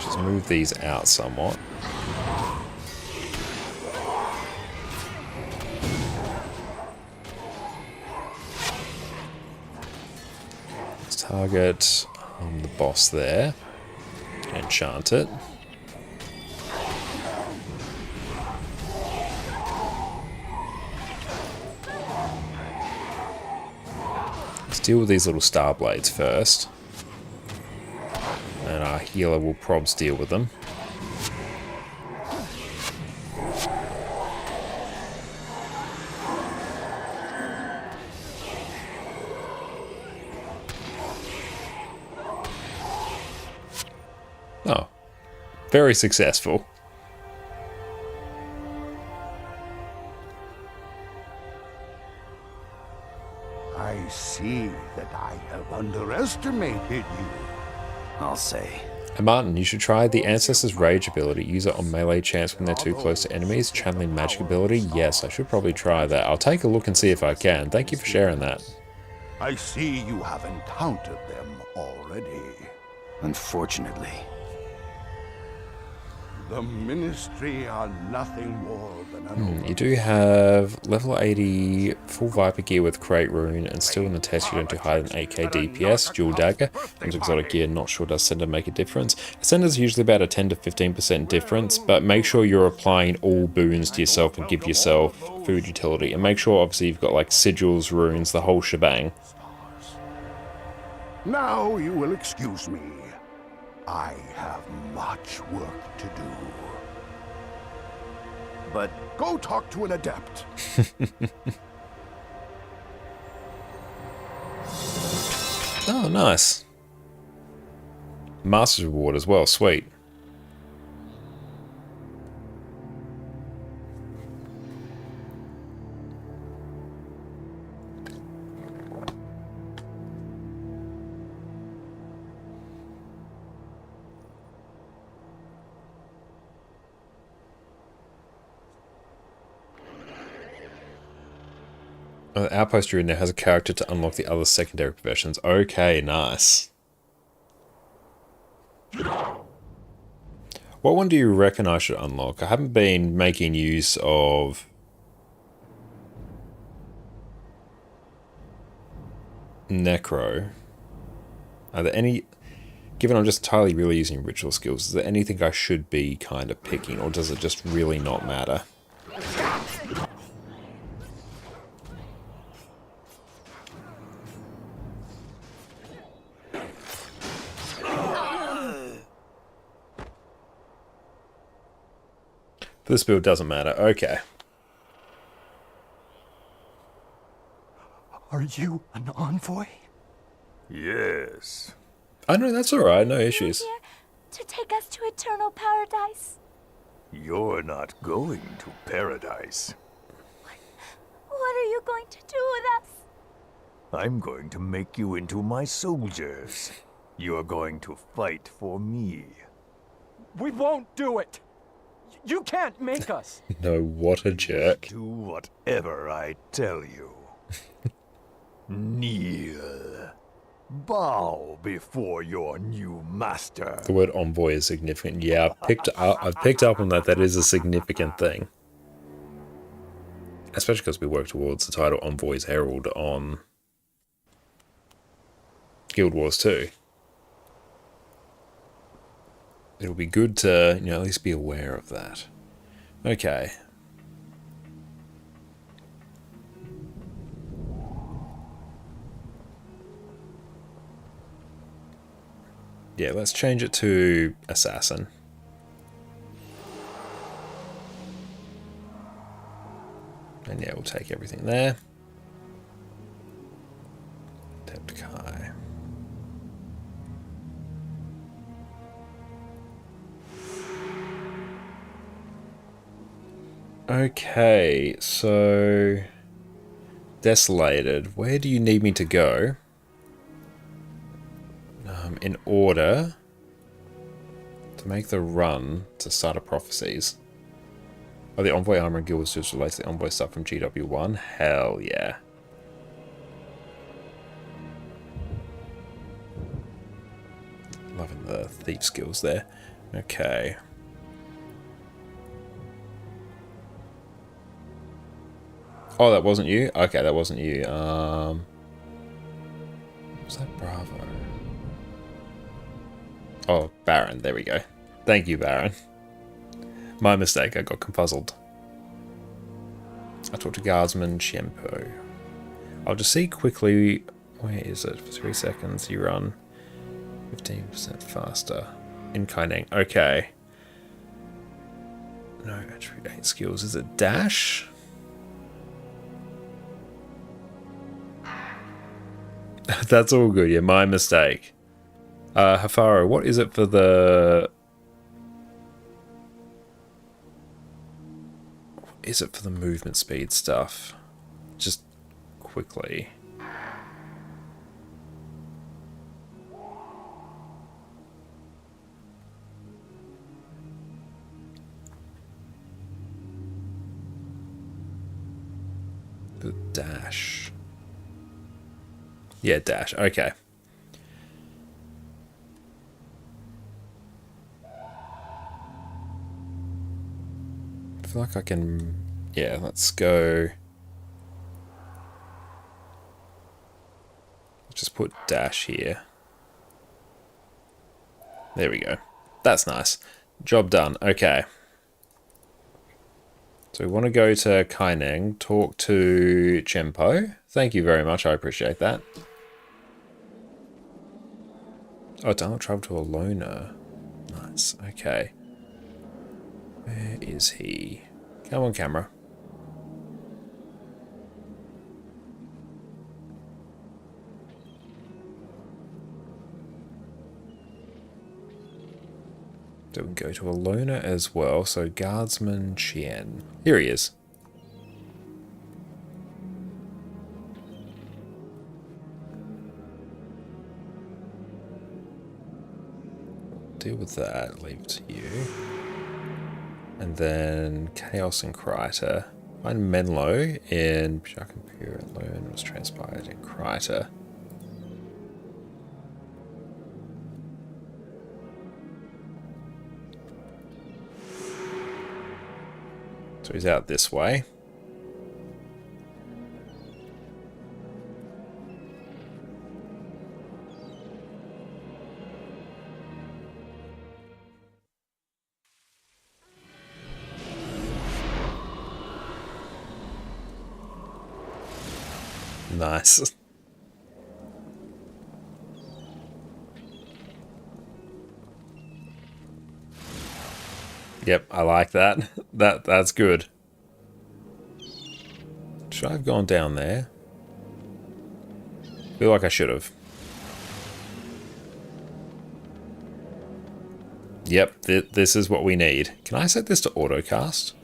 Just move these out somewhat. Let's target the boss there. Enchant it. Let's deal with these little star blades first. And our healer will probs deal with them. Oh, very successful. I see that I have underestimated you. I'll say. And Martin, you should try the Ancestor's Rage ability. Use it on melee chance when they're too close to enemies. Channeling magic ability. Yes, I should probably try that. I'll take a look and see if I can. Thank you for sharing that. I see you have encountered them already. Unfortunately. The Ministry are nothing more than an You do have level 80 full Viper gear with Crate Rune, and still in the test you don't do higher than 8k DPS, dual dagger, and exotic gear. Not sure does Cinder make a difference. Cinder's usually about a 10 to 15% difference, but make sure you're applying all boons to yourself and give yourself food utility. And make sure obviously you've got like sigils, runes, the whole shebang. Now you will excuse me. I have much work to do. But go talk to an adept. Oh, nice. Master's reward as well, sweet. The outpost you're in there has a character to unlock the other secondary professions. Okay, nice. What one do you reckon I should unlock? I haven't been making use of Necro. Are there any... Given I'm just entirely really using ritual skills, is there anything I should be kind of picking, or does it just really not matter? This build doesn't matter. Okay. Are you an envoy? Yes. I know, that's alright. No issues. Here to take us to eternal paradise. You're not going to paradise. What are you going to do with us? I'm going to make you into my soldiers. You're going to fight for me. We won't do it. You can't make us. No, what a jerk. Do whatever I tell you. Kneel. Bow before your new master. The word envoy is significant. Yeah, I've picked up on that. That is a significant thing. Especially because we work towards the title Envoy's Herald on Guild Wars 2. It'll be good to, you know, at least be aware of that. Okay. Yeah, let's change it to Assassin. And yeah, we'll take everything there. Tap to Kai. Okay, so... Desolated. Where do you need me to go? In order to make the run to Starter Prophecies. Oh, the Envoy Armor Guild was just released the Envoy stuff from GW1? Hell yeah. Loving the thief skills there. Okay. Oh, that wasn't you? Okay, that wasn't you. Was that Bravo? Oh, Baron. There we go. Thank you, Baron. My mistake. I got confuzzled. I talked to Guardsman Chempo. I'll just see quickly. Where is it? For 3 seconds, you run 15% faster. In Kaining. Okay. No, attribute 8 skills. Is it dash? That's all good. Yeah, my mistake. Hafaro, what is it for the... What is it for the movement speed stuff? Just quickly. The dash. Yeah, dash. Okay. I feel like I can... Yeah, let's go... Just put dash here. There we go. That's nice. Job done. Okay. So we want to go to Kaining, talk to Chempo. Thank you very much. I appreciate that. Oh, don't travel to a loner. Nice. Okay. Where is he? Come on, camera. So we can go to a loner as well. So Guardsman Chien. Here he is. Deal with that. Leave it to you. And then Chaos and Kryta. Find Menlo in Shark Imperial. Learn was transpired in Kryta. So he's out this way. Nice. Yep, I like that. That's good. Should I have gone down there? Feel like I should have. Yep, this is what we need. Can I set this to autocast?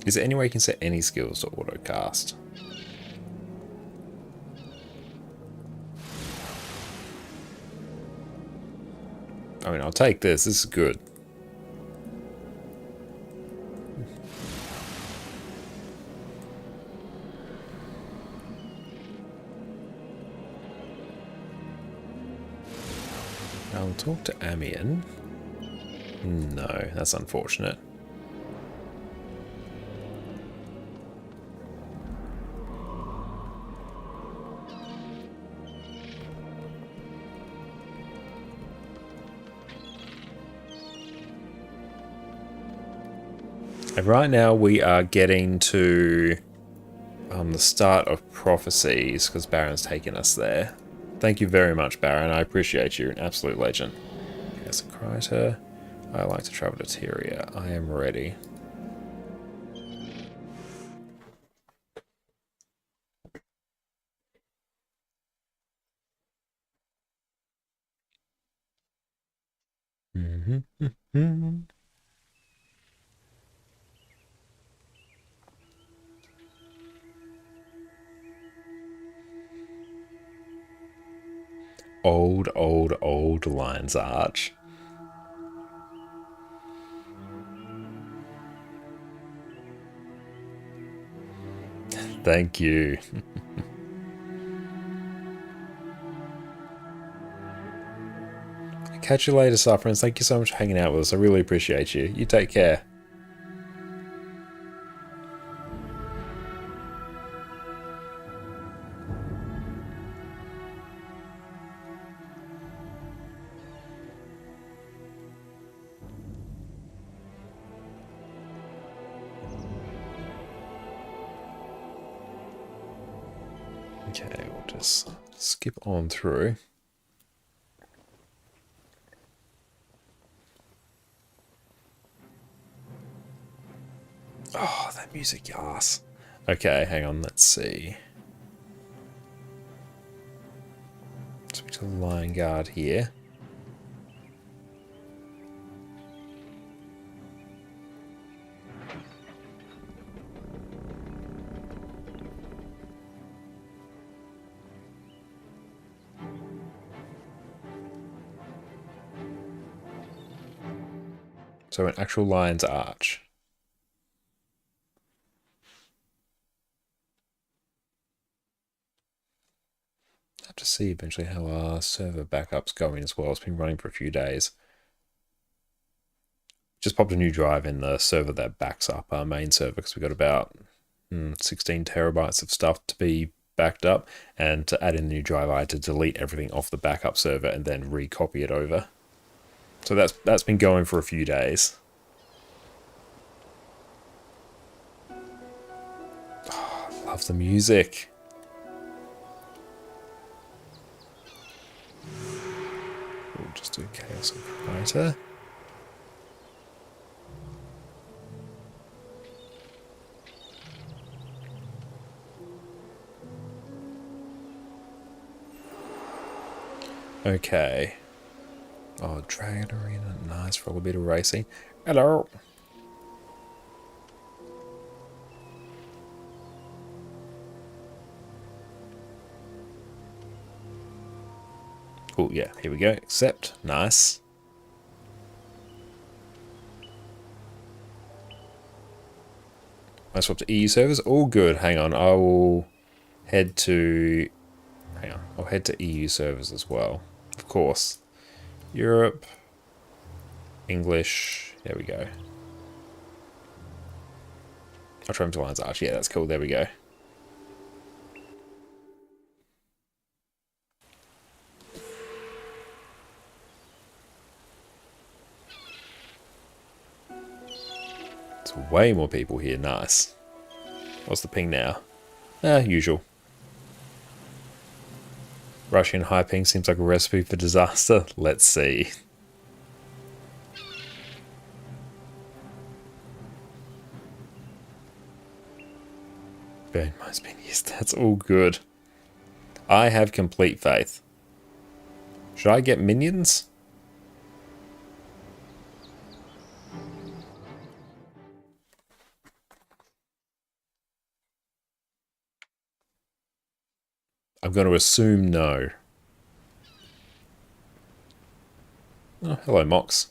Is there any way you can set any skills to autocast? I mean, I'll take this. This is good. I'll talk to Amian. No, that's unfortunate. And right now we are getting to the start of Prophecies, because Baron's taken us there. Thank you very much, Baron. I appreciate you. You're an absolute legend. Yes, a Kryta. I like to travel to Tyria. I am ready. Old Lion's Arch. Thank you. Catch you later, Sufferings. Thank you so much for hanging out with us. I really appreciate you. You take care. Okay, we'll just skip on through. Oh, that music, yes. Okay, hang on, let's see. Switch to the Lion Guard here. So an actual Lion's Arch. Have to see eventually how our server backup's going as well. It's been running for a few days. Just popped a new drive in the server that backs up our main server because we've got about 16 terabytes of stuff to be backed up, and to add in the new drive I had to delete everything off the backup server and then recopy it over. So that's been going for a few days. Oh, I love the music. We'll just do Chaos Igniter. Okay. Oh, Dragon Arena, nice for a little bit of racing. Hello. Oh yeah, here we go. Accept. Nice. I swap to EU servers. All good. Hang on. I will head to... Hang on. I'll head to EU servers as well. Of course. Europe. English. There we go. I'll try to Lion's Arch. Yeah, that's cool. There we go. It's way more people here. Nice. What's the ping now? Usual. Russian high ping seems like a recipe for disaster. Let's see. Burn most minions. That's all good. I have complete faith. Should I get minions? I'm going to assume no. Oh, hello, Mox.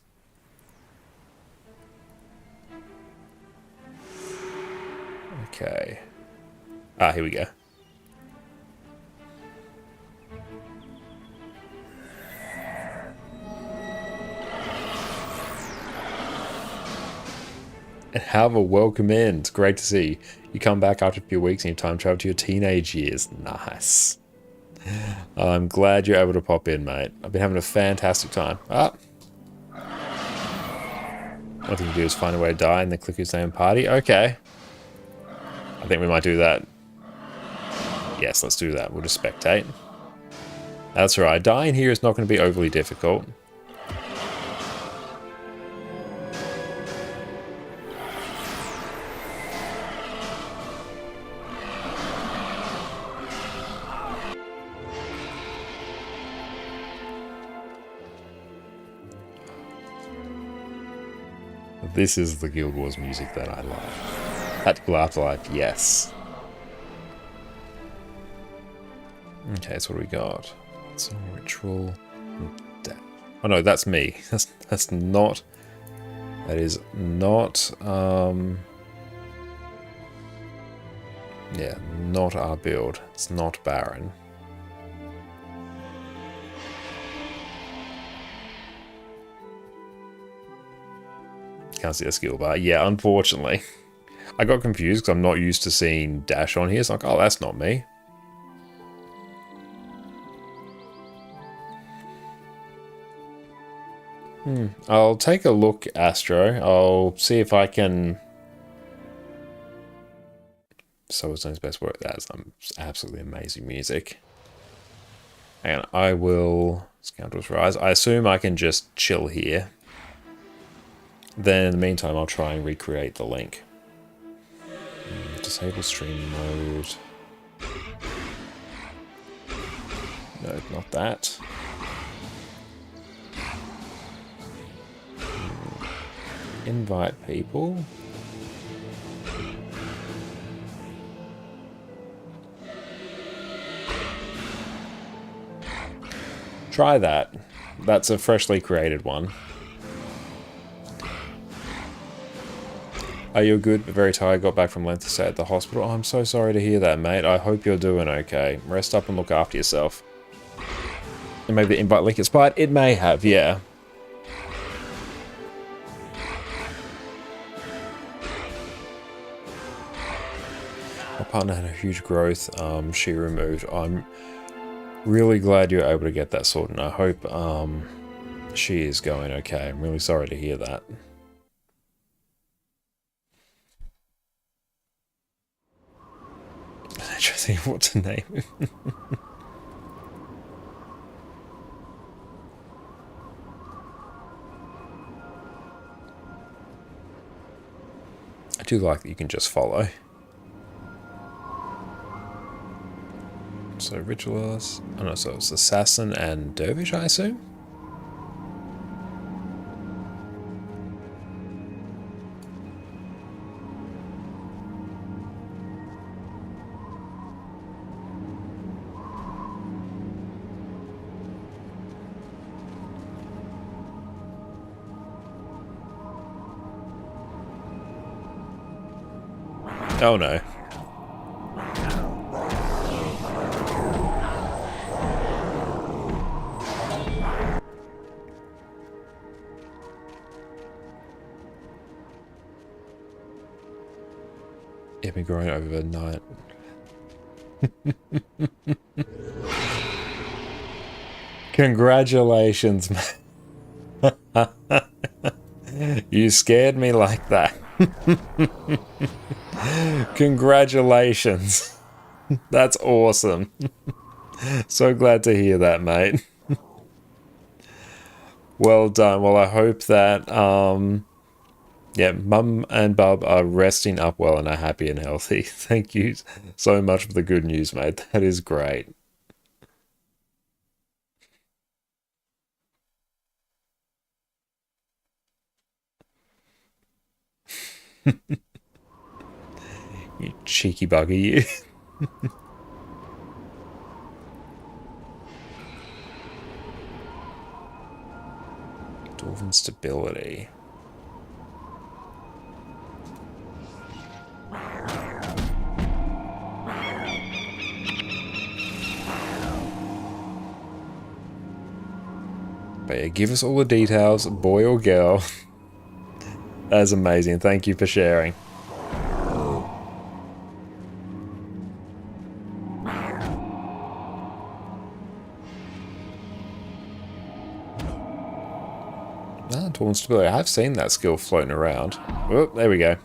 Okay. Here we go. And have a welcome in. It's great to see you come back after a few weeks and you time travel to your teenage years. Nice. I'm glad you're able to pop in, mate. I've been having a fantastic time. One thing you do is find a way to die and then click his name party. Okay. I think we might do that. Yes, let's do that. We'll just spectate. That's right. Dying here is not going to be overly difficult. This is the Guild Wars music that I love. Tactical Afterlife, yes. Okay, so what do we got? It's a ritual. Oh no, that's me. That's not. That is not. Yeah, not our build. It's not Baron. Can't see a skill bar. Yeah, unfortunately. I got confused because I'm not used to seeing dash on here. It's like, oh, that's not me. I'll take a look, Astro. I'll see if I can... Soulstone's best work. That's absolutely amazing music. And I will... Scoundrel's Rise. I assume I can just chill here. Then in the meantime, I'll try and recreate the link. Disable stream mode. No, not that. Invite people. Try that. That's a freshly created one. Are you good but very tired? Got back from lengthy stay at the hospital. Oh, I'm so sorry to hear that, mate. I hope you're doing okay. Rest up and look after yourself. And maybe the invite link expired. It may have, yeah. My partner had a huge growth she removed. I'm really glad you're able to get that sorted, and I hope she is going okay. I'm really sorry to hear that. I'm trying to think what to name him. I do like that you can just follow. So Ritualist, oh no, so it's Assassin and Dervish, I assume? Oh no. It's been growing overnight. Congratulations, man. You scared me like that. Congratulations. That's awesome. So glad to hear that, mate. Well done. Well, I hope that, yeah, Mum and Bub are resting up well and are happy and healthy. Thank you so much for the good news, mate. That is great. You cheeky bugger, you. Dwarven stability. But yeah, give us all the details, boy or girl. That's amazing. Thank you for sharing. Dwarven stability. I have seen that skill floating around. Oh, there we go.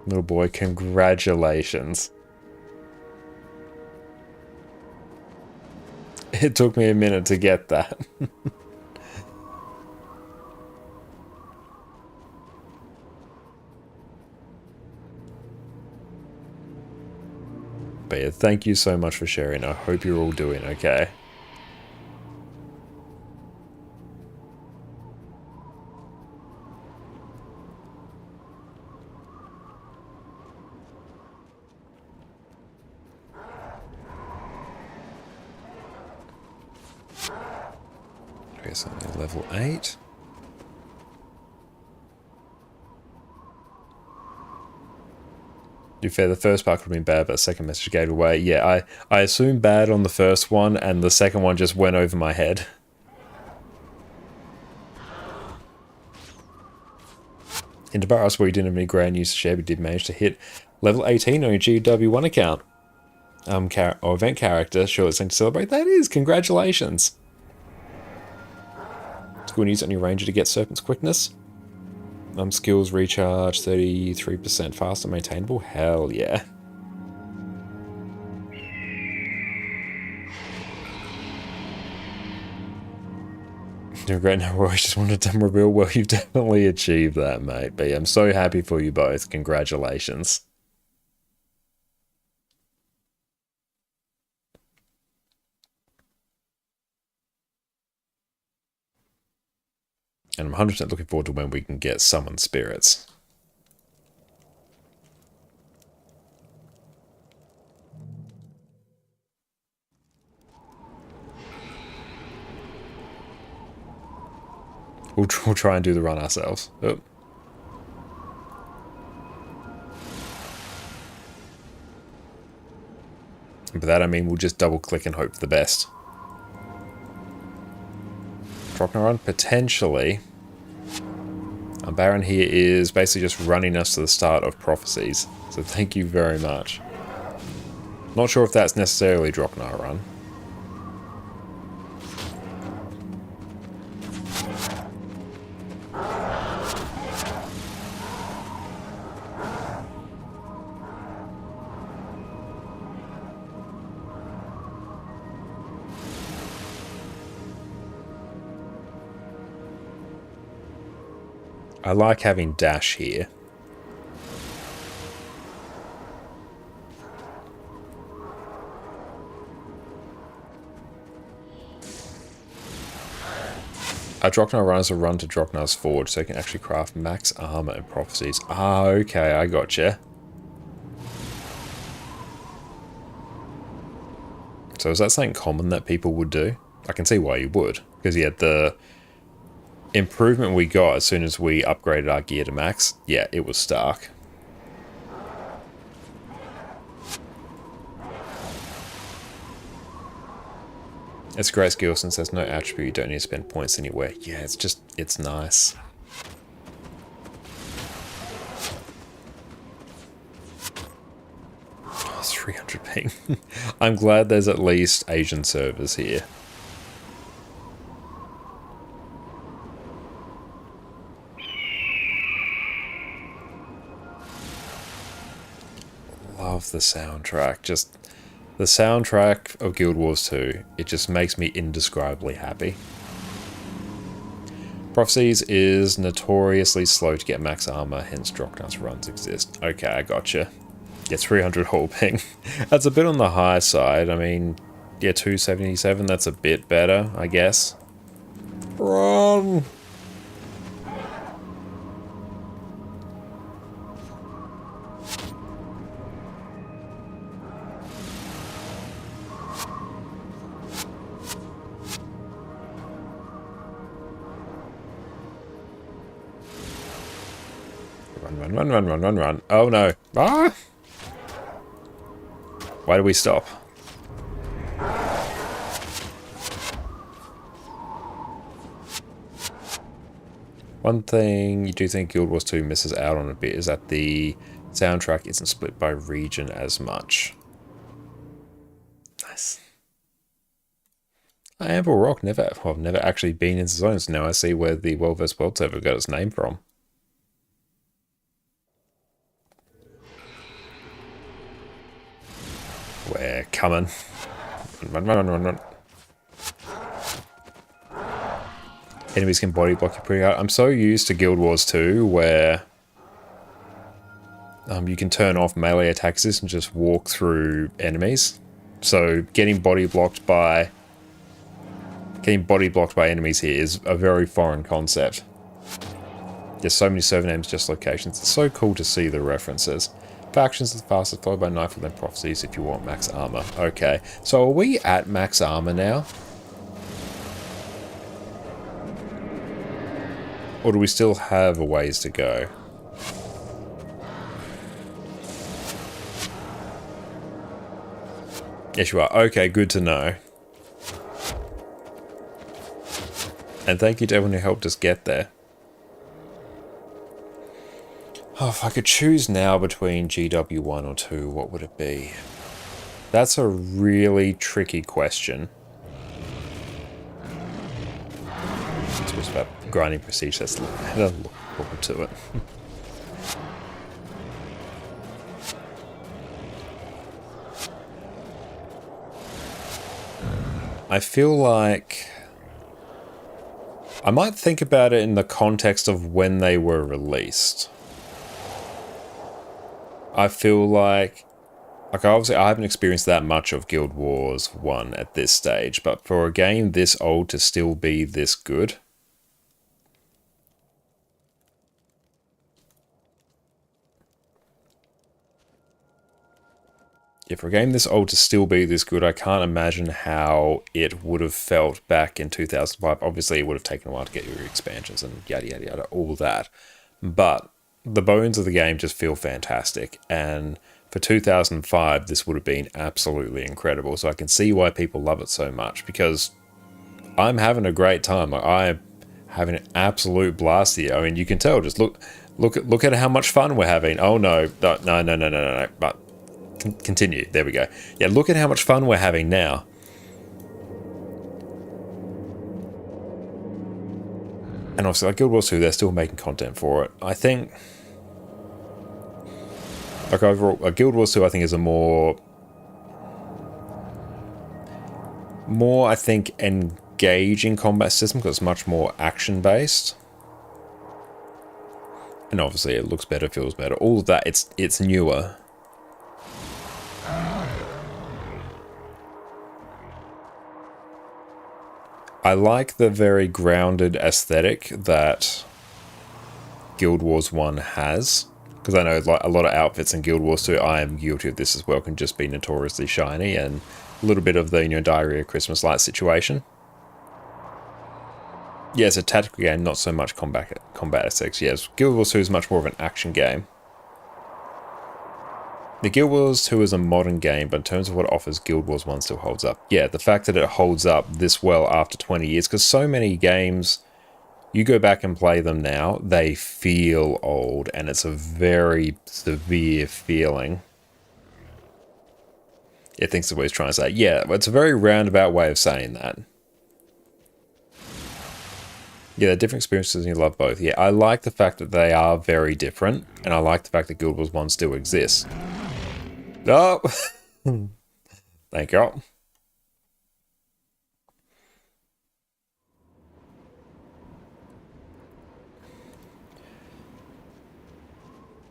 Little boy, congratulations. It took me a minute to get that. But yeah, thank you so much for sharing. I hope you're all doing okay. Okay, so level 8. To be fair, the first part could have been bad, but the second message gave it away. Yeah, I assumed bad on the first one, and the second one just went over my head. In Barras, where you didn't have any grand news to share, we did manage to hit level 18 on your GW1 account. Or event character, sure, it's something to celebrate. That is, congratulations. School news on your ranger to get Serpent's quickness. Skills recharge 33% faster, maintainable. Hell yeah. Great, no worries, just wanted to reveal, well, you've definitely achieved that, mate. But yeah, I'm so happy for you both. Congratulations. And I'm 100% looking forward to when we can get summon spirits. We'll try and do the run ourselves. Oh. And by that I mean we'll just double click and hope for the best. Dropping a run? Potentially. Baron here is basically just running us to the start of Prophecies. So thank you very much. Not sure if that's necessarily dropping our run. I like having dash here. Droknar runs a run to Droknar's Forge, so you can actually craft max armor and prophecies. Ah, okay, I gotcha. So is that something common that people would do? I can see why you would, because yeah, the improvement we got as soon as we upgraded our gear to max, yeah, it was stark. It's a great skill since there's no attribute, you don't need to spend points anywhere. Yeah, it's nice. Oh, 300 ping. I'm glad there's at least Asian servers here. Love the soundtrack. Just the soundtrack of Guild Wars 2, it just makes me indescribably happy. Prophecies is notoriously slow to get max armor, hence Droknar's runs exist. Okay, I gotcha. Yeah, 300 hull ping. That's a bit on the high side. I mean, yeah, 277, that's a bit better, I guess. Run! Run. Oh no. Ah! Why do we stop? One thing you do think Guild Wars 2 misses out on a bit is that the soundtrack isn't split by region as much. Nice. Amber Rock, I've never actually been in zones. Now I see where the World vs. World server got its name from. We're coming. Run. Enemies can body block you pretty hard. I'm so used to Guild Wars 2 where you can turn off melee attacks and just walk through enemies. So getting body blocked by enemies here is a very foreign concept. There's so many server names, just locations. It's so cool to see the references. Factions is the fastest, followed by Nightfall, then Prophecies if you want max armor. Okay, so are we at max armor now? Or do we still have a ways to go? Yes, you are. Okay, good to know. And thank you to everyone who helped us get there. Oh, if I could choose now between GW1 or 2, what would it be? That's a really tricky question. It's just about grinding prestige. Let's look forward to it. I feel like I might think about it in the context of when they were released. I feel like obviously I haven't experienced that much of Guild Wars 1 at this stage, but for a game this old to still be this good, for a game this old to still be this good, I can't imagine how it would have felt back in 2005. Obviously, it would have taken a while to get your expansions and yada yada yada, all that. But the bones of the game just feel fantastic, and for 2005, this would have been absolutely incredible. So I can see why people love it so much, because I'm having a great time. I'm having an absolute blast here. I mean, you can tell. Just look at how much fun we're having. Oh no. But continue. There we go. Yeah, look at how much fun we're having now. And obviously, like Guild Wars 2, they're still making content for it. I think, like overall, Guild Wars 2, I think, is a more I think, engaging combat system, because it's much more action-based. And obviously, it looks better, feels better. All of that, it's newer. I like the very grounded aesthetic that Guild Wars 1 has, because I know like a lot of outfits in Guild Wars 2, I am guilty of this as well, can just be notoriously shiny and a little bit of the, Diary of Christmas Light situation. Yeah, it's a tactical game, not so much combat aesthetics. Yes, Guild Wars 2 is much more of an action game. The Guild Wars 2 is a modern game, but in terms of what it offers, Guild Wars 1 still holds up. Yeah, the fact that it holds up this well after 20 years, because so many games, you go back and play them now, they feel old, and it's a very severe feeling. I think that's what he's trying to say. Yeah, it's a very roundabout way of saying that. Yeah, they're different experiences and you love both. Yeah, I like the fact that they are very different, and I like the fact that Guild Wars 1 still exists. Oh! Thank you.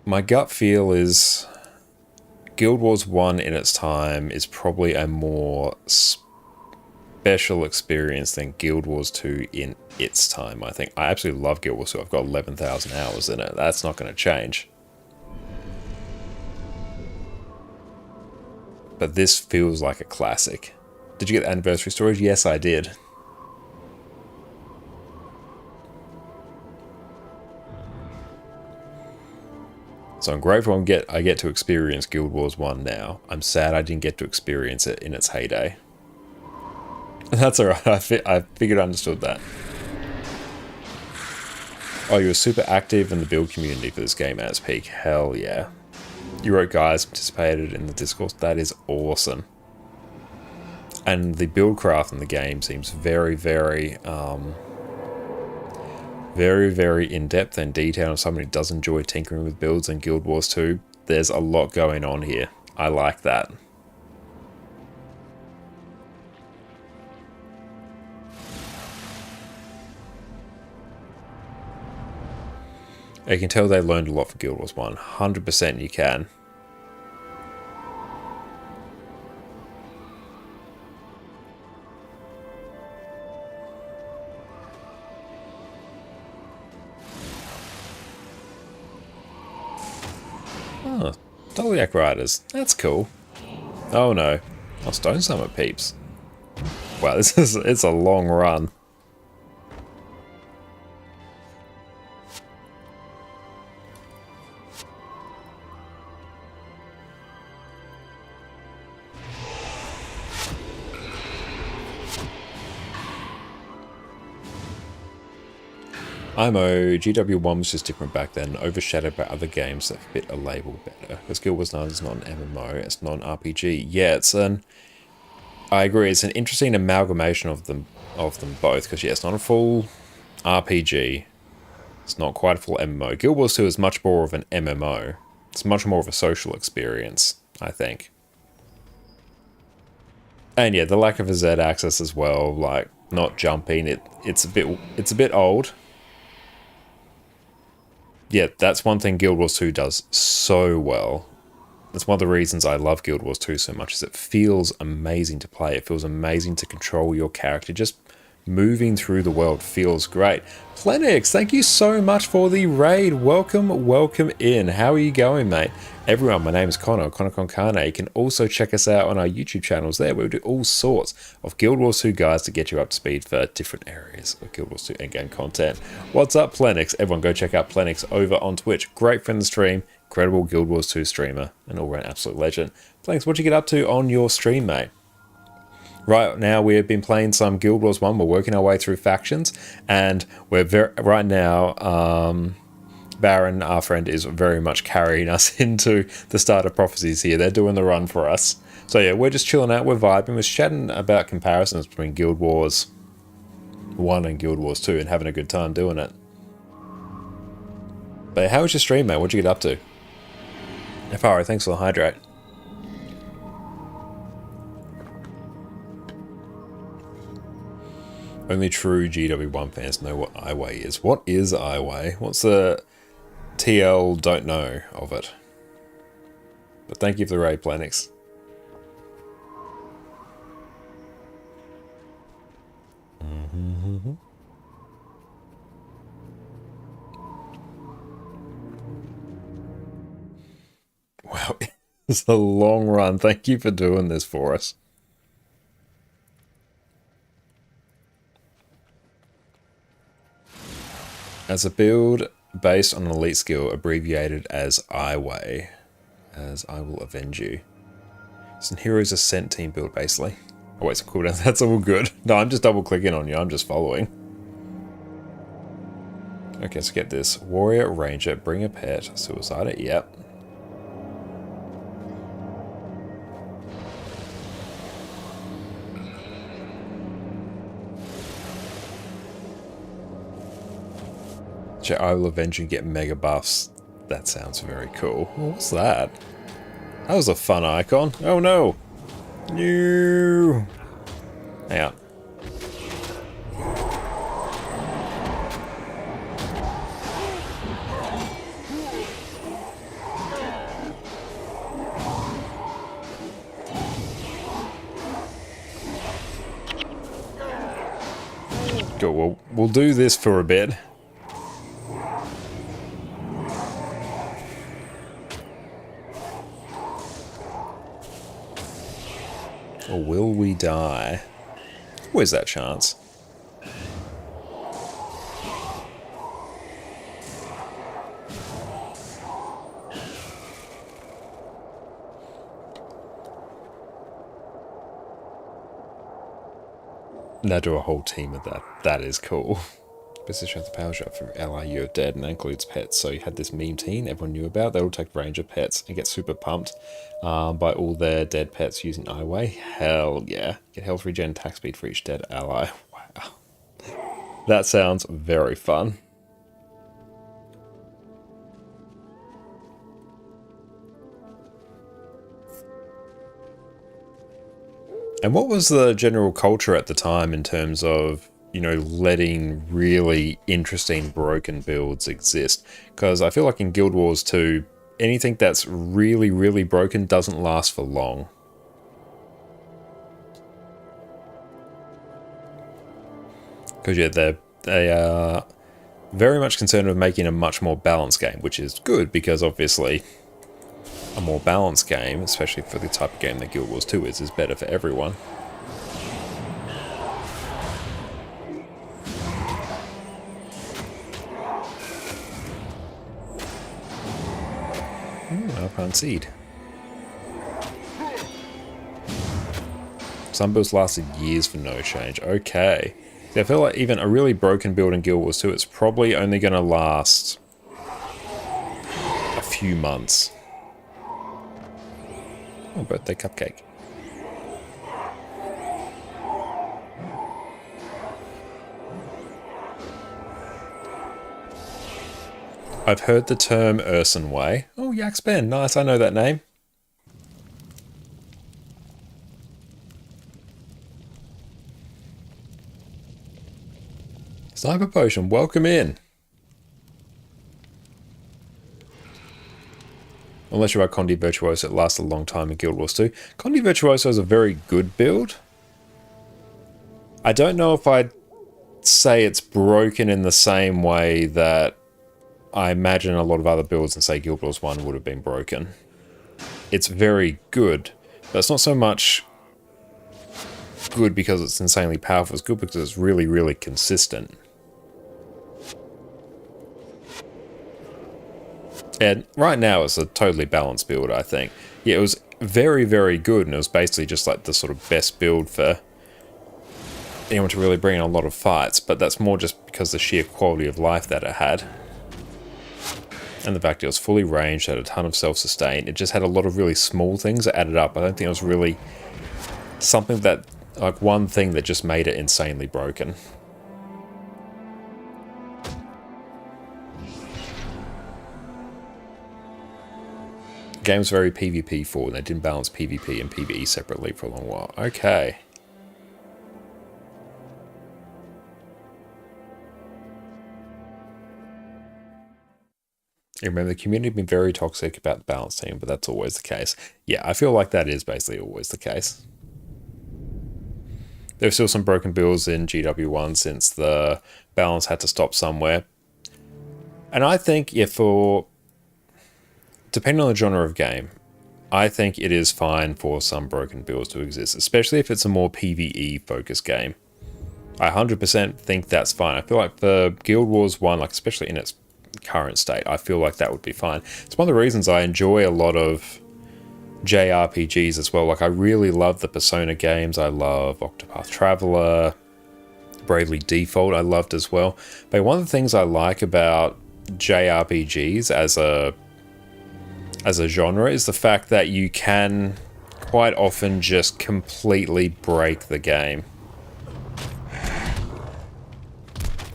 My gut feel is Guild Wars 1 in its time is probably a more special experience than Guild Wars 2 in its time, I think. I absolutely love Guild Wars 2. I've got 11,000 hours in it. That's not going to change. But this feels like a classic. Did you get the anniversary storage? Yes, I did. So I'm grateful I get to experience Guild Wars 1 now. I'm sad I didn't get to experience it in its heyday. That's alright, I figured I understood that. Oh, you were super active in the build community for this game at its peak. Hell yeah. You wrote guides, participated in the discourse. That is awesome. And the build craft in the game seems very, very, very in-depth and detailed. If somebody does enjoy tinkering with builds in Guild Wars 2, there's a lot going on here. I like that. You can tell they learned a lot for Guild Wars 1. 100% you can. Oh, Doliac Riders. That's cool. Oh no. Oh, Stone Summer peeps. Wow, it's a long run. IMO GW1 was just different back then, overshadowed by other games that fit a label better. Because Guild Wars 9 is not an MMO, it's not an RPG. Yeah, it's an... I agree, it's an interesting amalgamation of them both. Because yeah, it's not a full RPG. It's not quite a full MMO. Guild Wars 2 is much more of an MMO. It's much more of a social experience, I think. And yeah, the lack of a Z axis as well, like not jumping, it's a bit old. Yeah, that's one thing Guild Wars 2 does so well. That's one of the reasons I love Guild Wars 2 so much, is it feels amazing to play. It feels amazing to control your character. Just moving through the world feels great. Plenix, thank you so much for the raid. Welcome in. How are you going, mate? Everyone, my name is Connor Concane. You can also check us out on our YouTube channels there, where we do all sorts of Guild Wars 2 guides to get you up to speed for different areas of Guild Wars 2 endgame content. What's up, Plenix? Everyone go check out Plenix over on Twitch. Great friend of the stream, incredible Guild Wars 2 streamer, and all-round absolute legend. Plenix, what'd you get up to on your stream, mate? Right now, we have been playing some Guild Wars 1. We're working our way through factions, and we're right now, Baron, our friend, is very much carrying us into the start of Prophecies here. They're doing the run for us. So yeah, we're just chilling out, we're vibing, we're chatting about comparisons between Guild Wars 1 and Guild Wars 2 and having a good time doing it. But how was your stream, mate? What'd you get up to? Afaro, thanks for the hydrate. Only true GW1 fans know what iWay is. What is iWay? What's the TL don't know of it? But thank you for the raid, Planix. Wow, it's a long run. Thank you for doing this for us. As a build based on an elite skill abbreviated as iWay, as I will avenge you. It's an Heroes Ascent team build basically. Oh wait, it's a cooldown. That's all good. No, I'm just double clicking on you. I'm just following. Okay, let's get this. Warrior, Ranger, bring a pet, Suicider. Yep. I will eventually get mega buffs. That sounds very cool. Oh, what's that? That was a fun icon. Oh no! No! Hang on. Cool, we'll do this for a bit. Or will we die? Where's that chance? Now do a whole team of that. That is cool. Position the power shot for ally you are dead, and that includes pets. So you had this meme team everyone knew about. They all take Ranger pets and get super pumped by all their dead pets using iWay. Hell yeah. Get health regen attack speed for each dead ally. Wow. That sounds very fun. And what was the general culture at the time in terms of, you know, letting really interesting broken builds exist? Because I feel like in Guild Wars 2, anything that's really, really broken doesn't last for long. Because yeah, they are very much concerned with making a much more balanced game, which is good because obviously a more balanced game, especially for the type of game that Guild Wars 2 is better for everyone. Alpine Seed. Some builds lasted years for no change. Okay. See, I feel like even a really broken build in Guild Wars 2, it's probably only going to last a few months. Oh, birthday cupcake. I've heard the term Urson Way. Oh, Yak's Ben. Nice, I know that name. Sniper Potion, welcome in. Unless you're a Condi Virtuoso, it lasts a long time in Guild Wars 2. Condi Virtuoso is a very good build. I don't know if I'd say it's broken in the same way that I imagine a lot of other builds in, say, Guild Wars 1 would have been broken. It's very good, but it's not so much good because it's insanely powerful. It's good because it's really, really consistent. And right now it's a totally balanced build, I think. Yeah, it was very, very good, and it was basically just like the sort of best build for anyone to really bring in a lot of fights, but that's more just because of the sheer quality of life that it had. And the fact it was fully ranged, had a ton of self-sustain. It just had a lot of really small things that added up. I don't think it was really something that, like one thing that just made it insanely broken. The game was very PvP forward, and they didn't balance PvP and PvE separately for a long while. Okay. You remember, the community have been very toxic about the balance team, but that's always the case. Yeah, I feel like that is basically always the case. There's still some broken builds in GW1 since the balance had to stop somewhere. And I think depending on the genre of game, I think it is fine for some broken builds to exist, especially if it's a more PvE focused game. I 100% think that's fine. I feel like for Guild Wars 1, like especially in its current state, I feel like that would be fine. It's one of the reasons I enjoy a lot of JRPGs as well. Like, I really love the Persona games. I love Octopath Traveler, Bravely Default I loved as well. But one of the things I like about JRPGs as a genre is the fact that you can quite often just completely break the game.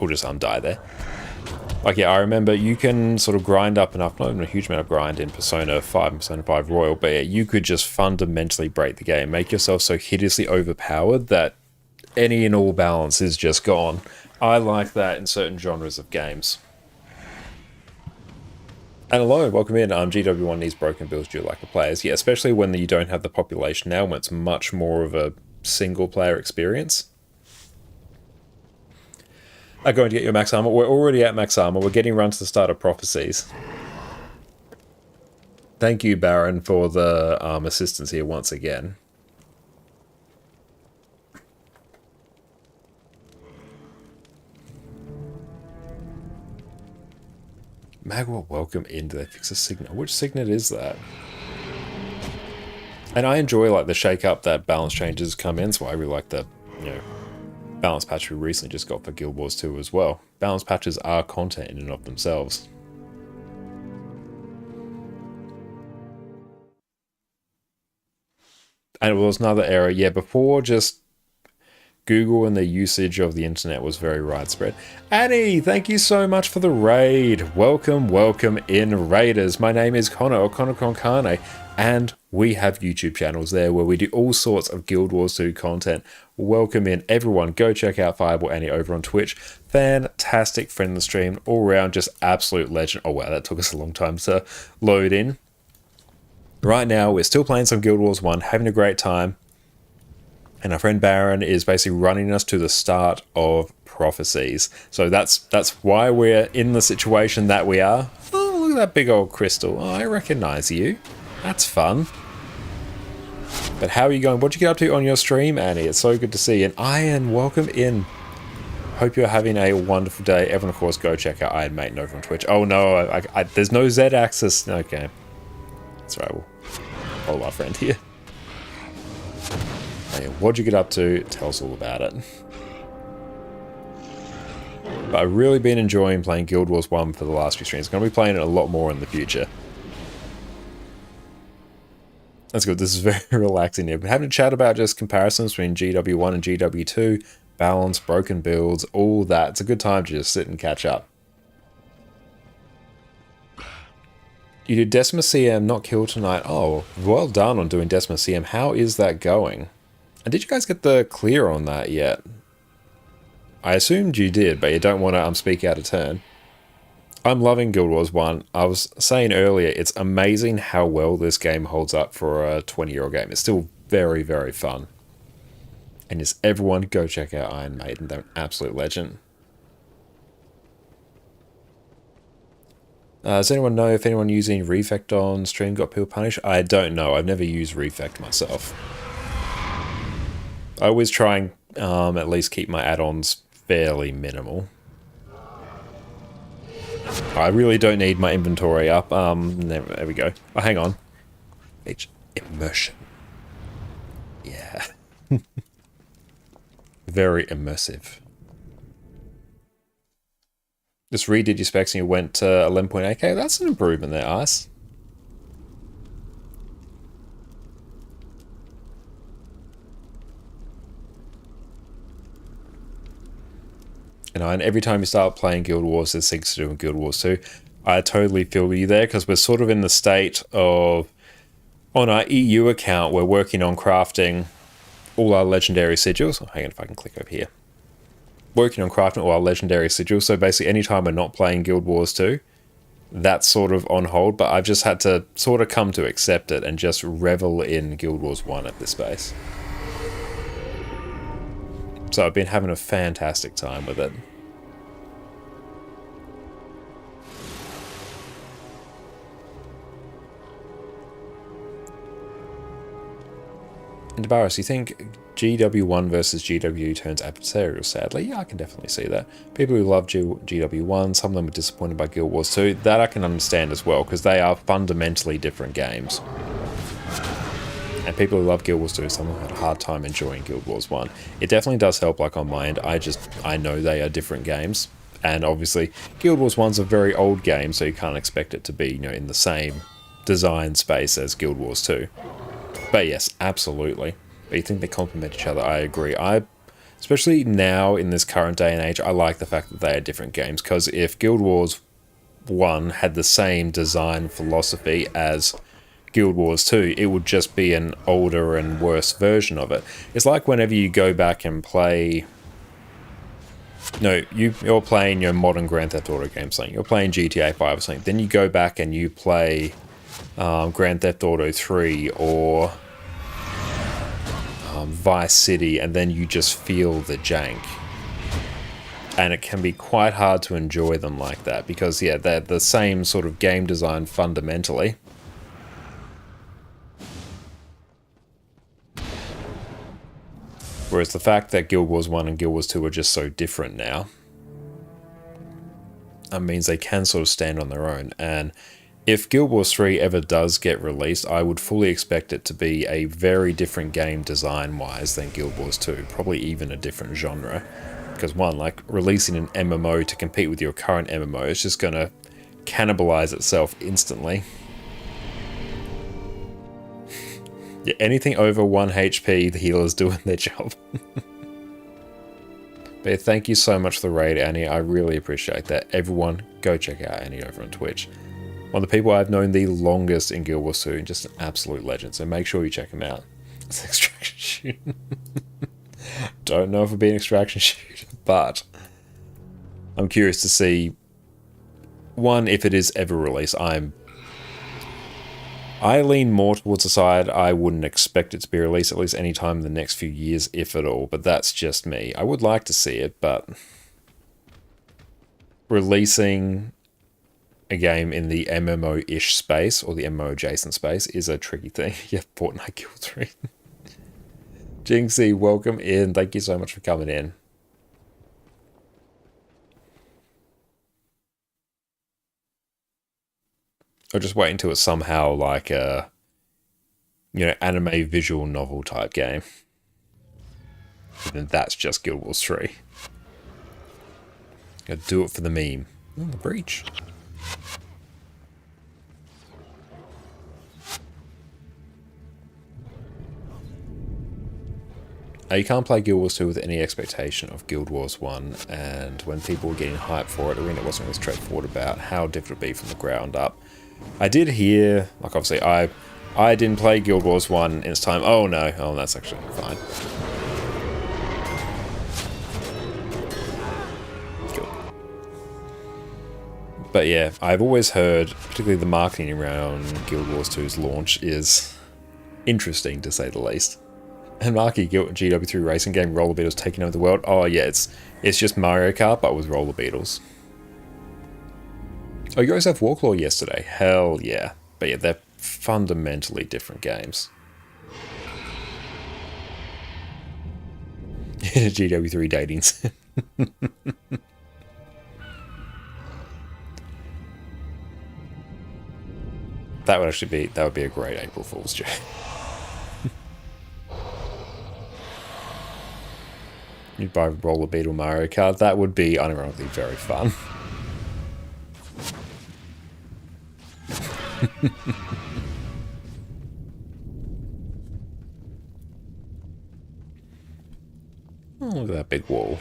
We'll just undie there. Like, yeah, I remember you can sort of grind up enough, not even a huge amount of grind in Persona 5 and Persona 5 Royal, but yeah, you could just fundamentally break the game, make yourself so hideously overpowered that any and all balance is just gone. I like that in certain genres of games. And hello, welcome in. GW1 needs broken builds due like the players. Yeah, especially when you don't have the population now, when it's much more of a single player experience. I'm going to get your max armor. We're already at max armor. We're getting run to the start of prophecies. Thank you, Baron, for the assistance here once again. Magwell, welcome in. Do they fix a signet? Which signet is that? And I enjoy like the shake up that balance changes come in, so I really like the, balance patch we recently just got for Guild Wars 2 as well. Balance patches are content in and of themselves. And it was another era, yeah, before just Google and the usage of the internet was very widespread. Annie, thank you so much for the raid. Welcome, welcome in, raiders. My name is Connor, or Connor Concane, and we have YouTube channels there where we do all sorts of Guild Wars 2 content. Welcome in, everyone. Go check out Fireball Annie over on Twitch. Fantastic friend of the stream, all around just absolute legend. Oh wow, that took us a long time to load in. Right now, we're still playing some Guild Wars 1, having a great time. And our friend Baron is basically running us to the start of prophecies. So that's why we're in the situation that we are. Oh, look at that big old crystal. Oh, I recognize you. That's fun. But how are you going? What'd you get up to on your stream, Annie? It's so good to see you. And Ian, welcome in. Hope you're having a wonderful day. Everyone, of course, go check out Iron Maiden over on Twitch. Oh, no. There's no Z-axis. Okay. That's right. We'll follow our friend here. Hey, what'd you get up to? Tell us all about it. But I've really been enjoying playing Guild Wars 1 for the last few streams. I'm going to be playing it a lot more in the future. That's good. This is very relaxing here. We're having a chat about just comparisons between GW1 and GW2, balance, broken builds, all that. It's a good time to just sit and catch up. You did Decima CM, not kill tonight. Oh, well done on doing Decima CM. How is that going? And did you guys get the clear on that yet? I assumed you did, but you don't want to speak out of turn. I'm loving Guild Wars 1. I was saying earlier, it's amazing how well this game holds up for a 20-year-old game. It's still very, very fun. And yes, everyone go check out Iron Maiden. They're an absolute legend. Does anyone know if anyone using Refect on stream got people punished? I don't know. I've never used Refect myself. I always try and at least keep my add-ons fairly minimal. I really don't need my inventory up. There we go. Oh, hang on. Immersion. Yeah. Very immersive. Just redid your specs and you went to 11.8k. That's an improvement there, Ice. And every time you start playing Guild Wars, there's things to do in Guild Wars 2. I totally feel you there, because we're sort of in the state of, on our EU account, we're working on crafting all our legendary sigils. Oh, hang on if I can click over here. Working on crafting all our legendary sigils, so basically anytime we're not playing Guild Wars 2, that's sort of on hold, but I've just had to sort of come to accept it and just revel in Guild Wars 1 at this pace. So I've been having a fantastic time with it. And Barris, you think GW1 versus GW turns adversarial, sadly? Yeah, I can definitely see that. People who love GW1, some of them are disappointed by Guild Wars 2. That I can understand as well, because they are fundamentally different games. And people who love Guild Wars 2, some of them had a hard time enjoying Guild Wars 1. It definitely does help, like on my end. I know they are different games. And obviously, Guild Wars 1's a very old game, so you can't expect it to be, in the same design space as Guild Wars 2. But yes, absolutely. But you think they complement each other, I agree. Especially now, in this current day and age, I like the fact that they are different games, because if Guild Wars 1 had the same design philosophy as Guild Wars 2, it would just be an older and worse version of it. It's like whenever you go back and play... No, you're playing your modern Grand Theft Auto game, something. You're playing GTA 5 or something. Then you go back and you play Grand Theft Auto 3 or Vice City, and then you just feel the jank. And it can be quite hard to enjoy them like that, because, yeah, they're the same sort of game design fundamentally. Whereas the fact that Guild Wars 1 and Guild Wars 2 are just so different now, means they can sort of stand on their own. And if Guild Wars 3 ever does get released, I would fully expect it to be a very different game design-wise than Guild Wars 2, probably even a different genre. Because one, like, releasing an MMO to compete with your current MMO is just going to cannibalize itself instantly. Yeah, anything over 1 HP, the healer's doing their job. But yeah, thank you so much for the raid, Annie. I really appreciate that. Everyone, go check out Annie over on Twitch. One of the people I've known the longest in Guild Wars 2, and just an absolute legend, so make sure you check him out. It's Extraction Shoot. Don't know if it'll be an Extraction Shoot, but I'm curious to see, one, if it is ever released. I lean more towards the side I wouldn't expect it to be released at least any time in the next few years, if at all, but that's just me. I would like to see it, but releasing a game in the MMO-ish space, or the MMO-adjacent space, is a tricky thing. Yeah, Fortnite Guild 3. Jinxie, welcome in. Thank you so much for coming in. Or just wait until it's somehow like a, anime visual novel type game. And then that's just Guild Wars 3. Gotta do it for the meme. Oh, the breach. You can't play Guild Wars 2 with any expectation of Guild Wars 1, and when people were getting hyped for it, Arena wasn't really straightforward about how difficult it would be from the ground up. I did hear, like obviously I didn't play Guild Wars 1 in its time. Oh no, oh that's actually fine. Cool. But yeah, I've always heard, particularly the marketing around Guild Wars 2's launch is interesting to say the least. And Marky, GW2 racing game, Roller Beetles taking over the world. Oh yeah, it's just Mario Kart, but with Roller Beetles. Oh, you guys have Warclaw yesterday? Hell yeah. But yeah, they're fundamentally different games. GW3 datings. That would be a great April Fool's joke. You'd buy Roller Beetle Mario Kart. That would be unironically very fun. Oh, look at that big wall.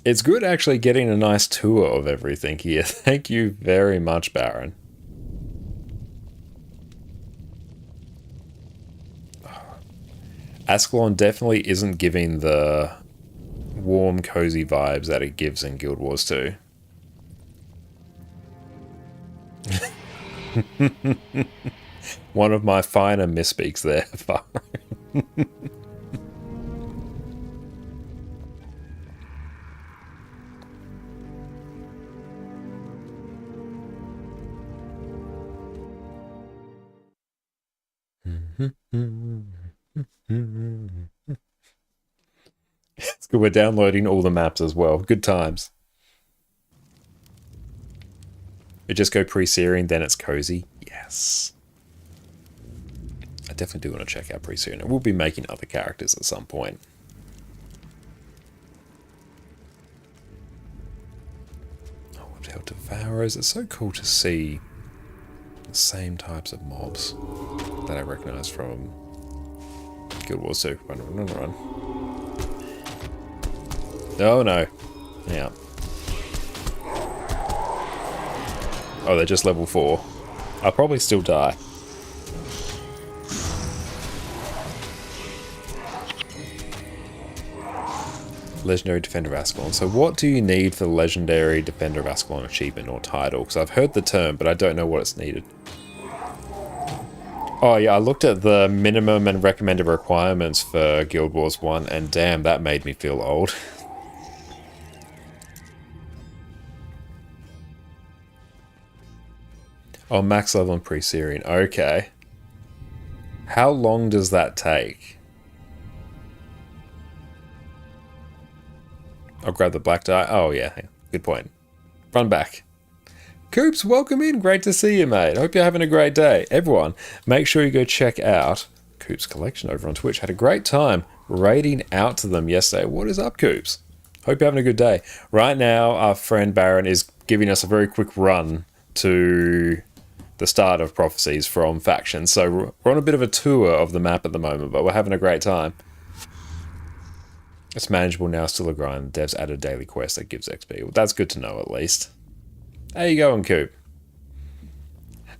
It's good actually getting a nice tour of everything here. Thank you very much, Baron. Ascalon definitely isn't giving the warm, cozy vibes that it gives in Guild Wars 2. One of my finer misspeaks there. It's good we're downloading all the maps as well. Good times. We just go pre-searing, then it's cozy. Yes. I definitely do want to check out pre-searing. We'll be making other characters at some point. Oh, Hotel Devourers. It's so cool to see the same types of mobs that I recognize from Guild Wars 2. Run, run, run, run. Oh no. Yeah. Oh, they're just level 4. I'll probably still die. Legendary Defender of Ascalon. So what do you need for the Legendary Defender of Ascalon achievement or title? Because I've heard the term, but I don't know what it's needed. Oh yeah, I looked at the minimum and recommended requirements for Guild Wars 1, and damn, that made me feel old. Oh, max level and pre-searing. Okay. How long does that take? I'll grab the black die. Oh, yeah. Good point. Run back. Coops, welcome in. Great to see you, mate. Hope you're having a great day. Everyone, make sure you go check out Coops Collection over on Twitch. Had a great time raiding out to them yesterday. What is up, Coops? Hope you're having a good day. Right now, our friend Baron is giving us a very quick run to the start of Prophecies from Factions. So we're on a bit of a tour of the map at the moment, but we're having a great time. It's manageable now, still a grind. Devs added a daily quest that gives XP. Well, that's good to know at least. How you going, Coop?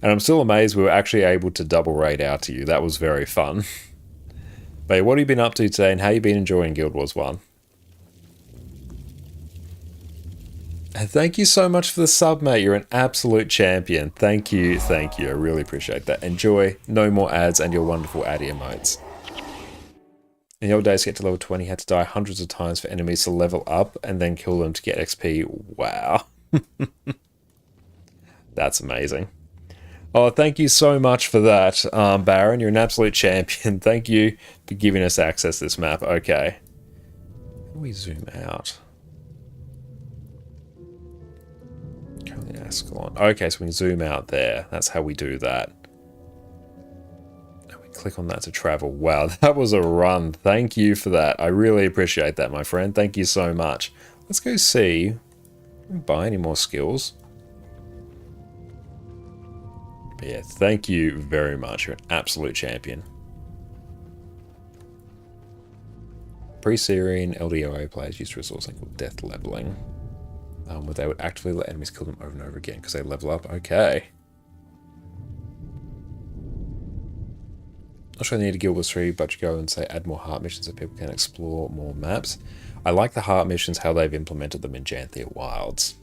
And I'm still amazed we were actually able to double raid out to you. That was very fun. But what have you been up to today and how you been enjoying Guild Wars 1? And thank you so much for the sub, mate. You're an absolute champion. Thank you, thank you. I really appreciate that. Enjoy. No more ads and your wonderful ad emotes. In the old days, to get to level 20, you had to die hundreds of times for enemies to level up and then kill them to get XP. Wow. That's amazing. Oh, thank you so much for that, Baron. You're an absolute champion. Thank you for giving us access to this map. Okay. How do we zoom out? Currently Escalon. Okay, so we can zoom out there. That's how we do that. And we click on that to travel. Wow, that was a run. Thank you for that. I really appreciate that, my friend. Thank you so much. Let's go see. Buy any more skills? But yeah, thank you very much. You're an absolute champion. Pre-Syrian LDOA players used to resource something called death leveling. Where they would actively let enemies kill them over and over again because they level up. Okay. Not sure I need a Guild Wars 3, but you go and say add more heart missions so people can explore more maps. I like the heart missions, how they've implemented them in Janthea Wilds.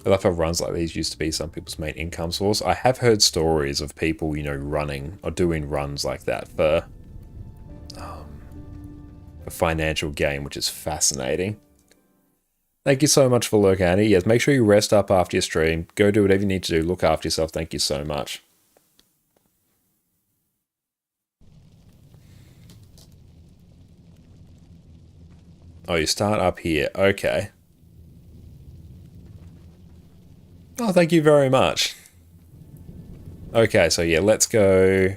I love how runs like these used to be some people's main income source. I have heard stories of people, you know, running or doing runs like that for a financial gain, which is fascinating. Thank you so much for lurking, Annie. Yes, make sure you rest up after your stream. Go do whatever you need to do. Look after yourself. Thank you so much. Oh, you start up here. Okay. Oh, thank you very much. Okay, so yeah, let's go.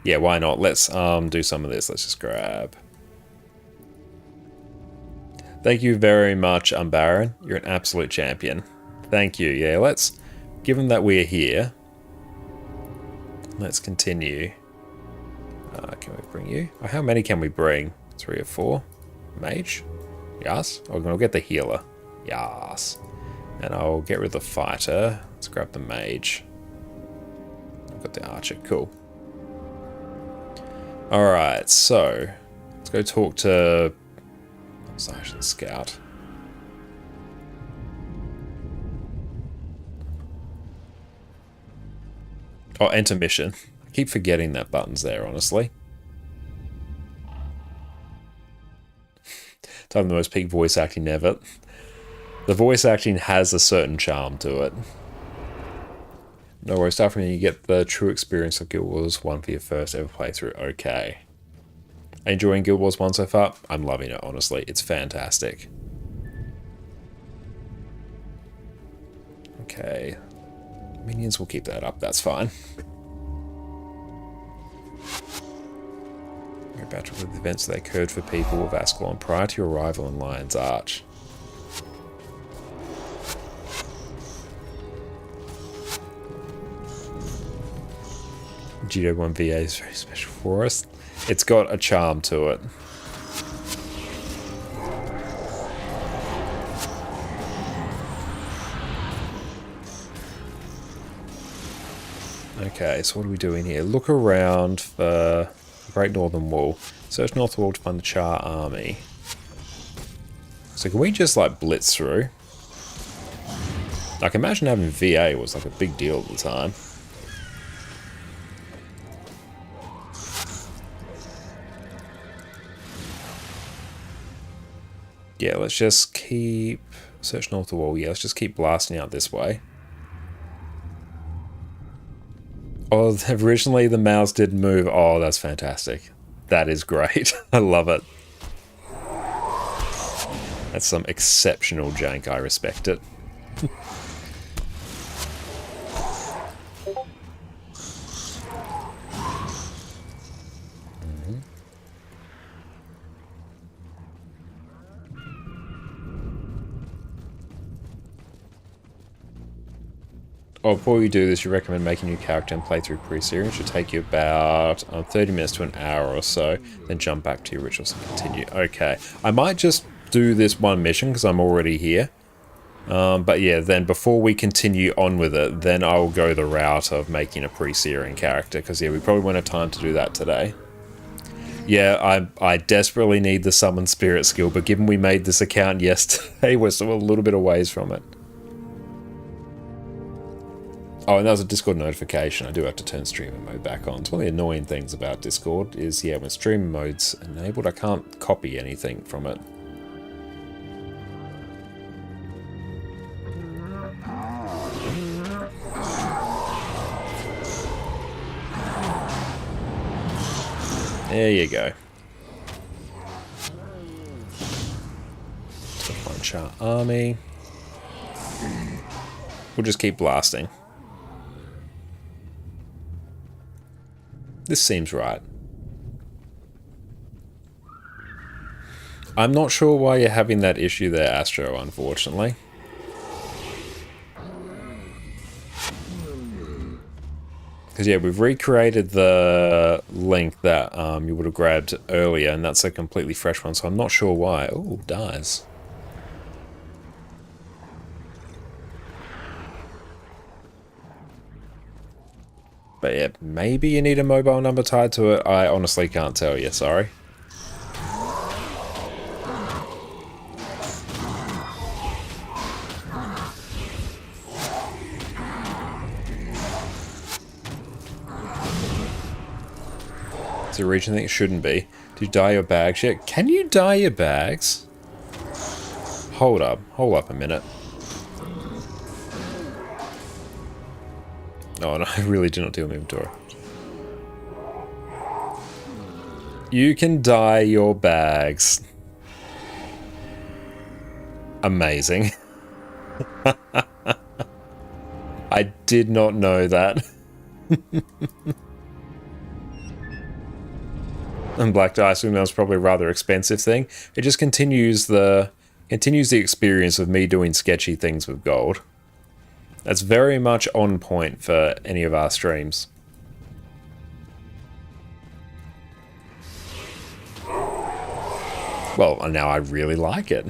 Yeah, why not? Let's do some of this. Let's just grab. Thank you very much, Baron. You're an absolute champion. Thank you. Yeah, let's, given that we're here, let's continue. Can we bring you? Oh, how many can we bring? 3 or 4? Mage? Yes. Oh, I'll get the healer. Yes. And I'll get rid of the fighter. Let's grab the mage. I've got the archer. Cool. Alright, so let's go talk to Sergeant Scout. Oh, enter mission. I keep forgetting that button's there, honestly. Time the most peak voice acting ever. The voice acting has a certain charm to it. No worries, start from here, you get the true experience of Guild Wars 1 for your first ever playthrough. Okay. Enjoying Guild Wars 1 so far? I'm loving it, honestly. It's fantastic. Okay. Minions will keep that up, that's fine. You're about to relive the events that occurred for people of Ascalon prior to your arrival in Lion's Arch. GW1 VA is very special for us. It's got a charm to it. Okay, so what are we doing here? Look around for the Great Northern Wall. Search North Wall to find the Char army. So can we just like blitz through? Like imagine having VA was like a big deal at the time. Yeah, let's just keep... Search North Wall. Yeah, let's just keep blasting out this way. Oh, originally the mouse didn't move. Oh, that's fantastic. That is great. I love it. That's some exceptional jank. I respect it. Oh, before you do this, you recommend making a new character and play through pre-series. It should take you about 30 minutes to an hour or so, then jump back to your rituals and continue. Okay, I might just do this one mission because I'm already here. But yeah, then before we continue on with it, then I'll go the route of making a pre-series character because yeah, we probably won't have time to do that today. Yeah, I desperately need the summon spirit skill, but given we made this account yesterday, we're still a little bit away from it. Oh, and that was a Discord notification. I do have to turn streamer mode back on. It's one of the annoying things about Discord is, yeah, when streamer mode's enabled, I can't copy anything from it. There you go. So find Char army. We'll just keep blasting. This seems right. I'm not sure why you're having that issue there, Astro, unfortunately. Because, yeah, we've recreated the link that you would have grabbed earlier, and that's a completely fresh one, so I'm not sure why. Oh, dies. But yeah, maybe you need a mobile number tied to it. I honestly can't tell you, sorry. Is it reaching thing? It shouldn't be. Do you dye your bags yet? Can you dye your bags? Hold up a minute. Oh no, I really do not deal with inventory. You can dye your bags. Amazing. I did not know that. And black dye, I assume that was probably a rather expensive thing. It just continues the experience of me doing sketchy things with gold. That's very much on point for any of our streams. Well, now I really like it.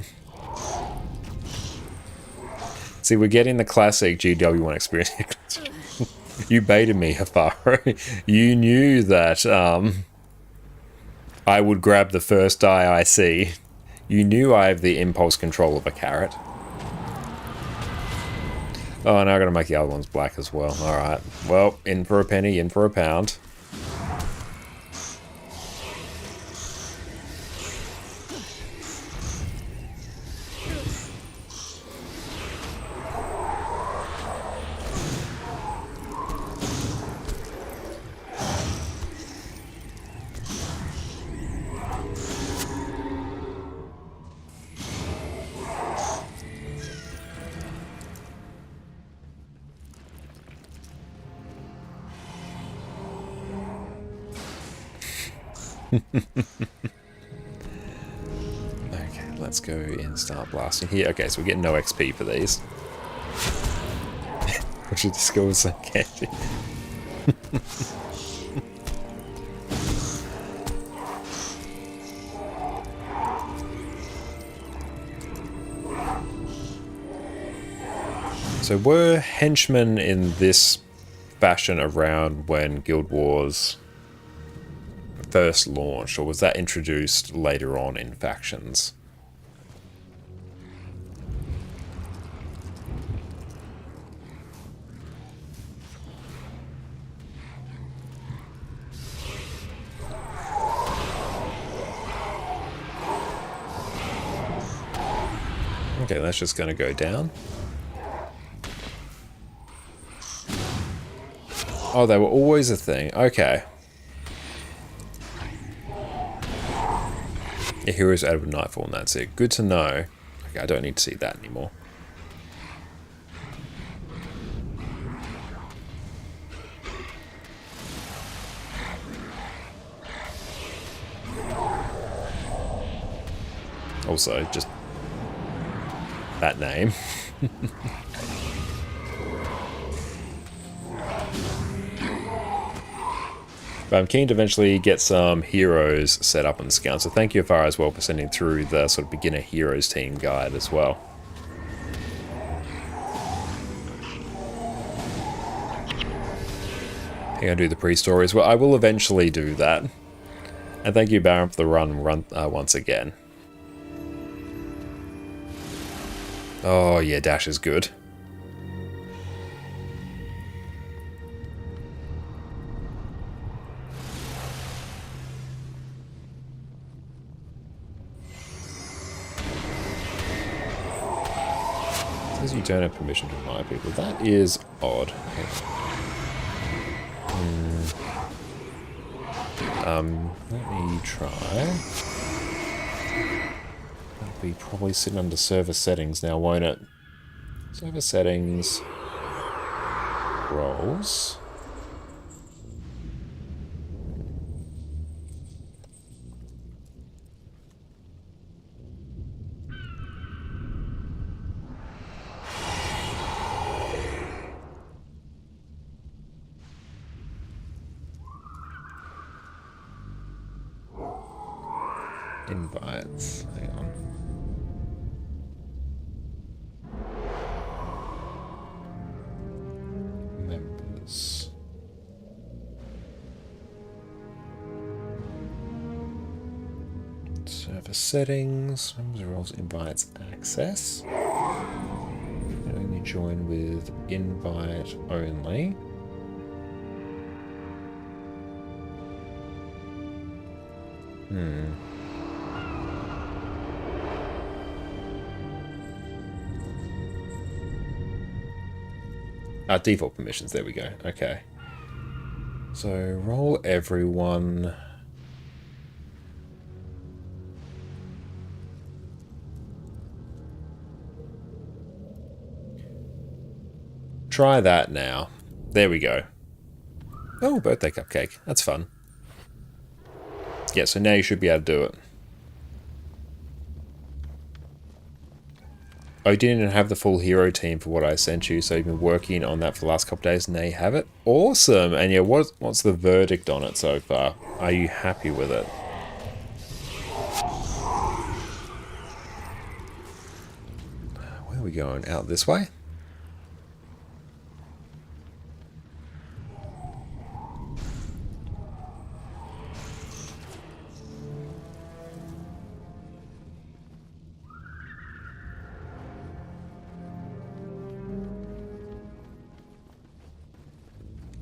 See, we're getting the classic GW1 experience. You baited me, Hafaro. You knew that I would grab the first die I see. You knew I have the impulse control of a carrot. Oh, now I gotta make the other ones black as well. Alright. Well, in for a penny, in for a pound. Okay, let's go and start blasting here. Okay, so we're getting no XP for these. Which is the skills okay. So were henchmen in this fashion around when Guild Wars first launched, or was that introduced later on in factions? Okay, that's just going to go down. Oh, they were always a thing. Okay. Yeah, heroes added with Nightfall, and that's it. Good to know. Okay, I don't need to see that anymore. Also, just that name. But I'm keen to eventually get some heroes set up on this account, so thank you Afara as well for sending through the sort of beginner heroes team guide as well. I think I'll do the pre-story as well. I will eventually do that. And thank you Baron for the run once again. Oh yeah, Dash is good. Says you don't have permission to admire people. That is odd. Let me try. That'll be probably sitting under server settings now, won't it? Server settings. roles. Invites. Hang on. Members. Server settings. Members roles invites access. You can only join with invite only. Default permissions, there we go. Okay. So, roll everyone. Try that now. There we go. Oh, birthday cupcake. That's fun. Yeah, so now you should be able to do it. Oh, you didn't even have the full hero team for what I sent you, so you've been working on that for the last couple of days, and now you have it? Awesome! And yeah, what's the verdict on it so far? Are you happy with it? Where are we going? Out this way?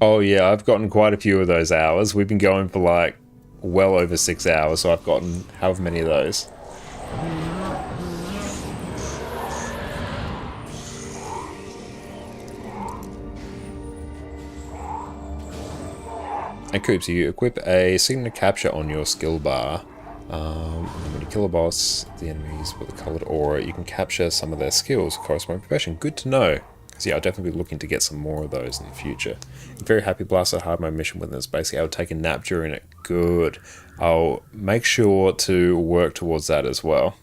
Oh yeah, I've gotten quite a few of those hours. We've been going for like well over 6 hours, so I've gotten however many of those. And Coops, you equip a signal capture on your skill bar. And when you kill a boss, the enemies with a coloured aura, you can capture some of their skills corresponding profession. Good to know. Because yeah, I'll definitely be looking to get some more of those in the future. I'm very happy Blaster hard my mission with this. Basically, I would take a nap during it. Good. I'll make sure to work towards that as well.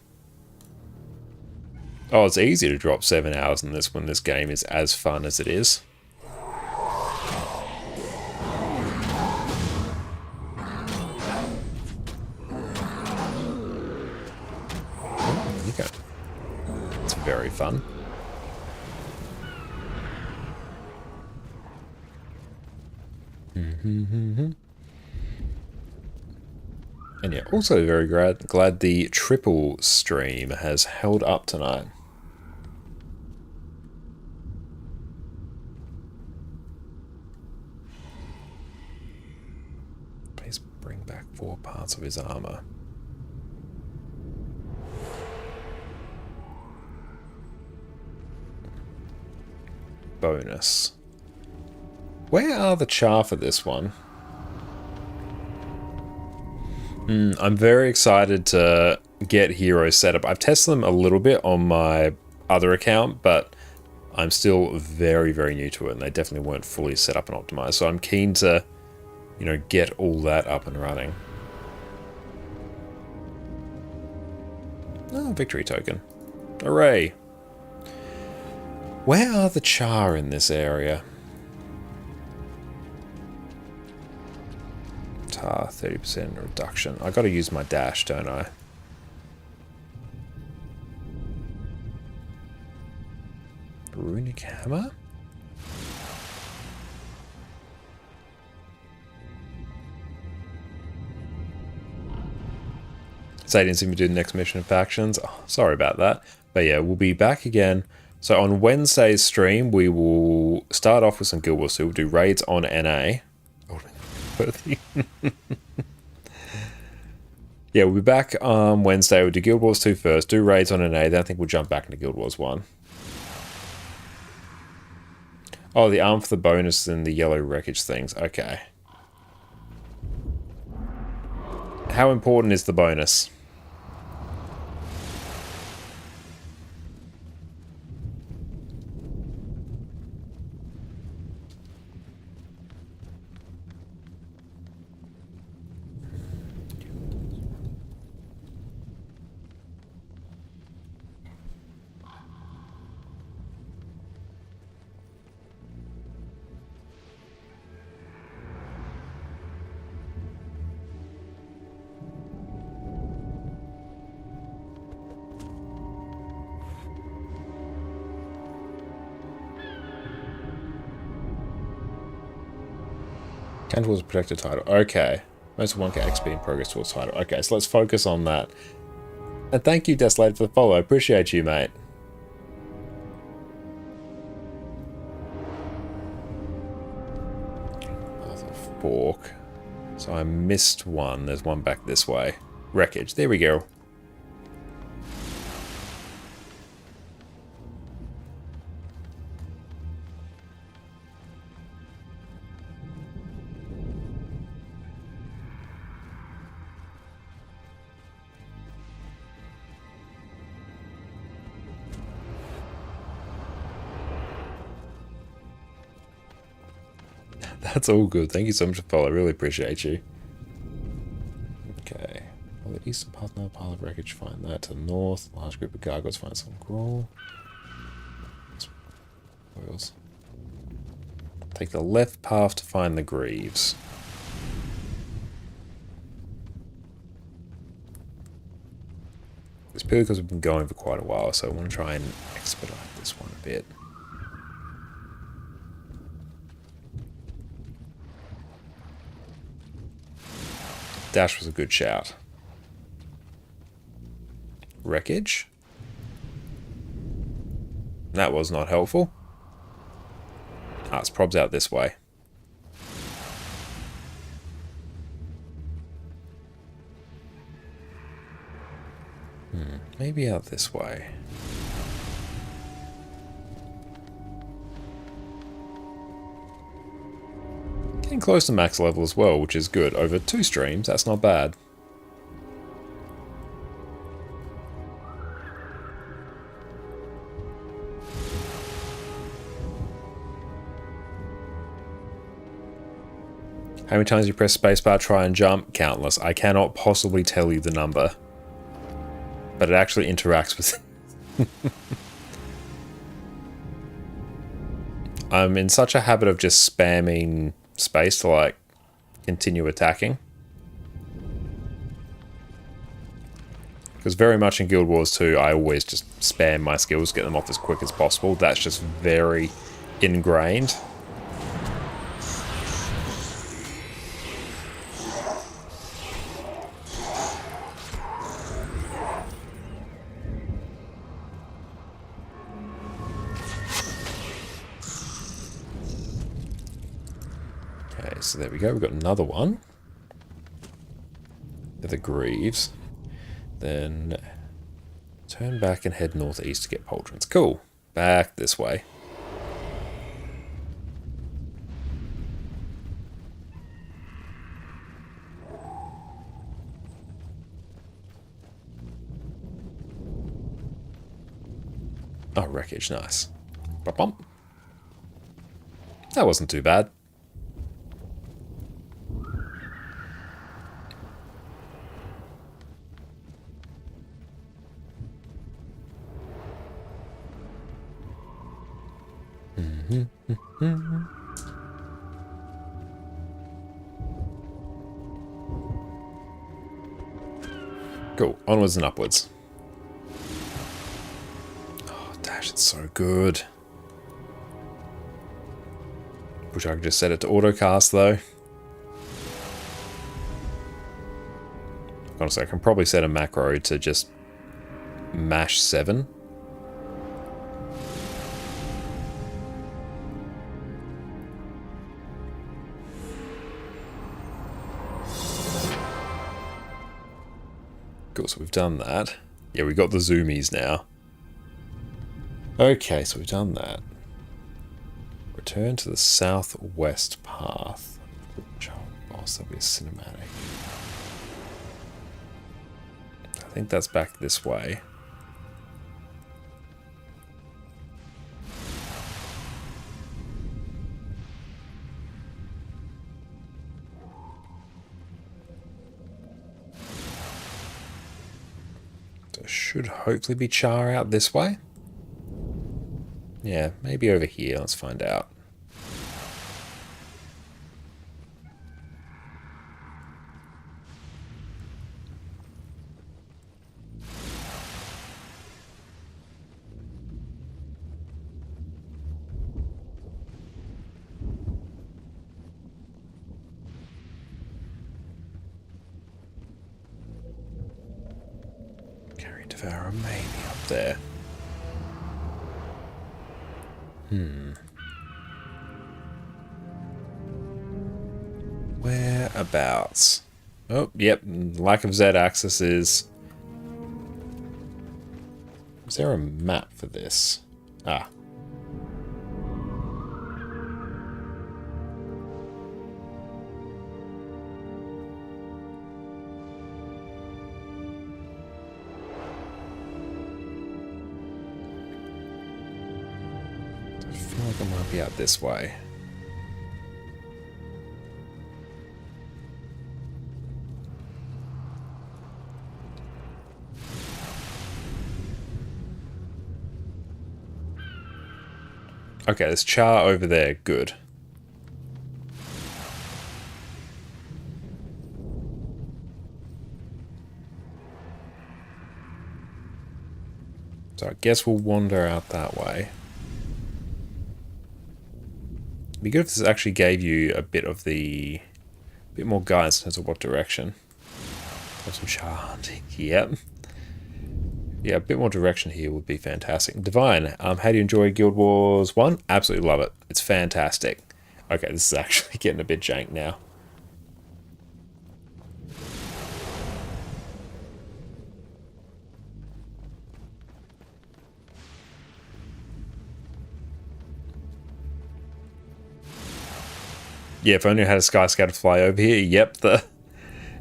Oh, it's easy to drop 7 hours in this when this game is as fun as it is. Okay. It's very fun. And yeah, also very glad the triple stream has held up tonight. Please bring back 4 parts of his armor. Bonus. Where are the char for this one? I'm very excited to get heroes set up. I've tested them a little bit on my other account, but I'm still very, very new to it, and they definitely weren't fully set up and optimized. So I'm keen to, you know, get all that up and running. Oh, victory token. Hooray. Where are the char in this area? Tar, 30% reduction. I gotta use my dash, don't I? Runic hammer? So I didn't see me do the next mission of factions. Oh, sorry about that. But yeah, we'll be back again. So on Wednesday's stream, we will start off with some Guild Wars 2. We'll do raids on NA. Yeah, we'll be back on Wednesday. We'll do Guild Wars 2 first, do raids on NA, then I think we'll jump back into Guild Wars 1. Oh, the arm for the bonus and the yellow wreckage things. Okay. How important is the bonus? Count towards a protected title. Okay. Most of 1k XP in progress towards title. Okay, so let's focus on that. And thank you, Deslade, for the follow. I appreciate you, mate. Fork. So I missed one. There's one back this way. Wreckage. There we go. That's all good. Thank you so much for following. I really appreciate you. Okay. Well, the eastern path, now pile of wreckage. Find that to the north. Large group of gargoyles. Find some grawl. Spoils. Take the left path to find the greaves. It's purely because we've been going for quite a while, so I want to try and expedite this one a bit. Dash was a good shout. Wreckage. That was not helpful. Ah, it's probs out this way. Maybe out this way. Getting close to max level as well, which is good. Over 2 streams, that's not bad. How many times you press spacebar, try and jump? Countless. I cannot possibly tell you the number. But it actually interacts with... I'm in such a habit of just spamming space to, like, continue attacking. Because very much in Guild Wars 2, I always just spam my skills, get them off as quick as possible. That's just very ingrained. So there we go, we've got another one. They're the Greaves. Then turn back and head northeast to get Pauldrons. Cool. Back this way. Oh, wreckage, nice. Ba-bump. That wasn't too bad. Cool. Onwards and upwards. Oh, Dash, it's so good. Wish I could just set it to autocast, though. Honestly, I can probably set a macro to just mash 7. Cool, so we've done that. Yeah, we've got the zoomies now. Okay, so we've done that. Return to the southwest path. Oh, so there'll be a cinematic. I think that's back this way. Should hopefully be Char out this way. Yeah, maybe over here. Let's find out. Devourer maybe up there. Whereabouts? Oh, yep. Lack of Z-axis is... Is there a map for this? Ah. I feel like I might be out this way. Okay, there's char over there. Good. So I guess we'll wander out that way. It'd be good if this actually gave you a bit more guidance in terms of what direction. Have some char hunting. Yep. Yeah, a bit more direction here would be fantastic. Divine, how do you enjoy Guild Wars 1? Absolutely love it. It's fantastic. Okay, this is actually getting a bit jank now. Yeah, if only I had a Sky Scatter fly over here. Yep,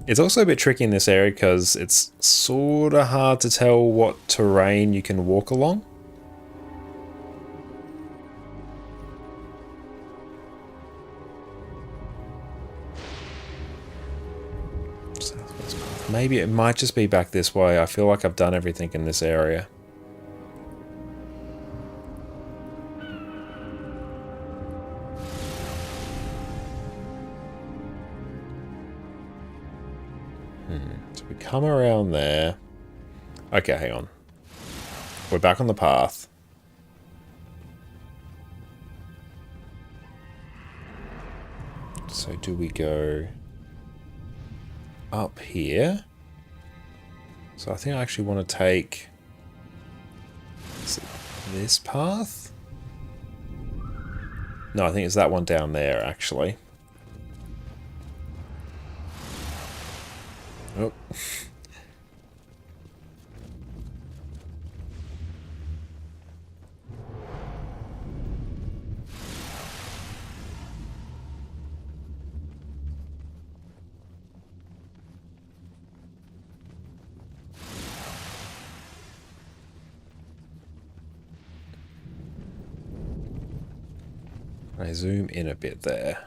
it's also a bit tricky in this area because it's sort of hard to tell what terrain you can walk along. Maybe it might just be back this way. I feel like I've done everything in this area. So we come around there. Okay, hang on. We're back on the path. So do we go up here? So I think I actually want to take this path. No, I think it's that one down there actually. Oh. I zoom in a bit there.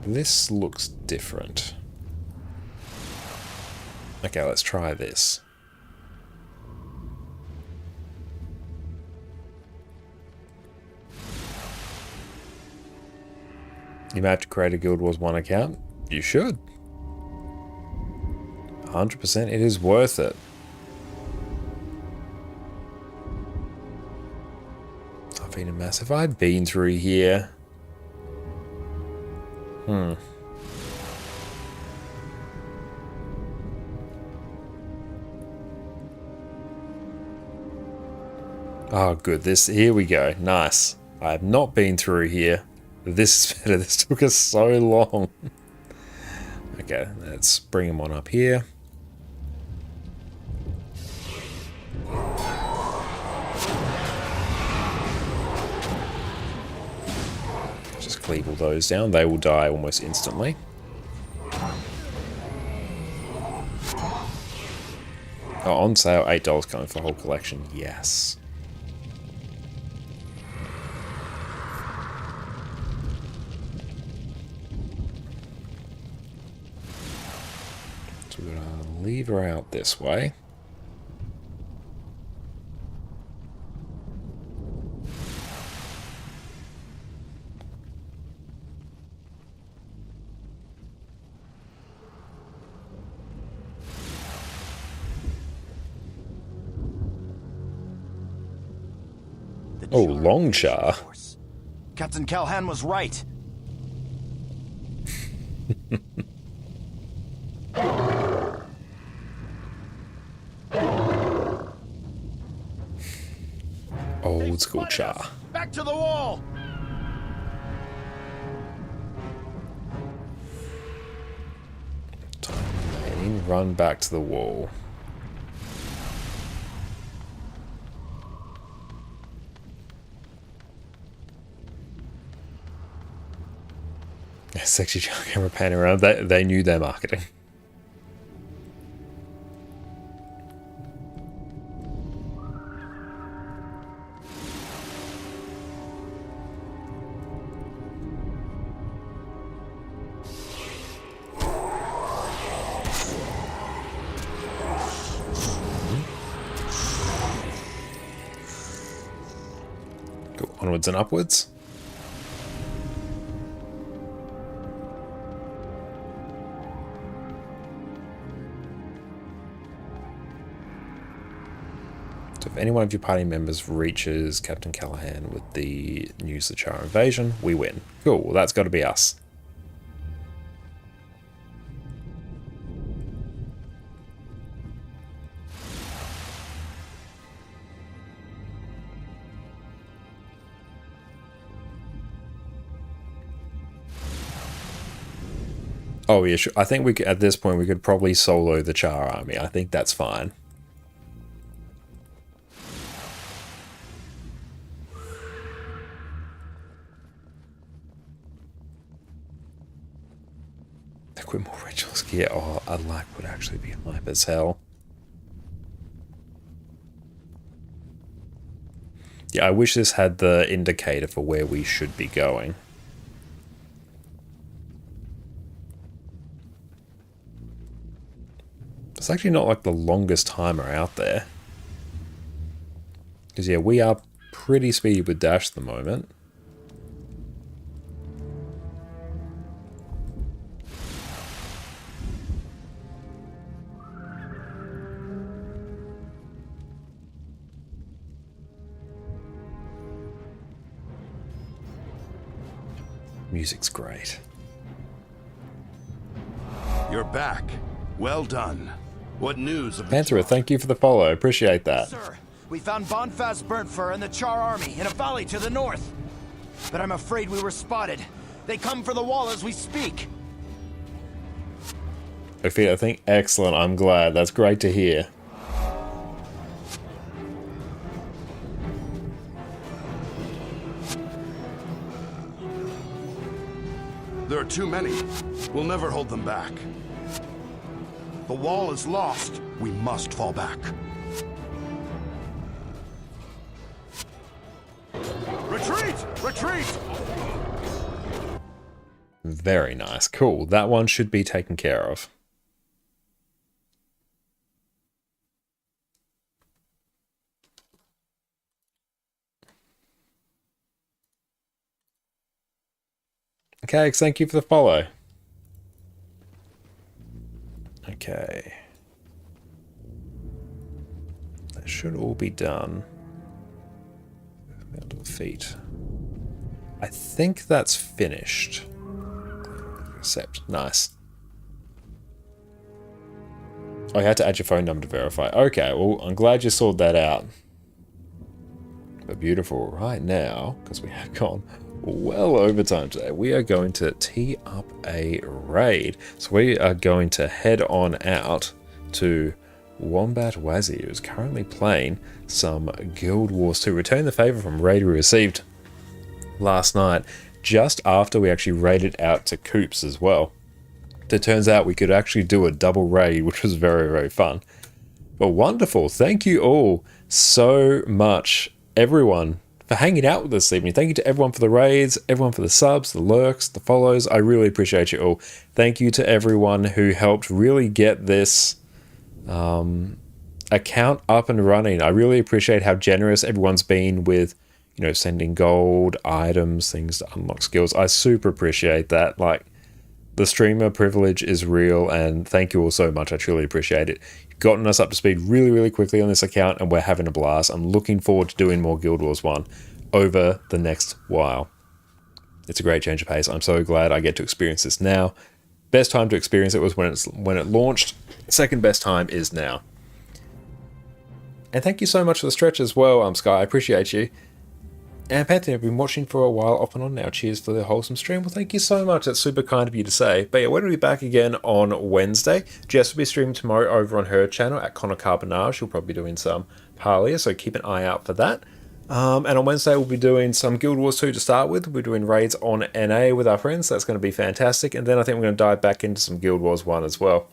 This looks different. Okay, let's try this. You might have to create a Guild Wars 1 account? You should. 100%, it is worth it. I've been a mess. Have I been through here? Oh, good. Here we go. Nice. I have not been through here. This is better. This took us so long. Okay, let's bring him on up here. Just cleave all those down. They will die almost instantly. Oh, on sale, $8 coming for whole collection. Yes. So we're going to leave her out this way. Oh, long char. Captain Calhan was right. Old school char. Back to the wall! Time remaining. Run back to the wall. Sexy char camera panning around. They knew their marketing. Go onwards and upwards. So if any one of your party members reaches Captain Callahan with the news of the Char invasion, we win. Cool, well that's got to be us. Oh yeah, sure. I think we could, at this point we could probably solo the Char army. I think that's fine. Equip more Ritualist gear. Oh, a lack would actually be hype as hell. Yeah, I wish this had the indicator for where we should be going. It's actually not like the longest timer out there. Because yeah, we are pretty speedy with dash at the moment. Music's great. You're back. Well done. What news of the Panthera, thank you for the follow. Appreciate that. Sir, we found Bonfaz Burntfur and the Char army in a valley to the north. But I'm afraid we were spotted. They come for the wall as we speak. Ophelia, I think excellent. I'm glad. That's great to hear. There are too many. We'll never hold them back. The wall is lost. We must fall back. Retreat! Retreat! Very nice. Cool. That one should be taken care of. Okay, thank you for the follow. Okay. That should all be done. Down to the feet. I think that's finished. Accept. Nice. Oh, you had to add your phone number to verify. Okay, well, I'm glad you sorted that out. But beautiful. Right now, because we have gone well over time today, we are going to tee up a raid. So we are going to head on out to Wombat Wazzy, who is currently playing some Guild Wars 2. Return the favor from raid we received last night, just after we actually raided out to Coops as well. It turns out we could actually do a double raid, which was very, very fun. But wonderful. Thank you all so much, everyone, for hanging out with us this evening. Thank you to everyone for the raids, everyone for the subs, the lurks, the follows. I really appreciate you all. Thank you to everyone who helped really get this account up and running. I really appreciate how generous everyone's been with, you know, sending gold, items, things to unlock skills. I super appreciate that. Like, the streamer privilege is real, and thank you all so much. I truly appreciate it. You've gotten us up to speed really, really quickly on this account, and we're having a blast. I'm looking forward to doing more Guild Wars 1 over the next while. It's a great change of pace. I'm so glad I get to experience this now. Best time to experience it was when it launched. Second best time is now. And thank you so much for the stretch as well, Sky. I appreciate you. And Pantheon, I've been watching for a while off and on now. Cheers for the wholesome stream. Well, thank you so much. That's super kind of you to say. But yeah, we're going to be back again on Wednesday. Jess will be streaming tomorrow over on her channel at Connor Carbonage. She'll probably be doing some Parlia, so keep an eye out for that. And on Wednesday, we'll be doing some Guild Wars 2 to start with. We're doing raids on NA with our friends. That's going to be fantastic. And then I think we're going to dive back into some Guild Wars 1 as well.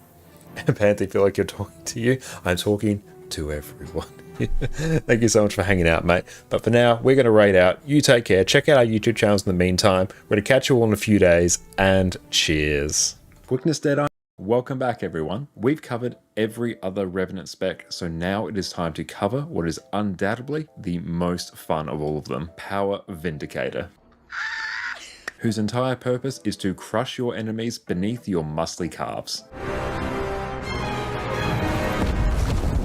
And Panther, feel like you're talking to you. I'm talking to everyone. Thank you so much for hanging out, mate. But for now, we're going to raid out. You take care. Check out our YouTube channels in the meantime. We're going to catch you all in a few days. And cheers. Quickness Deadeye. Welcome back, everyone. We've covered every other Revenant spec, so now it is time to cover what is undoubtedly the most fun of all of them, Power Vindicator, whose entire purpose is to crush your enemies beneath your muscly calves.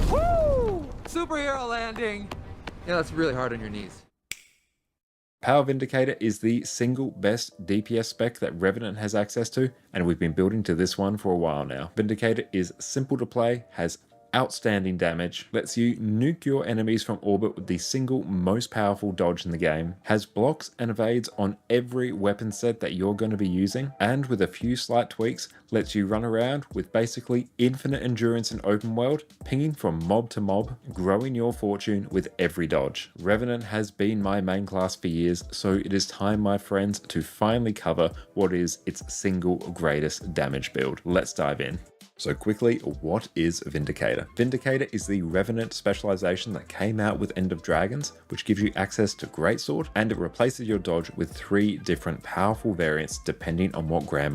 Woo! Superhero landing! Yeah, that's really hard on your knees. Power Vindicator is the single best DPS spec that Revenant has access to, and we've been building to this one for a while now. Vindicator is simple to play, has outstanding damage, lets you nuke your enemies from orbit with the single most powerful dodge in the game, has blocks and evades on every weapon set that you're going to be using, and with a few slight tweaks, lets you run around with basically infinite endurance in open world, pinging from mob to mob, growing your fortune with every dodge. Revenant has been my main class for years, so it is time, my friends, to finally cover what is its single greatest damage build. Let's dive in. So quickly, what is Vindicator? Vindicator is the Revenant specialization that came out with End of Dragons, which gives you access to Greatsword, and it replaces your dodge with 3 different powerful variants depending on what Grandmaster